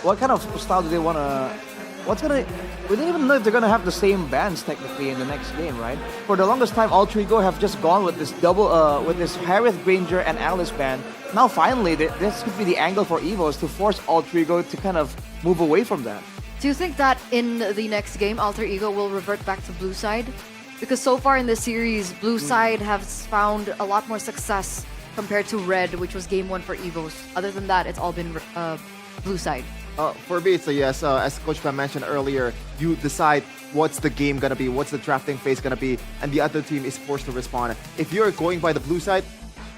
what kind of style do they want to... We don't even know if they're going to have the same bands technically in the next game, right? For the longest time, Alter Ego have just gone with this with this Harith, Granger, and Alice band. Now finally, this could be the angle for EVOS to force Alter Ego to kind of move away from that. Do you think that in the next game, Alter Ego will revert back to blue side? Because so far in the series, blue side has found a lot more success compared to red, which was game 1 for EVOS. Other than that, it's all been blue side. For me, it's a yes. As Coach Pam mentioned earlier, you decide what's the game gonna be, what's the drafting phase gonna be, and the other team is forced to respond. If you're going by the blue side,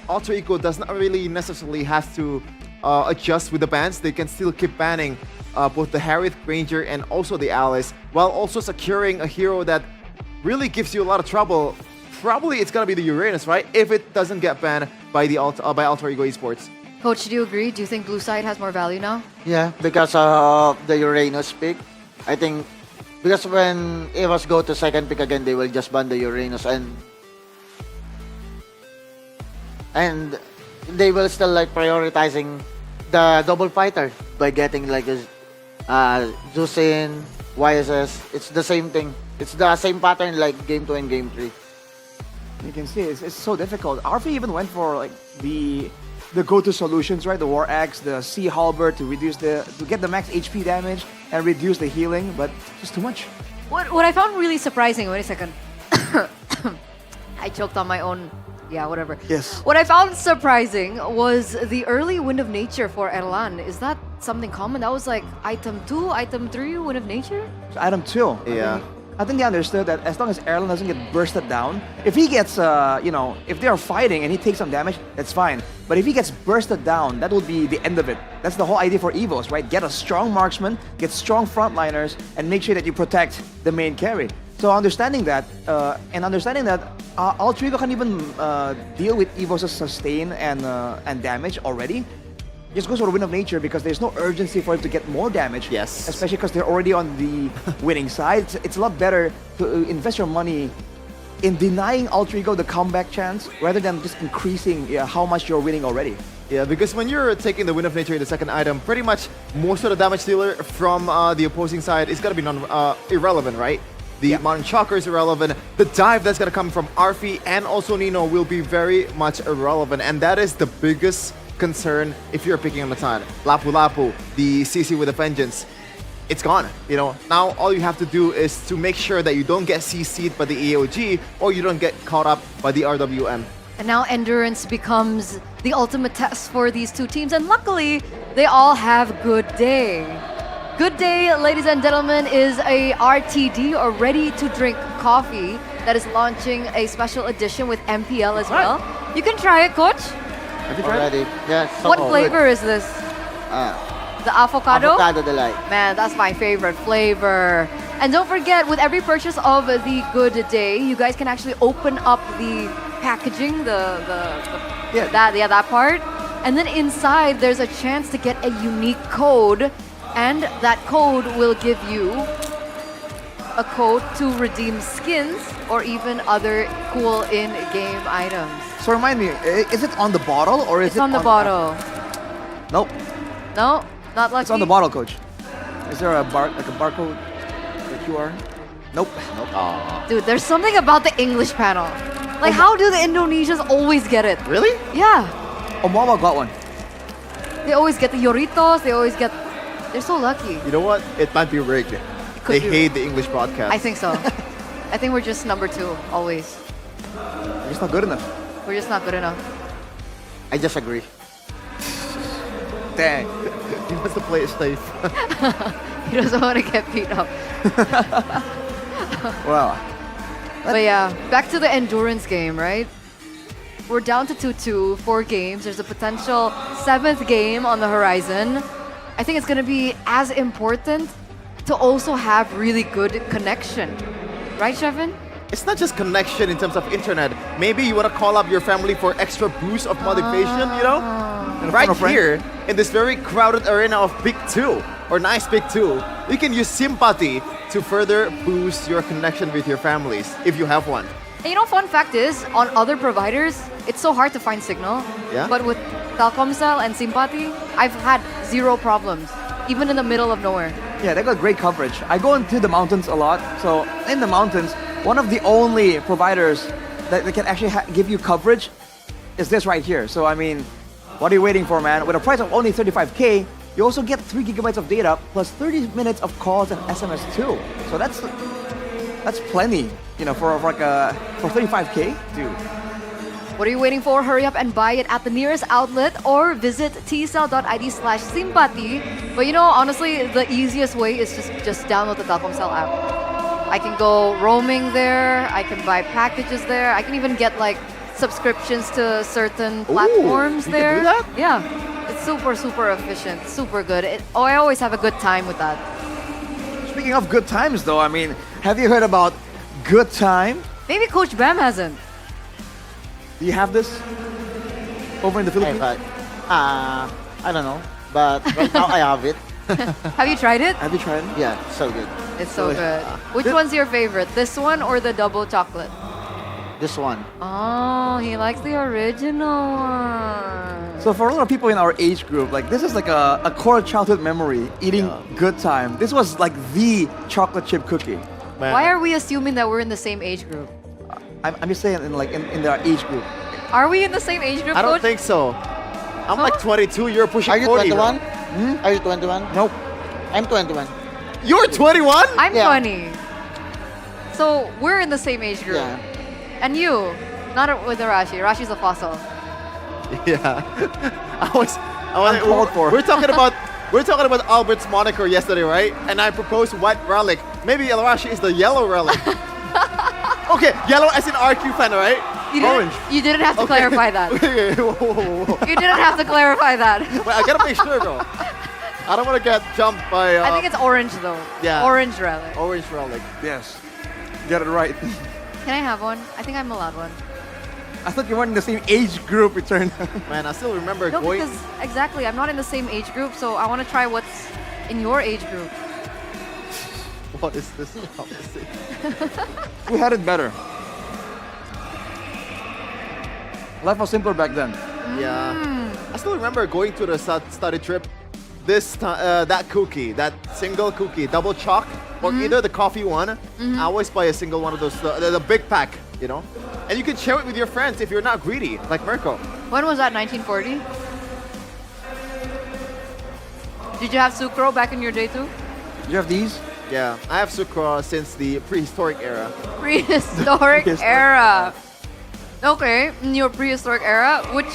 Alter Ego does not really necessarily have to adjust with the bans. They can still keep banning both the Harith, Granger, and also the Alice, while also securing a hero that really gives you a lot of trouble. Probably it's gonna be the Uranus, right? If it doesn't get banned by the Alter Ego Esports. Coach, do you agree? Do you think blue side has more value now? Yeah, because of the Uranus pick. I think because when EVOS go to second pick again, they will just ban the Uranus and they will still like prioritizing the double fighter by getting like a Zusin, YSS. It's the same thing. It's the same pattern like game 2 and game 3. You can see it's so difficult. RV even went for like the go-to solutions, right? The War Axe, the Sea Halberd to get the max HP damage and reduce the healing, but just too much. What I found really surprising, wait a second. I choked on my own, yeah, whatever. Yes. What I found surprising was the early Wind of Nature for Erlan. Is that something common? That was like item 2, item 3, Wind of Nature? So item 2. Yeah. I think they understood that as long as Erlan doesn't get bursted down, if he gets, if they are fighting and he takes some damage, that's fine. But if he gets bursted down, that would be the end of it. That's the whole idea for EVOS, right? Get a strong marksman, get strong frontliners, and make sure that you protect the main carry. So understanding that, Alter Ego can even deal with EVOS' sustain and damage already, just goes for the win of nature because there's no urgency for him to get more damage. Yes. Especially because they're already on the winning side. It's a lot better to invest your money in denying Alter Ego the comeback chance rather than just increasing how much you're winning already. Yeah, because when you're taking the Win of Nature in the second item, pretty much most of the damage dealer from the opposing side is going to be irrelevant, right? The Modern Shocker is irrelevant. The dive that's going to come from Arfi and also Nino will be very much irrelevant. And that is the biggest concern if you're picking on the side. Lapu Lapu, the CC with a Vengeance, it's gone. You know, now all you have to do is to make sure that you don't get CC'd by the AOG or you don't get caught up by the RWM. And now endurance becomes the ultimate test for these two teams. And luckily, they all have Good Day. Good Day, ladies and gentlemen, is a RTD or ready-to-drink coffee that is launching a special edition with MPL as well. You can try it, Coach. Have you tried it? Yes. What flavor is this? The avocado? Avocado delight. Man, that's my favorite flavor. And don't forget, with every purchase of the Good Day, you guys can actually open up the packaging, that part. And then inside, there's a chance to get a unique code. And that code will give you a code to redeem skins or even other cool in-game items. So remind me, is it on the bottle or is It's it on the bottle. Nope. No, not lucky. It's on the bottle, Coach. Is there a barcode, a QR? Nope. Nope. Dude, there's something about the English panel. Like, how do the Indonesians always get it? Really? Yeah. Omawa got one. They always get the Yoritos. They always get... They're so lucky. You know what? It might be rigged. They hate the English broadcast. I think so. I think we're just number 2, always. We're just not good enough. We're just not good enough. I just agree. Dang. He wants to play it safe. He doesn't want to get beat up. Well. But yeah, back to the endurance game, right? We're down to 2-2, 4 games. There's a potential 7th game on the horizon. I think it's going to be as important to also have really good connection. Right, Shevin? It's not just connection in terms of internet. Maybe you want to call up your family for extra boost of motivation, you know? And right here, in this very crowded arena of Big 2, or nice Big 2, you can use sympathy to further boost your connection with your families, if you have one. And you know, fun fact is, on other providers, it's so hard to find signal. Yeah? But with Telkomsel and Simpati, I've had 0 problems, even in the middle of nowhere. Yeah, they got great coverage. I go into the mountains a lot. So in the mountains, one of the only providers that they can actually give you coverage is this right here. So I mean, what are you waiting for, man? With a price of only 35K, you also get 3 gigabytes of data plus 30 minutes of calls and SMS too. So that's plenty, you know, for 35K, dude. What are you waiting for? Hurry up and buy it at the nearest outlet or visit tsel.id/simpati. But you know, honestly, the easiest way is just download the Telkomsel app. I can go roaming there. I can buy packages there. I can even get like subscriptions to certain platforms there. You can do that? Yeah, it's super, super efficient, super good. I always have a good time with that. Speaking of good times though, I mean, have you heard about Good Time? Maybe Coach Bam hasn't. Do you have this over in the Philippines? I don't know, but right now I have it. Have you tried it? Have you tried it? Yeah, so good. It's so good. Which one's your favorite? This one or the double chocolate? This one. Oh, he likes the original one. So for a lot of people in our age group, like this is like a core childhood memory, eating Good Time. This was like the chocolate chip cookie. Man. Why are we assuming that we're in the same age group? I'm just saying in their age group. Are we in the same age group, I don't Coach? think so. I'm like 22, you're pushing Are you 40. 21? bro. Are you 21? Nope. I'm 21. You're 21? I'm Yeah. 20. So we're in the same age group. Yeah. And you, not with Arashi. Arashi's a fossil. Yeah. I was Uncalled for. We're talking about Albert's moniker yesterday, right? And I proposed white relic. Maybe Arashi is the yellow relic. Okay, yellow as in RQ fan, right? You didn't have to clarify that. Whoa. You didn't have to clarify that. Wait, I gotta make sure, bro. I don't want to get jumped by. I think it's orange though. Yeah. Orange relic. Orange relic. Yes. Get it right. Can I have one? I think I'm allowed one. I thought you weren't in the same age group, it turned out. Man, I still remember No, going. because exactly, I'm not in the same age group, so I want to try what's in your age group. What is this opposite? We had it better. Life was simpler back then. Yeah. I still remember going to the study trip. That cookie, that single cookie, double choc, or either the coffee one. I always buy a single one of those, the big pack, you know? And you can share it with your friends if you're not greedy, like Mirko. When was that, 1940? Did you have sucro back in your day too? Did you have these? Yeah, I have sucra since the prehistoric era. Prehistoric era. Okay, in your prehistoric era, which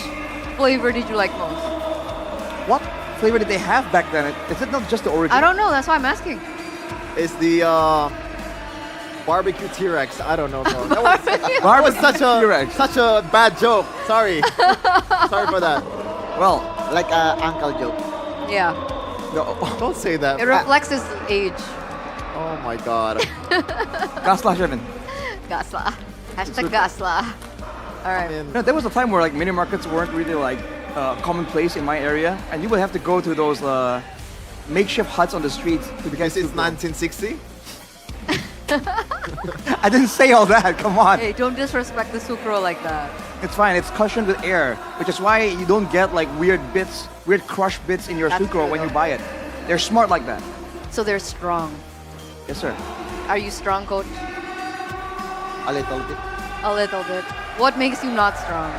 flavor did you like most? What flavor did they have back then? Is it not just the origin? I don't know, that's why I'm asking. It's the barbecue T-Rex. I don't know, bro. That was such a bad joke. Sorry. Sorry for that. Well, like a uncle joke. Yeah. No, don't say that. It reflects his age. Oh my god. Gasla Shevin. Gasla. Hashtag Gasla. Alright. No, there was a time where like mini markets weren't really like commonplace in my area, and you would have to go to those makeshift huts on the streets to become. This is 1960. I didn't say all that. Come on. Hey, don't disrespect the sucro like that. It's fine. It's cushioned with air, which is why you don't get like weird crushed bits in your sucro when you buy it. They're smart like that. So they're strong. Yes, sir. Are you strong, coach? A little bit. A little bit. What makes you not strong?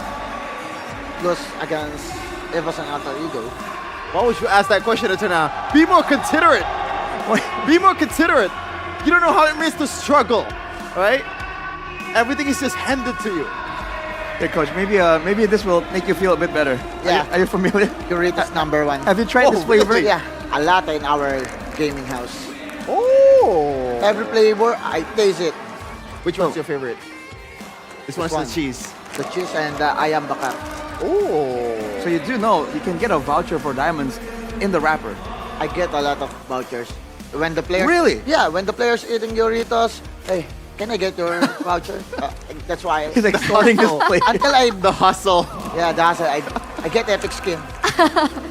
Plus against EVOS and Alter Ego. Why would you ask that question, Eternal? Be more considerate. Be more considerate. You don't know how it means to struggle, right? Everything is just handed to you. Hey, coach. Maybe this will make you feel a bit better. Yeah. Are you familiar? Doritos #1. Have you tried this flavor? Yeah, a lot in our gaming house. Oh. Every flavor, I taste it. Which one's your favorite? This one's the cheese. The cheese and the ayam bakar. Oh. So you do know you can get a voucher for diamonds in the wrapper. I get a lot of vouchers. When the players... Really? Yeah, when the players eating Doritos, hey, can I get your voucher? That's why... He's extorting his plate. Until I... The hustle. Yeah, the hustle. I get epic skin.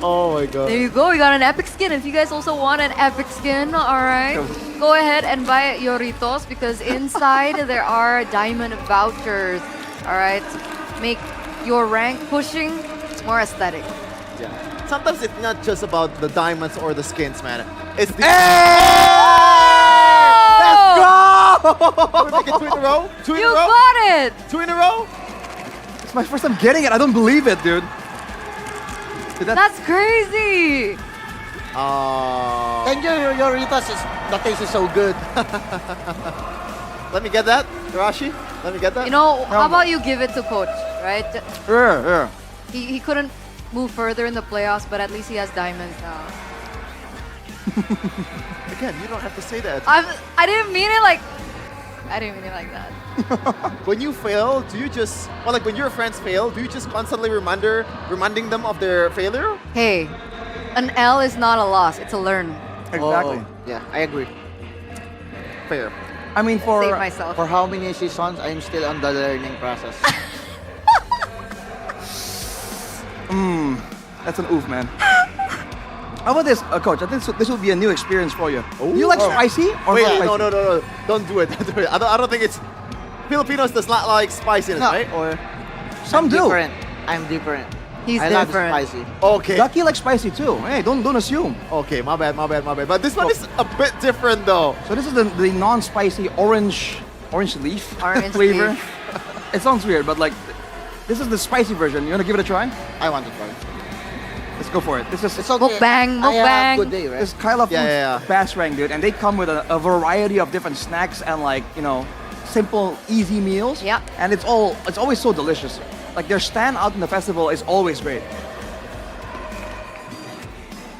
Oh my god. There you go, we got an epic skin. If you guys also want an epic skin, alright, go ahead and buy Doritos because inside there are diamond vouchers. Alright, make your rank pushing more aesthetic. Yeah. Sometimes it's not just about the diamonds or the skins, man. It's the... Let's go! We make it 2 in a row? 2 in You a row? got it! 2 in a row? It's my first time getting it. I don't believe it, dude. That's crazy! And your Doritos, the taste is so good. Let me get that, Rashi. Let me get that. You know, how about you give it to coach, right? Yeah. He couldn't move further in the playoffs, but at least he has diamonds now. Again, you don't have to say that. I didn't mean it like... I didn't mean it like that. When you fail, do you just... Well, like when your friends fail, do you just constantly reminding them of their failure? Hey, an L is not a loss, it's a learn. Exactly. Oh, yeah, I agree. Fair. I mean, Save myself. For how many seasons, I'm still on the learning process. That's an oof, man. How about this, coach? I think this will be a new experience for you. Do you like spicy or Wait, not spicy? no. Don't do it. Don't do it. I don't think it's... Filipinos does not like spiciness, right? Or Some do. I'm different. He's I different. love spicy. Okay. Ducky likes spicy too. Hey, don't assume. Okay, my bad. But this one is a bit different though. So this is the non-spicy orange leaf flavor. Leaf. It sounds weird, but like this is the spicy version. You wanna give it a try? I want to try. Let's go for it. This is Mukbang. I have good day, right? This is Kyla Foods Yeah. Fast Rank, dude, and they come with a variety of different snacks and like simple, easy meals. Yeah. And it's always so delicious. Like their stand out in the festival is always great.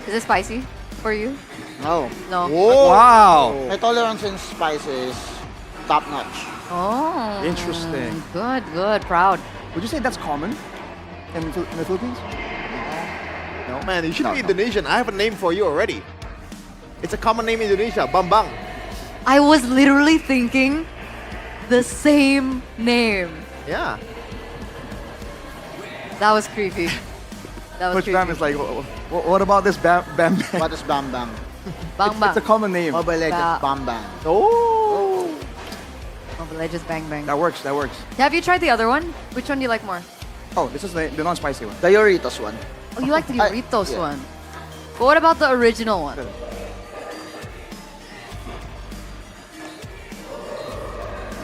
Is it spicy for you? No. No. Whoa. Wow. My tolerance in spice is top notch. Oh. Interesting. Good. Proud. Would you say that's common in the Philippines? No, man, you should be Indonesian. I have a name for you already. It's a common name in Indonesia, Bambang. I was literally thinking the same name. Yeah. That was creepy. That was Coach Bam creepy. is like, what about this Bam Bam? What is Bam Bam? Bang Bang. It's a common name. Mobile Legends Ba- Bam Bam. Oh, Mobile Legends Bang Bang. that works. That works. Have you tried the other one? Which one do you like more? Oh, this is the non-spicy one. The Doritos one. Oh, you like the Doritos yeah. one. But what about the original one?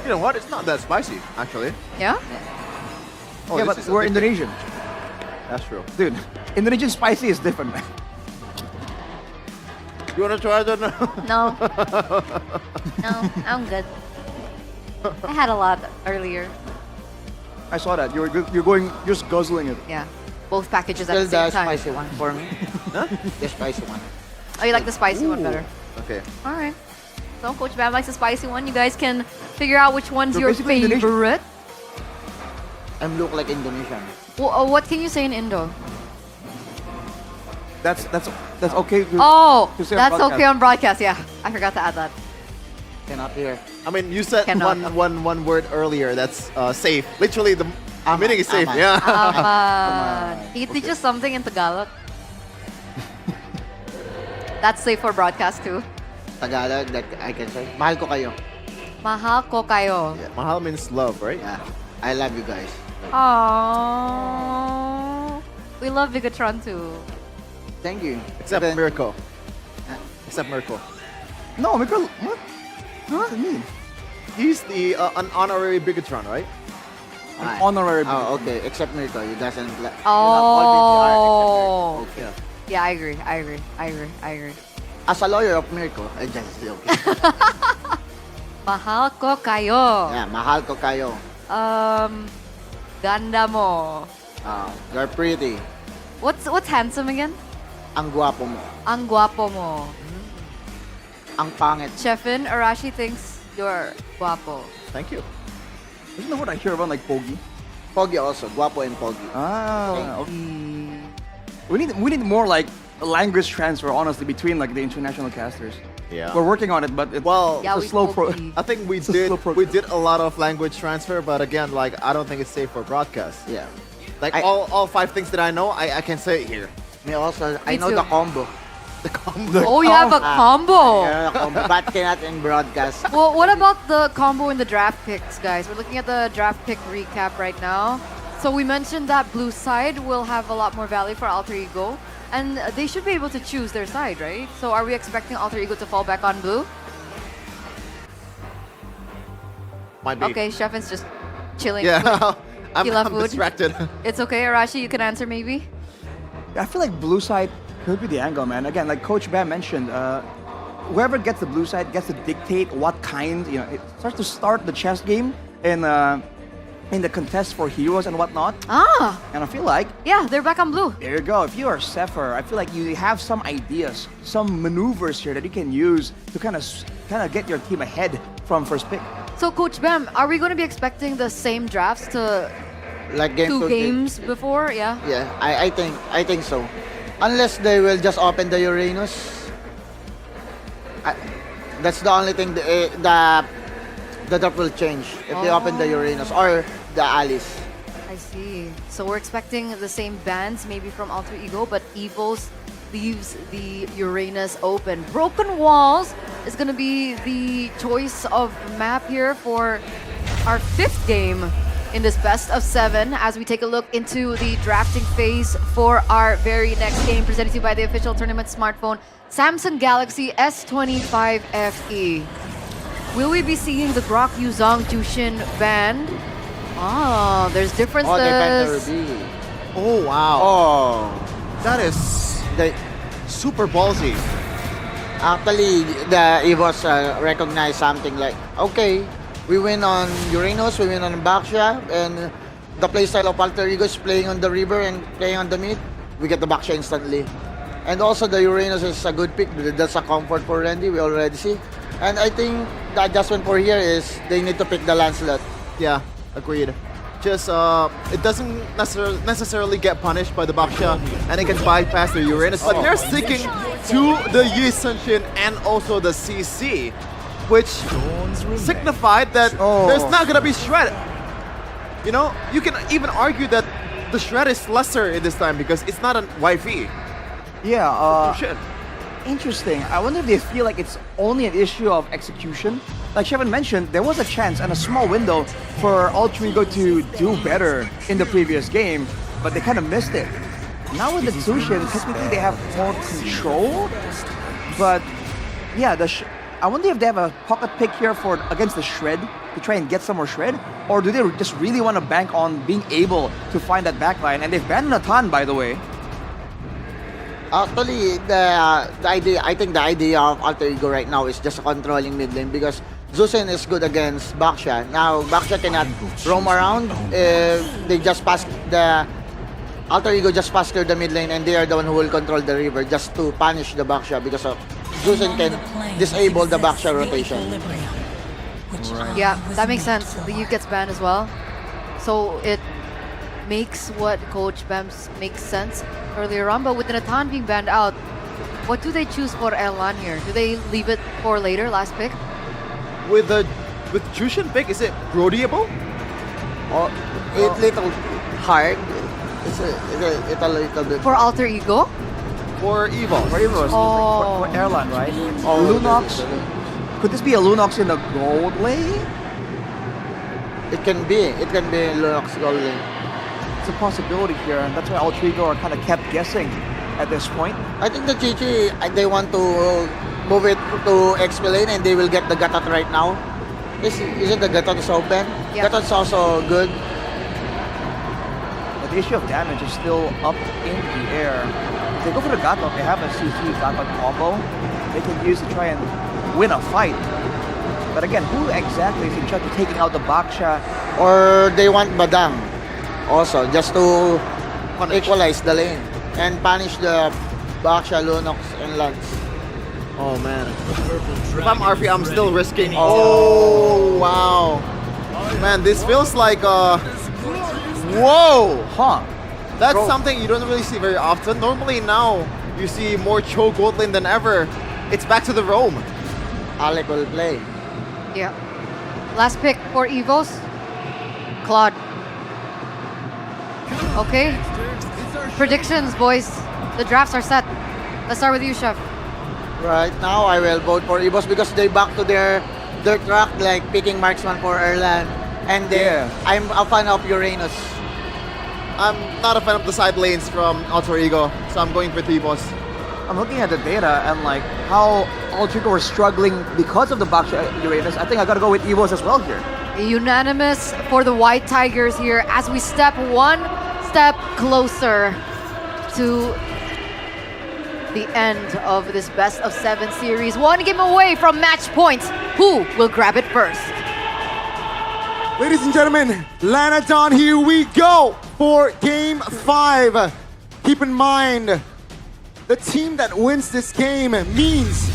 You know what? It's not that spicy, actually. Yeah? Oh, Yeah, this but is we're addictive. Indonesian. That's true. Dude, Indonesian spicy is different, man. You wanna try that now? No. No, I'm good. I had a lot earlier. I saw that. You're going, just guzzling it. Yeah. Both packages Still at the the same time. spicy one for me. The spicy one. Oh, you like the spicy one better? Okay. All right. So Coach Bam likes the spicy one. You guys can figure out which one's You're your basically Indonesian. favorite. I'm look like Indonesian. What can you say in Indo? That's okay. Oh, to say on that's broadcast. okay on broadcast. Yeah, I forgot to add that. Cannot hear. I mean, you said Cannot. one word earlier. That's safe. Literally, the meaning is safe. Aman. Yeah. Aman. He teaches something in Tagalog. That's safe for broadcast too. Tagalog that I can say. Mahal ko kayo. Mahal ko kayo. Yeah, Mahal means love, right? Yeah. I love you guys. Aww. We love Bigatron too. Thank you. Except Then- Miracle. Except Miracle. No, Miracle. What? What does it mean? He's the an honorary Bigatron, right? Ah. Honorary. Oh, okay. Except Miracle. You doesn't like. Oh. Okay. Yeah, I agree. I agree. As a lawyer of Miracle, I just okay. Mahal ko kayo. Yeah, mahal ko kayo. Ganda mo. You're pretty. What's handsome again? Ang guwapo mo. Ang guapo mo. Ang pangit. Chefin, Arashi thinks you're guapo. Thank you. Isn't that what I hear about like Pogi? Pogi also. Guwapo and Pogi. Ah, okay. We need more like language transfer, honestly, between like the international casters. Yeah. We're working on it, but it's, Yeah, it's a we slow pro. Pogi. I think we It's a slow did progress. a lot of language transfer, but again, like I don't think it's safe for broadcast. Yeah. Like I- all 5 things that I know, I can say it here. Me also, I Me know too. the combo. The combo. Oh, you have a combo. I know the combo, but cannot in broadcast. Well, what about the combo in the draft picks, guys? We're looking at the draft pick recap right now. So we mentioned that blue side will have a lot more value for Alter Ego, and they should be able to choose their side, right? So are we expecting Alter Ego to fall back on blue? Might be. Okay, Chefin's just chilling. Yeah. I'm Kila food. distracted. It's okay, Arashi, you can answer maybe? I feel like blue side could be the angle, man. Again, like Coach Bam mentioned, whoever gets the blue side gets to dictate what kind. You know, it starts to start the chess game in the contest for heroes and whatnot. Ah, And I feel like yeah, they're back on blue. there you go. If you are Sepher, I feel like you have some ideas, some maneuvers here that you can use to kind of get your team ahead from first pick. So Coach Bam, are we going to be expecting the same drafts to Like game two to game. games before? Yeah. Yeah, I think so. Unless they will just open the Uranus. That's the only thing that will change if they open the Uranus or the Alice. I see. So we're expecting the same bans maybe from Alter Ego, but EVOS leaves the Uranus open. Broken Walls is going to be the choice of map here for our 5th game in this best of 7 as we take a look into the drafting phase for our very next game presented to you by the official tournament smartphone Samsung Galaxy S25 FE. Will we be seeing the Grok Yuzong Jushin band? Oh, there's differences. Oh, they banned the Ruby. Oh wow. Oh, That is super ballsy. actually, the EVOS recognized something like, okay, we win on Uranus, we win on Baxia, and the playstyle of Alter Ego is playing on the river and playing on the mid. We get the Baxia instantly. And also the Uranus is a good pick. That's a comfort for Randy, we already see. And I think the adjustment for here is they need to pick the Lancelot. Yeah, agreed. Just it doesn't necessarily get punished by the Baxia, and it can bypass the Uranus. But they're sticking to the Yi Sunshin and also the CC, which signified that there's not gonna be shred. You know, you can even argue that the shred is lesser in this time because it's not a YV. Yeah, Shit. interesting. I wonder if they feel like it's only an issue of execution. Like Shevin mentioned, there was a chance and a small window for Alter Ego to do better in the previous game, but they kind of missed it. Now with the Tsushin, technically they have more control, but yeah, I wonder if they have a pocket pick here for against the Shred to try and get some more Shred, or do they just really want to bank on being able to find that backline? And they've banned Nathan, by the way. Actually, the idea, I think the idea of Alter Ego right now is just controlling mid lane because Zusen is good against Baksha. Now, Baksha cannot roam around if they just pass the Alter Ego just pass through the mid lane and they are the one who will control the river just to punish the Baksha because of Zusen can disable the Baksha rotation. Yeah, that makes sense. The U gets banned as well. So it makes what Coach Bams makes sense earlier on, but with the Natan being banned out, what do they choose for Erlan here? Do they leave it for later, last pick? With Jushin pick, is it brodyable? Or it's little hard. It's a little bit. For Alter Ego? For EVOS. For EVOS. Oh. For Erlan, right? Oh, Lunox. Could this be a Lunox in the gold lane? It can be Lunox gold lane. It's a possibility here, and that's why Alter Ego are kind of kept guessing at this point. I think the GG, they want to move it to XP lane and they will get the Gatot right now. Is it the Gatot is open? Yeah. Gatot's also good. But the issue of damage is still up in the air. If they go for the Gatot, they have a CC Gatot combo they can use to try and win a fight. But again, who exactly is in charge of taking out the Baksha? Or they want Badang also, just to equalize the lane and punish the Baksha, Lunox, and Lance. Oh man. If I'm RP, I'm still risking. Oh, wow. Man, this feels like whoa! Huh. That's something you don't really see very often. Normally now, you see more Cho gold lane than ever. It's back to the roam. Alec will play. Yeah. Last pick for EVOS. Claude. Okay. Predictions, boys. The drafts are set. Let's start with you, Chef. Right now, I will vote for EVOS because they back to their track, like picking marksman for Erlan. And I'm a fan of Uranus. I'm not a fan of the side lanes from Alter Ego, so I'm going for EVOS. I'm looking at the data and like how Alter Ego were struggling because of the Baksha Uranus. I think I gotta go with EVOS as well here. Unanimous for the White Tigers here as we step one step closer to the end of this best of 7 series. One game away from match points. Who will grab it first? Ladies and gentlemen, Lanadon, here we go for Game 5. Keep in mind, the team that wins this game means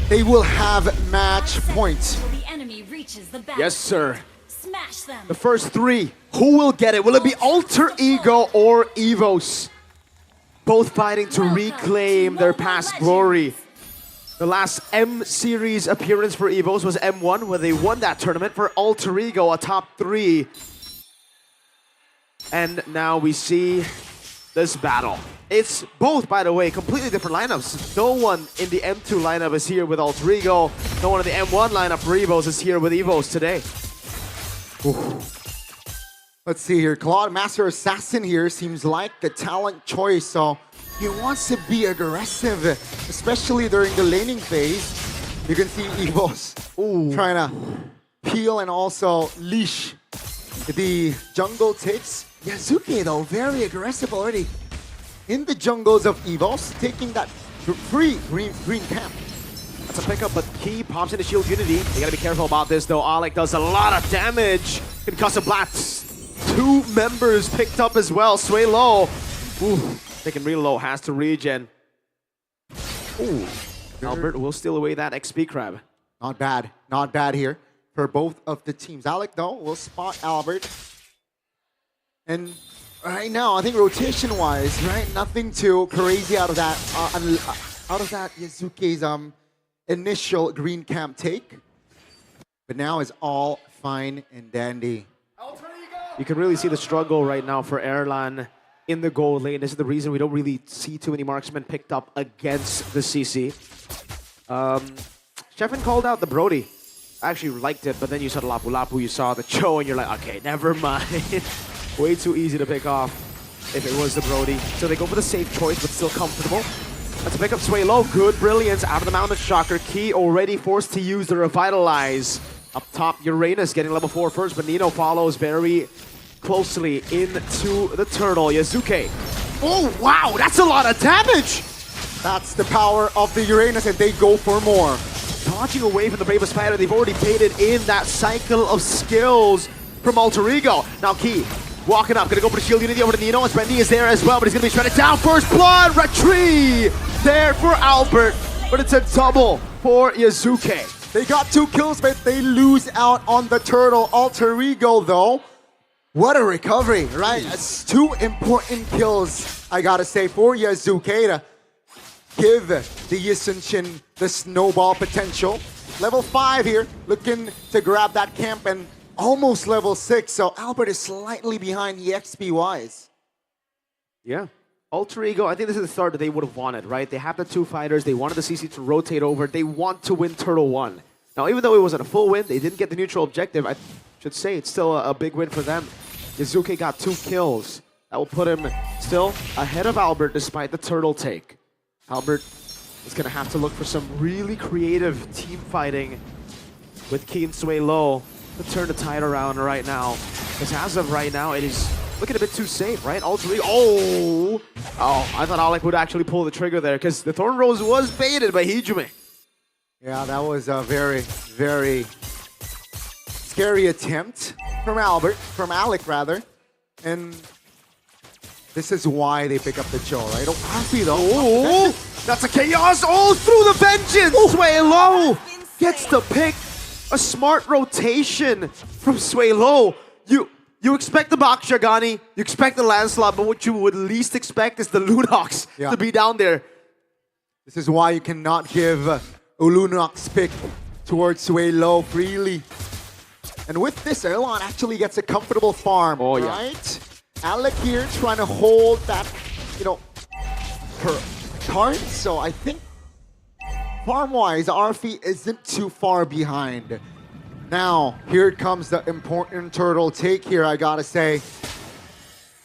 they will have match points. Yes, sir. The first 3, who will get it? Will it be Alter Ego or EVOS? Both fighting to reclaim their past glory. The last M series appearance for EVOS was M1, where they won that tournament. For Alter Ego, a top 3. And now we see this battle. It's both, by the way, completely different lineups. No one in the M2 lineup is here with Alter Ego. No one in the M1 lineup for EVOS is here with EVOS today. Ooh. Let's see here. Claude, Master Assassin here seems like the talent choice. So he wants to be aggressive, especially during the laning phase. You can see EVOS trying to peel and also leash the jungle takes. Yazuki, though, very aggressive already in the jungles of EVOS, taking that free green camp. That's a pickup, but Key pops into Shield Unity. They gotta be careful about this, though. Alec does a lot of damage. Concussive Blast. 2 members picked up as well. Sway low. Ooh, taking real low, has to regen. Ooh, Albert will steal away that XP crab. Not bad here for both of the teams. Alec, though, will spot Albert. And right now, I think rotation-wise, right, nothing too crazy out of that. Yazuki's initial green camp take. But now is all fine and dandy. Alter Ego! You can really see the struggle right now for Erlan in the gold lane. This is the reason we don't really see too many marksmen picked up against the CC. Sheffin called out the Brody. I actually liked it, but then you saw the Lapu Lapu, you saw the Cho, and you're like, okay, never mind. Way too easy to pick off if it was the Brody. So they go for the safe choice, but still comfortable. Let's pick up Sway Low. Good brilliance out of the Mountain Shocker. Key already forced to use the Revitalize. Up top, Uranus getting level 4 first, but Nino follows very closely into the Turtle. Yazuke. Oh, wow, that's a lot of damage! That's the power of the Uranus, and they go for more. Dodging away from the Bravest Fighter, they've already baited in that cycle of skills from Alter Ego. Now Key, walking up, gonna go for the shield unity over to Nino, and Spendy is there as well, but he's gonna be shredded down. First blood, retreat there for Albert, but it's a double for Yazuke. They got 2 kills, but they lose out on the Turtle. Alter Ego, though, what a recovery, right? It's 2 important kills, I gotta say, for Yazuke to give the Yisunshin the snowball potential. Level 5 here, looking to grab that camp, and almost level 6, so Albert is slightly behind EXP-wise. Yeah. Alter Ego, I think this is the start that they would have wanted, right? They have the 2 fighters, they wanted the CC to rotate over, they want to win Turtle 1. Now, even though it wasn't a full win, they didn't get the neutral objective, I should say it's still a big win for them. Yazuke got 2 kills. That will put him still ahead of Albert despite the Turtle take. Albert is going to have to look for some really creative team fighting with Key and Sway Low to turn the tide around right now. Because as of right now, it is looking a bit too safe, right? Ultimately, oh, I thought Alec would actually pull the trigger there because the Thorn Rose was baited by Hijime. Yeah, that was a very, very scary attempt from Alec rather. And this is why they pick up the Cho, right? Oh, happy though. Oh, that's a chaos. Oh, through the vengeance. Sway Low gets the pick. A smart rotation from Sway Low. You expect the Bakshagani, you expect the Lancelot, but what you would least expect is the Lunox to be down there. This is why you cannot give Lunox pick towards Sway Low freely. And with this, Erlan actually gets a comfortable farm, right? Alec here trying to hold that, her card. So I think farm-wise, Arfi isn't too far behind. Now, here comes the important Turtle take here, I gotta say.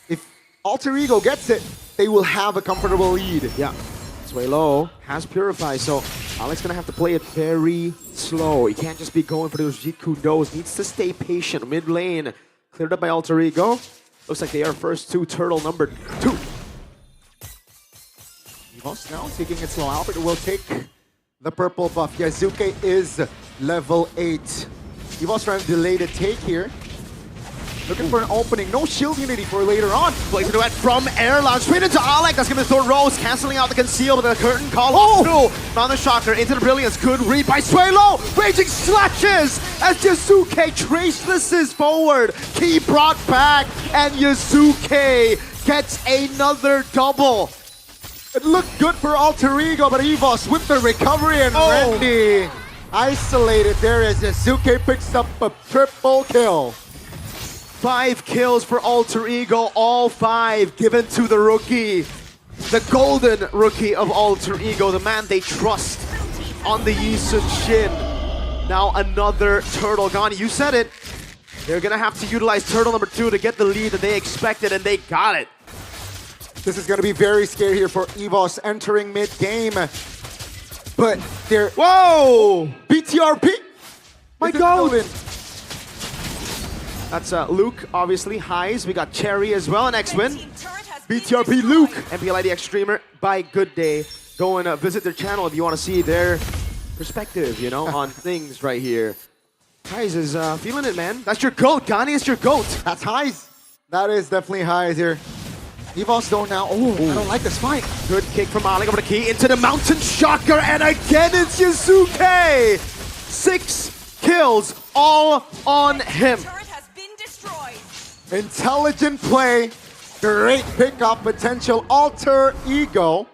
If Alter Ego gets it, they will have a comfortable lead. Yeah. Sway Low has Purify, so Alec's gonna have to play it very slow. He can't just be going for those Jeet Kune Dos. Needs to stay patient. Mid lane cleared up by Alter Ego. Looks like they are first to Turtle number 2. EVOS now taking it slow. Albert will take the purple buff. Yazuke is level 8. EVOS trying to delay the take here. Looking for an opening. No shield unity for later on. Plays a duet from Erlan. Straight into Alec. That's going to throw Rose. Canceling out the conceal with a curtain call through. Found the Shocker into the Brilliance. Good read by Sway Low. Raging slashes as Yazuke tracelesses forward. Key brought back. And Yazuke gets another double. It looked good for Alter Ego, but EVOS with the recovery and Randy isolated there as Yazuke picks up a triple kill. 5 kills for Alter Ego, all 5 given to the rookie. The golden rookie of Alter Ego, the man they trust on the Yisunshin. Now another Turtle gone. You said it. They're gonna have to utilize Turtle number 2 to get the lead that they expected, and they got it. This is gonna be very scary here for EVOS entering mid-game. But they're... Whoa! BTRP! My God! That's Luke, obviously. Highs. We got Cherry as well, an X-Win. BTRP Luke. MPL ID X streamer by Good Day. Go and visit their channel if you want to see their perspective, on things right here. Highs is feeling it, man. That's your GOAT. Gani is your GOAT. That's Highs. That is definitely Highs here. EVOS though now. Oh, I don't like this fight. Good kick from Alec over the Key into the Mountain Shocker. And again, it's Yazuke. 6 kills all on him. Intelligent play. Great pickup potential. Alter Ego.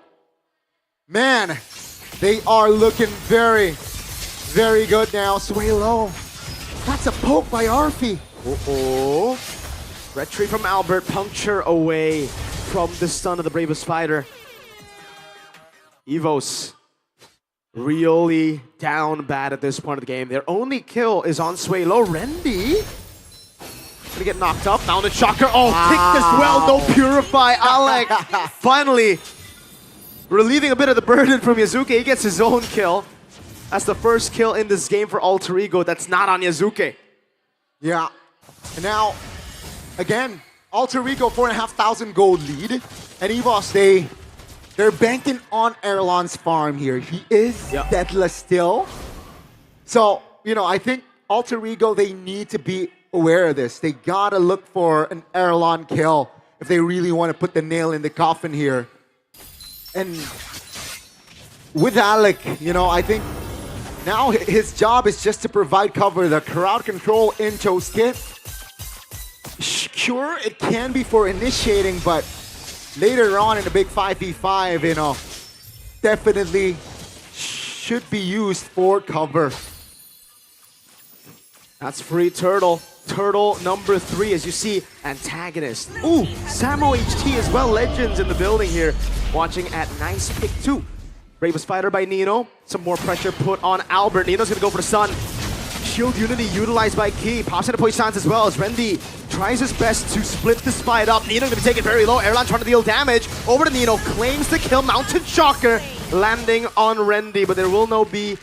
Man, they are looking very, very good now. Sway Low. That's a poke by Arfi. Retreat from Albert, puncture away from the stun of the bravest fighter. EVOS really down bad at this point of the game. Their only kill is on Suelo. Rendy gonna get knocked up. Down to Shocker. Oh, kicked as well. No Purify. Alec finally relieving a bit of the burden from Yazuke. He gets his own kill. That's the first kill in this game for Alter Ego that's not on Yazuke. Yeah. And now, again, Alter Ego 4,500 gold lead. And EVOS, they're banking on Erlan's farm here. He is deathless still. So, you know, I think Alter Ego, they need to be aware of this. They gotta look for an Erlan kill if they really want to put the nail in the coffin here. And with Alec, you know, I think now his job is just to provide cover. The crowd control into skip. Sure, it can be for initiating, but later on in the big 5v5, you know, definitely should be used for cover. That's free Turtle. Turtle number 3, as you see, antagonist. Ooh, Samo HT as well. Legends in the building here. Watching at nice pick 2. Bravest fighter by Nino. Some more pressure put on Albert. Nino's gonna go for the stun. Shield Unity utilized by Key. Pops into poison as well as Rendy tries his best to split this fight up. Nino gonna take it very low. Erlan trying to deal damage. Over to Nino, claims the kill. Mounted Shocker landing on Rendy, but there will not be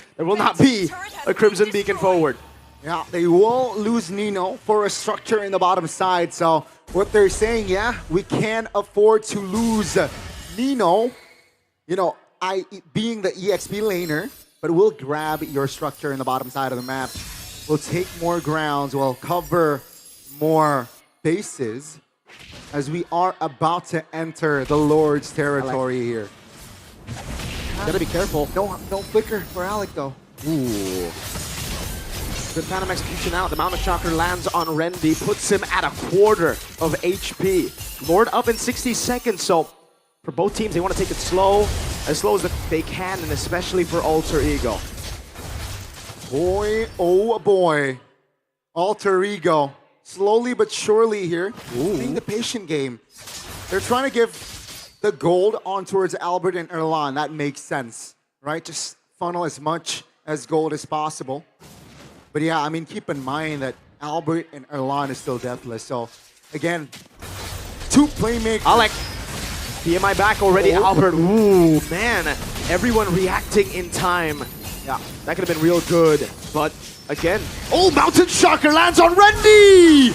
a Crimson Beacon forward. Yeah, they will lose Nino for a structure in the bottom side. So what they're saying, yeah, we can't afford to lose Nino, you know, being the EXP laner, but we'll grab your structure in the bottom side of the map. We'll take more grounds, we'll cover more bases as we are about to enter the Lord's territory here. Gotta be careful. Don't flicker for Alec though. Ooh. Good Phantom execution out. The Mountain Shocker lands on Rendy, puts him at a quarter of HP. Lord up in 60 seconds, so for both teams, they want to take it slow as they can, and especially for Alter Ego. Boy, oh boy. Alter Ego, slowly but surely here, playing the patient game. They're trying to give the gold on towards Albert and Erlan. That makes sense, right? Just funnel as much as gold as possible. But yeah, I mean, keep in mind that Albert and Erlan is still deathless. So again, 2 playmakers. Alec, PMI back already. Albert, ooh, man. Everyone reacting in time. Yeah, that could have been real good. But again, oh, Mountain Shocker lands on Rendy!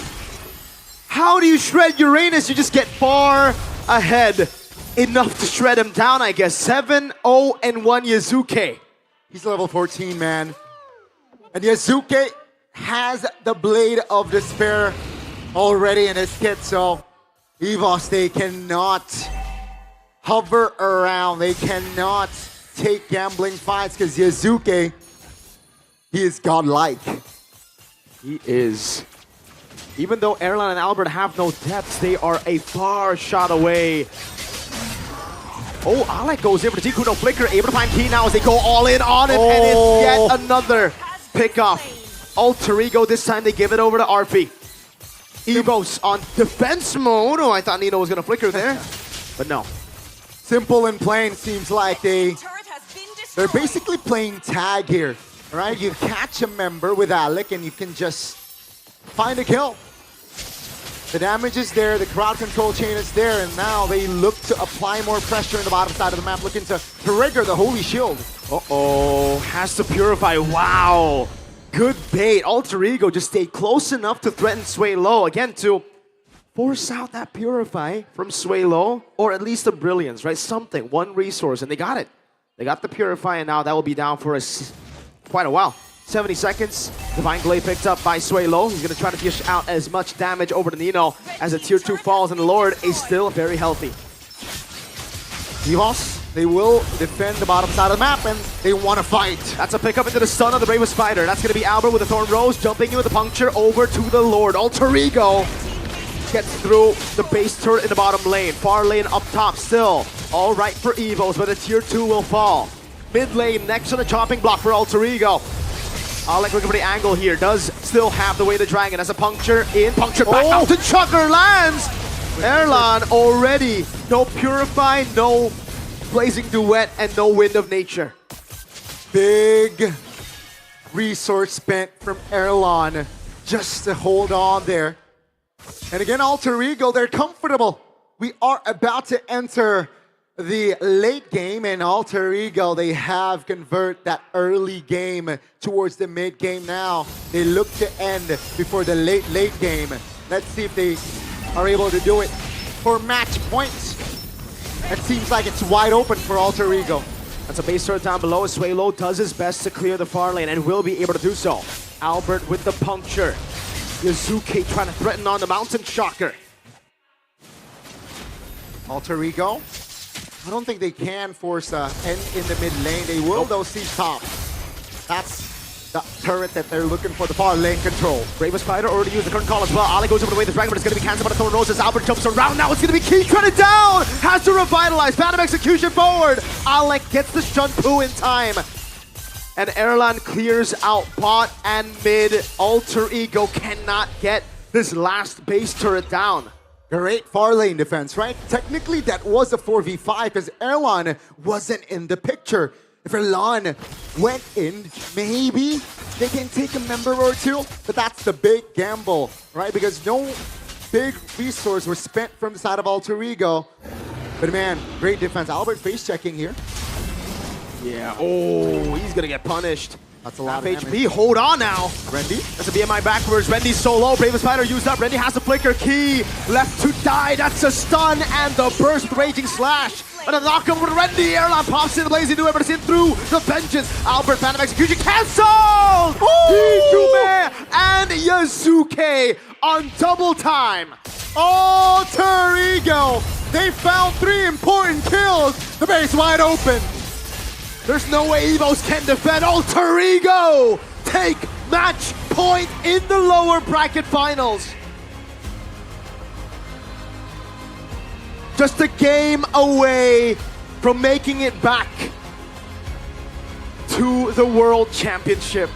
How do you shred Uranus? You just get far ahead. Enough to shred him down, I guess. 7-0-1 Yazuke. He's level 14, man. And Yazuke has the Blade of Despair already in his kit, so EVOS, they cannot hover around. They cannot take gambling fights because Yazuke, he is godlike. He is. Even though Erlan and Albert have no depths, they are a far shot away. Oh, Alec goes in for the Tiku, no flicker, able to find Key now as they go all in on him, and it's yet another pick-off. Alter Ego, this time they give it over to RP. EVOS on defense mode. Oh, I thought Nino was going to flicker there, but no. Simple and plain, seems like they're basically playing tag here, right? You catch a member with Alec and you can just find a kill. The damage is there, the crowd control chain is there, and now they look to apply more pressure in the bottom side of the map, looking to trigger the Holy Shield. Uh-oh, has to Purify, wow. Good bait, Alter Ego just stayed close enough to threaten Suelo, again to force out that Purify from Suelo, or at least the Brilliance, right? Something, one resource, and they got it. They got the Purify, and now that will be down for us quite a while. 70 seconds, Divine Glaive picked up by Suelo. He's going to try to dish out as much damage over to Nino as the tier 2 falls, and the Lord is still very healthy. EVOS, they will defend the bottom side of the map, and they want to fight. That's a pickup into the stun of the Bravest Fighter. That's going to be Albert with the Thorn Rose, jumping in with the puncture over to the Lord. Alter Ego gets through the base turret in the bottom lane. Far lane up top still. All right for EVOS, but the tier 2 will fall. Mid lane next to the chopping block for Alter Ego. Alec looking for the angle here. Does still have the way the dragon as a puncture in. Puncture back out to Chugger lands. Erlan already. No Purify, no Blazing Duet, and no Wind of Nature. Big resource spent from Erlan just to hold on there. And again, Alter Ego, they're comfortable. We are about to enter the late game, and Alter Ego, they have convert that early game towards the mid game now. They look to end before the late game. Let's see if they are able to do it for match points. It seems like it's wide open for Alter Ego. That's a base turret down below. Suelo does his best to clear the far lane and will be able to do so. Albert with the puncture. Yazuke trying to threaten on the Mountain Shocker. Alter Ego, I don't think they can force a end in the mid lane. They will though see top. That's the turret that they're looking for, the far lane control. Bravest Spider already used the current call as well. Ali goes over the way of the dragon, but it's going to be cancelled by the Thorn Roses. Albert jumps around. Now it's going to be Key trying it down. Has to revitalize. Phantom execution forward. Alec gets the Shunpu in time. And Erlan clears out bot and mid. Alter Ego cannot get this last base turret down. Great far lane defense, right? Technically, that was a 4v5 because Erlan wasn't in the picture. If Erlan went in, maybe they can take a member or two, but that's the big gamble, right? Because no big resource was spent from the side of Alter Ego. But man, great defense. Albert face checking here. Yeah, oh, he's gonna get punished. That's a lot of HP, damage. hold on now. Rendy? That's a BMI backwards. Rendy's so low. Bravest Spider used up. Rendy has the flicker. Key left to die. That's a stun and the burst raging slash. And a knockup with Rendy. Erlan pops in the Blazing Duet, but it's in through the vengeance. Albert Phantom execution cancelled! Hikume and Yazuke on double time. Alter Ego! They found 3 important kills. The base wide open. There's no way EVOS can defend. Alter Ego take match point in the lower bracket finals. Just a game away from making it back to the World Championship.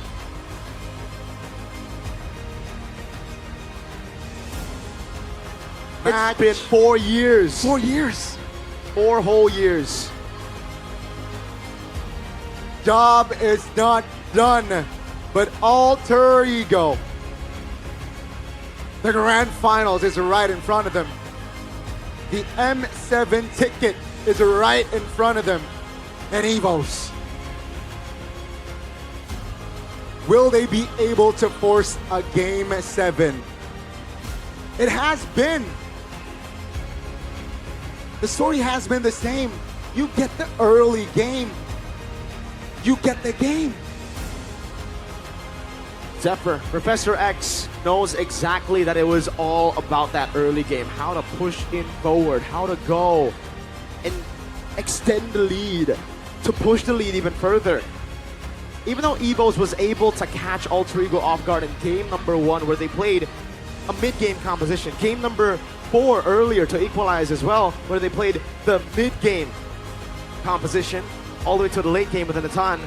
It's been 4 years. 4 years. 4 whole years. Job is not done, but Alter Ego. The grand finals is right in front of them. The M7 ticket is right in front of them. And EVOS. Will they be able to force a game 7? It has been. The story has been the same. You get the early game. You get the game. Zephyr, Professor X knows exactly that it was all about that early game. How to push in forward, how to go and extend the lead, to push the lead even further. Even though EVOS was able to catch Alter Ego off guard in game number 1 where they played a mid-game composition. Game number 4 earlier to equalize as well, where they played the mid-game composition all the way to the late game within the ton.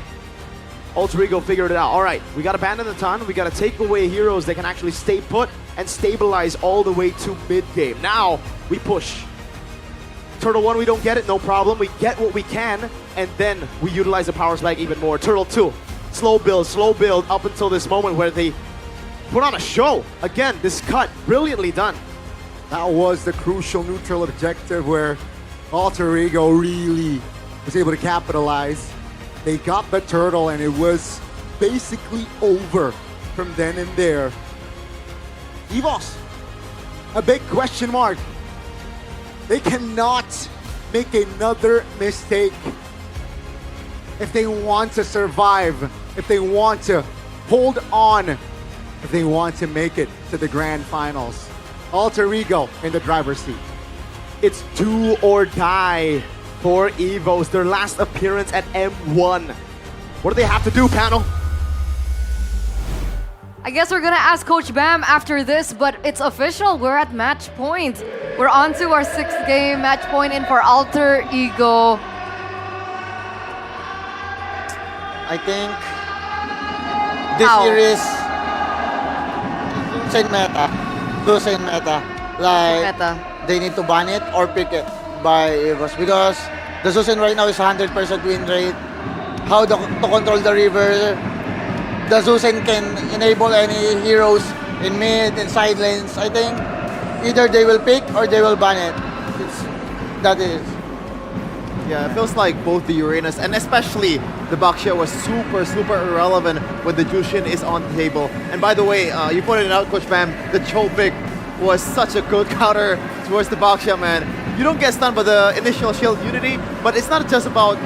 Alter Ego figured it out. All right, we got to abandon the ton. We got to take away heroes that can actually stay put and stabilize all the way to mid-game. Now, we push. Turtle 1, we don't get it, no problem. We get what we can, and then we utilize the power spike even more. Turtle 2, slow build up until this moment where they put on a show. Again, this cut, brilliantly done. That was the crucial neutral objective where Alter Ego really was able to capitalize. They got the turtle and it was basically over from then and there. EVOS, a big question mark. They cannot make another mistake if they want to survive, if they want to hold on, if they want to make it to the grand finals. Alter Ego in the driver's seat. It's do or die for EVOS, their last appearance at M1. What do they have to do, panel? I guess we're gonna ask Coach Bam after this, but it's official. We're at match point. We're on to our 6th game, match point in for Alter Ego. I think this How? series same meta. Do same meta. Like they need to ban it or pick it by EVOS because the Zusin right now is 100% win rate. How to control the river. The Zusin can enable any heroes in mid and side lanes. I think either they will pick or they will ban it. That is. Yeah, it feels like both the Uranus and especially the Baxia was super irrelevant when the Jushin is on the table. And by the way, you pointed it out, Coach Bam, the Cho pick was such a good counter towards the Baxia, man. You don't get stunned by the initial shield unity, but it's not just about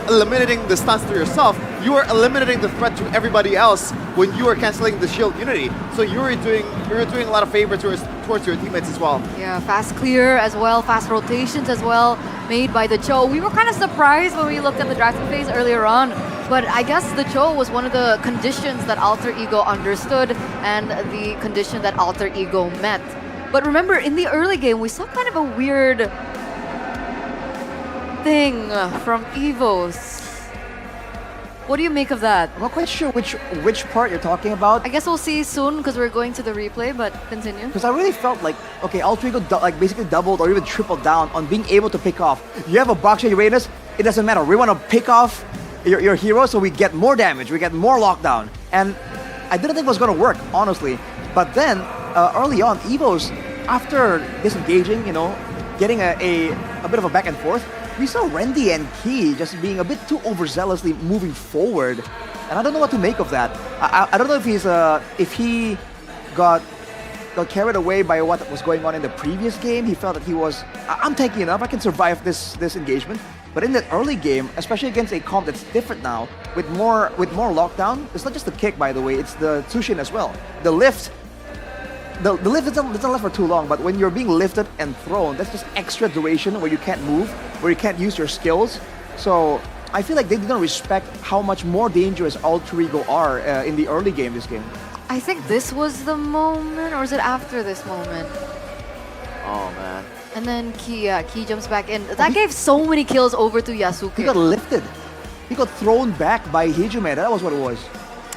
eliminating the stuns to yourself. You are eliminating the threat to everybody else when you are canceling the shield unity. So you're doing a lot of favor towards your teammates as well. Yeah, fast clear as well, fast rotations as well, made by the Cho. We were kind of surprised when we looked at the drafting phase earlier on, but I guess the Cho was one of the conditions that Alter Ego understood and the condition that Alter Ego met. But remember, in the early game, we saw kind of a weird thing from EVOS. What do you make of that? I'm not quite sure which part you're talking about. I guess we'll see soon because we're going to the replay, but continue. Because I really felt like, okay, Alter Ego like basically doubled or even tripled down on being able to pick off. You have a Baxia Uranus, it doesn't matter. We want to pick off your hero so we get more damage, we get more lockdown. And I didn't think it was going to work, honestly. But then, early on, EVOS, after disengaging, you know, getting a bit of a back and forth, we saw Randy and Key just being a bit too overzealously moving forward. And I don't know what to make of that. I don't know if he got carried away by what was going on in the previous game. He felt that he was, I'm tanky enough, I can survive this engagement. But in that early game, especially against a comp that's different now, with more lockdown, it's not just the kick, by the way, it's the Tsushin as well. The lift, the lift doesn't last for too long, but when you're being lifted and thrown, that's just extra duration where you can't move, where you can't use your skills. So I feel like they didn't respect how much more dangerous Alter Ego are in the early game this game. I think this was the moment, or is it after this moment? Oh man. And then Key jumps back in. That gave so many kills over to Yasuke. He got lifted. He got thrown back by Hijume. That was what it was.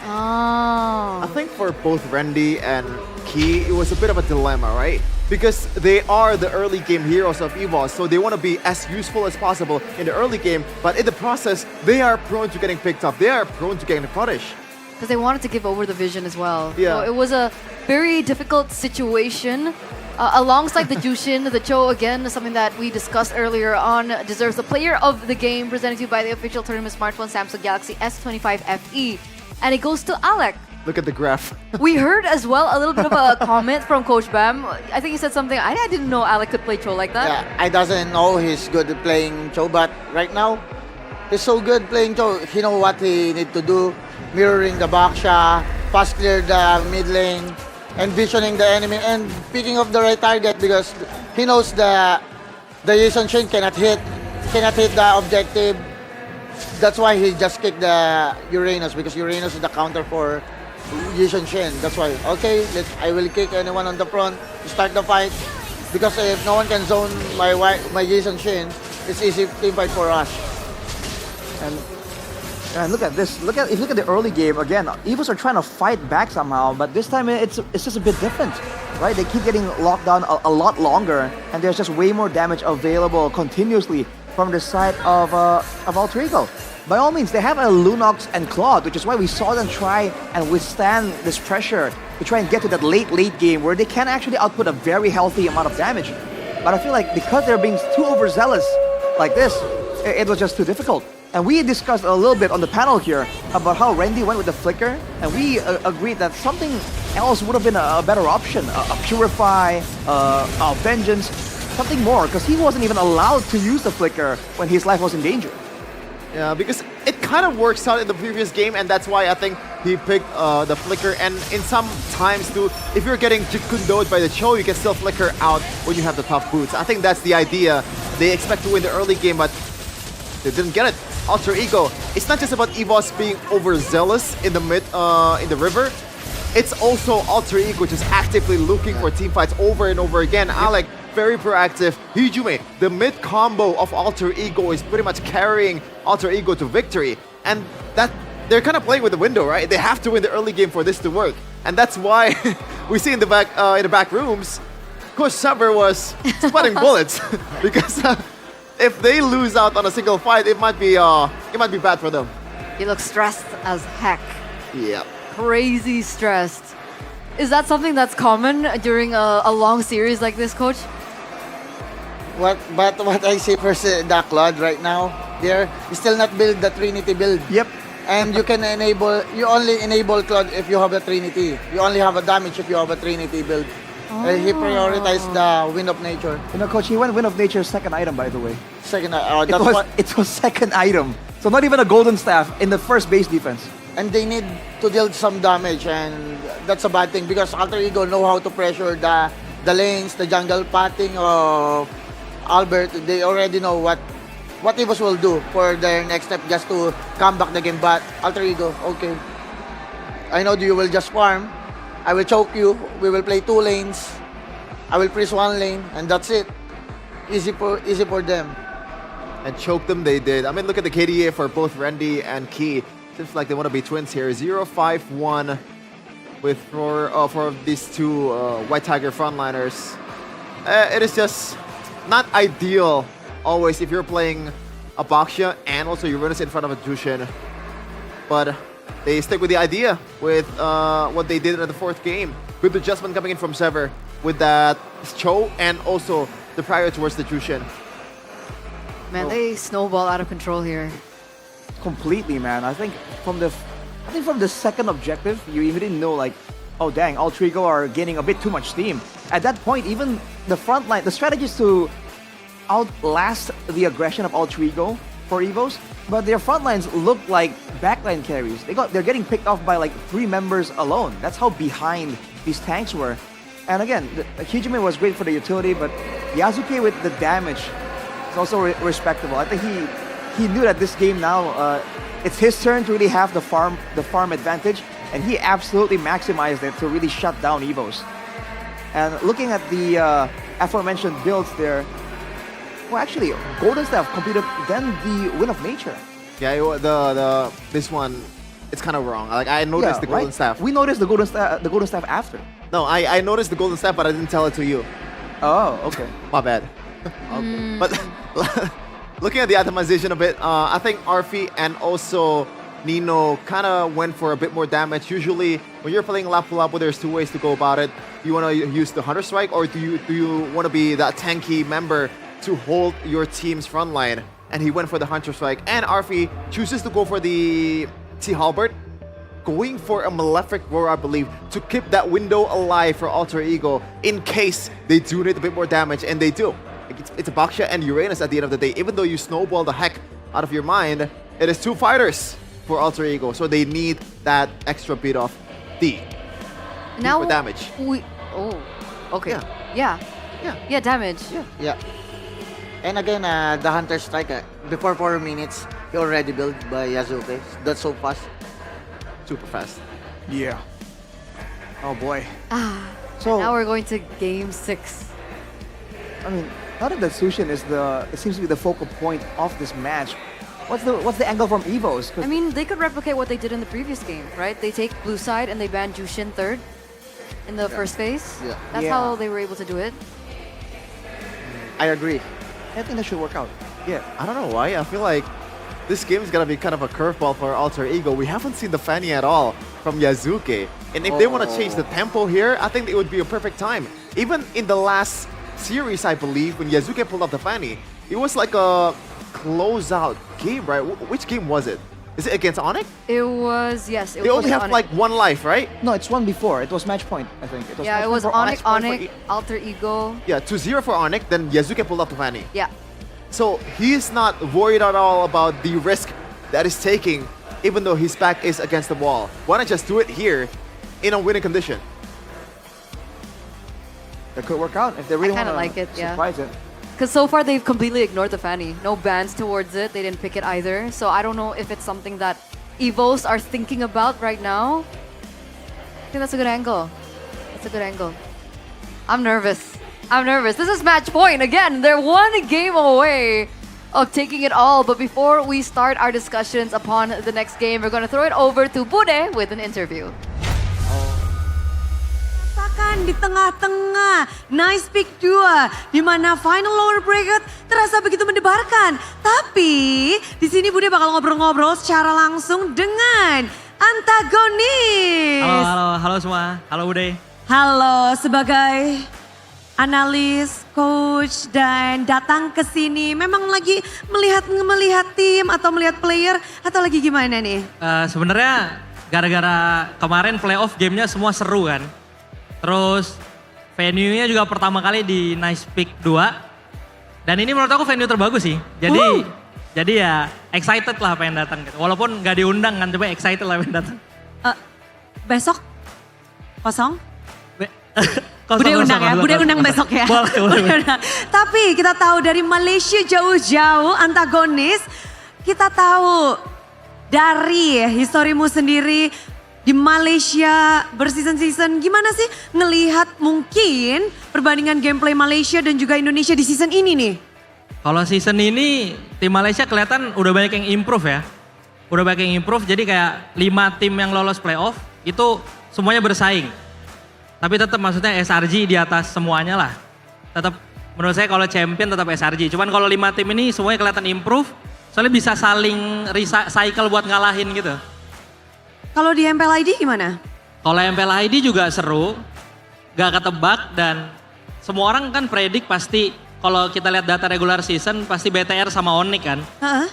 Oh. I think for both Randy and Key, it was a bit of a dilemma, right? Because they are the early game heroes of EVOS, so they want to be as useful as possible in the early game, but in the process, they are prone to getting picked up. They are prone to getting punished. Because they wanted to give over the vision as well. Yeah. So it was a very difficult situation. Alongside the Jushin, the Cho, again, something that we discussed earlier on, deserves the player of the game, presented to you by the official tournament smartphone Samsung Galaxy S25 FE. And it goes to Alec. Look at the graph. We heard as well a little bit of a comment from Coach Bam. I think he said something, I didn't know Alec could play Cho like that. Yeah, I doesn't know he's good at playing Cho, but right now, he's so good playing Cho. He know what he need to do, mirroring the Baxia, fast clear the mid lane, and visioning the enemy, and picking up the right target because he knows the Jason Shin cannot hit the objective. That's why he just kicked the Uranus, because Uranus is the counter for Jason Shin. That's why, okay, I will kick anyone on the front to start the fight, because if no one can zone my Jason Shin, it's easy team fight for us. And look at this. If you look at the early game, again, EVOS are trying to fight back somehow, but this time it's just a bit different, right? They keep getting locked down a lot longer, and there's just way more damage available continuously from the side of Alter Ego. By all means, they have a Lunox and Claude, which is why we saw them try and withstand this pressure to try and get to that late game where they can actually output a very healthy amount of damage. But I feel like because they're being too overzealous like this, it was just too difficult. And we discussed a little bit on the panel here about how Randy went with the Flicker, and we agreed that something else would have been a better option. A Purify, a Vengeance, something more, because he wasn't even allowed to use the Flicker when his life was in danger. Yeah, because it kind of works out in the previous game, and that's why I think he picked the Flicker. And in some times too, if you're getting Jikundoed by the Cho, you can still Flicker out when you have the tough boots. I think that's the idea. They expect to win the early game, but they didn't get it. Alter Ego, it's not just about EVOS being overzealous in the in the river. It's also Alter Ego just actively looking for team fights over and over again. Alec, very proactive. Hijume, the mid combo of Alter Ego is pretty much carrying Alter Ego to victory. And that they're kind of playing with the window, right? They have to win the early game for this to work, and that's why we see in the back rooms, Coach Saber was spotting bullets because if they lose out on a single fight, it might be bad for them. He looks stressed as heck. Yeah. Crazy stressed. Is that something that's common during a long series like this, Coach? But what I see for the Claude right now, they're still not build the Trinity build. Yep. And you only enable Claude if you have a Trinity. You only have a damage if you have a Trinity build. He prioritized the Wind of Nature. You know, Coach, he went Wind of Nature second item, by the way. Second, it was second item. So not even a golden staff in the first base defense. And they need to deal some damage, and that's a bad thing because Alter Ego know how to pressure the lanes, the jungle patting of Albert. They already know what EVOS will do for their next step just to come back the game. But Alter Ego, okay, I know you will just farm. I will choke you. We will play 2 lanes. I will freeze 1 lane, and that's it. Easy for them. And choke them they did. I mean, look at the KDA for both Randy and Key. Seems like they want to be twins here. 0-5-1 with for these two White Tiger frontliners. It is just not ideal always if you're playing a Baxia and also Uranus in front of a Jushin. But they stick with the idea with what they did in the 4th game. Good adjustment coming in from Sever with that Cho and also the prior towards the Jushin. Man, they snowball out of control here. Completely, man. I think from the second objective, you even didn't know, like, oh dang, Alter Ego are gaining a bit too much steam. At that point, even the front line, the strategy is to outlast the aggression of Alter Ego for EVOS, but their front lines look like backline carries. They're getting picked off by like 3 members alone. That's how behind these tanks were. And again, Hijime was great for the utility, but Yasuke with the damage is also respectable. I think he knew that this game now, it's his turn to really have the farm advantage, and he absolutely maximized it to really shut down EVOS. And looking at the aforementioned builds there, well, actually, Golden Staff completed then the Wind of Nature. Yeah, this one, it's kind of wrong. Like I noticed the Golden Staff. We noticed the Golden Staff after. No, I noticed the Golden Staff, but I didn't tell it to you. Oh, okay. My bad. Okay. But looking at the atomization of it, I think Arfi and also Nino kind of went for a bit more damage. Usually, when you're playing Lapu-Lapu, there's 2 ways to go about it. You want to use the Hunter Strike, or do you want to be that tanky member to hold your team's front line? And he went for the Hunter Strike. And Arfi chooses to go for the T-Halberd, going for a Malefic Roar, I believe, to keep that window alive for Alter Ego in case they do need a bit more damage, and they do. It's a Baxia and Uranus at the end of the day. Even though you snowball the heck out of your mind, it is 2 fighters for Alter Ego, so they need that extra bit of D. Now for damage. Okay. Yeah, damage. Yeah. And again, the Hunter Strike, before 4 minutes, he already built by Yasuke. That's so fast. Super fast. Yeah. Oh boy. So now we're going to game 6. I mean, now that Sushin it seems to be the focal point of this match. What's the angle from EVOS? I mean, they could replicate what they did in the previous game, right? They take blue side and they ban Jushin 3rd in the first phase. Yeah. That's how they were able to do it. I agree. I think that should work out. Yeah, I don't know why. I feel like this game is gonna be kind of a curveball for Alter Ego. We haven't seen the Fanny at all from Yasuke. And if they want to change the tempo here, I think it would be a perfect time. Even in the last series, I believe, when Yasuke pulled off the Fanny, it was like a closeout game, right? Which game was it? Is it against Onyx? It was, yes. They only have like 1 life, right? No, it's one before. It was match point, I think. It was Onyx, Alter Ego. Yeah, 2-0 for Onyx, then Yasuke pulled off the Fanny. Yeah. So he's not worried at all about the risk that he's taking, even though his back is against the wall. Why not just do it here in a winning condition? That could work out if they really want to surprise it. Because so far they've completely ignored the Fanny. No bans towards it. They didn't pick it either. So I don't know if it's something that EVOS are thinking about right now. I think that's a good angle. That's a good angle. I'm nervous. This is match point again. They're 1 game away of taking it all. But before we start our discussions upon the next game, we're going to throw it over to Bude with an interview. Rasakan di tengah-tengah nice pick 2 di mana final lower bracket terasa begitu mendebarkan. Tapi di sini Bude bakal ngobrol-ngobrol secara langsung dengan antagonis. Halo semua. Halo Bude. Halo, sebagai analis, coach, dan datang ke sini memang lagi melihat tim atau melihat player atau lagi gimana nih? Sebenarnya gara-gara kemarin playoff gamenya semua seru kan. Terus venue-nya juga pertama kali di Nice Peak 2. Dan ini menurut aku venue terbagus sih. Jadi ya excited lah pengen datang gitu. Walaupun nggak diundang kan, coba excited lah pengen datang. Besok kosong? Bude undang ya, Bude undang besok ya. Boleh. Tapi kita tahu dari Malaysia jauh-jauh antagonis, kita tahu dari historimu sendiri di Malaysia berseason-season, gimana sih ngelihat mungkin perbandingan gameplay Malaysia dan juga Indonesia di season ini nih? Kalau season ini tim Malaysia kelihatan udah banyak yang improve ya. Udah banyak yang improve, jadi kayak 5 tim yang lolos playoff itu semuanya bersaing. Tapi tetap maksudnya SRG di atas semuanya lah. Tetap menurut saya kalau champion tetap SRG. Cuman kalau 5 tim ini semuanya kelihatan improve, soalnya bisa saling cycle buat ngalahin gitu. Kalau di MPL ID gimana? Kalau MPL ID juga seru, gak ketebak dan semua orang kan predik pasti kalau kita lihat data regular season pasti BTR sama Onyx kan.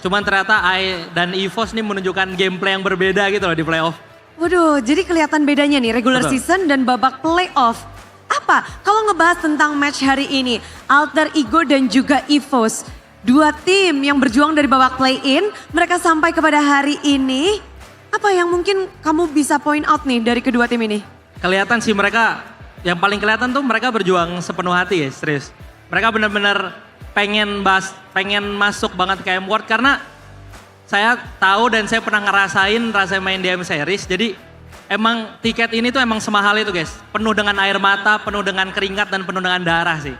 Cuman ternyata AI dan EVOS nih menunjukkan gameplay yang berbeda gitu loh di playoff. Waduh, jadi kelihatan bedanya nih regular season dan babak playoff. Apa? Kalau ngebahas tentang match hari ini, Alter Ego dan juga EVOS. 2 tim yang berjuang dari babak play-in, mereka sampai kepada hari ini. Apa yang mungkin kamu bisa point out nih dari kedua tim ini? Kelihatan sih mereka, yang paling kelihatan tuh mereka berjuang sepenuh hati ya, serius. Mereka benar-benar pengen masuk banget ke M-World karena saya tahu dan saya pernah ngerasain rasanya main di M-Series. Jadi emang tiket ini tuh emang semahal itu guys. Penuh dengan air mata, penuh dengan keringat dan penuh dengan darah sih.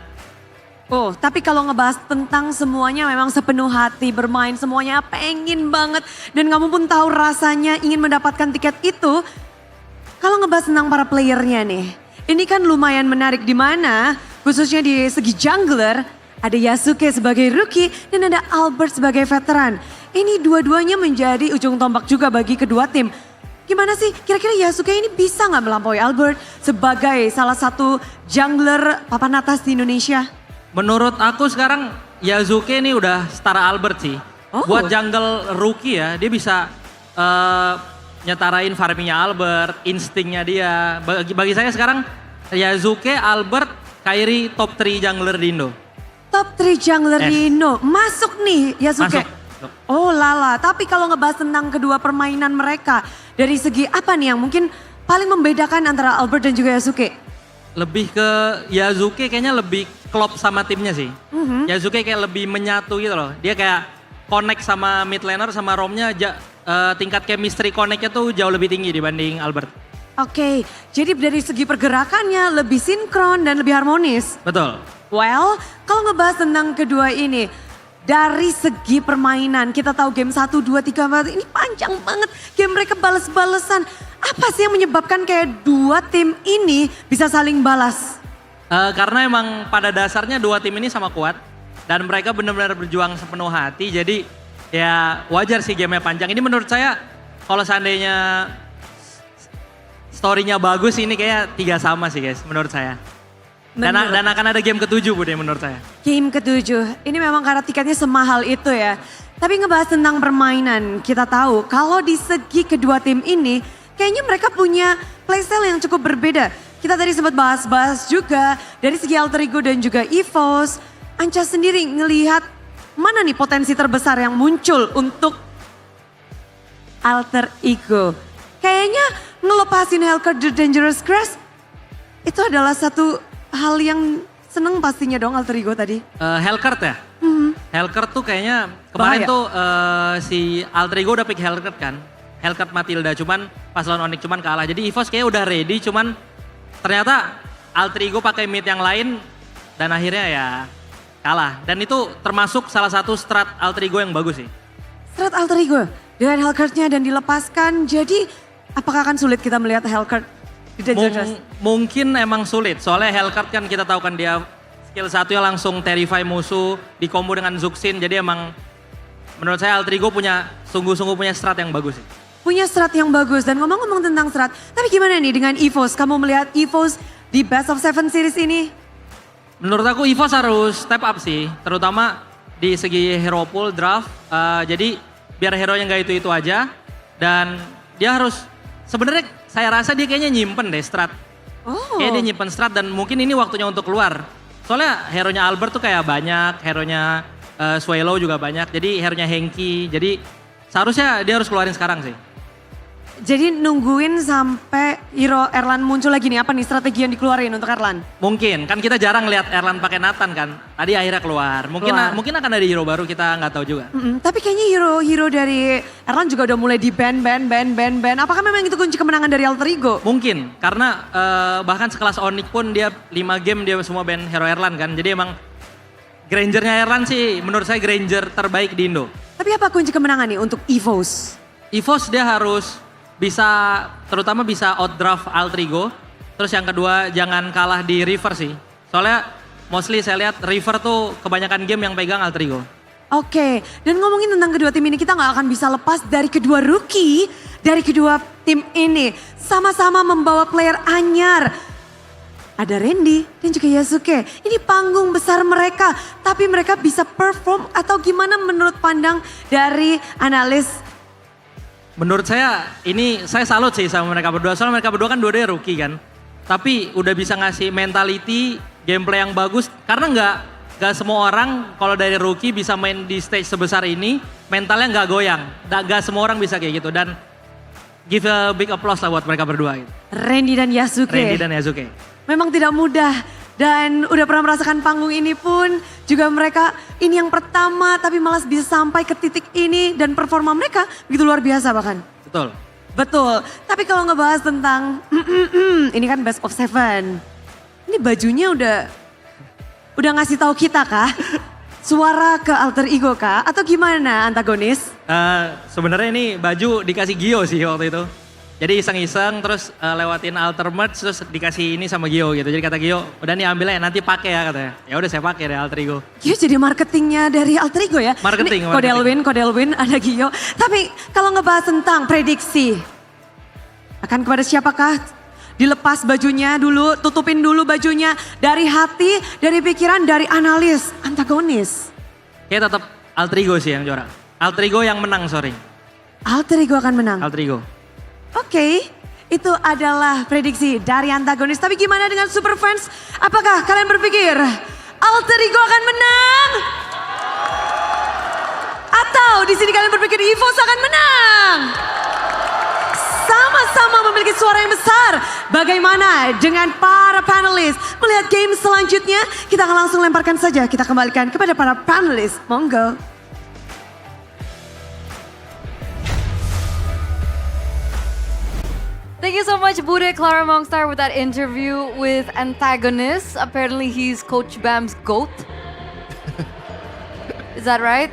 Oh, tapi kalau ngebahas tentang semuanya memang sepenuh hati bermain, semuanya pengen banget. Dan kamu pun tahu rasanya ingin mendapatkan tiket itu. Kalau ngebahas tentang para playernya nih, ini kan lumayan menarik di mana khususnya di segi jungler, ada Yasuke sebagai rookie dan ada Albert sebagai veteran. Ini dua-duanya menjadi ujung tombak juga bagi kedua tim. Gimana sih kira-kira Yasuke ini bisa nggak melampaui Albert sebagai salah satu jungler papan atas di Indonesia? Menurut aku sekarang Yasuke ini udah setara Albert sih. Buat jungle rookie ya, dia bisa nyetarain farmingnya Albert, instingnya dia. Bagi saya sekarang Yasuke, Albert, Kairi top 3 jungler di Indo. Top 3 jungler di Indo, masuk nih Yasuke. Masuk. Oh lala, tapi kalau ngebahas tentang kedua permainan mereka, dari segi apa nih yang mungkin paling membedakan antara Albert dan juga Yasuke? Lebih ke Yasuke kayaknya lebih klop sama timnya sih. Yasuke kayak lebih menyatu gitu loh. Dia kayak connect sama mid laner sama roamnya tingkat chemistry connect-nya tuh jauh lebih tinggi dibanding Albert. Oke, jadi dari segi pergerakannya lebih sinkron dan lebih harmonis. Betul. Well, kalau ngebahas tentang kedua ini, dari segi permainan kita tahu game 1, 2, 3, 4 ini panjang banget. Game mereka balas-balesan. Apa sih yang menyebabkan kayak 2 tim ini bisa saling balas? Karena emang pada dasarnya 2 tim ini sama kuat. Dan mereka benar-benar berjuang sepenuh hati. Jadi ya wajar sih gamenya panjang. Ini menurut saya kalau seandainya story-nya bagus ini kayak 3 sama sih guys menurut saya. Dan akan ada game ke-7 Bude menurut saya. Game ke-7, ini memang karena tiketnya semahal itu ya. Tapi ngebahas tentang permainan, kita tahu kalau di segi kedua tim ini, kayaknya mereka punya playstyle yang cukup berbeda. Kita tadi sempat bahas-bahas juga dari segi Alter Ego dan juga EVOS. Anca sendiri ngelihat mana nih potensi terbesar yang muncul untuk Alter Ego. Kayaknya ngelepasin Hellcat The Dangerous Crash itu adalah satu hal yang seneng pastinya dong Alter Ego tadi. Hellcat ya? Hellcat tuh kayaknya kemarin tuh si Alter Ego udah pick Hellcat kan. Hellcat Matilda cuman pas lawan Onyx cuman kalah. Jadi EVOS kayaknya udah ready cuman ternyata Alter Ego pakai mid yang lain dan akhirnya ya kalah. Dan itu termasuk salah satu strat alter ego yang bagus sih. Strat alter ego dengan Hellcurt-nya dan dilepaskan. Jadi apakah akan sulit kita melihat Hellcurt di Dangerous? Mungkin emang sulit. Soalnya Hellcurt kan kita tahu kan dia skill satunya langsung terrify musuh. Dikombo dengan Zuxin. Jadi emang menurut saya alter ego sungguh-sungguh punya strat yang bagus sih. Punya strat yang bagus. Dan ngomong-ngomong tentang strat. Tapi gimana nih dengan EVOS? Kamu melihat EVOS di Best of 7 series ini? Menurut aku EVOS harus step up sih, terutama di segi hero pool draft. Jadi biar hero-nya nggak itu aja, dan dia harus sebenarnya saya rasa dia kayaknya nyimpen deh strat. Kayaknya dia nyimpen strat dan mungkin ini waktunya untuk keluar. Soalnya hero-nya Albert tuh kayak banyak, hero-nya Swallow juga banyak, jadi hero-nya Henki. Jadi seharusnya dia harus keluarin sekarang sih. Jadi nungguin sampai hero Erlan muncul lagi nih, apa nih strategi yang dikeluarin untuk Erlan? Mungkin, kan kita jarang lihat Erlan pakai Nathan kan. Tadi akhirnya keluar. Mungkin akan ada hero baru, kita nggak tahu juga. Tapi kayaknya hero dari Erlan juga udah mulai di ban. Apakah memang itu kunci kemenangan dari alter ego? Mungkin, karena bahkan sekelas Onyx pun dia 5 game dia semua ban hero Erlan kan. Jadi emang Grangernya Erlan sih menurut saya Granger terbaik di Indo. Tapi apa kunci kemenangan nih untuk EVOS? EVOS dia harus terutama bisa outdraft alter ego. Terus yang kedua jangan kalah di river sih. Soalnya mostly saya lihat river tuh kebanyakan game yang pegang alter ego. Oke, dan ngomongin tentang kedua tim ini kita nggak akan bisa lepas dari kedua rookie dari kedua tim ini. Sama-sama membawa player anyar. Ada Randy dan juga Yasuke. Ini panggung besar mereka, tapi mereka bisa perform atau gimana menurut pandang dari analis? Menurut saya ini saya salut sih sama mereka berdua. Soalnya mereka berdua kan dua-duanya rookie kan. Tapi udah bisa ngasih mentality, gameplay yang bagus. Karena nggak semua orang kalau dari rookie bisa main di stage sebesar ini, mentalnya nggak goyang. Nggak semua orang bisa kayak gitu. Dan give a big applause lah buat mereka berdua. Gitu. Randy dan Yasuke. Memang tidak mudah. Dan udah pernah merasakan panggung ini pun juga mereka ini yang pertama tapi malah bisa sampai ke titik ini dan performa mereka begitu luar biasa bahkan. Betul. Tapi kalau ngebahas tentang ini kan best of 7. Ini bajunya udah ngasih tahu kita kah? Suara ke alter ego kah? Atau gimana antagonis? Sebenarnya ini baju dikasih Gio sih waktu itu. Jadi iseng-iseng terus lewatin alter merch terus dikasih ini sama Gio gitu. Jadi kata Gio, udah nih ambil ya nanti pakai ya katanya. Ya udah saya pakai deh alter ego. Gio jadi marketingnya dari alter ego ya? Marketing. Kodelwin ada Gio. Tapi kalau ngebahas tentang prediksi, akan kepada siapakah dilepas bajunya dulu, tutupin dulu bajunya dari hati, dari pikiran, dari analis, antagonis? Kayak tetap alter ego sih yang juara. Alter ego yang menang, sorry. Alter ego akan menang? Alter ego. Oke, itu adalah prediksi dari antagonis. Tapi gimana dengan super fans? Apakah kalian berpikir alter ego akan menang? Atau di sini kalian berpikir EVOS akan menang? Sama-sama memiliki suara yang besar. Bagaimana dengan para panelis? Melihat game selanjutnya, kita akan langsung lemparkan saja. Kita kembalikan kepada para panelis. Monggo. Thank you so much, Bude Clara Mongstar, with that interview with antagonist. Apparently, he's Coach Bam's GOAT. Is that right?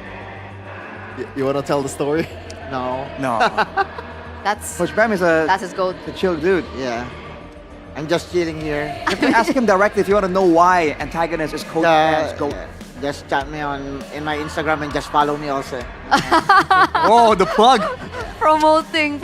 You want to tell the story? No. That's Coach Bam is that's his GOAT. a chill dude. Yeah. I'm just chilling here. You have to ask him directly if you want to know why antagonist is Coach Bam's GOAT. Just chat me in my Instagram and just follow me also. Oh, the plug. Promoting.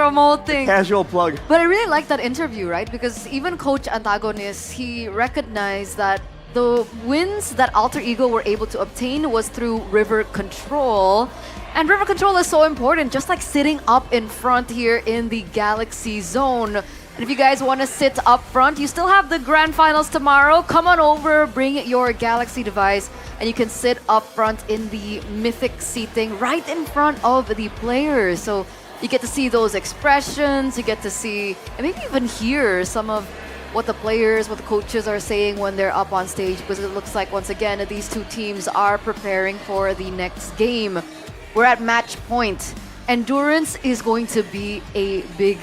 Casual plug. But I really like that interview, right? Because even Coach Antagonist, he recognized that the wins that Alter Ego were able to obtain was through river control. And river control is so important, just like sitting up in front here in the Galaxy Zone. And if you guys want to sit up front, you still have the grand finals tomorrow. Come on over, bring your Galaxy device, and you can sit up front in the mythic seating right in front of the players. So you get to see those expressions, you get to see, and maybe even hear some of what the players, what the coaches are saying when they're up on stage, because it looks like, once again, these two teams are preparing for the next game. We're at match point. Endurance is going to be a big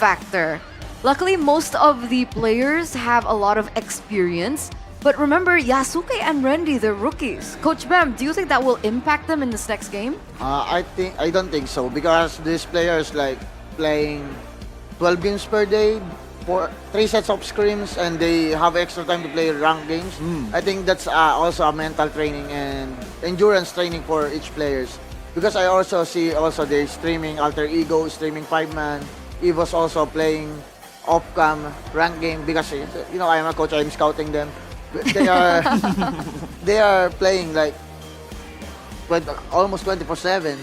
factor. Luckily, most of the players have a lot of experience. But remember, Yasuke and Randy, they're rookies. Coach Bam, do you think that will impact them in this next game? I don't think so because these players like playing 12 games per day, 3 sets of scrims, and they have extra time to play ranked games. I think that's also a mental training and endurance training for each players. Because I also see they streaming Alter Ego, streaming 5-man, EVOS also playing off-cam ranked game because I am a coach, I'm scouting them. They are they are playing like almost 24/7.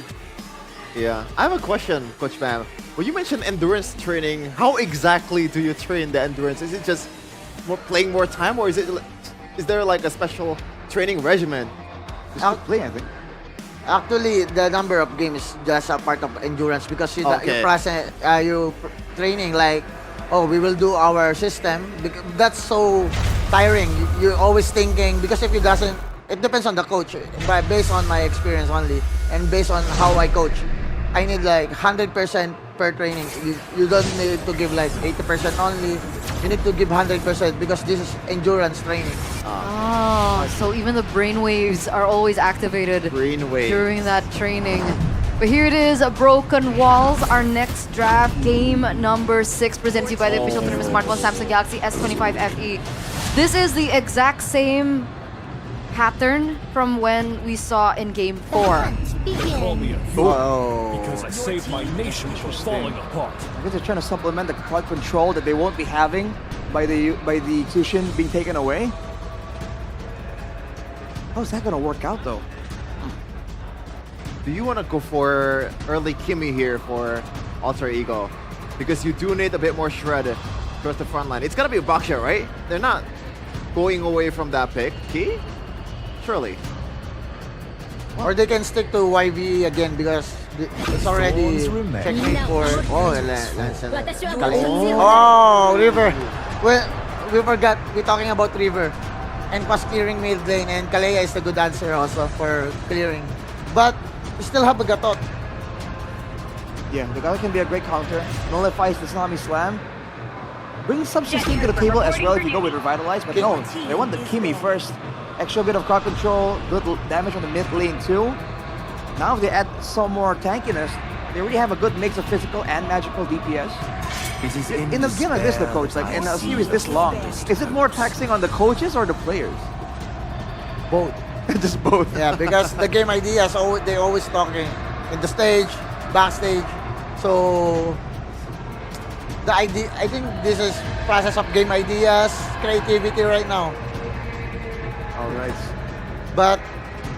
Yeah. I have a question, Coach Bam. When you mentioned endurance training, how exactly do you train the endurance? Is it just playing more time, or is there like a special training regimen? Just play, I think. Actually, the number of games is just a part of endurance because you training like, we will do our system. That's so tiring. You're always thinking because if it doesn't, it depends on the coach. But based on my experience only and based on how I coach, I need like 100% per training. You don't need to give like 80% only. You need to give 100% because this is endurance training. So even the brainwaves are always activated during that training. But here it is, Broken Walls, our next draft, game number 6, presented to you by the official tournament smartphone Samsung Galaxy S25 FE. This is the exact same pattern from when we saw in game 4. Because I saved my nation from falling apart. I guess they're trying to supplement the crowd control that they won't be having by the Tushin being taken away. How's that gonna work out though? Do you want to go for early Kimmy here for Alter Ego? Because you do need a bit more shred towards the front line. It's gonna be a Baksha, right? They're not going away from that pick. Key? Surely. Or they can stick to YV again because it's already checkmate for River. Well, we forgot we're talking about River and pass clearing mid lane, and Kalea is the good answer also for clearing. But we still have a Gatot. Yeah, the Gatot can be a great counter. Nullifies the Tsunami Slam. Brings S16 to the table as well if you go with Revitalize, but no, they want the Kimmy first. Extra bit of crowd control, good damage on the mid lane too. Now if they add some more tankiness, they already have a good mix of physical and magical DPS. In a game like this, the coach, like in a series this long, is it more taxing on the coaches or the players? Both. Just both. Yeah, because the game ideas, they always talking in the stage, backstage. So the idea, I think this is process of game ideas, creativity right now. All right. But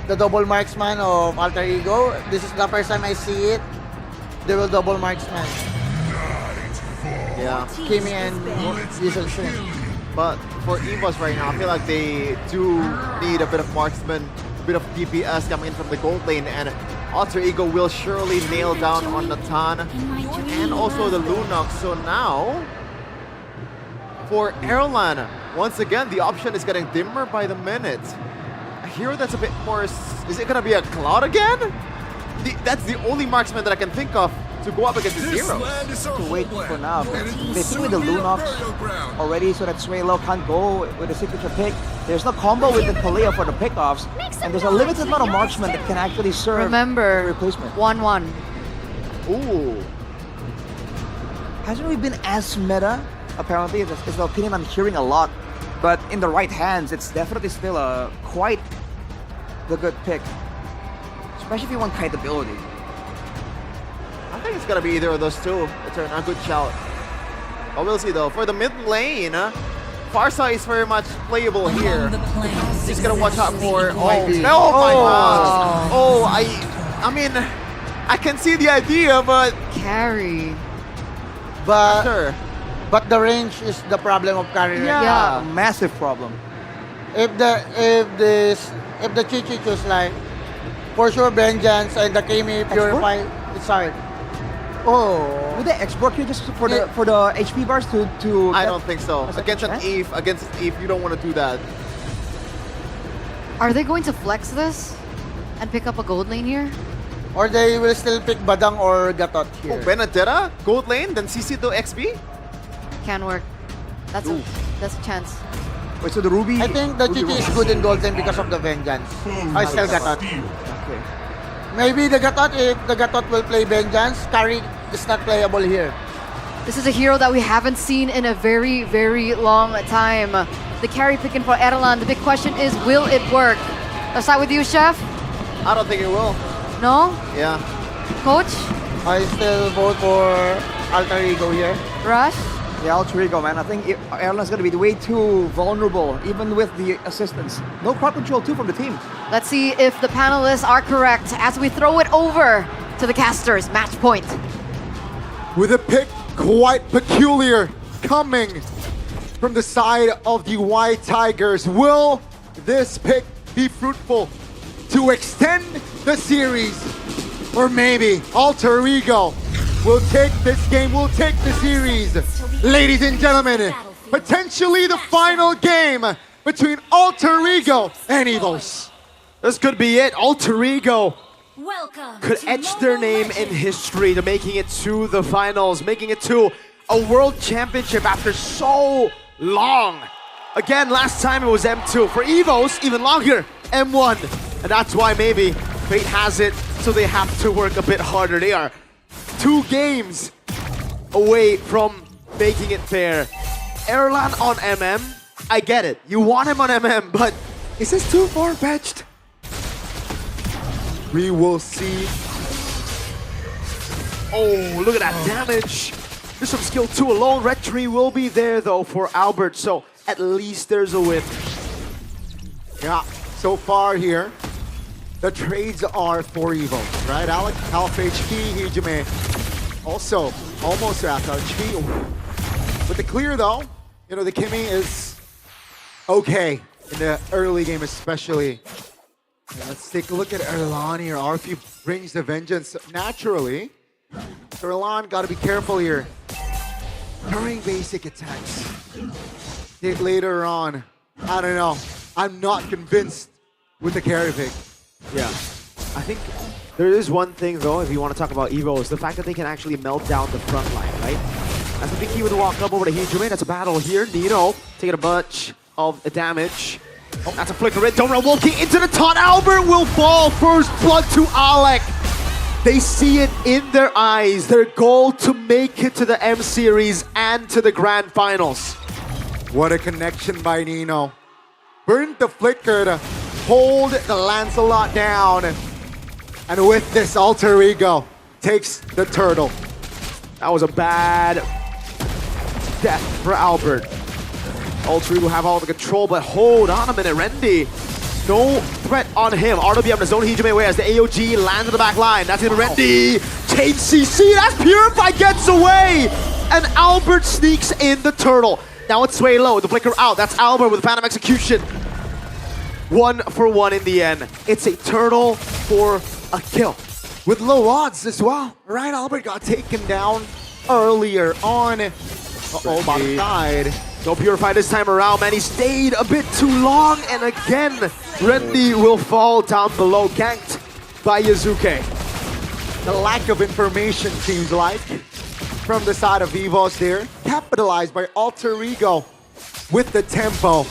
the double marksman of Alter Ego, this is the first time I see it. They will double marksman. Yeah. Kimmy and Diesel Shin. But for EVOS right now, I feel like they do need a bit of marksman, a bit of DPS coming in from the gold lane, and Alter Ego will surely nail down on Natan and also the Lunox. So now, for Erlan, once again, the option is getting dimmer by the minute. A hero that's a bit more... Is it going to be a Cloud again? That's the only marksman that I can think of to go up against the heroes. To wait for now. They threw with the Lunox already so that Swaylo can't go with the signature pick. There's no combo with the Kalea for the pickoffs. And there's a limited amount of marksmen that can actually serve Remember, the replacement. 1-1. Ooh. Hasn't really been as meta, apparently. It's the opinion I'm hearing a lot. But in the right hands, it's definitely still quite the good pick. Especially if you want kiteability. I think it's gonna be either of those two. It's a good shout. But we'll see though. For the mid lane, Farsa is very much playable here. He's gonna watch out for... Oh my gosh! Oh, I mean, I can see the idea, but... Carry. But, sure. But the range is the problem of carry. Yeah, massive problem. If the Chichi choose like, for sure Vengeance and the Kimi Purify, it's hard. Oh. Would they export here just for the HP bars to I don't think so. Against an Eve, you don't want to do that. Are they going to flex this and pick up a gold lane here? Or they will still pick Badang or Gatot here. Oh, Benedetta, gold lane, then CC to XP? Can work. That's a chance. Wait, so the Ruby... I think the GG is good in Golden because of the Vengeance. I still Gatot. Okay. Maybe the Gatot, if the Gatot will play Vengeance, carry is not playable here. This is a hero that we haven't seen in a very, very long time. The carry picking for Erlan. The big question is, will it work? I'll start with you, Chef. I don't think it will. No? Yeah. Coach? I still vote for Alter Ego here. Rush? Yeah, Alter Ego, man. I think Erlan's going to be way too vulnerable, even with the assistance. No crowd control, too, from the team. Let's see if the panelists are correct as we throw it over to the casters. Match point. With a pick quite peculiar coming from the side of the White Tigers. Will this pick be fruitful to extend the series? Or maybe Alter Ego will take this game, will take the series. Ladies and gentlemen, potentially the final game between Alter Ego and EVOS. This could be it. Alter Ego could etch their name in history to making it to the finals, making it to a world championship after so long. Again, last time it was M2. For EVOS, even longer, M1. And that's why maybe fate has it, so they have to work a bit harder. They are 2 games away from making it fair. Erlan on MM, I get it. You want him on MM, but is this too far-fetched? We will see. Oh, look at that damage. Just from skill 2 alone. Red tree will be there though for Albert, so at least there's a win. Yeah, so far here, the trades are for Evo, right? Alex, half HP, Hijime. Also, almost at HP. With the clear though, you know, the Kimmy is okay in the early game especially. And let's take a look at Erlan here. RP brings the vengeance naturally. So Erlan gotta be careful here. During basic attacks. Later on, I don't know. I'm not convinced with the carry pick. Yeah. I think there is one thing though, if you want to talk about Evo, is the fact that they can actually melt down the front line, right? As I think he would walk up over to Hijime. That's a battle here. Nino taking a bunch of damage. Oh, that's a flicker. Red Donut walking into the taunt. Albert will fall. First blood to Alec. They see it in their eyes. Their goal to make it to the M Series and to the Grand Finals. What a connection by Nino. Burned the flicker to hold the Lancelot down. And with this, Alter Ego takes the turtle. That was a bad death for Albert. Alter Ego have all the control, but hold on a minute, Rendy. No threat on him. RWB on the zone Hijime away as the AOG lands on the back line. That's gonna be Rendy. Change CC, that's Purify gets away! And Albert sneaks in the turtle. Now it's Sway low, the flicker out. That's Albert with the Phantom Execution. 1 for 1 in the end. It's a turtle for a kill. With low odds as well, right? Albert got taken down earlier on. Uh-oh, bottom side. No Purify this time around, man. He stayed a bit too long, and again, Rendy will fall down below, ganked by Yazuke. The lack of information seems like from the side of EVOS there, capitalized by Alter Ego with the tempo.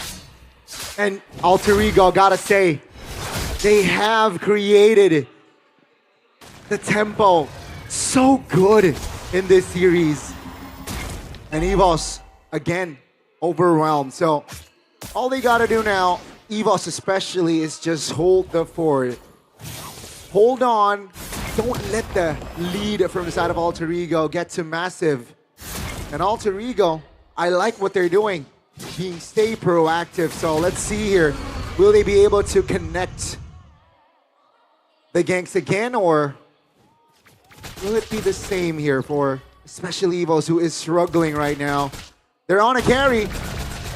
And Alter Ego, gotta say, they have created the tempo so good in this series. And EVOS, again, overwhelmed. So all they gotta do now, EVOS especially, is just hold the fort. Hold on. Don't let the lead from the side of Alter Ego get too massive. And Alter Ego, I like what they're doing. Stay proactive. So let's see here. Will they be able to connect the ganks again, or will it be the same here for especially EVOS, who is struggling right now? They're on a carry.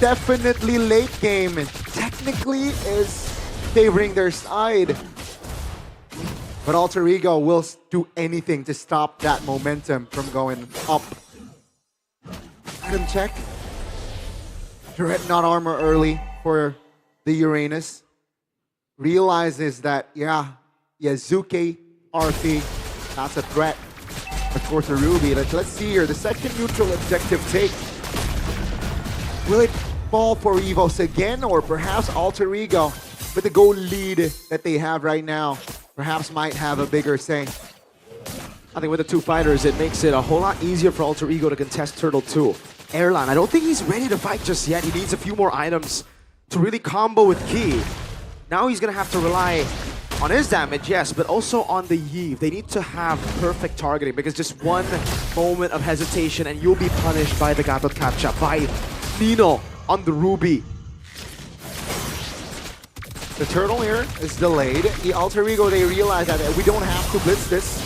Definitely late game. Technically is favoring their side. But Alter Ego will do anything to stop that momentum from going up. Item check. Dreadnought armor early for the Uranus. Realizes that, yeah, Yazuke, RP, that's a threat. Of course, a Ruby. Let's see here. The second neutral objective take. Will it fall for EVOS again, or perhaps Alter Ego with the goal lead that they have right now, perhaps might have a bigger say. I think with the two fighters, it makes it a whole lot easier for Alter Ego to contest Turtle 2. Airline, I don't think he's ready to fight just yet. He needs a few more items to really combo with Key. Now he's gonna have to rely on his damage, yes, but also on the Yeve. They need to have perfect targeting, because just one moment of hesitation and you'll be punished by the Gatot Kacha, by Nino on the Ruby. The turtle here is delayed. The Alter Ego, they realize that we don't have to blitz this.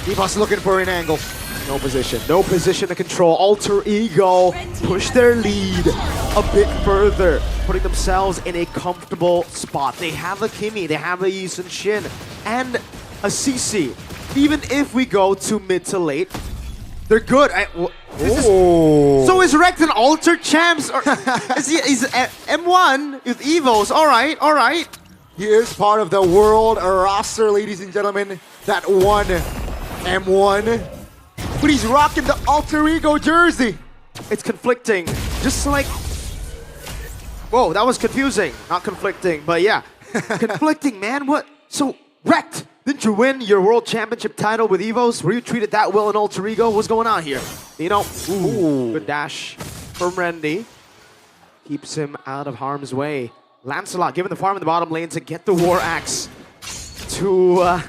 EVOS looking for an angle. No position to control. Alter Ego push their lead a bit further, putting themselves in a comfortable spot. They have a Kimi, they have a Yi Sun-shin, and a CC. Even if we go to mid to late, they're good. So is Recton Alter champs? Or is M1 with EVOS? All right. He is part of the world roster, ladies and gentlemen. That one M1. But he's rocking the Alter Ego jersey. It's conflicting, just like... Whoa, that was confusing. Not conflicting, but yeah. Conflicting, man. What? So, Rekt, didn't you win your World Championship title with EVOS? Were you treated that well in Alter Ego? What's going on here? You know, good dash from Randy. Keeps him out of harm's way. Lancelot given the farm in the bottom lane to get the War Axe to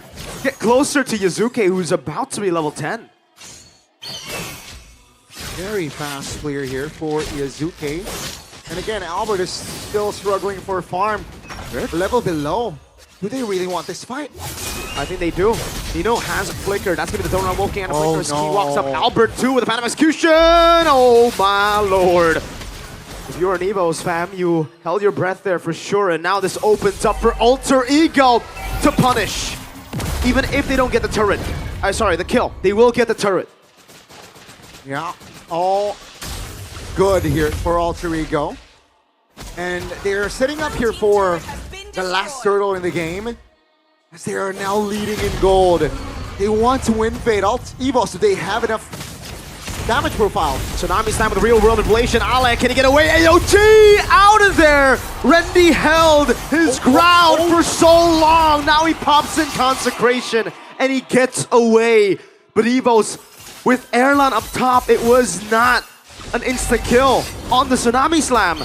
get closer to Yazuke, who's about to be level 10. Very fast clear here for Yazuke. And again, Albert is still struggling for farm. Level below. Do they really want this fight? I think they do. Nino has a flicker. That's going to be the Donut Wolfgang and a flicker. Ski walks up. Albert too with a Phantom Execution. Oh my lord. If you're an EVOS fam, you held your breath there for sure. And now this opens up for Alter Ego to punish. Even if they don't get the turret. Sorry, the kill. They will get the turret. Yeah, all good here for Alter Ego. And they're setting up here for the last turtle in the game, as they are now leading in gold. They want to win Fate. EVOS, do they have enough damage profile? Tsunami's time with real world inflation. Alec, can he get away? AOT out of there! Rendy held his ground for so long. Now he pops in Consecration and he gets away. But EVOS, with Erlan up top, it was not an instant kill on the Tsunami Slam.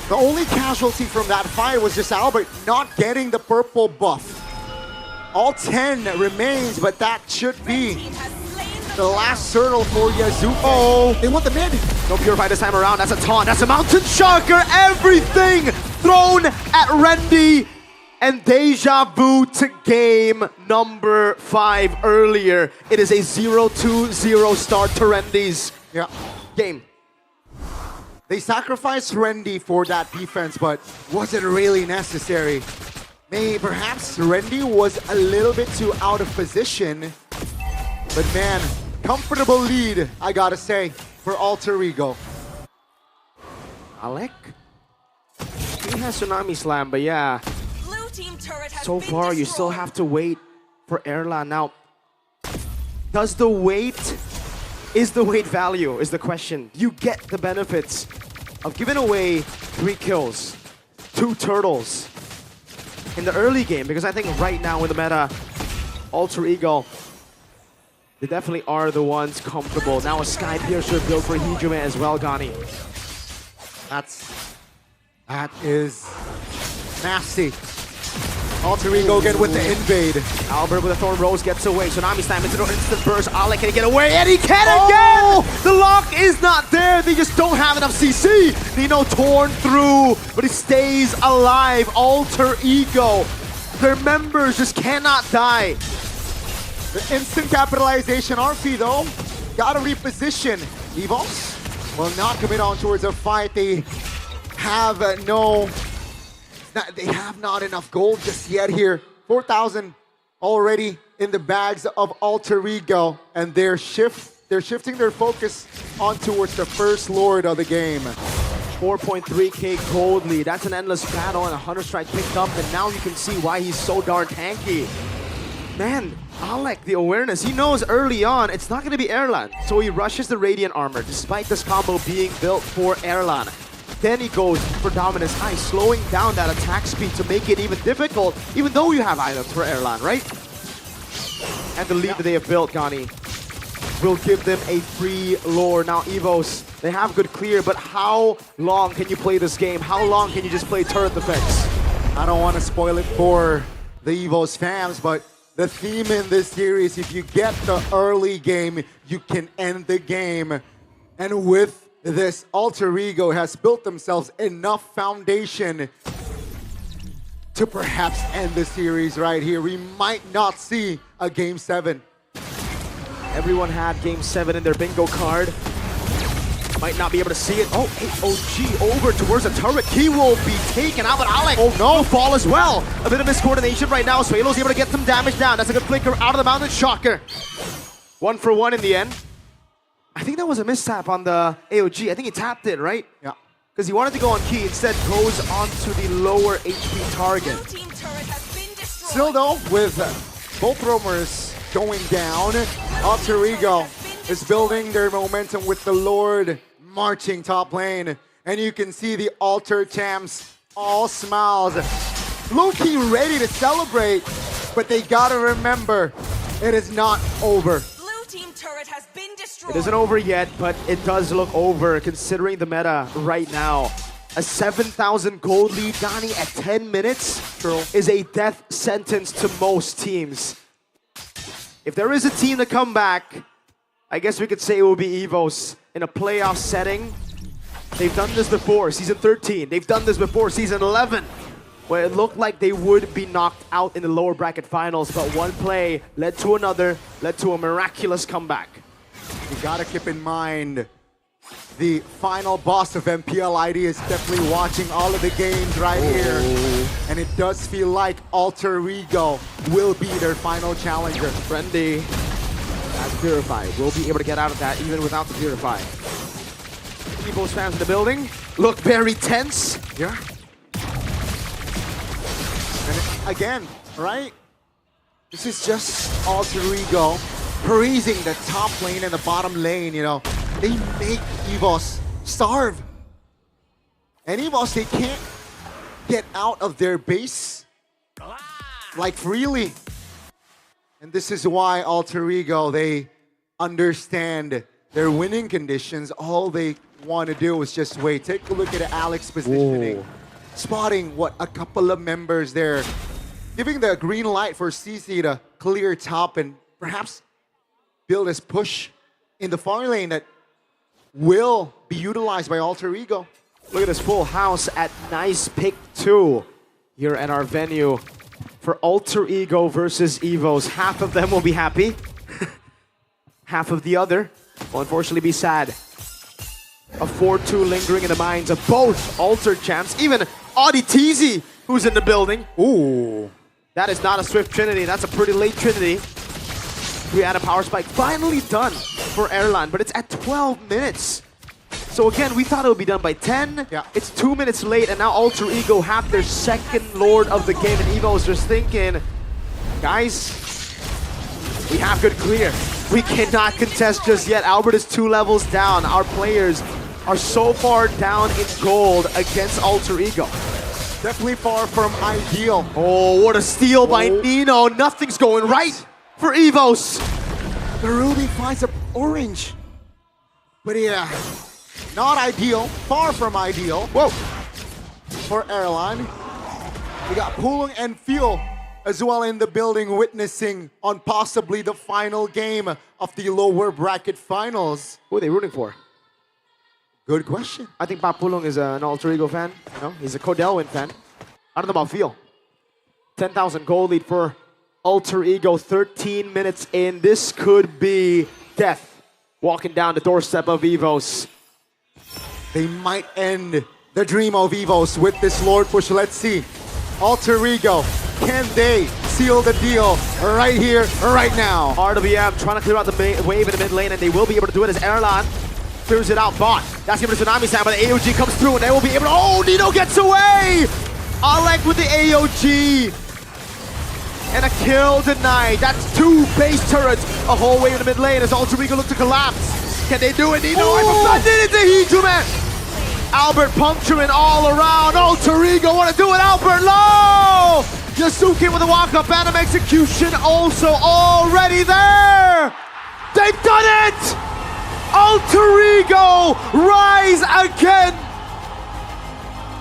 The only casualty from that fight was just Albert not getting the purple buff. All 10 remains, but that should be the last turtle for Yazuke. Oh, they want the mid. No Purify this time around. That's a taunt. That's a Mountain Shocker. Everything thrown at Rendy. And deja vu to game number 5 earlier. It is a 0-2-0 start to Rendy's game. They sacrificed Rendy for that defense, but was it really necessary? Maybe perhaps Rendy was a little bit too out of position. But man, comfortable lead, I gotta say, for Alter Ego. Alec? He has Tsunami Slam, but yeah. So far, you still have to wait for Erlan. Now, is the weight value, is the question. You get the benefits of giving away 3 kills, 2 turtles in the early game, because I think right now in the meta, Alter Ego, they definitely are the ones comfortable. Now a Sky Piercer built for Hijume as well, Gani. That is nasty. Alter Ego again with the invade. Albert with a Thorn Rose gets away. Tsunami Slam into an instant burst. Ale, can he get away? And he can again! The lock is not there. They just don't have enough CC. Nino torn through, but he stays alive. Alter Ego. Their members just cannot die. The instant capitalization RP though. Gotta reposition. EVOS will not commit on towards a fight. They have they have not enough gold just yet here. 4,000 already in the bags of Alter Ego, and they're shifting their focus on towards the first lord of the game. 4.3k gold lead. That's an endless battle, and a Hunter Strike picked up, and now you can see why he's so darn tanky. Man, Alec, the awareness, he knows early on it's not going to be Erlan, so he rushes the Radiant Armor, despite this combo being built for Erlan. then he goes for Dominus High, slowing down that attack speed to make it even difficult, even though you have items for Erlan, right? And the lead that they have built, Gani, will give them a free lore. Now EVOS, they have good clear, but how long can you play this game? How long can you just play turret defense? I don't want to spoil it for the EVOS fans, but the theme in this series, if you get the early game, you can end the game. And with this, Alter Ego has built themselves enough foundation to perhaps end the series right here. We might not see a Game 7. Everyone had Game 7 in their bingo card. Might not be able to see it. Oh, AOG over towards the turret. He will be taken out, but Alec, oh no, fall as well. A bit of miscoordination right now. Suelo's able to get some damage down. That's a good flicker out of the mountain. Shocker. 1 for 1 in the end. I think that was a mistap on the AOG. I think he tapped it, right? Yeah. Because he wanted to go on key, instead goes onto the lower HP target. Still though, with both roamers going down, Alter Ego is building their momentum with the Lord marching top lane. And you can see the Alter champs all smiles, low-key ready to celebrate, but they gotta remember, it is not over. It isn't over yet, but it does look over considering the meta right now. A 7,000 gold lead, Gani, at 10 minutes is a death sentence to most teams. If there is a team to come back, I guess we could say it will be EVOS in a playoff setting. They've done this before, Season 13. They've done this before, Season 11, where it looked like they would be knocked out in the lower bracket finals, but one play led to another, led to a miraculous comeback. You gotta keep in mind, the final boss of MPL ID is definitely watching all of the games right here. And it does feel like Alter Ego will be their final challenger. Friendly as Purify will be able to get out of that even without the Purify. EVOS fans in the building look very tense. Yeah. And again, right? This is just Alter Ego praising the top lane and the bottom lane, you know. They make EVOS starve. And EVOS, they can't get out of their base like freely. And this is why Alter Ego, they understand their winning conditions. All they want to do is just wait. Take a look at Alex's positioning. Whoa. Spotting what a couple of members there. Giving the green light for CC to clear top and perhaps build this push in the far lane that will be utilized by Alter Ego. Look at this full house at Nice Pick 2 here at our venue for Alter Ego versus EVOS. Half of them will be happy. Half of the other will unfortunately be sad. A 4-2 lingering in the minds of both Alter champs. Even Audi TZ, who's in the building. Ooh, that is not a Swift Trinity. That's a pretty late Trinity. We had a power spike finally done for Erlan, but it's at 12 minutes. So again, we thought it would be done by 10. Yeah. It's 2 minutes late, and now Alter Ego have their second Lord of the game, and Evo is just thinking, guys, we have good clear. We cannot contest just yet. Albert is 2 levels down. Our players are so far down in gold against Alter Ego. Definitely far from ideal. Oh, what a steal by Nino. Nothing's going right for EVOS. The Ruby finds up orange. But yeah, not ideal. Far from ideal. Whoa. For Erlan. We got Pulung and Fuel as well in the building, witnessing on possibly the final game of the lower bracket finals. Who are they rooting for? Good question. I think Pak Pulung is an Alter Ego fan. You know, he's a Codelwin fan. I don't know about Feel. 10,000 gold lead for Alter Ego, 13 minutes in. This could be death walking down the doorstep of EVOS. They might end the dream of EVOS with this Lord push. Let's see. Alter Ego, can they seal the deal right here, right now? RWM trying to clear out the wave in the mid lane, and they will be able to do it as Erlan clears it out. Bot, that's giving a Tsunami sound, but the AOG comes through, and they will be able to... Oh, Nino gets away! Alec with the AOG. And a kill denied. That's 2 base turrets a whole way in the mid lane as Alter Ego look to collapse. Can they do it? Nino, I did it to Heat, man! Albert puncturing all around. Alter Ego want to do it. Albert low. Yasuke with a walk-up Phantom execution also already there. They've done it. Alter Ego rise again.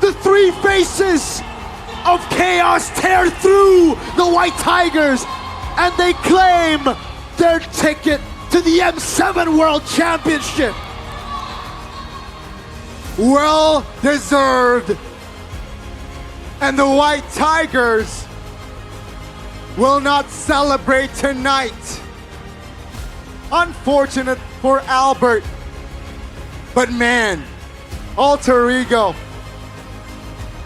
The three faces of chaos tear through the White Tigers and they claim their ticket to the M7 World Championship. Well deserved. And the White Tigers will not celebrate tonight. Unfortunate for Albert. But man, Alter Ego,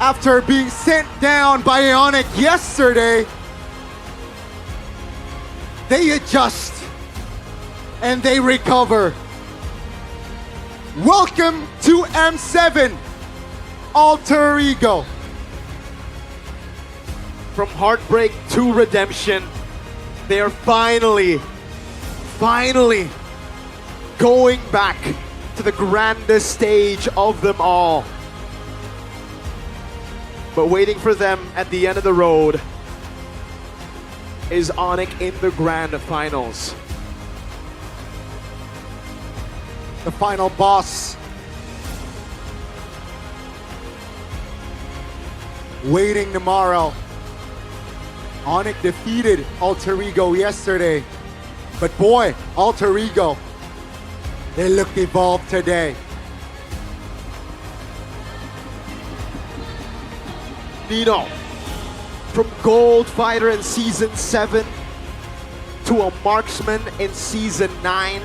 after being sent down by Ionic yesterday, they adjust and they recover. Welcome to M7, Alter Ego. From heartbreak to redemption, they are finally going back to the grandest stage of them all. But waiting for them at the end of the road is Onyx in the grand finals. The final boss waiting tomorrow. Onyx defeated Alter Ego yesterday, but boy, Alter Ego, they look evolved today. Nino, from Gold Fighter in Season 7 to a marksman in Season 9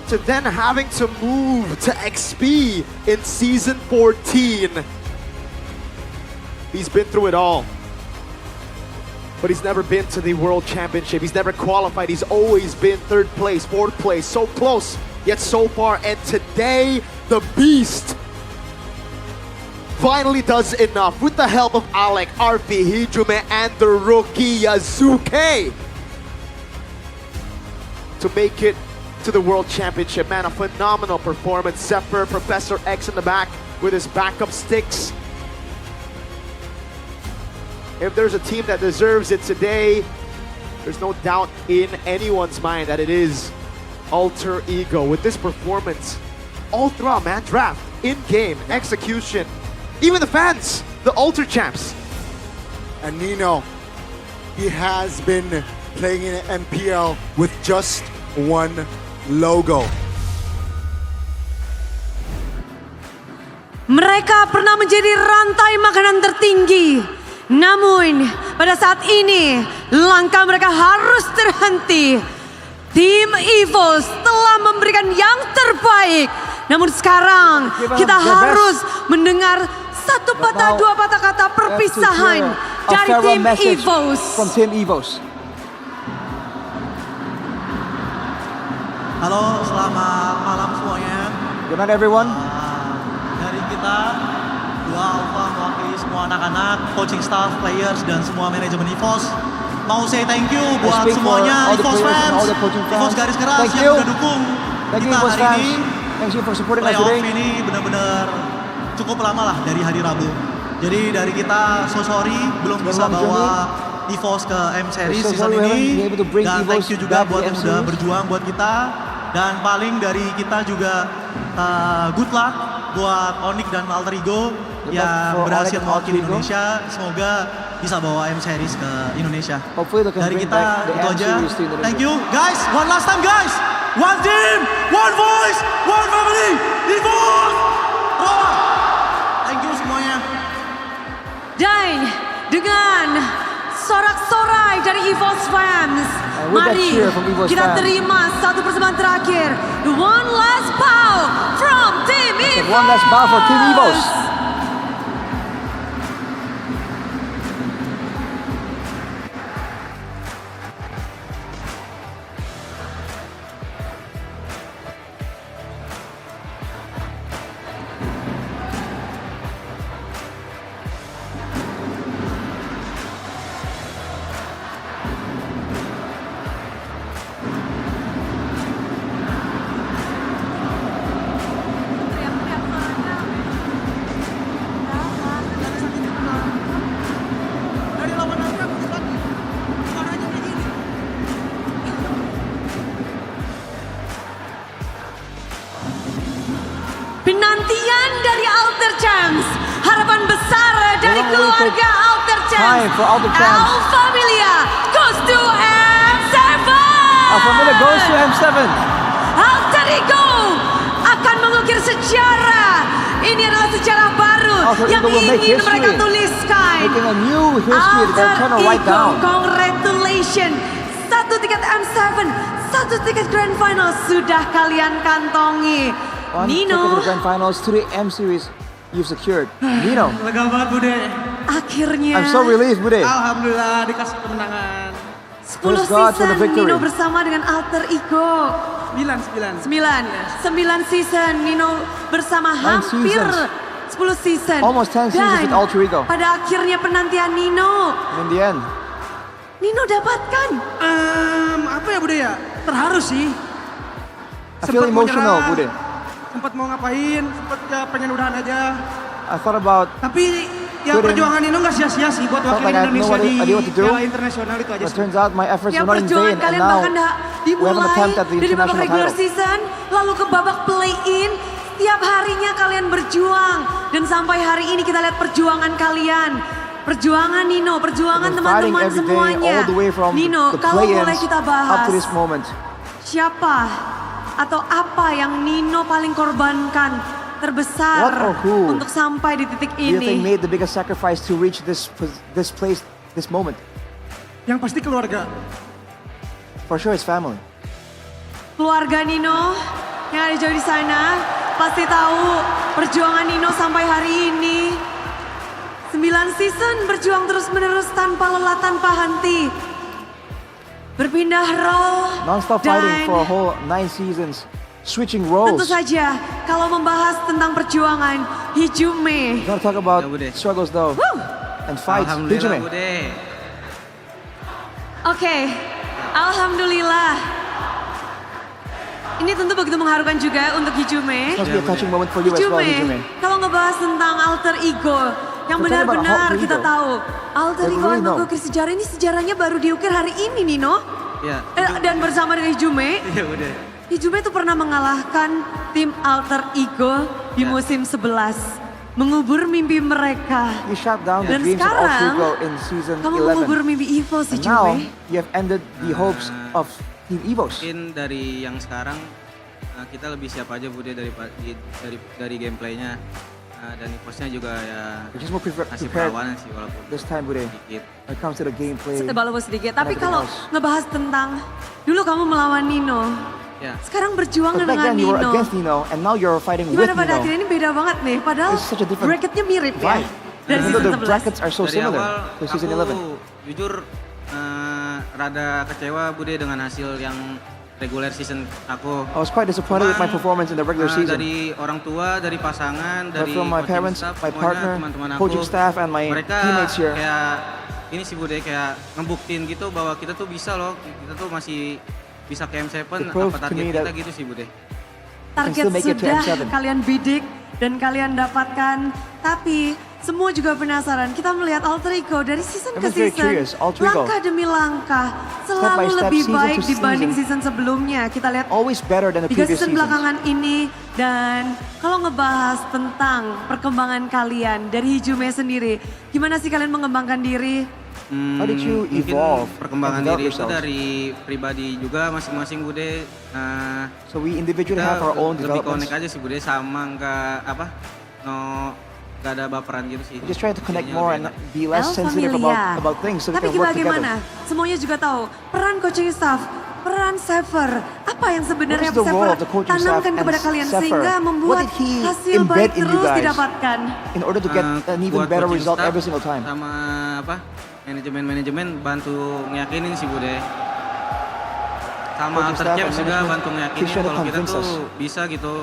to then having to move to XP in Season 14. He's been through it all. But he's never been to the World Championship. He's never qualified. He's always been third place, fourth place, so close, yet so far. And today, the Beast finally does enough with the help of Alec, Arfi, Hijume, and the rookie Yasuke to make it to the World Championship. Man, a phenomenal performance. Zephyr, Professor X in the back with his backup sticks. If there's a team that deserves it today, there's no doubt in anyone's mind that it is Alter Ego. With this performance, all throughout, man, draft, in-game, execution, even the fans, the Alter champs. And Nino, he has been playing in MPL with just one logo. Mereka pernah menjadi rantai makanan tertinggi. Namun, pada saat ini, langkah mereka harus terhenti. Tim EVOS telah memberikan yang terbaik. Namun sekarang, kita harus mendengar satu patah dua patah kata perpisahan dari tim EVOS. From Team EVOS. Halo, selamat malam semuanya. Good night, everyone. Dari kita, dua alpha mewakili semua anak-anak, coaching staff, players, dan semua manajemen EVOS. Mau say thank you buat semuanya, EVOS fans, EVOS garis keras yang udah dukung kita hari ini. Thank you for supporting us today. Playoff ini benar-benar cukup lama lah dari hari Rabu. Jadi dari kita, so sorry belum bisa bawa EVOS ke M Series season ini. Dan thank you juga buat yang udah berjuang buat kita. Dan paling dari kita juga good luck buat Onyx dan Alter Ego yang berhasil mewakili Indonesia. Semoga bisa bawa M Series ke Indonesia. Dari kita itu aja. Thank you guys. One last time guys. One team, one voice, one family. EVOS. Thank you semuanya. Dan dengan sorak-sorai dari EVOS fans, mari kita terima satu persembahan terakhir. One last bow from Team EVOS. One last bow for Team EVOS. penantian dari Alter Champs, harapan besar dari keluarga Alter time Champs. for Alter Champs. Al Familia goes to M7. Al Familia goes to M7. Alter Ego akan mengukir sejarah. Ini adalah sejarah baru Alter yang Ego will make ingin mereka history. tuliskan. Making a new history that they're trying to write Ego, down. congratulations. 1 tiket M7, 1 tiket Grand Final sudah kalian kantongi. One ticket to Nino, the Grand Finals, 3 M Series you've secured. Nino, Lega banget Bude. akhirnya I'm so relieved, Bude. Alhamdulillah dikasih kemenangan. 10 Praise God for the season victory. Nino bersama dengan Alter Ego. 9 season Nino bersama 9 hampir seasons. 10 season. Almost 10 seasons Dan with Alter Ego. pada akhirnya penantian Nino, And in the end, Nino dapatkan. Apa ya Bude ya? Terharu sih. I feel emotional, Bude. Sempat mau ngapain, sempat ya pengen udahan aja. I thought about Tapi ya Quitting. perjuangan Nino nggak sia-sia sih buat Felt wakilin like I have no Indonesia di idea what to do. Piala Internasional itu aja but sih. turns out my efforts Ya were not in perjuangan vain, and kalian now bahkan dah we have an dimulai attempt at the dari babak international regular title. season, lalu ke babak play-in. Tiap harinya kalian berjuang dan sampai hari ini kita lihat perjuangan kalian. Perjuangan Nino, perjuangan We've been fighting teman-teman every day, semuanya. all the way from Nino, the kalau boleh play-ins kita up bahas, to this moment. siapa atau apa yang Nino paling korbankan terbesar What or who untuk sampai di titik Do you think ini? made the biggest sacrifice to reach this place, this moment? Yang pasti keluarga. For sure, it's family. Keluarga Nino yang ada jauh di sana pasti tahu perjuangan Nino sampai hari ini. 9 season berjuang terus-menerus tanpa lelah, tanpa henti. Berpindah role Non-stop dan fighting for a whole 9 seasons, switching tentu roles. saja kalau membahas tentang perjuangan Hijume. We're gonna talk about struggles though, and fights. Alhamdulillah Hijume. Bude. Oke, alhamdulillah. Ini tentu begitu mengharukan juga untuk Hijume. It must be a touching moment for you as well, Hijume. Kalau ngebahas tentang alter ego, yang We're talking about benar-benar alter kita ego. tahu. Alter That we ego really yang know. mengukir sejarah ini, sejarahnya baru diukir hari ini Nino. Ya. Dan bersama dengan Hijume, Iya Bude. Hijume itu pernah mengalahkan tim alter ego di musim 11. Mengubur mimpi mereka. You shot down the Dan dreams of Alter sekarang, Ego in season kamu 11. mengubur mimpi EVOS And now, Hijume. you have ended the hopes of Team EVOS. Mungkin dari yang sekarang kita lebih siap aja Bude dari gameplaynya dan EVOS-nya juga ya We're just more masih prepared perawanan sih walaupun this time, Bude. sedikit. When it comes to the gameplay. Walaupun sedikit. and Tapi everything kalau else. ngebahas tentang dulu kamu melawan Nino, Ya. sekarang berjuang But back dengan then you were Nino. against Nino, and now you're fighting with Gimana pada Nino. akhirnya ini beda banget nih, padahal It's such a different bracketnya mirip ya. Right. Dari Even season though the 11. brackets are so Dari similar awal to season aku 11. jujur rada kecewa Bude dengan hasil yang regular season aku. I was quite disappointed with my performance in the regular season. Dari orang tua, dari pasangan, But dari from my coaching parents, staff, my semuanya, partner, teman-teman aku, coaching staff, and my mereka teammates here. kayak ini sih Bude kayak ngebuktiin gitu bahwa kita tuh bisa loh, kita tuh masih bisa ke M7 It proved apa to me target kita that gitu sih Bude. Target still make it to sudah M7. kalian bidik dan kalian dapatkan, tapi semua juga penasaran. Kita melihat Alter Ego dari season ke Everyone's very season, curious. Alter Ego. langkah demi langkah, by selalu step, lebih season baik to dibanding season. season sebelumnya. Kita lihat Always better than the 3 previous season seasons. belakangan ini. Dan kalau ngebahas tentang perkembangan kalian dari Hijume sendiri, gimana sih kalian mengembangkan diri? How did you Mungkin evolve perkembangan and develop diri itu yourselves? dari pribadi juga masing-masing Bude. So we individually Kita have our own lebih developments. connect aja sih Bude sama nggak ada baperan gitu sih. We just try to connect Jadinya more lebih and enak. be less El sensitive Familia. about things so we Tapi can work bagaimana? together. Semuanya juga tahu peran coaching staff, peran Sever. Apa yang sebenarnya What is the role Sever of the coaching staff tanamkan and kepada kalian Sever? sehingga What membuat did he hasil embed baik in you terus guys? didapatkan? In order to get an even Buat better coaching result staff every single time. Sama manajemen bantu ngeyakinin sih Bude. Sama Coaching Alter staff Champs and juga management bantu ngeyakinin should kalau kita convince tuh us. bisa gitu.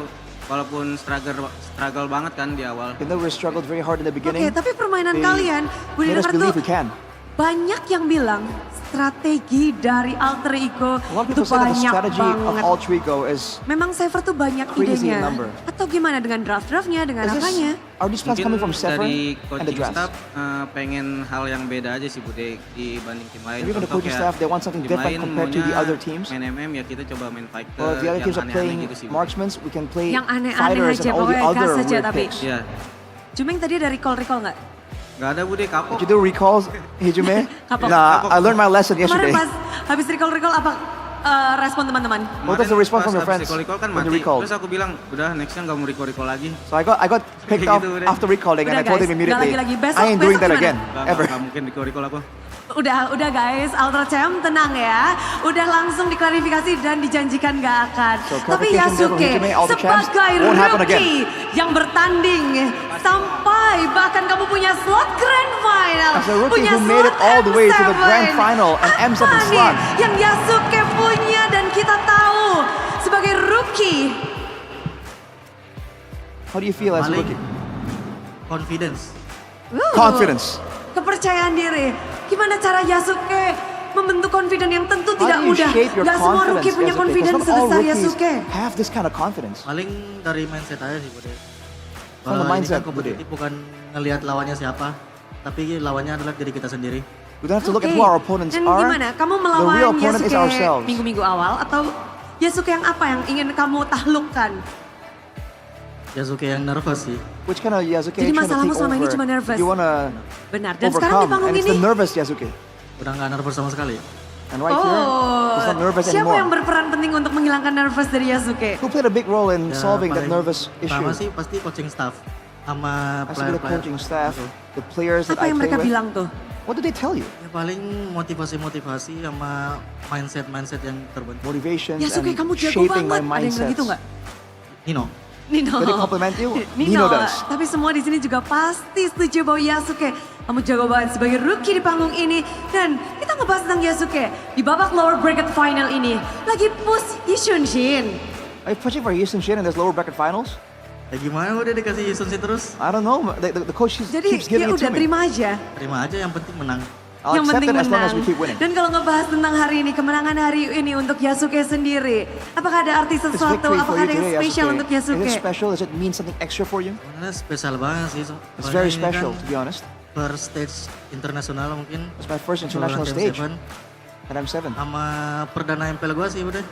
Walaupun struggle banget kan di awal. Even though we struggled very hard in the Oke, beginning, tapi permainan they kalian, Budi made us dengar believe tuh we can. banyak yang bilang strategi dari alter ego A lot of itu people say that the banyak strategy of banget. alter ego is Memang Cypher tuh banyak crazy in idenya. number. Atau gimana dengan draft-draftnya, dengan Is this- apanya? Are these plans coming from Sefer dari and the coaching draft? staff pengen hal yang beda aja sih Bude dibanding tim lain. Maybe even the Contoh coaching kayak staff, they want something tim different lain compared to the maunya other teams. Main MM ya kita coba main fighter Well, if the other yang teams are aneh-aneh playing gitu sih. Bude. marksmen, we can play Yang aneh-aneh fighters aja, and all the pokoknya other gas aja weird tapi. picks. Iya. Cumeng tadi ada recall nggak? Gak ada Bude kapok. Did you do recalls, Hijume? Kapok. Nah, I learned my lesson Kemarin yesterday. pas habis recall apa respon teman-teman? What was the response from your Pas friends habis recall kan when mati. you recalled? Terus aku bilang, udah nextnya gak mau recall lagi. So I got picked Kayak up gitu, udah. after recalling and Udah, I told guys, him nggak immediately, lagi-lagi. Besok- I ain't doing besok that gimana? again, ever. Gak mungkin recall aku. Udah guys, Ultra Champ tenang ya. Udah langsung diklarifikasi dan dijanjikan gak akan. So, Tapi clarification there from Yasuke Hijime, Ultra Champs sebagai won't happen rookie yang bertanding sampai bahkan kamu punya slot Grand Final. As a rookie punya who made it slot all the way to the M7. Grand Final and M7 Apa nih slot. yang Yasuke punya dan kita tahu sebagai rookie? How do you feel as a Paling rookie? confidence. Confidence. Kepercayaan diri. Gimana cara Yasuke membentuk confidence yang tentu How tidak do you mudah. shape your Gak semua confidence, rookie punya Yasuke? 'Cause confidence not all sebesar rookies Yasuke. have this kind of confidence. Paling dari mindset aja sih Bude. From the Kalau ini mindset, kan kompetitif bukan ngelihat lawannya siapa, tapi lawannya adalah diri kita sendiri. We don't have to look at Oke. who our opponents Dan are. gimana? Kamu The melawan real opponent is Yasuke ourselves. minggu-minggu awal atau Yasuke yang apa yang ingin kamu taklukkan? Yasuke yang nervous sih. Which kind of Yasuke Jadi are you trying to masalahmu take selama ini over? cuma nervous. You wanna Benar. Dan sekarang di overcome, panggung and it's ini, the nervous Yasuke. Udah nggak nervous sama sekali. And right here, he's not nervous siapa anymore. yang berperan penting untuk menghilangkan nervous dari Yasuke? Who played a big role in Ya, solving that paling nervous issue? Pertama sih pasti coaching staff sama Has to be the player-player. coaching staff, Gitu. the players that Apa I yang play mereka with. bilang tuh? What do they tell you? Ya paling motivasi-motivasi sama mindset yang terbentuk. Motivations Yasuke and kamu jago shaping my banget. Ada yang bilang mindsets. gitu nggak? Nino. Nino. Did he compliment you? Nino Nino does. Tapi semua di sini juga pasti setuju bahwa Yasuke kamu jago banget sebagai rookie di panggung ini. Dan kita ngebahas tentang Yasuke di babak lower bracket final ini. Lagi push Yishun Shin. Are you pushing for Houston Shin in this lower bracket finals? Ya gimana udah dikasih Yusun sih terus? I don't know. The coach Jadi keeps ya giving it to udah me. terima aja. Terima aja yang penting menang. I'll yang accept penting it as long menang. as we keep winning. Dan kalau ngebahas tentang hari ini, kemenangan hari ini untuk Yasuke sendiri, apakah ada arti This sesuatu? victory for Apakah you ada yang today, spesial Yasuke. untuk Is Yasuke? it special? Does it mean something extra for you? Sebenarnya spesial banget sih. It's very special, to be honest. First stage internasional mungkin. It's my first international Lawan stage M7. at M7. Sama perdana MPL gue sih udah.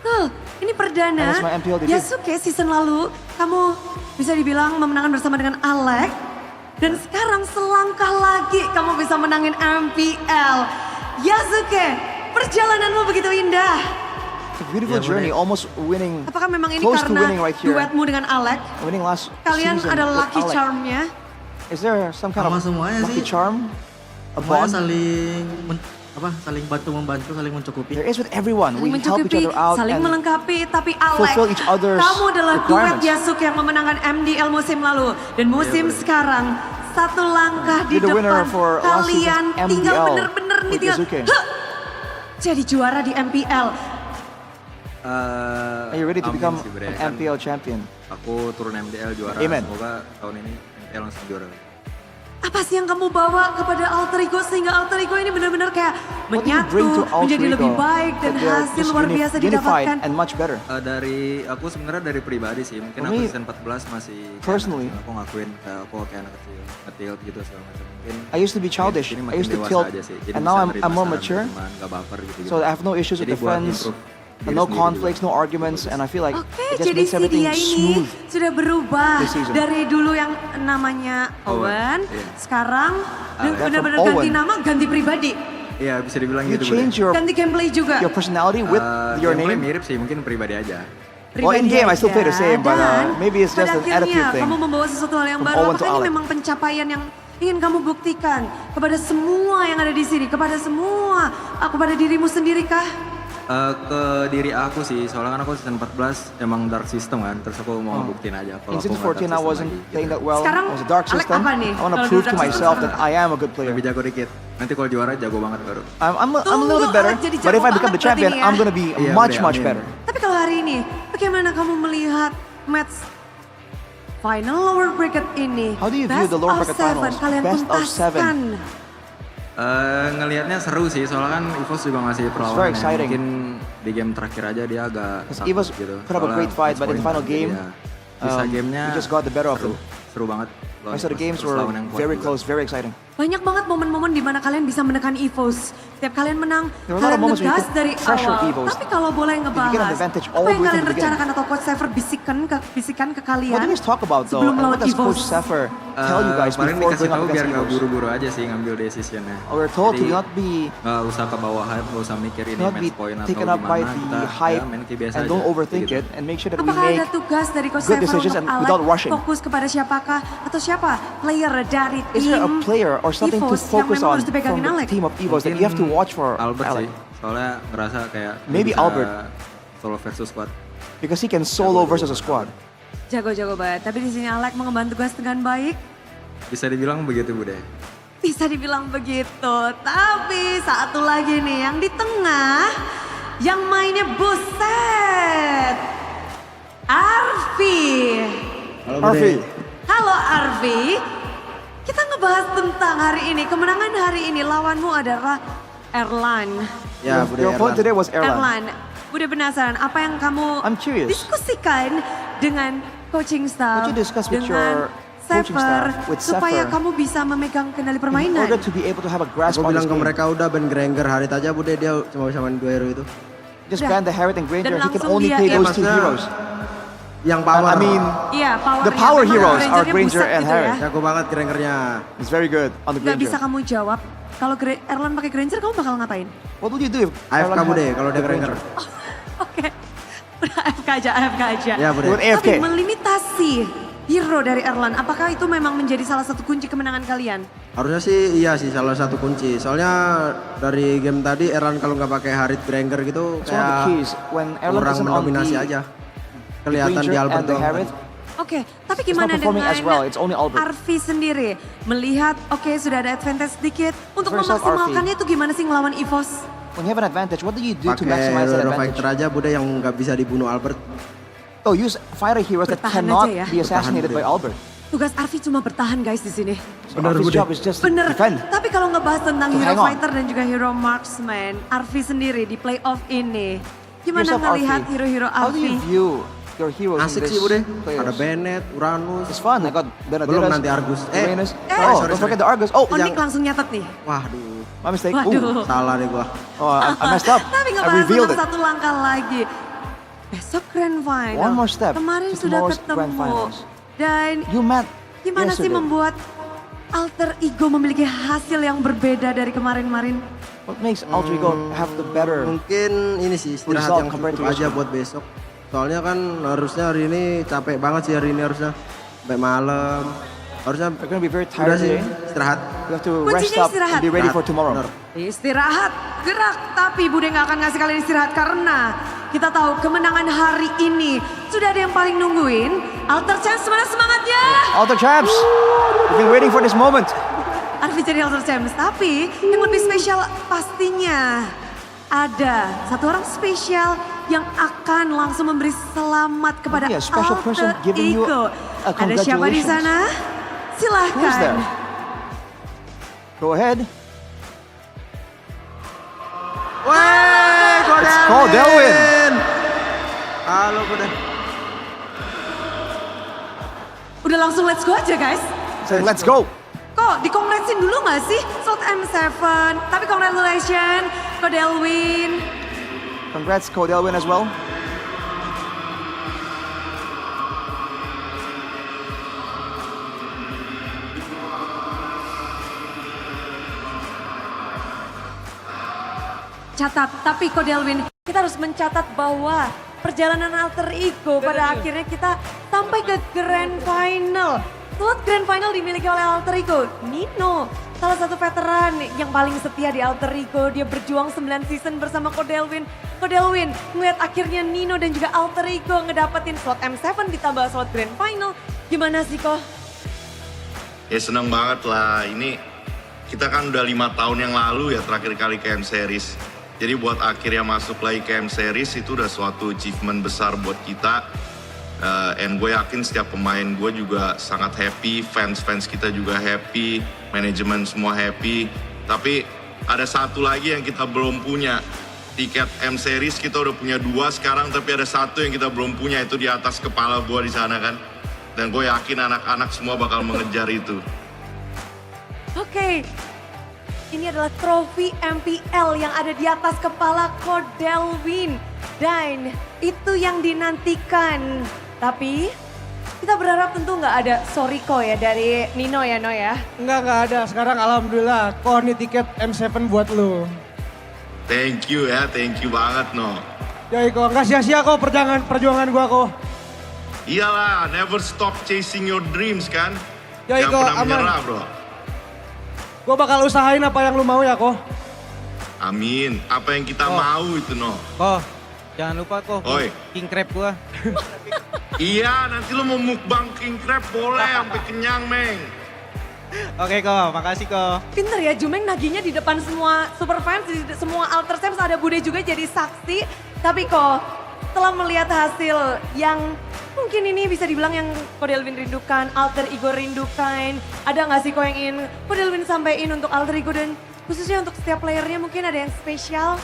Tuh, ini perdana. And it's my MPL debut. Yasuke season lalu, kamu bisa dibilang memenangkan bersama dengan Alec. Dan sekarang selangkah lagi kamu bisa menangin MPL. Yasuke, perjalananmu begitu indah. It's a beautiful journey, almost winning. Apakah memang ini close to karena winning right here. duetmu dengan Alec? Winning last Kalian season ada with lucky Alec. charm-nya? Is there some kind Sama of semuanya lucky sih. charm? A Semuanya bond? saling bantu-membantu, saling mencukupi. There is with everyone. We help each Mencukupi, other out saling and melengkapi. Tapi Alec, fulfill each other's kamu adalah duet requirements. Yasuke yang memenangkan MDL musim lalu. Dan musim sekarang, satu langkah di You're the winner depan. for last Kalian season's tinggal MDL bener-bener nih with tinggal. Yasuke. Huh! Jadi juara di MPL. Are you ready to Amin become sih, Bre. an Kan MPL champion? Aku turun MDL juara. Amen. Semoga tahun ini MPL langsung juara. Apa sih yang kamu bawa kepada alter ego sehingga alter ego ini benar-benar kayak What do you bring menyatu, to Alter menjadi Ego lebih baik dan that they're hasil just luar biasa unified didapatkan. and much better? Dari aku sebenarnya dari pribadi sih. Mungkin For aku me, season 14 masih kayak personally, aku ngakuin kayak aku kayak anak kecil, ngetilt gitu segala macam. Mungkin I used to be childish. ini I makin used to dewasa tilt, aja sih. Jadi and now bisa I'm nerima more saran mature. dari teman, gak baper gitu. So I have no issues with Jadi the buat friends, improve diri no sendiri conflicts, juga. no arguments, and I feel like Oke, it just jadi makes si everything dia ini smooth. sudah berubah this season. dari dulu yang namanya Owen, iya. sekarang Alec. benar-benar From ganti Owen. nama, ganti pribadi, Iya bisa dibilang You gitu. change your ganti gameplay juga. your personality with your gameplay name. mirip sih, mungkin pribadi aja. Well, in game I still play the aja. same, but Dan maybe it's just pada an attitude akhirnya thing. kamu membawa sesuatu hal yang From baru. Owen to Apakah ini Alec. memang pencapaian yang ingin kamu buktikan kepada semua yang ada di sini, kepada semua, kepada dirimu sendiri kah? Ke diri aku sih, soalnya kan aku season 14 emang dark system kan, terus aku mau ngebuktiin aja kalau In aku season nggak 14 I dark wasn't system playing lagi, that well. Sekarang, It was a dark Alec system. apa nih? I want to Kalau prove di to dark system myself sekarang? that I am a good player. Lebih jago dikit. Nanti kalau juara jago banget baru. I'm a little Tunggu, bit better, Alec jadi but if jago I become banget the champion, berarti nih ya. I'm gonna be Iya, much Bre, much amin. better. Tapi kalau hari ini, bagaimana kamu melihat match final lower bracket ini? How do you view Best the lower of bracket seven, finals? Kalian Best of seven. tuntaskan. Ngelihatnya seru sih, soalnya kan EVOS juga ngasih very perlawanan yang exciting. mungkin di game terakhir aja dia agak Because takut EVOS gitu. put up a great fight, but in the final game, sisa gamenya we just got the better of them. seru banget. Rest of the games were very close, very exciting. Banyak banget momen-momen di mana kalian bisa menekan EVOS. Setiap kalian menang, There were a lot of kalian moments where you ngegas could dari pressure awal. EVOS. Tapi kalau boleh You get an ngebahas, advantage apa all the yang way kalian from the beginning. rencanakan atau Coach Sefer bisikan ke What kalian do you guys talk about though? sebelum And melawan what does Coach EVOS? Sefer tell you guys Paling before dikasih going up tahu biar against nggak EVOS? buru-buru aja sih ngambil decisionnya. Oh, we're told to Jadi, not be nggak usah ke bawah hype, nggak usah mikir ini not be match point atau taken up by gimana. the Kita hype main kayak biasa and don't aja, overthink gitu. it and make sure that we Apakah make ada tugas dari Coach good Sefer decisions untuk and without Alex rushing. fokus kepada siapakah atau siapa player dari Is there a tim player or something to EVOS yang focus memang on harus dipegangin from the Alex? team of EVOS that you have to watch for Albert Alex? sih, soalnya ngerasa kayak dia Maybe bisa Albert. solo versus squad. Because he can solo versus a squad. Jago-jago banget. Tapi di sini Alex mengemban tugas dengan baik. Bisa dibilang begitu Bude. Bisa dibilang begitu. Tapi satu lagi nih yang di tengah yang mainnya buset. Arfi. Arfi. Halo Arfi. Kita ngebahas tentang hari ini. Kemenangan hari ini lawanmu adalah Erlan. Yeah, your opponent today was Erlan. Erlan. Udah penasaran apa yang kamu I'm curious. diskusikan dengan coaching staff, What you discuss with dengan your coaching Sefer, staff, with supaya Sefer, kamu bisa memegang kendali in permainan. order to be able to have a grasp Aku on this bilang ke game. mereka udah ban Granger Harit aja Bude, dia cuma bisa main 2 hero itu. Just Udah. ban the Harit and Granger. Dan He can langsung only dia play in. those two Maksudnya, heroes. Yang power. I mean, Iya, power the power heroes are Grangernya Granger buset and gitu Harit. ya. Jago banget Grangernya. It's very good on the Gak bisa Granger. kamu jawab. Kalau Erlan pakai Granger kamu bakal ngapain? What would you do if AFK Erlan Bude had kalau dia the Granger. Oke. Udah AFK aja. Ya Bude. With AFK. Tapi melimitasi hero dari Erlan, apakah itu memang menjadi salah satu kunci kemenangan kalian? Harusnya sih iya sih salah satu kunci. Soalnya dari game tadi Erlan kalau nggak pakai Harit Granger gitu It's one of the kayak keys. When Erlan kurang isn't on mendominasi the aja. Kelihatan Granger di Albert and the doang. Harit, Oke, tapi It's gimana not performing dengan as well, it's only Albert. Arfi sendiri? Melihat oke sudah ada advantage sedikit, untuk First off, memaksimalkannya itu gimana sih ngelawan EVOS? when you have an advantage, what do you do to Pakai maximize that hero advantage? fighter aja Bude yang nggak bisa dibunuh Albert. Oh, use fighter heroes that Bertahan cannot aja ya. be assassinated Bertahan, by Albert. Tugas Arfi cuma bertahan guys di sini. So Arfi's job is just to Bener, defend. tapi kalau ngebahas tentang To hero hang on. fighter dan juga hero marksman, Arfi sendiri di playoff ini, gimana Yourself, ngelihat Arfi. hero-hero How do you Arfi? view your heroes Asik in sih this Bude. players? Ada Bennett, Uranus. It's fun. I got Benedettas, Belum nanti Argus. Uranus. sorry, Don't forget the Argus. Oh, Nick langsung nyatet nih. Waduh. my mistake. Waduh. Salah deh gua. Oh, I messed up. Tapi I ngebahas revealed tentang it. satu langkah lagi. Besok grand final. One more step Kemarin to sudah tomorrow's grand ketemu. finals. Dan You met gimana sih yesterday. membuat alter ego memiliki hasil yang berbeda dari kemarin-kemarin? What makes Alter Ego have the better? Mungkin ini sih istirahat Result yang compared cukup to aja yesterday. buat besok. Soalnya kan harusnya hari ini capek banget sih hari ini harusnya. Sampai malam. Harusnya You're gonna be very udah tired sih today. istirahat. You have to Kuncinya rest up istirahat. and be ready for tomorrow. Bener. Istirahat, gerak, tapi Bude nggak akan ngasih kalian istirahat karena kita tahu kemenangan hari ini sudah ada yang paling nungguin. Alter Champs, mana semangatnya? Alter Champs, we've been waiting for this moment. Arfi jadi Alter Champs, tapi yang lebih spesial pastinya ada satu orang spesial yang akan langsung memberi selamat kepada Okay, a special person Alter giving you Ego. a Ada siapa di congratulations. sana? Who's Silahkan. there? Go ahead. Wey, It's called Delwin. Halo Bude. Udah langsung let's go aja guys. So let's go. Kok dikongratsin dulu gak sih Slot M7? Tapi congratulations ke Delwin. Congrats, Delwin as well. Catat, tapi Delwin, kita harus mencatat bahwa perjalanan alter ego pada akhirnya kita sampai ke grand final. Slot grand final dimiliki oleh alter ego Nino, salah satu veteran yang paling setia di alter ego. Dia berjuang 9 season bersama Delwin. Delwin ngeliat akhirnya Nino dan juga alter ego ngedapetin slot M7 ditambah slot grand final. Gimana sih Ko? Ya senang banget lah, ini kita kan udah 5 tahun yang lalu ya terakhir kali ke M Series. Jadi buat akhirnya masuk lagi ke M Series itu udah suatu achievement besar buat kita. And gue yakin setiap pemain gue juga sangat happy, fans kita juga happy, manajemen semua happy. Tapi ada satu lagi yang kita belum punya. Tiket M Series kita udah punya 2 sekarang, tapi ada satu yang kita belum punya, itu di atas kepala gua di sana kan. Dan gue yakin anak-anak semua bakal mengejar itu. Oke. Ini adalah trofi MPL yang ada di atas kepala Kodelwin. Dan itu yang dinantikan. Tapi kita berharap tentu nggak ada soriko ya dari Nino ya, No ya? Nggak ada. Sekarang alhamdulillah, ini tiket M7 buat lu. Thank you ya, thank you banget No. Ya Iko, nggak sia-sia kok perjuangan gua kok. Iyalah, never stop chasing your dreams kan. Ya Jangan Iko, pernah aman. menyerah bro. Gue bakal usahain apa yang lu mau ya kok. Amin, apa yang kita mau itu No. Jangan lupa kok, Oi. king crab gua. Iya, nanti lu mau mukbang king crab boleh sampai kenyang Meng. Oke kok, makasih kok. Pinter ya Jumeng naginya di depan semua super fans, di semua Alter Champs ada Bude juga jadi saksi. Tapi kok setelah melihat hasil yang mungkin ini bisa dibilang yang Kodelwin rindukan, Alter Ego rindukan. Ada nggak sih kok yang ingin Kodelwin sampaikan untuk Alter Ego dan khususnya untuk setiap playernya mungkin ada yang spesial?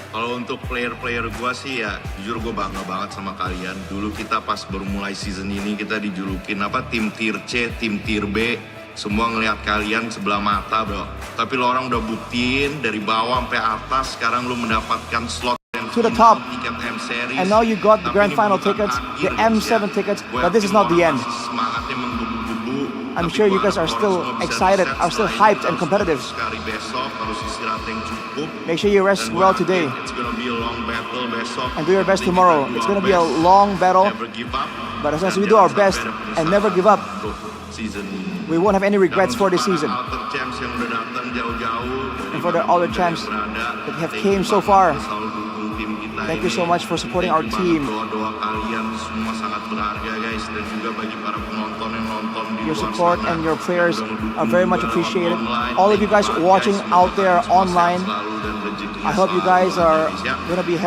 Kalau untuk player-player gua sih ya, jujur gue bangga banget sama kalian. Dulu kita pas baru mulai season ini kita dijulukin apa tim tier C, tim tier B. Semua ngelihat kalian sebelah mata bro. Tapi lo orang udah buktiin dari bawah sampai atas. Sekarang lo mendapatkan slot To the top. tiket M Series. And now you got the Tapi grand ini final bukan tickets, the akhir, guys, M7 ya. tickets, Gua but this is yakin not the orang end. masih semangatnya menggebu-gebu. I'm Tapi sure you gua guys are harap still orang semua bisa excited, reset are still selain hyped kita and harus competitive. fokus ke hari besok, harus istirahat yang cukup. Make sure you rest Dan gua well yakin today. It's gonna be a long battle besok. And do your best Nanti tomorrow. kita do It's our going to be a best. long battle, Never give up. but as long as Dan we do our jangan best sampai ada and penyesalan never give up, untuk season ini. we won't have any regrets Dan for untuk this para season. Alter Champs yang udah datang jauh-jauh dari And for the other manapun champs kalian berada, that have thank came you so banget far. udah selalu dukung tim kita Thank you ini. so much for supporting our Thank you team. banget, doa-doa kalian semua sangat berharga guys, dan juga bagi para penonton yang nonton di Your luar support sana and your prayers yang udah ngedukung are very much juga appreciated. online. All of you guys Thank you watching guys, out semoga there kalian semua online, sehat selalu dan rezekinya I hope you selalu guys are Indonesia. going to be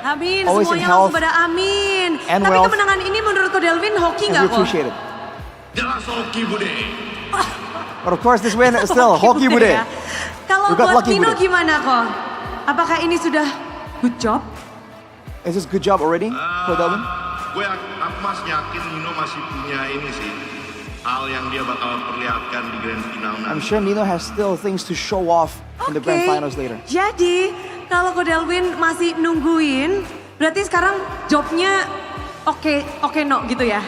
Amin, always in semuanya health. langsung pada amin. and Tapi wealth. kemenangan ini menurut Kodelwin hoki And nggak we kok? appreciate it. Jelas hoki Bude. But of course this win is still hockey Bude bude. ya. Kalau We got buat lucky, Nino Bude. gimana kok? Apakah ini sudah good job? Is this good job already, Kodelwin? Aku masih yakin Nino masih punya ini sih, hal yang dia bakal perlihatkan di grand final nanti. I'm sure Nino has still things to show off in the grand finals later. Jadi kalau Kodelwin masih nungguin, berarti sekarang jobnya oke no gitu ya?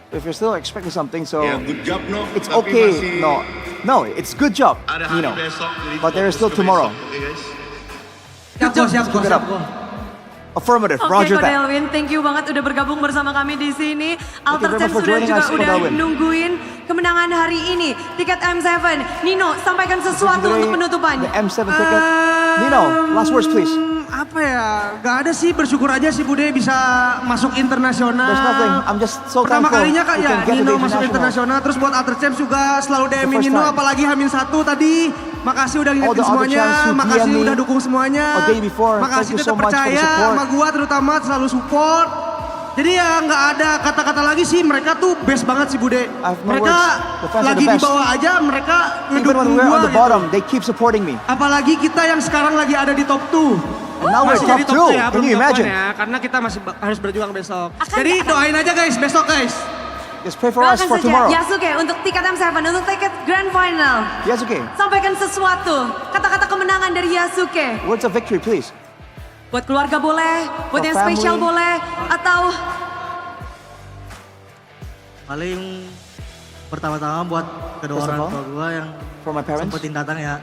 If you're still expecting something, so Ya, good job No. it's Tapi okay. masih No, it's good job, ada hari Nino. besok, jadi But there is still fokus ke tomorrow. besok, oke, guys? Siap kok. Affirmative, Oke Roger that. Kodelwin, thank you banget udah bergabung bersama kami di sini. Alter very much Champs for sudah joining juga us, udah Kodelwin. nungguin kemenangan hari ini. Tiket M7, Nino sampaikan sesuatu Today, untuk penutupan. The M7 ticket. Nino, last words please. Apa ya, gak ada sih, bersyukur aja sih Bude bisa masuk internasional. There's nothing. I'm just so Pertama thankful kalinya Kak we ya can get to Nino the masuk internasional. Terus buat Alter Champs juga selalu the DM first Nino, time. apalagi H-1 tadi. Makasih udah All ngingetin the other semuanya, champs who makasih DM me udah dukung semuanya. a day before. Makasih Thank you tetap so much for the percaya support. sama gua, terutama selalu support. Jadi ya nggak ada kata-kata lagi sih, mereka tuh best banget sih Bude. no Mereka words. The fans are lagi the di best. bawah aja, mereka Even when ngedukung we're gua on the gitu. bottom, they keep supporting me. Apalagi kita yang sekarang lagi ada di top 2. And now we're Masih top jadi top 2. 2 ya, Can belum you top 1 imagine? ya, karena kita masih harus berjuang besok. Jadi doain aja guys, besok guys. Just pray for us Doakan for saja tomorrow. Yasuke untuk tiket M7, untuk tiket Grand Final. Yasuke, Sampaikan sesuatu, kata-kata kemenangan dari Yasuke. words of victory please. Buat keluarga boleh, buat For yang spesial family. boleh, atau Paling pertama-tama buat kedua First of orang all, tua gue yang for my parents sempetin datang ya.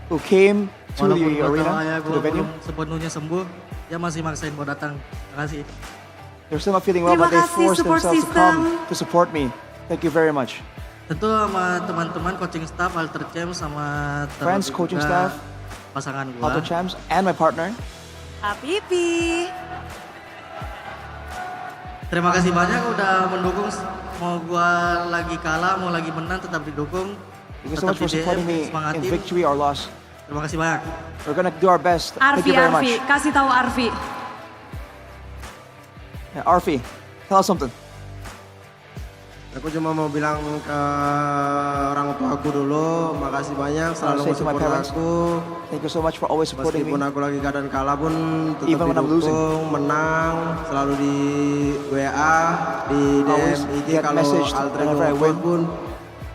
who came to Walaupun the buat arena, ayah to gue the venue. belum sepenuhnya sembuh, dia masih maksain buat datang. Terima kasih. They're still not feeling well, Terima but they kasih, forced support themselves to system. come to support me. Thank you very much. Tentu sama teman-teman coaching staff, Alter Champs, sama Friends, terlebih coaching juga staff, pasangan gue. Alter Champs, and my partner. Habibi. Terima kasih banyak udah mendukung. Mau gue lagi kalah, mau lagi menang, tetap didukung. Thank you so much for supporting me in victory or loss. Terima kasih banyak. We're gonna do our best. Thank Arfi, you very much. kasih tahu Arfi. Yeah, Arfi, tell us something. Aku cuma mau bilang ke orang tua aku dulu, makasih banyak selalu say to my support parents, aku. thank you so much for always supporting me. Meskipun aku lagi keadaan kalah pun tetap Even when I'm losing. didukung, menang, selalu di WA, di Always DM IG get kalau message Alter whenever I Ego win. pun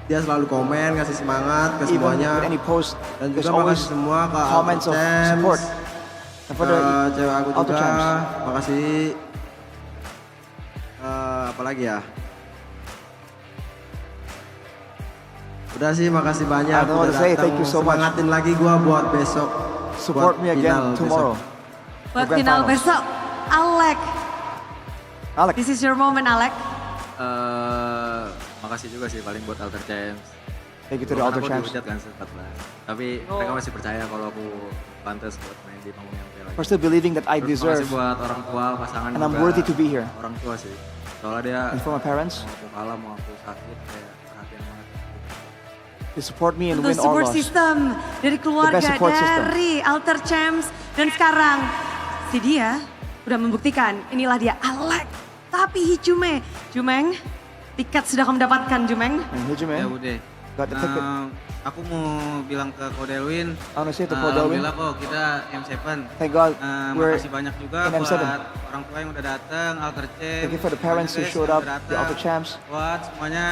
dia selalu komen, ngasih semangat ke Even semuanya. with any post, Dan there's juga always makasih semua ke comments of Alter support. Champs, And for ke the cewek aku Alter juga, Champs. makasih. Apalagi ya? Udah sih, makasih banyak. I don't want to udah say datang. thank you so much. Semangatin lagi gua buat besok. Support buat me again final tomorrow. besok. Buat Grand final finals. besok, Alek. Alek. This is your moment, Alek. Makasih juga sih paling buat Alter Champs. Thank you to the Alter Aku Champs. dihujat kan 14. Tapi mereka masih percaya kalau aku pantas buat main di panggung MPL ID. For still believing that I Terus deserve. makasih buat orang tua, pasangan And I'm juga, worthy to be here. Orang tua sih. Soalnya dia And for my parents, mau aku kalah, mau aku sakit, kayak perhatian banget. they support me and Untuk win or support loss. system dari keluarga, best support system. dari Alter Champs. Dan sekarang si dia udah membuktikan inilah dia Alek. Tapi Hijume, Jumeng, tiket sudah kamu dapatkan Jumeng. And Hijume, Ya udah. got the ticket. Aku mau bilang ke Kodelwin, I want to say to Kodelwin, alhamdulillah kok kita M7. thank God we're Makasih banyak juga in buat M7. orang tua yang udah datang, Alter Champs. Thank you for the parents who semuanya guys showed yang up, udah the datang. Alter Champs. Buat semuanya,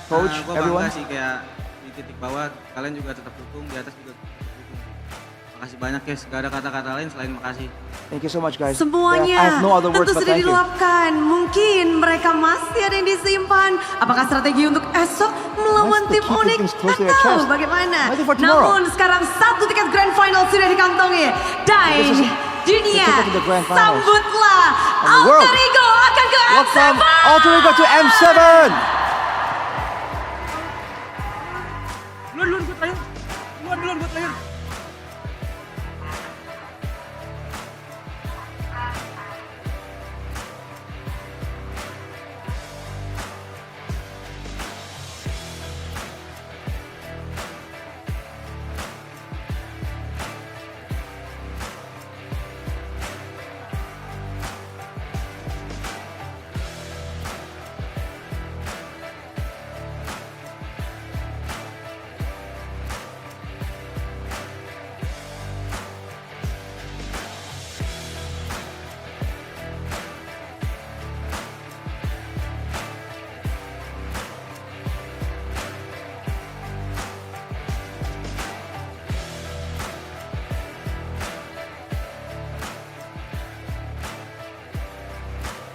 Coach, gue bangga everyone. sih kayak di titik bawah kalian juga tetap dukung, di atas juga tetap dukung. Makasih banyak guys, gak ada kata-kata lain selain makasih. Thank you so much guys. Semuanya I have no other words tentu but sudah thank you. diluapkan. Mungkin mereka masih ada yang disimpan. Apakah strategi untuk esok melawan Let's tim keep unik things close to their atau chest. bagaimana? Waiting for tomorrow. Namun sekarang satu tiket grand final sudah dikantongi. Dan This is dunia, the ticket to the grand finals. sambutlah And the world. Alter Ego akan ke Welcome M7. Alter Ego to M7. Duluan buat layar. Duluan buat layar.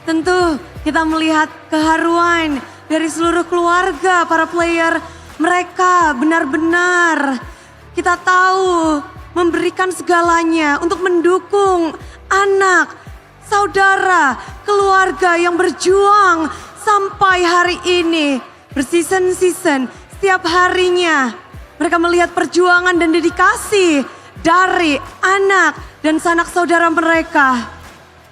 Tentu kita melihat keharuan dari seluruh keluarga para player. Mereka benar-benar kita tahu memberikan segalanya untuk mendukung anak, saudara, keluarga yang berjuang sampai hari ini. Berseason-season setiap harinya mereka melihat perjuangan dan dedikasi dari anak dan sanak saudara mereka.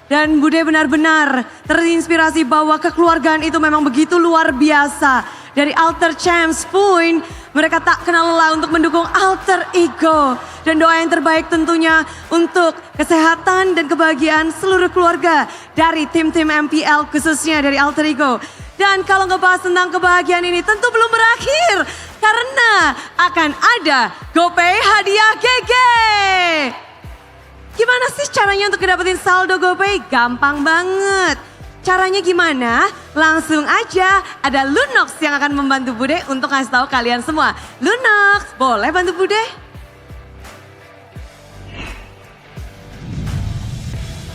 Dan Bude benar-benar terinspirasi bahwa kekeluargaan itu memang begitu luar biasa. Dari Alter Champs pun mereka tak kenal lelah untuk mendukung Alter Ego. Dan doa yang terbaik tentunya untuk kesehatan dan kebahagiaan seluruh keluarga dari tim-tim MPL khususnya dari Alter Ego. Dan kalau ngebahas tentang kebahagiaan ini tentu belum berakhir. Karena akan ada GoPay hadiah GG. Gimana sih caranya untuk dapetin saldo GoPay? Gampang banget. Caranya gimana? Langsung aja ada Lunox yang akan membantu Bude untuk ngasih tahu kalian semua. Lunox, boleh bantu Bude?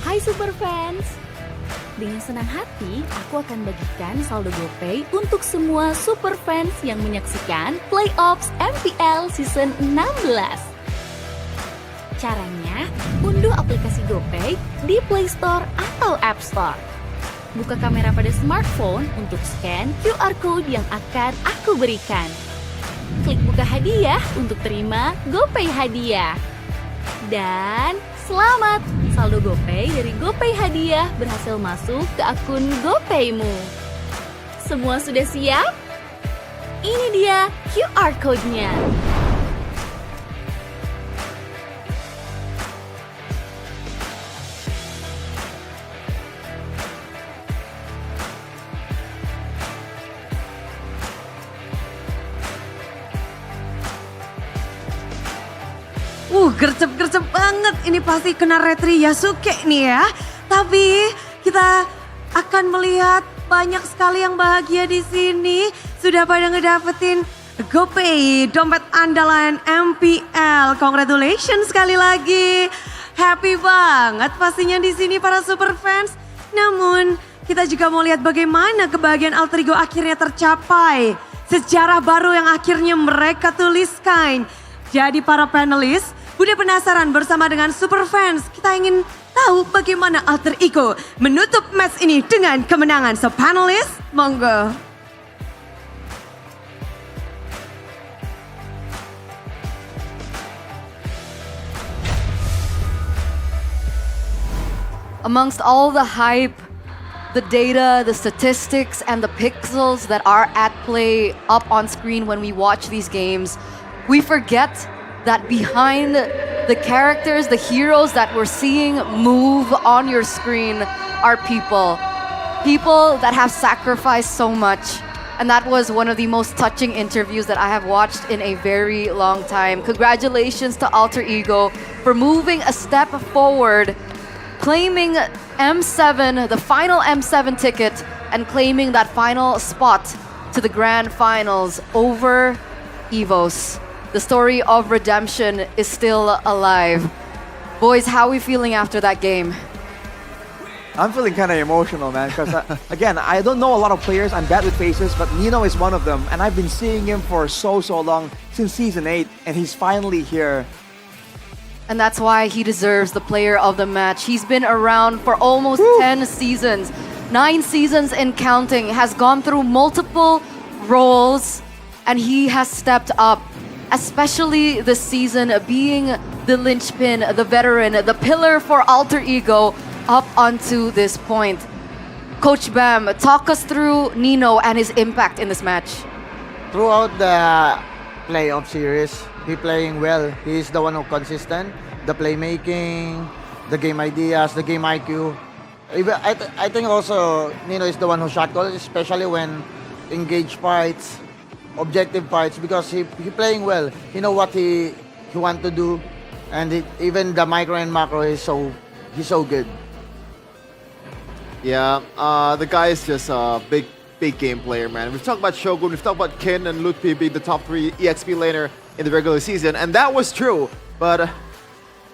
Hai Super Fans. Dengan senang hati, aku akan bagikan saldo GoPay untuk semua Super Fans yang menyaksikan Playoffs MPL Season 16. Caranya, unduh aplikasi GoPay di Play Store atau App Store. Buka kamera pada smartphone untuk scan QR Code yang akan aku berikan. Klik buka hadiah untuk terima GoPay hadiah. Dan selamat, saldo GoPay dari GoPay hadiah berhasil masuk ke akun GoPaymu. Semua sudah siap? Ini dia QR Code-nya. Gercep-gercep banget. Ini pasti kena retri Yasuke nih ya. Tapi kita akan melihat banyak sekali yang bahagia di sini. Sudah pada ngedapetin GoPay, dompet andalan MPL. Congratulations sekali lagi. Happy banget pastinya di sini para super fans. Namun kita juga mau lihat bagaimana kebahagiaan Alter Ego akhirnya tercapai. Sejarah baru yang akhirnya mereka tuliskan. Jadi para panelis, Bude penasaran bersama dengan super fans. Kita ingin tahu bagaimana Alter Ego menutup match ini dengan kemenangan. So panelis, monggo. Amongst all the hype, the data, the statistics, and the pixels that are at play up on screen when we watch these games, we forget that behind the characters, the heroes that we're seeing move on your screen are people. People that have sacrificed so much. And that was one of the most touching interviews that I have watched in a very long time. Congratulations to Alter Ego for moving a step forward, claiming M7, the final M7 ticket, and claiming that final spot to the grand finals over EVOS. The story of redemption is still alive. Boys, how are we feeling after that game? I'm feeling kind of emotional, man, because again, I don't know a lot of players. I'm bad with faces, but Nino is one of them, and I've been seeing him for so long, since Season 8, and he's finally here. And that's why he deserves the player of the match. He's been around for almost 10 seasons, 9 seasons in counting, has gone through multiple roles, and he has stepped up, especially this season, being the linchpin, the veteran, the pillar for Alter Ego up onto this point. Coach Bam, talk us through Nino and his impact in this match. Throughout the playoff series, he playing well. He's the one who consistent. The playmaking, the game ideas, the game IQ. Even I think also Nino is the one who shot calls, especially when engaged fights, objective fights, because he playing well. He know what he want to do, and even the micro and macro he's so good. Yeah, the guy is just a big game player, man. We've talked about Shogun, we've talked about Kin and Lutpi being the top 3 EXP laner in the regular season, and that was true. But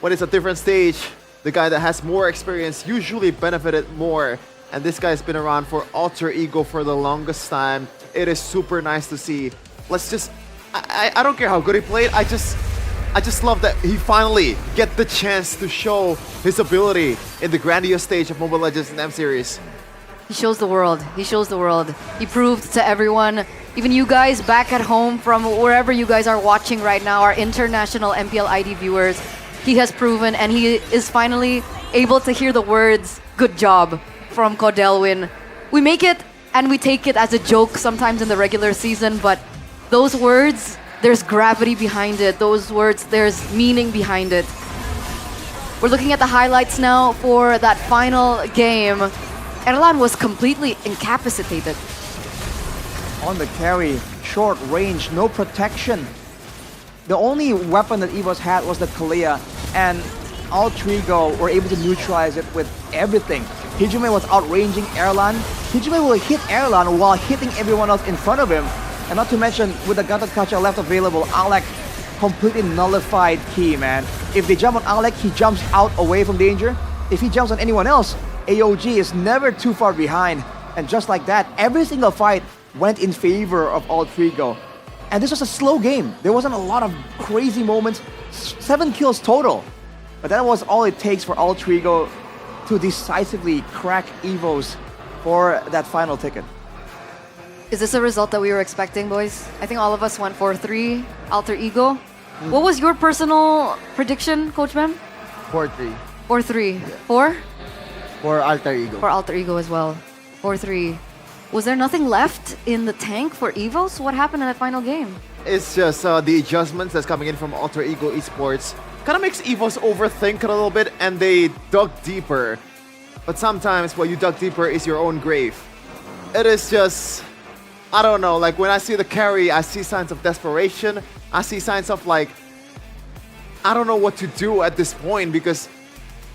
when it's a different stage, the guy that has more experience usually benefited more. And this guy's been around for Alter Ego for the longest time. It is super nice to see. Let's just, I don't care how good he played. I just love that he finally get the chance to show his ability in the grandiose stage of Mobile Legends and M Series. He shows the world. He shows the world. He proved to everyone, even you guys back at home from wherever you guys are watching right now, our international MPL ID viewers, he has proven, and he is finally able to hear the words, "Good job," from Codelwin. We make it and we take it as a joke sometimes in the regular season, but those words, there's gravity behind it. Those words, there's meaning behind it. We're looking at the highlights now for that final game. Erlan was completely incapacitated. On the carry, short range, no protection. The only weapon that EVOS had was the Kalea, and Alter Ego were able to neutralize it with everything. Hijume was outranging Erlan. Hijume will hit Erlan while hitting everyone else in front of him. And not to mention, with the Gatotkacha left available, Alec completely nullified Key, man. If they jump on Alec, he jumps out away from danger. If he jumps on anyone else, AOG is never too far behind. And just like that, every single fight went in favor of Alter Ego. And this was a slow game. There wasn't a lot of crazy moments. 7 kills total. But that was all it takes for Alter Ego to decisively crack EVOS for that final ticket. Is this a result that we were expecting, boys? I think all of us went 4-3, Alter Ego. What was your personal prediction, Coach Mem? 4-3. 4-3. 4? For Alter Ego. For Alter Ego as well. 4-3. Was there nothing left in the tank for EVOS? What happened in that final game? It's just the adjustments that's coming in from Alter Ego Esports. Kind of makes EVOS overthink it a little bit, and they dug deeper. But sometimes what you dug deeper is your own grave. It is just, I don't know, like when I see the carry, I see signs of desperation. I see signs of like I don't know what to do at this point because,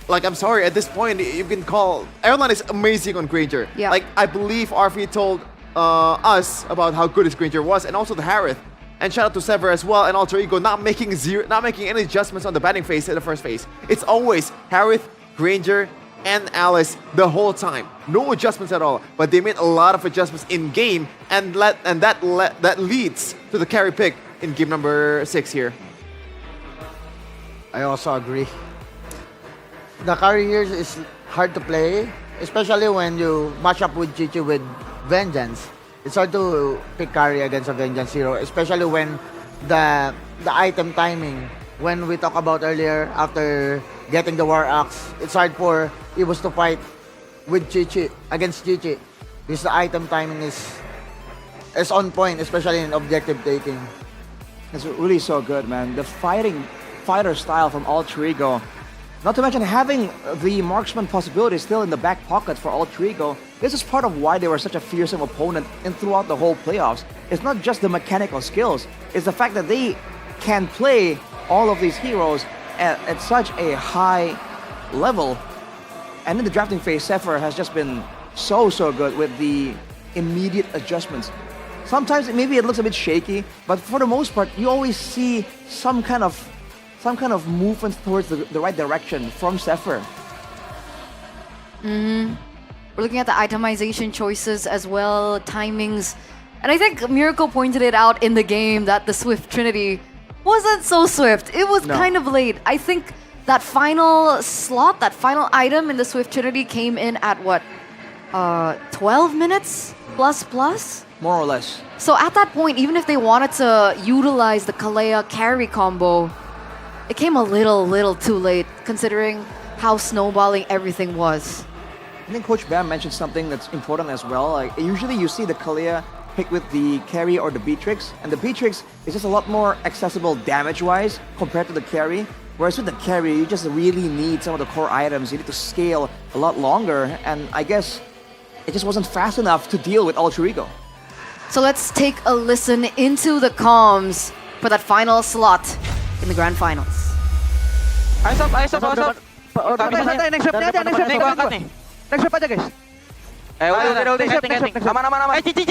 like, I'm sorry, at this point, you can call... Airline is amazing on Granger. Yeah. Like, I believe RV told us about how good his Granger was, and also the Harith. And shout out to Sever as well, and Alter Ego not making any adjustments on the batting phase in the first phase. It's always Harith, Granger, and Alice the whole time. No adjustments at all. But they made a lot of adjustments in game, and that leads to the carry pick in game number 6 here. I also agree. The carry here is hard to play, especially when you match up with Chichi with Vengeance. It's hard to pick carry against a Vengeance hero, especially when the item timing, when we talked about earlier, after getting the War Axe, it's hard for EVOS to fight with Chichi, against Chichi, because the item timing is on point, especially in objective taking. It's really so good, man. The fighter style from Alter Ego. Not to mention having the marksman possibility still in the back pocket for Alter Ego. This is part of why they were such a fearsome opponent and throughout the whole playoffs. It's not just the mechanical skills, it's the fact that they can play all of these heroes at such a high level. And in the drafting phase, Sefer has just been so good with the immediate adjustments. Sometimes maybe it looks a bit shaky, but for the most part, you always see some kind of movement towards the right direction from Sefer. We're looking at the itemization choices as well, timings. And I think Miracle pointed it out in the game that the Swift Trinity wasn't so swift. It was kind of late. I think that final slot, that final item in the Swift Trinity came in at what? 12 minutes plus? More or less. So at that point, even if they wanted to utilize the Kalea carry combo, it came a little too late considering how snowballing everything was. I think Coach Bam mentioned something that's important as well. Like usually you see the Kalea pick with the carry or the Beatrix, and the Beatrix is just a lot more accessible damage-wise compared to the carry. Whereas with the carry, you just really need some of the core items. You need to scale a lot longer, and I guess it just wasn't fast enough to deal with Alter Ego. So let's take a listen into the comms for that final slot in the grand finals. Ayo sob. Santai, next wave aja, next wave nih. Next wave aja guys. Ulti, casting. Aman. Cici.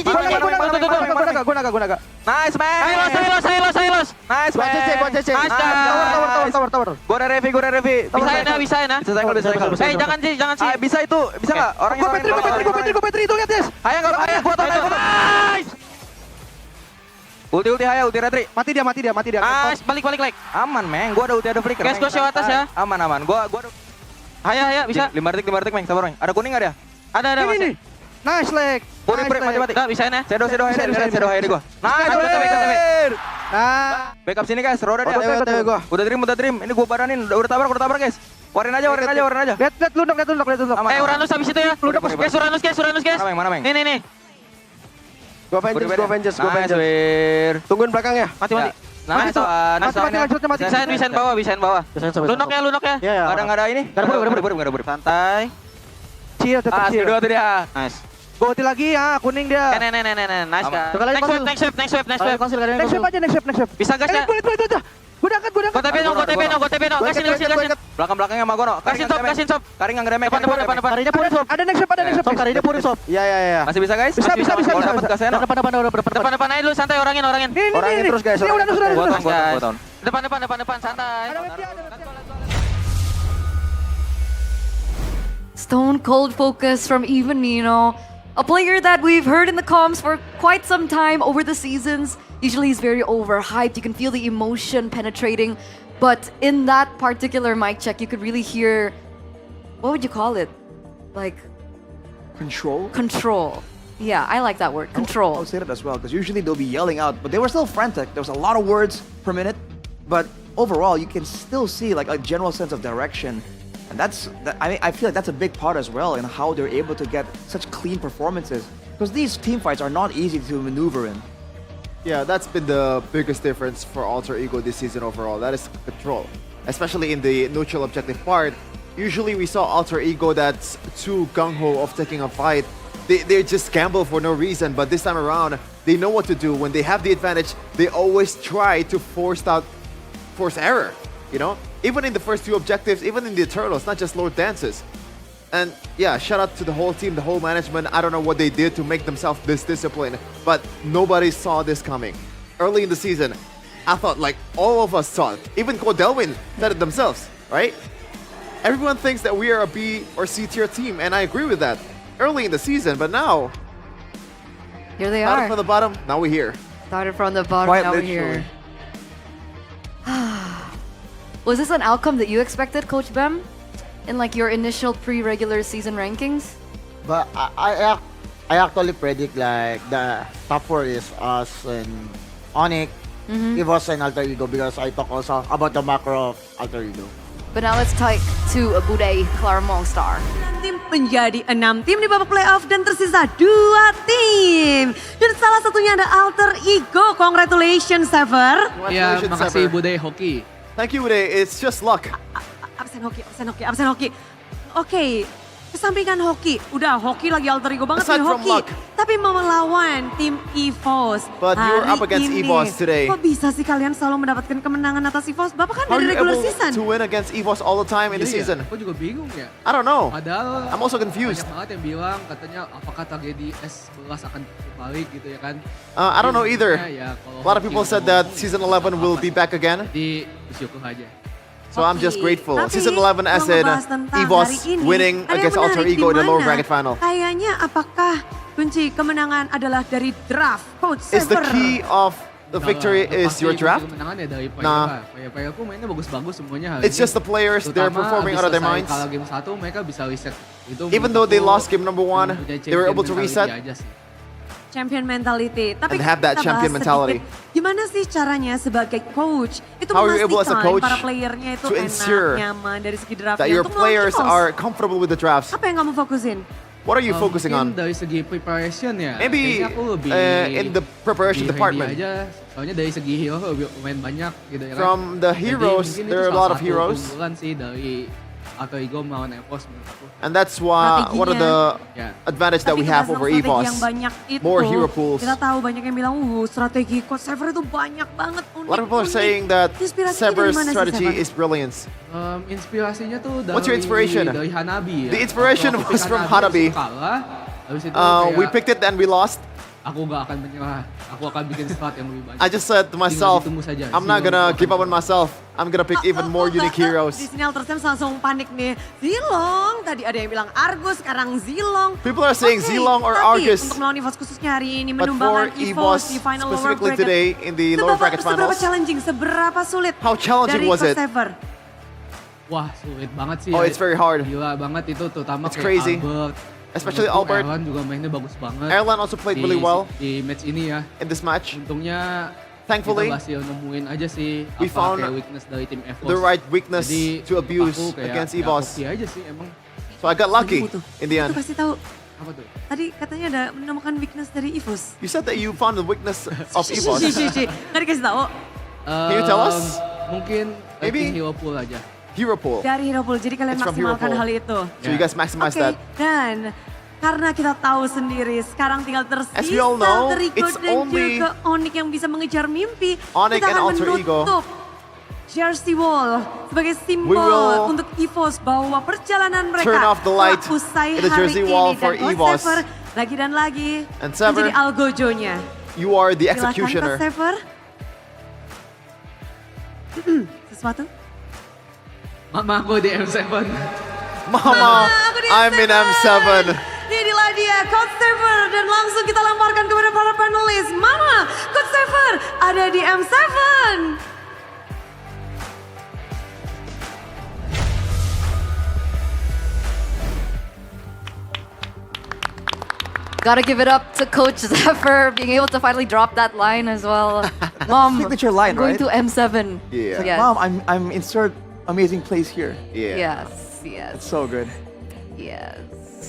Gua naga. Nice man. Silos. Nice man. Gua CC. Tower. Gua ada Revi. Bisa ya. Bisa tackle. Jangan sih. Bisa itu, bisa enggak? Orangnya Gua Petri itu lihat guys. Ayo gua tahu. Nice. Ulti Haya, ulti Retri. Mati dia. Nice, balik. Aman, Meng. Gua ada ulti, ada flicker. Guys, gua show atas ya. Aman. Gua ada... Haya, bisa. 5 detik, Meng. Sabar, Meng. Ada kuning enggak dia? Ada. Ini. Nice leg. Mati. Enggak, bisa ya. Shadow Haya di gua. Nice, backup sini guys, roda dia. Udah dream. Ini gua baranin, udah tabrak guys. Warin aja. Lihat lunduk. Uranus habis itu ya. Lunduk guys, Uranus guys. Mana, Meng? Nih. Gua Avengers. Tungguin belakang ya. Mati. Mati. Bisa bawah. Lunok ya. Iya. Enggak ada ini. Enggak ada bur. Santai. Chill tetap chill. Dua tuh dia. Nice. Gua ulti lagi ya, kuning dia. Nice kan. Next wave. Next wave. Bisa gas ya. Boleh. Gua angkat. Gua TP no. Kasih. Belakang-belakangnya sama Gono. Kasih sob. Karing enggak remek. Depan. Karinya purin sob. Ada next wave. Karinya purin sob. Iya. Masih bisa guys? Bisa. Depan aja dulu, santai orangin. Orangin terus guys. Ini udah. Gua Depan santai. Stone cold focus from even Nino, a player that we've heard in the comms for quite some time over the seasons. Usually he's very overhyped, you can feel the emotion penetrating, but in that particular mic check you could really hear, what would you call it? Like... Control. Yeah, I like that word, control. I would say that as well, because usually they'll be yelling out, but they were still frantic. There was a lot of words per minute, but overall you can still see like a general sense of direction. And I feel like that's a big part as well in how they're able to get such clean performances. Because these team fights are not easy to maneuver in. Yeah, that's been the biggest difference for Alter Ego this season overall. That is control. Especially in the neutral objective part. Usually we saw Alter Ego that's too gung-ho of taking a fight. They just gamble for no reason, but this time around, they know what to do. When they have the advantage, they always try to force out force error, you know? Even in the first few objectives, even in the Eternals, not just Lord Dances. And yeah, shout out to the whole team, the whole management. I don't know what they did to make themselves this disciplined, but nobody saw this coming. Early in the season, I thought like all of us saw it. Even Delwyn said it themselves, right? Everyone thinks that we are a B or C tier team, and I agree with that. Early in the season, but now... Here they started are. from the bottom, now we're here. Started from the bottom, Quite now we're literally. here. Was this an outcome that you expected, Coach Bem? In like your initial pre-regular season rankings? But I actually predict like the top 4 is us and Onyx, EVOS and Alter Ego because I talk also about the macro of Alter Ego. But now let's take to Bude Claremont Star. Tim menjadi 6 tim di babak playoff dan tersisa 2 tim. Dan salah satunya ada Alter Ego. Congratulations, Sever. Ya, makasih Bude Hoki. Thank you, Bude. It's just luck. Absen hoki. Oke, kesampingkan hoki. Udah, hoki lagi Alter Ego banget Aside nih from hoki. luck. Tapi mau melawan tim EVOS. But you're up against Hari ini, EVOS today. Kok bisa sih kalian selalu mendapatkan kemenangan atas EVOS? Bapak kan How are dari you regular able season. to win against EVOS all the time in the season? Aku juga bingung ya. I don't know. Padahal I'm also confused. banyak banget yang bilang katanya apakah tragedi S11 akan balik gitu ya kan. I don't know either. Ya, kalau A lot of people said that season 11 will be back again. Di bersyukur aja. So I'm just grateful. Tapi, Season 11 as kalau in ngebahas tentang hari EVOS ini, winning ada yang against Alter menarik Ego in the di lower mana? bracket final. Kayaknya apakah kunci kemenangan adalah dari draft Coach Is the Sever? key of the victory is your draft? Kemenangan ya dari Nah. player-playerku mainnya bagus-bagus semuanya hari It's ini. just the players, they're Terutama performing abis out of their selesai minds. Kalah game 1 mereka bisa reset. Itu Even though they lost game number 1, they were able to reset. Champion mentality. Tapi And have that kita champion bahas mentality. sedikit, gimana sih caranya sebagai coach itu How are you able as a memastikan coach para playernya itu to enak, ensure nyaman dari segi draftnya that your untuk melawan players EVOS? are comfortable with the drafts? Apa yang kamu fokusin? What are you focusing on? Dari segi preparation ya. Maybe kayaknya aku lebih in the preparation lebih ready department. aja. Soalnya dari segi hero lumayan banyak gitu ya kan. From the Jadi heroes, mungkin there itu are a lot salah of satu heroes. keunggulan sih dari Alter Ego melawan EVOS menurut aku. And that's why one of the Yeah. advantage that we have over Strategi EVOS. yang banyak itu, More hero pools. kita tahu banyak yang bilang, strategi Coach Sever itu banyak banget A lot of people are unik-unik. saying that Inspirasinya Sever's dari mana sih, strategy Sever? is brilliance. Inspirasinya tuh dari What's your inspiration? Dari Hanabi ya. The inspiration Waktu aku was pick from Hanabi. habis itu kalah, habis itu We kayak, picked it and we lost. aku gak akan menyerah. Aku akan bikin strat yang lebih banyak. I just said to myself, Tinggal ditunggu saja. I'm not gonna give up on myself. I'm gonna pick even more unique heroes. Di sini Alter Sam langsung panik nih. Zilong, tadi ada yang bilang Argus, sekarang Zilong. People are saying Oke, Zilong or tapi Argus. untuk melawan EVOS khususnya hari ini But for menumbangkan EVOS, di final lower specifically bracket. today in the lower bracket Seberapa finals, challenging, seberapa sulit how challenging dari was Coach it? Sever? Wah, sulit banget sih. Oh, it's very hard. Gila banget itu, terutama It's kayak crazy. Albert. Especially Menurutku Albert. Erlan juga mainnya bagus banget. Erlan also played really well di match ini ya. in this match. Untungnya Thankfully, kita berhasil nemuin aja sih we apa found kayak weakness dari tim EVOS. the right weakness Jadi, to abuse aku kayak, against ya EVOS. hoki aja sih emang. So I got lucky in the Itu end. kasih tahu. Apa tuh? Tadi katanya ada menemukan weakness dari EVOS. You said that you found the weakness of EVOS. Nggak dikasih tahu. Can you tell us? Mungkin Maybe hero pool aja. Hero pool. Dari Hero Pool, jadi kalian It's from Hero maksimalkan Pool. hal itu. So you guys maximize Oke, that. dan karena kita tahu sendiri sekarang tinggal tersisa As we all know, Alter Ego it's dan only juga Onyx yang bisa mengejar mimpi. Onyx Kita and akan Alter Ego. menutup Jersey Wall sebagai We simbol will untuk EVOS bahwa perjalanan mereka turn off the light telah usai in the hari Jersey ini. Wall Dan for Coach EVOS. Sever lagi dan lagi And Sever, menjadi algojonya. You are the Silakan, executioner. Coach Sever. Sesuatu? Mama aku di M7. Mama, I'm in M7. Inilah dia Coach Sever dan langsung kita lemparkan kepada para panelis. Mama, Coach Sever ada di M7. Gotta give it up to Coach Zephyr being able to finally drop that line as well. Mom, signature line, I'm going right? to M7. Yeah. So yes. Mom, I'm insert amazing plays here. Yeah. Yes, yes. It's so good. Yes.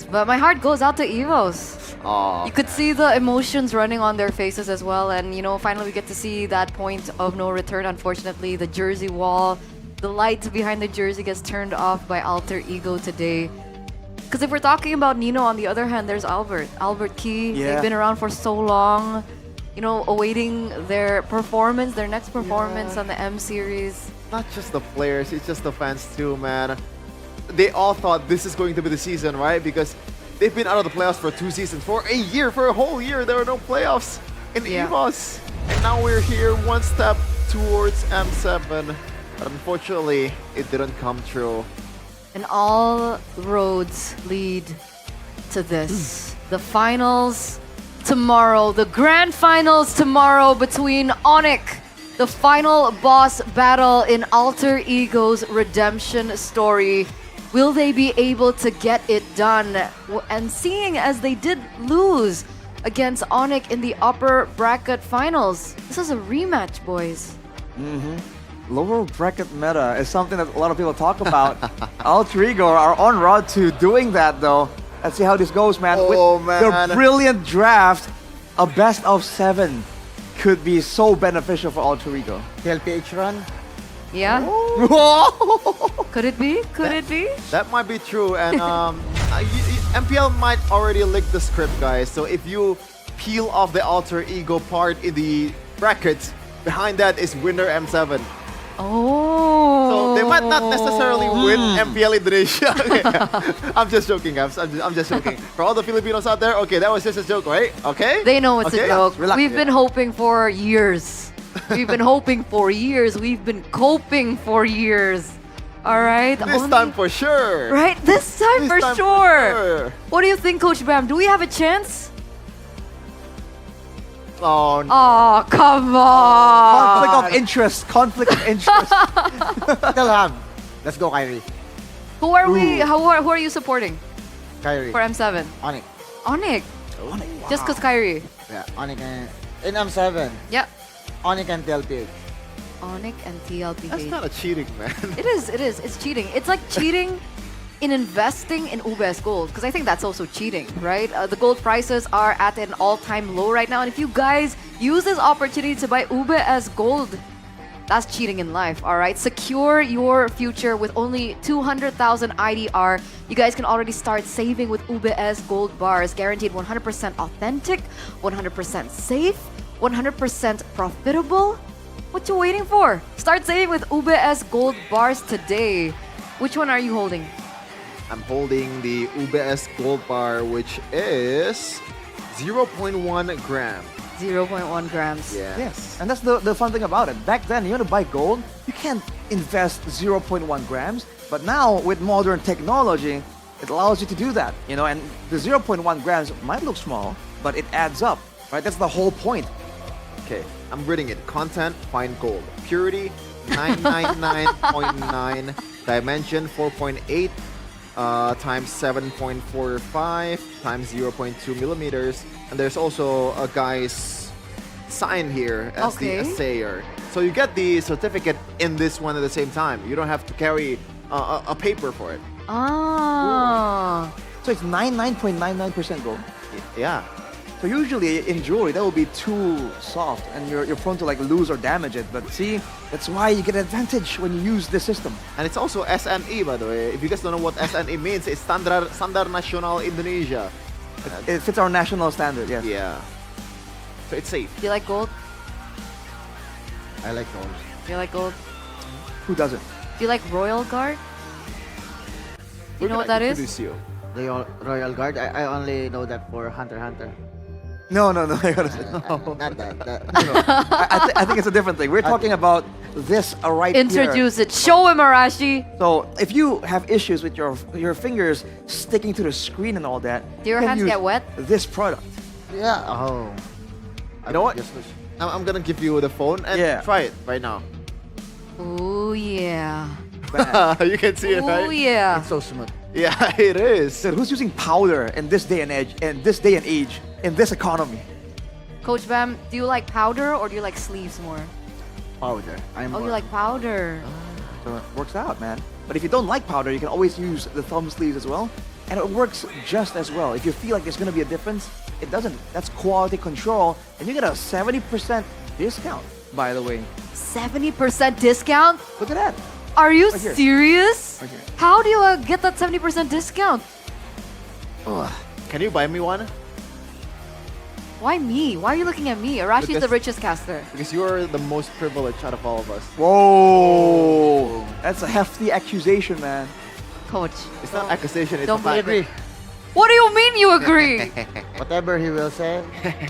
But my heart goes out to EVOS. Aw. You could see the emotions running on their faces as well. And, you know, finally we get to see that point of no return. Unfortunately, the jersey wall, the light behind the jersey gets turned off by Alter Ego today. Because if we're talking about Nino, on the other hand, there's Albert. Albert Key. Yeah. They've been around for so long. awaiting their performance, their next performance on the M series. Not just the players, it's just the fans too, man. They all thought this is going to be the season, right? Because they've been out of the playoffs for 2 seasons, for a year, for a whole year. There were no playoffs in EVOS. And now we're here one step towards M7. But unfortunately, it didn't come true. And all roads lead to this. The finals tomorrow, the grand finals tomorrow between Onyx, the final boss battle in Alter Ego's redemption story. Will they be able to get it done? And seeing as they did lose against Onyx in the upper bracket finals, this is a rematch, boys. Lower bracket meta is something that a lot of people talk about. Alter Ego are on road to doing that, though. Let's see how this goes, man. With their brilliant draft, a best of 7 could be so beneficial for Alter Ego. TLPH run? Yeah. Could it be? Could it be? That might be true, and MPL might already lick the script, guys. So if you peel off the Alter Ego part in the brackets, behind that is winner M7. Oh. So they might not necessarily win MPL Indonesia. Okay. I'm just joking, guys. I'm just joking. For all the Filipinos out there, okay, that was just a joke, right? Okay? They know it's okay? a joke. Relax. We've been hoping for years. We've been hoping for years. We've been coping for years. All right? This time for sure. Right? This time for sure. What do you think, Coach Bam? Do we have a chance? Oh, no. Oh, come on. Conflict of interest. Conflict of interest. Still have. Let's go, Kyrie. Who are we? Who are you supporting Kyrie. for M7? Onyx. Onyx. Just because Kyrie. Yeah, Onyx and in M7. Yep. Onyx and TLPH. Onyx and TLPH. That's kind of cheating, man. It is. It's cheating. It's like cheating in investing in UBS Gold, because I think that's also cheating, right? The gold prices are at an all-time low right now, and if you guys use this opportunity to buy UBS Gold, that's cheating in life, all right? Secure your future with only 200,000 IDR. You guys can already start saving with UBS Gold bars, guaranteed 100% authentic, 100% safe, 100% profitable. What you waiting for? Start saving with UBS Gold bars today. Which one are you holding? I'm holding the UBS Gold Bar, which is 0.1 gram. 0.1 grams. Yeah. Yes, and that's the fun thing about it. Back then, you want to buy gold, you can't invest 0.1 grams. But now, with modern technology, it allows you to do that. And the 0.1 grams might look small, but it adds up, right? That's the whole point. Okay, I'm reading it. Content, fine gold. Purity, 999.9. Dimension, 4.8. Times 7.45 times 0.2 millimeters, and there's also a guy's sign here as the assayer. So you get the certificate in this one at the same time. You don't have to carry a paper for it. Ah. So it's 99.99% gold. Yeah. So usually in jewelry, that will be too soft and you're prone to lose or damage it. But see, that's why you get an advantage when you use this system. And it's also SNE, by the way. If you guys don't know what SNE means, it's Standar Nasional Indonesia. It fits our national standard, yes. Yeah. So it's safe. Do you like gold? I like gold. Do you like gold? Who doesn't? Do you like Royal Guard? You know what that is? The Royal Guard? I only know that for Hunter x Hunter. No. Not that. I think it's a different thing. We're talking about this right here. Introduce it. Show him, Arashi. So if you have issues with your fingers sticking to the screen and all that, do your hands get wet? This product. Yeah. Oh. You know what? I'm gonna give you the phone and try it right now. Oh yeah. You can see it, right? Oh yeah. It's so smooth. Yeah, it is. So who's using powder in this day and age, in this economy? Coach Bam, do you like powder or do you like sleeves more? Powder. You like powder. So it works out, man. But if you don't like powder, you can always use the thumb sleeves as well. And it works just as well. If you feel like there's going to be a difference, it doesn't. That's quality control. And you get a 70% discount, by the way. 70% discount? Look at that. Are you Right here. serious? Right here. How do you get that 70% discount? Can you buy me one? Why me? Why are you looking at me? Arashi's the Because- richest caster. Because you're the most privileged out of all of us. Whoa! That's a hefty accusation, man. Coach. It's not accusation, it's Don't a fact. believe it. What do you mean you agree? Whatever he will say,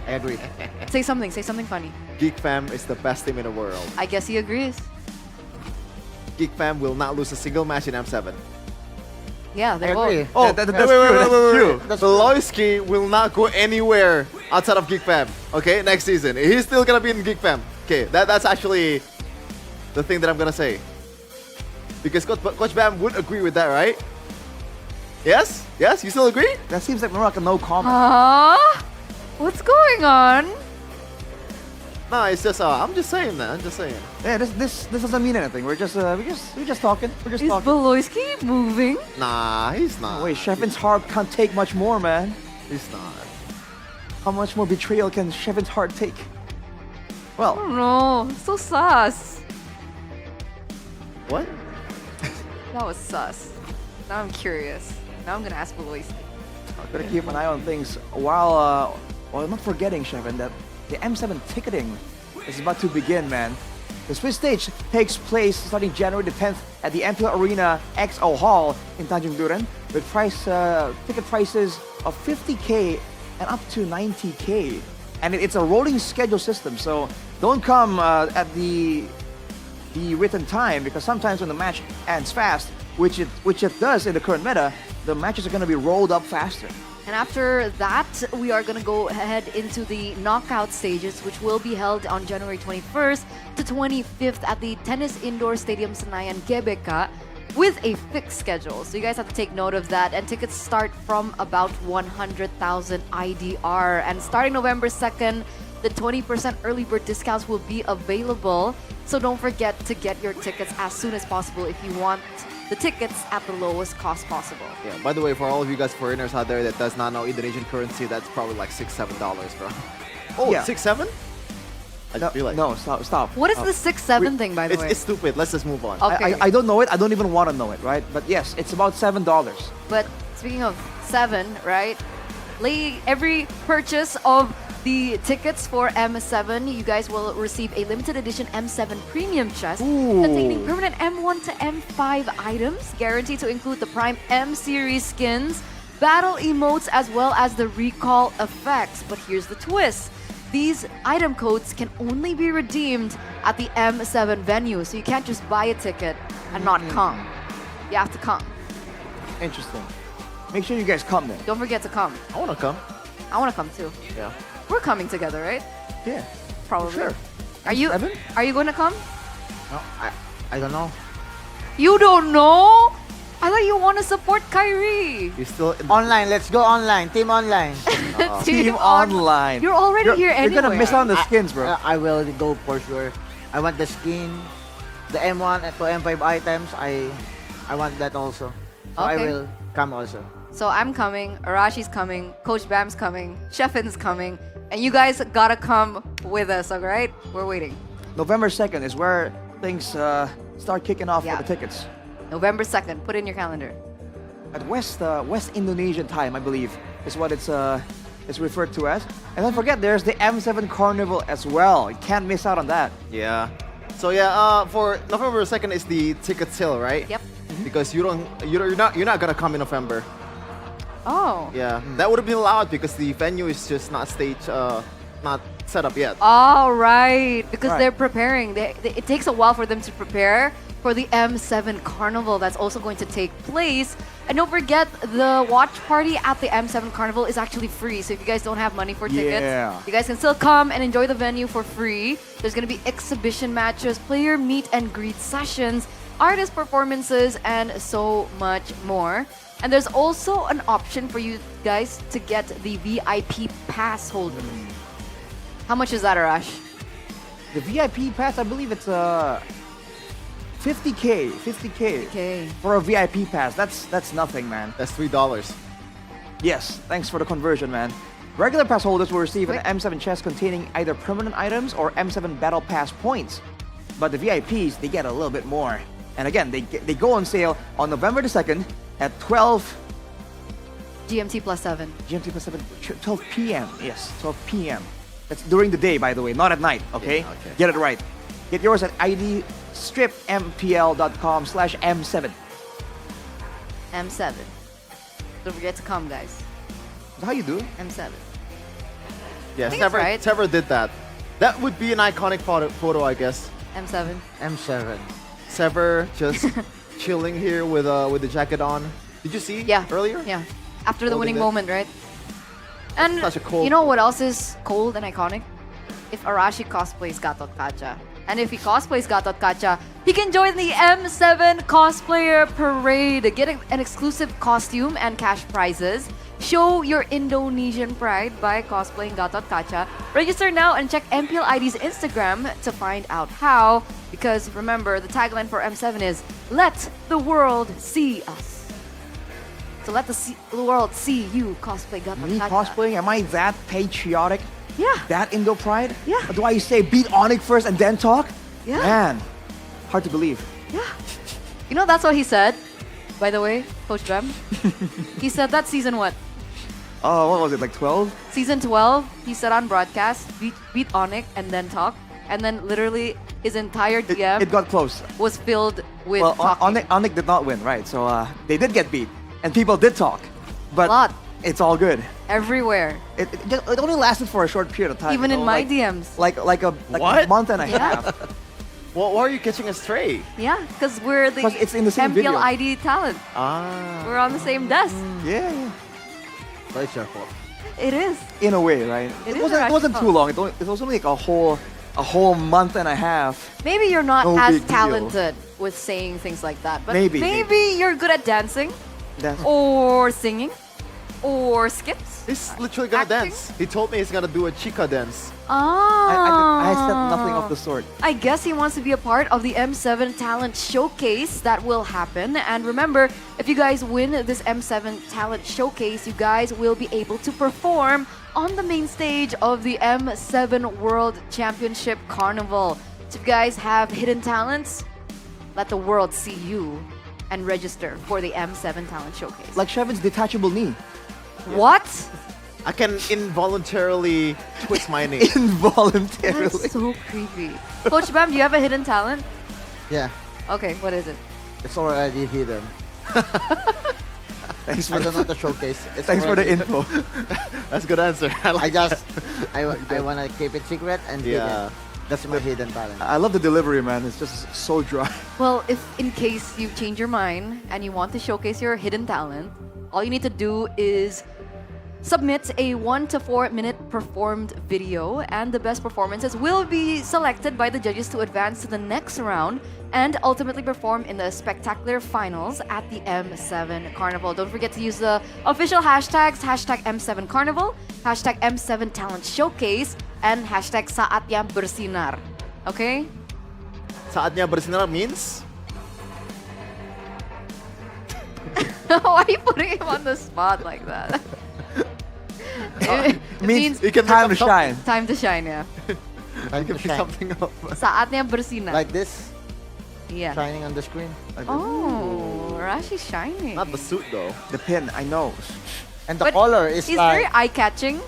I agree. Say something funny. Geek Fam is the best team in the world. I guess he agrees. Geek Fam will not lose a single match in M7. Yeah, they I agree. won't. Oh, that's wait, true, that's true. That's Veloisky will not go anywhere outside of Geek Fam. Okay, next season. He's still gonna be in Geek Fam. Okay, that's actually the thing that I'm gonna say. Because Coach Bam would agree with that, right? Yes? Yes? You still agree? That seems like more like a no comment. Huh? What's going on? No, it's just I'm just saying that. I'm just saying. Yeah, this doesn't mean anything. We're just talking. We're just Is talking. Beloisky moving? Nah, he's not. Wait, Shevin's heart can't take much more, man. He's not. How much more betrayal can Shevin's heart take? I Well, don't know. So sus. What? That was sus. Now I'm curious. Now I'm gonna ask Beloisky. gotta keep an eye on things while not forgetting, Shevin, that the M7 ticketing is about to begin, man. The Swiss stage takes place starting January the 10th at the MPL Arena XO Hall in Tanjung Duren with ticket prices of 50K and up to 90K. And it's a rolling schedule system, so don't come at the written time, because sometimes when the match ends fast, which it does in the current meta, the matches are going to be rolled up faster. And after that, we are going to go ahead into the knockout stages, which will be held on January 21st to 25th at the Tennis Indoor Stadium Senayan, GBK, with a fixed schedule. So you guys have to take note of that. And tickets start from about 100,000 IDR. And starting November 2nd, the 20% early bird discounts will be available. So don't forget to get your tickets as soon as possible if you want the tickets at the lowest cost possible. Yeah, by the way, for all of you guys foreigners out there that does not know Indonesian currency, that's probably like $6-7, bro. Oh, Yeah. 6-7? I feel like. No, stop. What is the 6-7 thing, by the way? It's stupid. Let's just move on. Okay. I don't know it. I don't even want to know it, right? But yes, it's about $7. But speaking of 7, right? Every purchase of the tickets for M7, you guys will receive a limited edition M7 premium chest containing permanent M1 to M5 items, guaranteed to include the Prime M series skins, battle emotes, as well as the recall effects. But here's the twist. These item codes can only be redeemed at the M7 venue, so you can't just buy a ticket and not come. You have to come. Interesting. Make sure you guys come then. Don't forget to come. I want to come. I want to come too. Yeah. We're coming together, right? Yeah. Probably. Sure. Are you going to come? No, I don't know. You don't know? I thought you want to support Kyrie. You're still Online, let's go online. Team online. Team online. You're already here anyway. You're gonna miss out on the skins, bro. I will go for sure. I want the skin, the M1 to M5 items. I want that also. So I Okay. will come also. So I'm coming, Arashi's coming, Coach Bam's coming, Shefin's coming, and you guys gotta come with us, alright? We're waiting. November 2nd is where things start kicking off for the tickets. November 2nd, put in your calendar. At West Indonesian time, I believe, is what it's referred to as. And don't forget, there's the M7 Carnival as well. You can't miss out on that. Yeah. So yeah, for November 2nd is the ticket sale, right? Yep. Because you're not gonna come in November. Oh. Yeah, that would have been allowed because the venue is just not not set up yet. All right, because Right. they're preparing. It takes a while for them to prepare for the M7 Carnival that's also going to take place. And don't forget, the watch party at the M7 Carnival is actually free. So if you guys don't have money for tickets, Yeah. you guys can still come and enjoy the venue for free. There's going to be exhibition matches, player meet and greet sessions, artist performances, and so much more. And there's also an option for you guys to get the VIP pass holders. How much is that, Arash? The VIP pass, I believe it's 50K. 50K for a VIP pass. That's nothing, man. That's $3. Yes, thanks for the conversion, man. Regular pass holders will receive an M7 chest containing either permanent items or M7 Battle Pass points. But the VIPs, they get a little bit more. And again, they go on sale on November the 2nd at 12 GMT +7. GMT +7, 12 p.m. Yes, 12 p.m. That's during the day, by the way, not at night, okay? Yeah, okay. Get it right. Get yours at idstripmpl.com/M7. M7. Don't forget to come, guys. Is that how you do it? M7. Yes, think it's right. Sever did that. That would be an iconic photo, I guess. M7. M7. Sever just chilling here with the jacket on. Did you see? Yeah. Earlier? Yeah. After the Holding winning it. moment, right? And Such a cold you know what else is cold and iconic? If Arashi cosplays Gatot Kacha. And if he cosplays Gatot Kacha, he can join the M7 cosplayer parade. Get an exclusive costume and cash prizes. Show your Indonesian pride by cosplaying Gatot Kacha. Register now and check MPL ID's Instagram to find out how. Because remember, the tagline for M7 is, let the world see us. So let the world see you cosplay Gatot Me Kacha. cosplaying? Am I that patriotic? Yeah. That Indo pride? Yeah. Or do I say beat Onyx first and then talk? Yeah. Man, hard to believe. You know, that's what he said, by the way, Coach Bem. He said that season what? What was it, like 12? Season 12, he said on broadcast, beat Onyx and then talk. And then literally his entire DM It got close. was filled with Well, talking. Onyx did not win, right? So they did get beat. And people did talk. But it's all good. Everywhere. It only lasted for a short period of time. Even you in know, my like- DMs. Like a What? month and a Yeah. half. Well, why are you catching us straight? Yeah, because we're the 'Cause it's in the same MPL video. ID talent. Ah. We're on the same desk. Yeah. So it's your fault. It is. In a way, right? It is wasn't, our it wasn't too fault. long. It was only like a whole month and a half. Maybe you're not No as big deal. talented with saying things like that. But Maybe. maybe you're good at dancing or singing or skips. He's literally gonna dance. He told me he's gonna do a chica dance. Ah. I said nothing of the sort. I guess he wants to be a part of the M7 Talent Showcase that will happen. And remember, if you guys win this M7 Talent Showcase, you guys will be able to perform on the main stage of the M7 World Championship Carnival. So if you guys have hidden talents, let the world see you and register for the M7 Talent Showcase. Like Shevin's detachable knee. What? I can involuntarily twist my knee. Involuntarily. That's so creepy. Coach Bam, do you have a hidden talent? Yeah. Okay, what is it? It's already hidden. Thanks I don't know the showcase. It's Thanks for the already- info. That's a good answer. I want to keep it secret and Yeah. hidden. That's my hidden talent. I love the delivery, man. It's just so dry. Well, if in case you change your mind and you want to showcase your hidden talent, all you need to do is submit a 1 to 4 minute performed video, and the best performances will be selected by the judges to advance to the next round and ultimately perform in the spectacular finals at the M7 Carnival. Don't forget to use the official hashtags, hashtag M7 Carnival, hashtag M7 Talent Showcase, and hashtag Saatnya Bersinar. Okay? Saatnya bersinar means? Why are you putting him on the spot like that? It means you can time to become shine. Time to shine, yeah. Time to shine. something up. Saatnya bersinar. Like this, Yeah. shining on the screen. Like this. Oh, Rashi's shining. Not the suit though. The pin, I know. And the But color is he's very like eye-catching.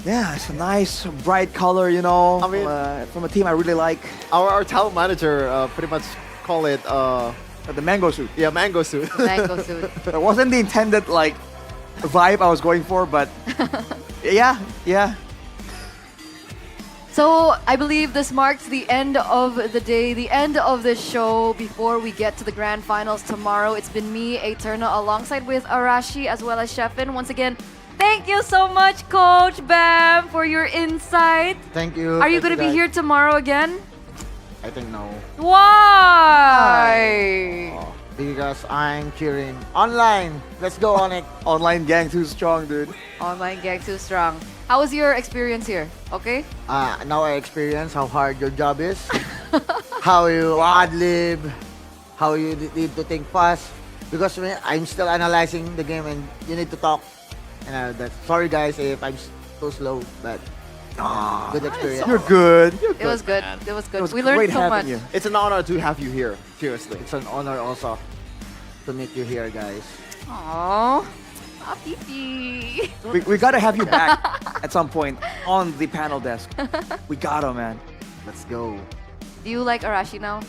Yeah, it's a nice, bright color, you know. I mean- from a team I really like. Our talent manager pretty much call it The mango suit. yeah, mango suit. Mango suit. That wasn't the intended, like, vibe I was going for, but yeah. So I believe this marks the end of the day, the end of the show before we get to the grand finals tomorrow. It's been me, Eterna, alongside with Arashi as well as Shefin. Once again, thank you so much, Coach Bam, for your insight. Thank you. Are you Thank going to be guys. here tomorrow again? I think no. Why? Because I'm cheering online. Let's go on it. Online gang too strong, dude. Online gang too strong. How was your experience here? Okay? Now I experience how hard your job is, how you ad-lib, how you need to think fast. Because I'm still analyzing the game and you need to talk. And sorry guys if I'm too slow, but good experience. You're good. It was good. It was good. It was We learned great so having much. you. It's an honor to have you here. Seriously. It's an honor also to meet you here, guys. Aww. Pipi. We gotta have you back at some point on the panel desk. We gotta, man. Let's go. Do you like Arashi now?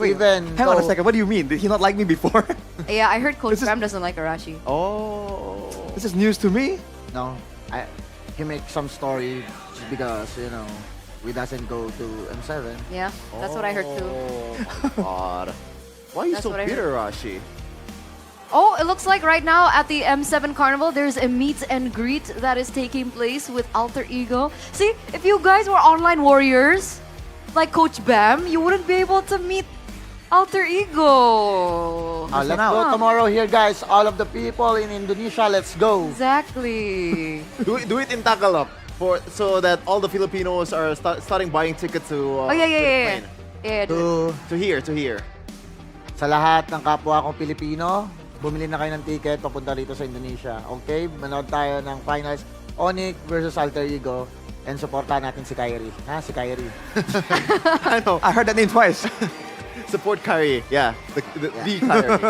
Wait, hang on a second. What do you mean? Did he not like me before? Yeah, I heard Coach Bram doesn't like Arashi. Oh, this is news to me. No, he makes some story just because, you know, we doesn't go to M7. Yeah, that's what I heard too. Oh my god. Why are you That's so what I bitter, Rashi? Oh, it looks like right now at the M7 Carnival, there's a meet and greet that is taking place with Alter Ego. See, if you guys were online warriors, like Coach Bam, you wouldn't be able to meet Alter Ego. Let's go tomorrow here, guys. All of the people in Indonesia, let's go. Exactly. do it in Tagalog so that all the Filipinos are starting buying tickets to. Oh yeah. To here. Sa lahat ng kapwa kong Pilipino, bumili na kayo ng ticket papunta rito sa Indonesia. Okay? Manood tayo ng finals. Onyx versus Alter Ego. And supportahan natin si Kyrie. Ha? Si Kyrie. I know. I heard that name twice. Support Kyrie. Yeah. The Kyrie.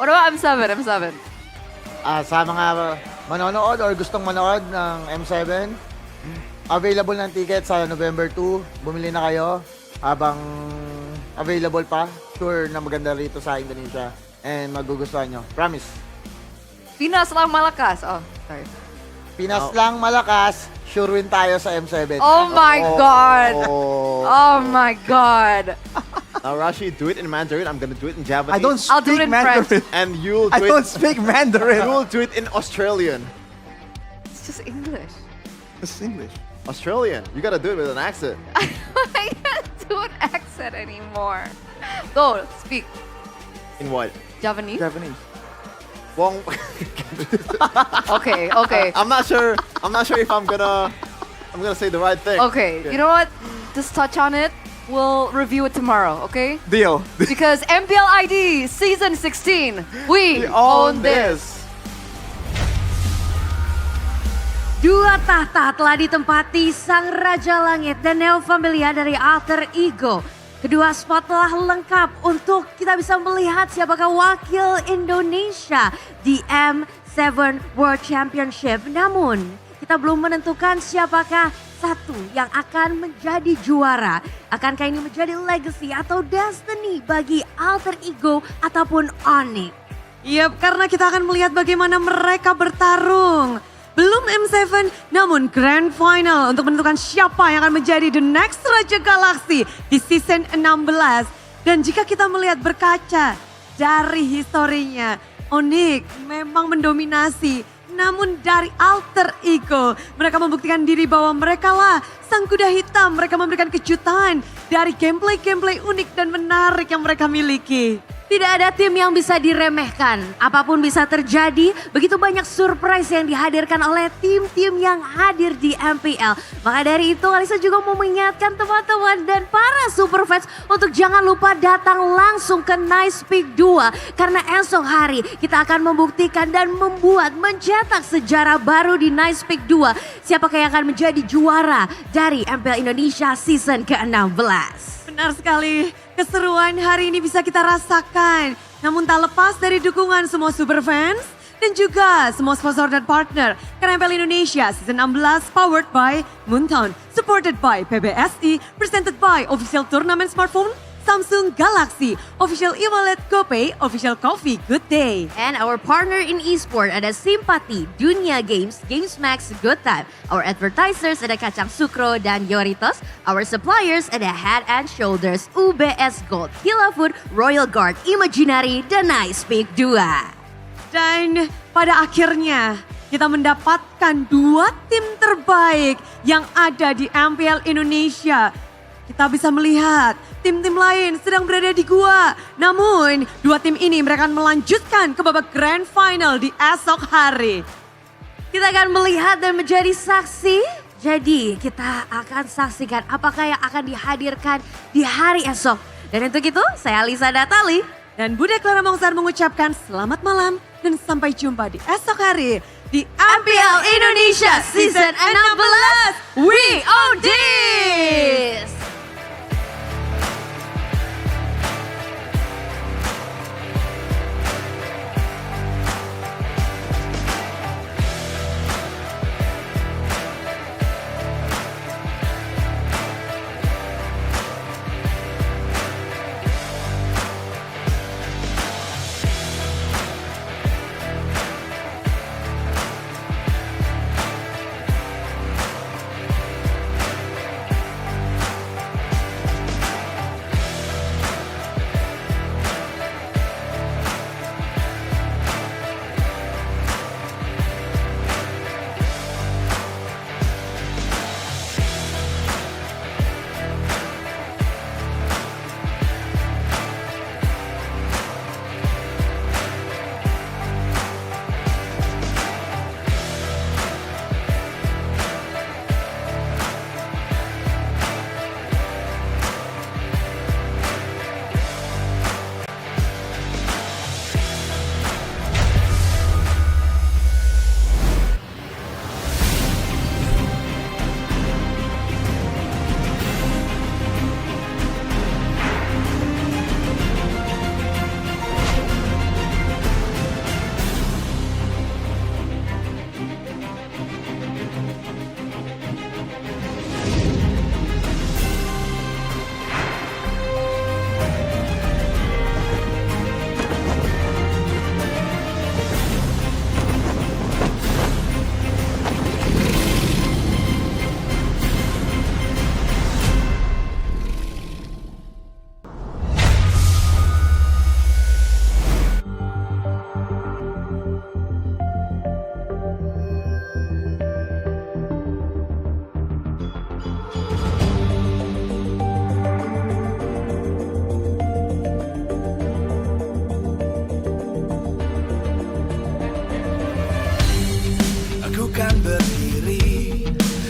What about M7? Sa mga manonood or gustong manood ng M7, available ng ticket sa November 2. Bumili na kayo habang available pa. Sure na maganda rito sa Indonesia. And magugustuhan nyo. Promise. Pinas lang malakas. Oh, sorry. Pinas lang malakas, sure win tayo sa M7. Oh my God! Oh my God! Now, Rashi, do it in Mandarin. I'm gonna do it in Japanese. I'll do it in Mandarin. And you'll do I don't speak Mandarin. You'll do it in Australian. It's just English. It's English. Australian. You gotta do it with an accent. I can't do an accent anymore. Go, speak. In what? Japanese? Japanese. Wong. Okay. I'm not sure if I'm gonna say the right thing. Okay, you know what? Just touch on it. We'll review it tomorrow, okay? Deal. Because MPL ID Season 16, we own this. Dua tahta telah ditempati Sang Raja Langit dan Neo Familia dari Alter Ego. Kedua spot telah lengkap untuk kita bisa melihat siapakah wakil Indonesia di M7 World Championship. Namun kita belum menentukan siapakah satu yang akan menjadi juara. Akankah ini menjadi legacy atau destiny bagi Alter Ego ataupun Onyx? Yap, karena kita akan melihat bagaimana mereka bertarung. Belum M7, namun Grand Final untuk menentukan siapa yang akan menjadi the next Raja Galaksi di season 16. Dan jika kita melihat berkaca dari historinya, Onyx memang mendominasi. Namun dari Alter Ego, mereka membuktikan diri bahwa mereka lah sang kuda hitam. Mereka memberikan kejutan dari gameplay-gameplay unik dan menarik yang mereka miliki. Tidak ada tim yang bisa diremehkan. Apapun bisa terjadi. Begitu banyak surprise yang dihadirkan oleh tim-tim yang hadir di MPL. Maka dari itu Alisa juga mau mengingatkan teman-teman dan para super fans untuk jangan lupa datang langsung ke Nice Peak 2. Karena esok hari kita akan membuktikan dan mencetak sejarah baru di Nice Peak 2. Siapakah yang akan menjadi juara dari MPL Indonesia season ke-16. Benar sekali, keseruan hari ini bisa kita rasakan. Namun tak lepas dari dukungan semua super fans dan juga semua sponsor dan partner. Karena MPL Indonesia Season 16 powered by Moontown, supported by PBSI, presented by Official Tournament Smartphone, Samsung Galaxy, Official e-wallet GoPay, Official Coffee Good Day. And our partner in esport ada Simpati, Dunia Games, Games Max, Good Time. Our advertisers ada Kacang Sukro dan Yoritos. Our suppliers ada Head and Shoulders, UBS Gold, Hila Food, Royal Guard, Imaginary, dan Nice Peak 2. Dan pada akhirnya kita mendapatkan dua tim terbaik yang ada di MPL Indonesia. Kita bisa melihat tim-tim lain sedang berada di gua. Namun dua tim ini mereka akan melanjutkan ke babak grand final di esok hari. Kita akan melihat dan menjadi saksi. Jadi kita akan saksikan apakah yang akan dihadirkan di hari esok. Dan untuk itu saya Alisa Datali. Dan Bude Clara Mongsar mengucapkan selamat malam dan sampai jumpa di esok hari di MPL Indonesia Season 16. We own this!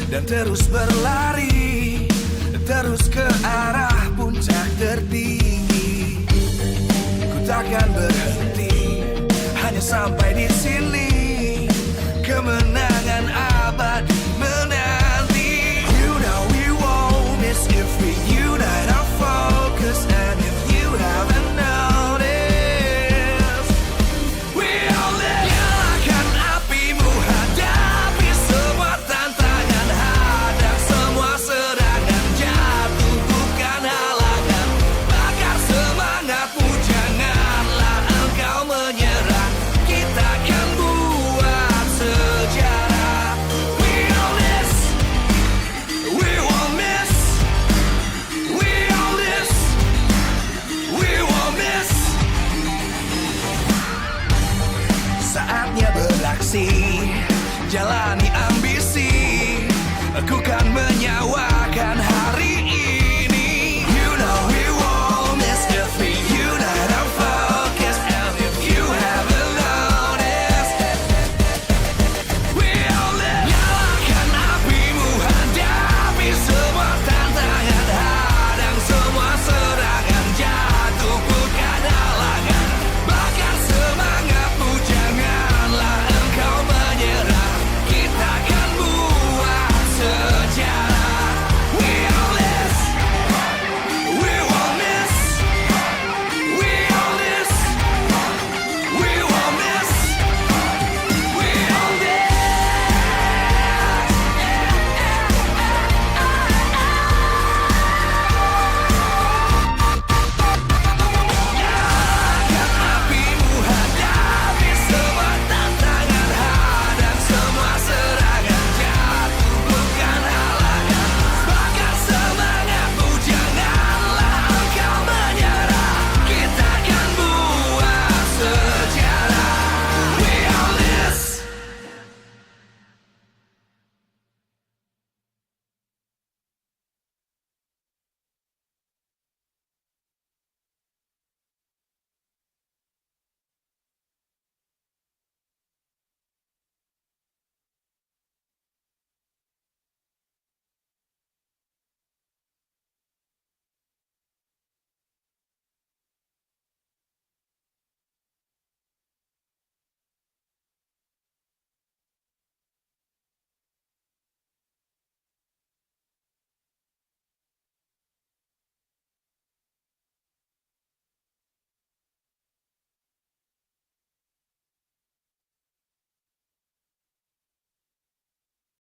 dan terus berlari, terus ke arah puncak tertinggi. Ku takkan berhenti, hanya sampai di sini.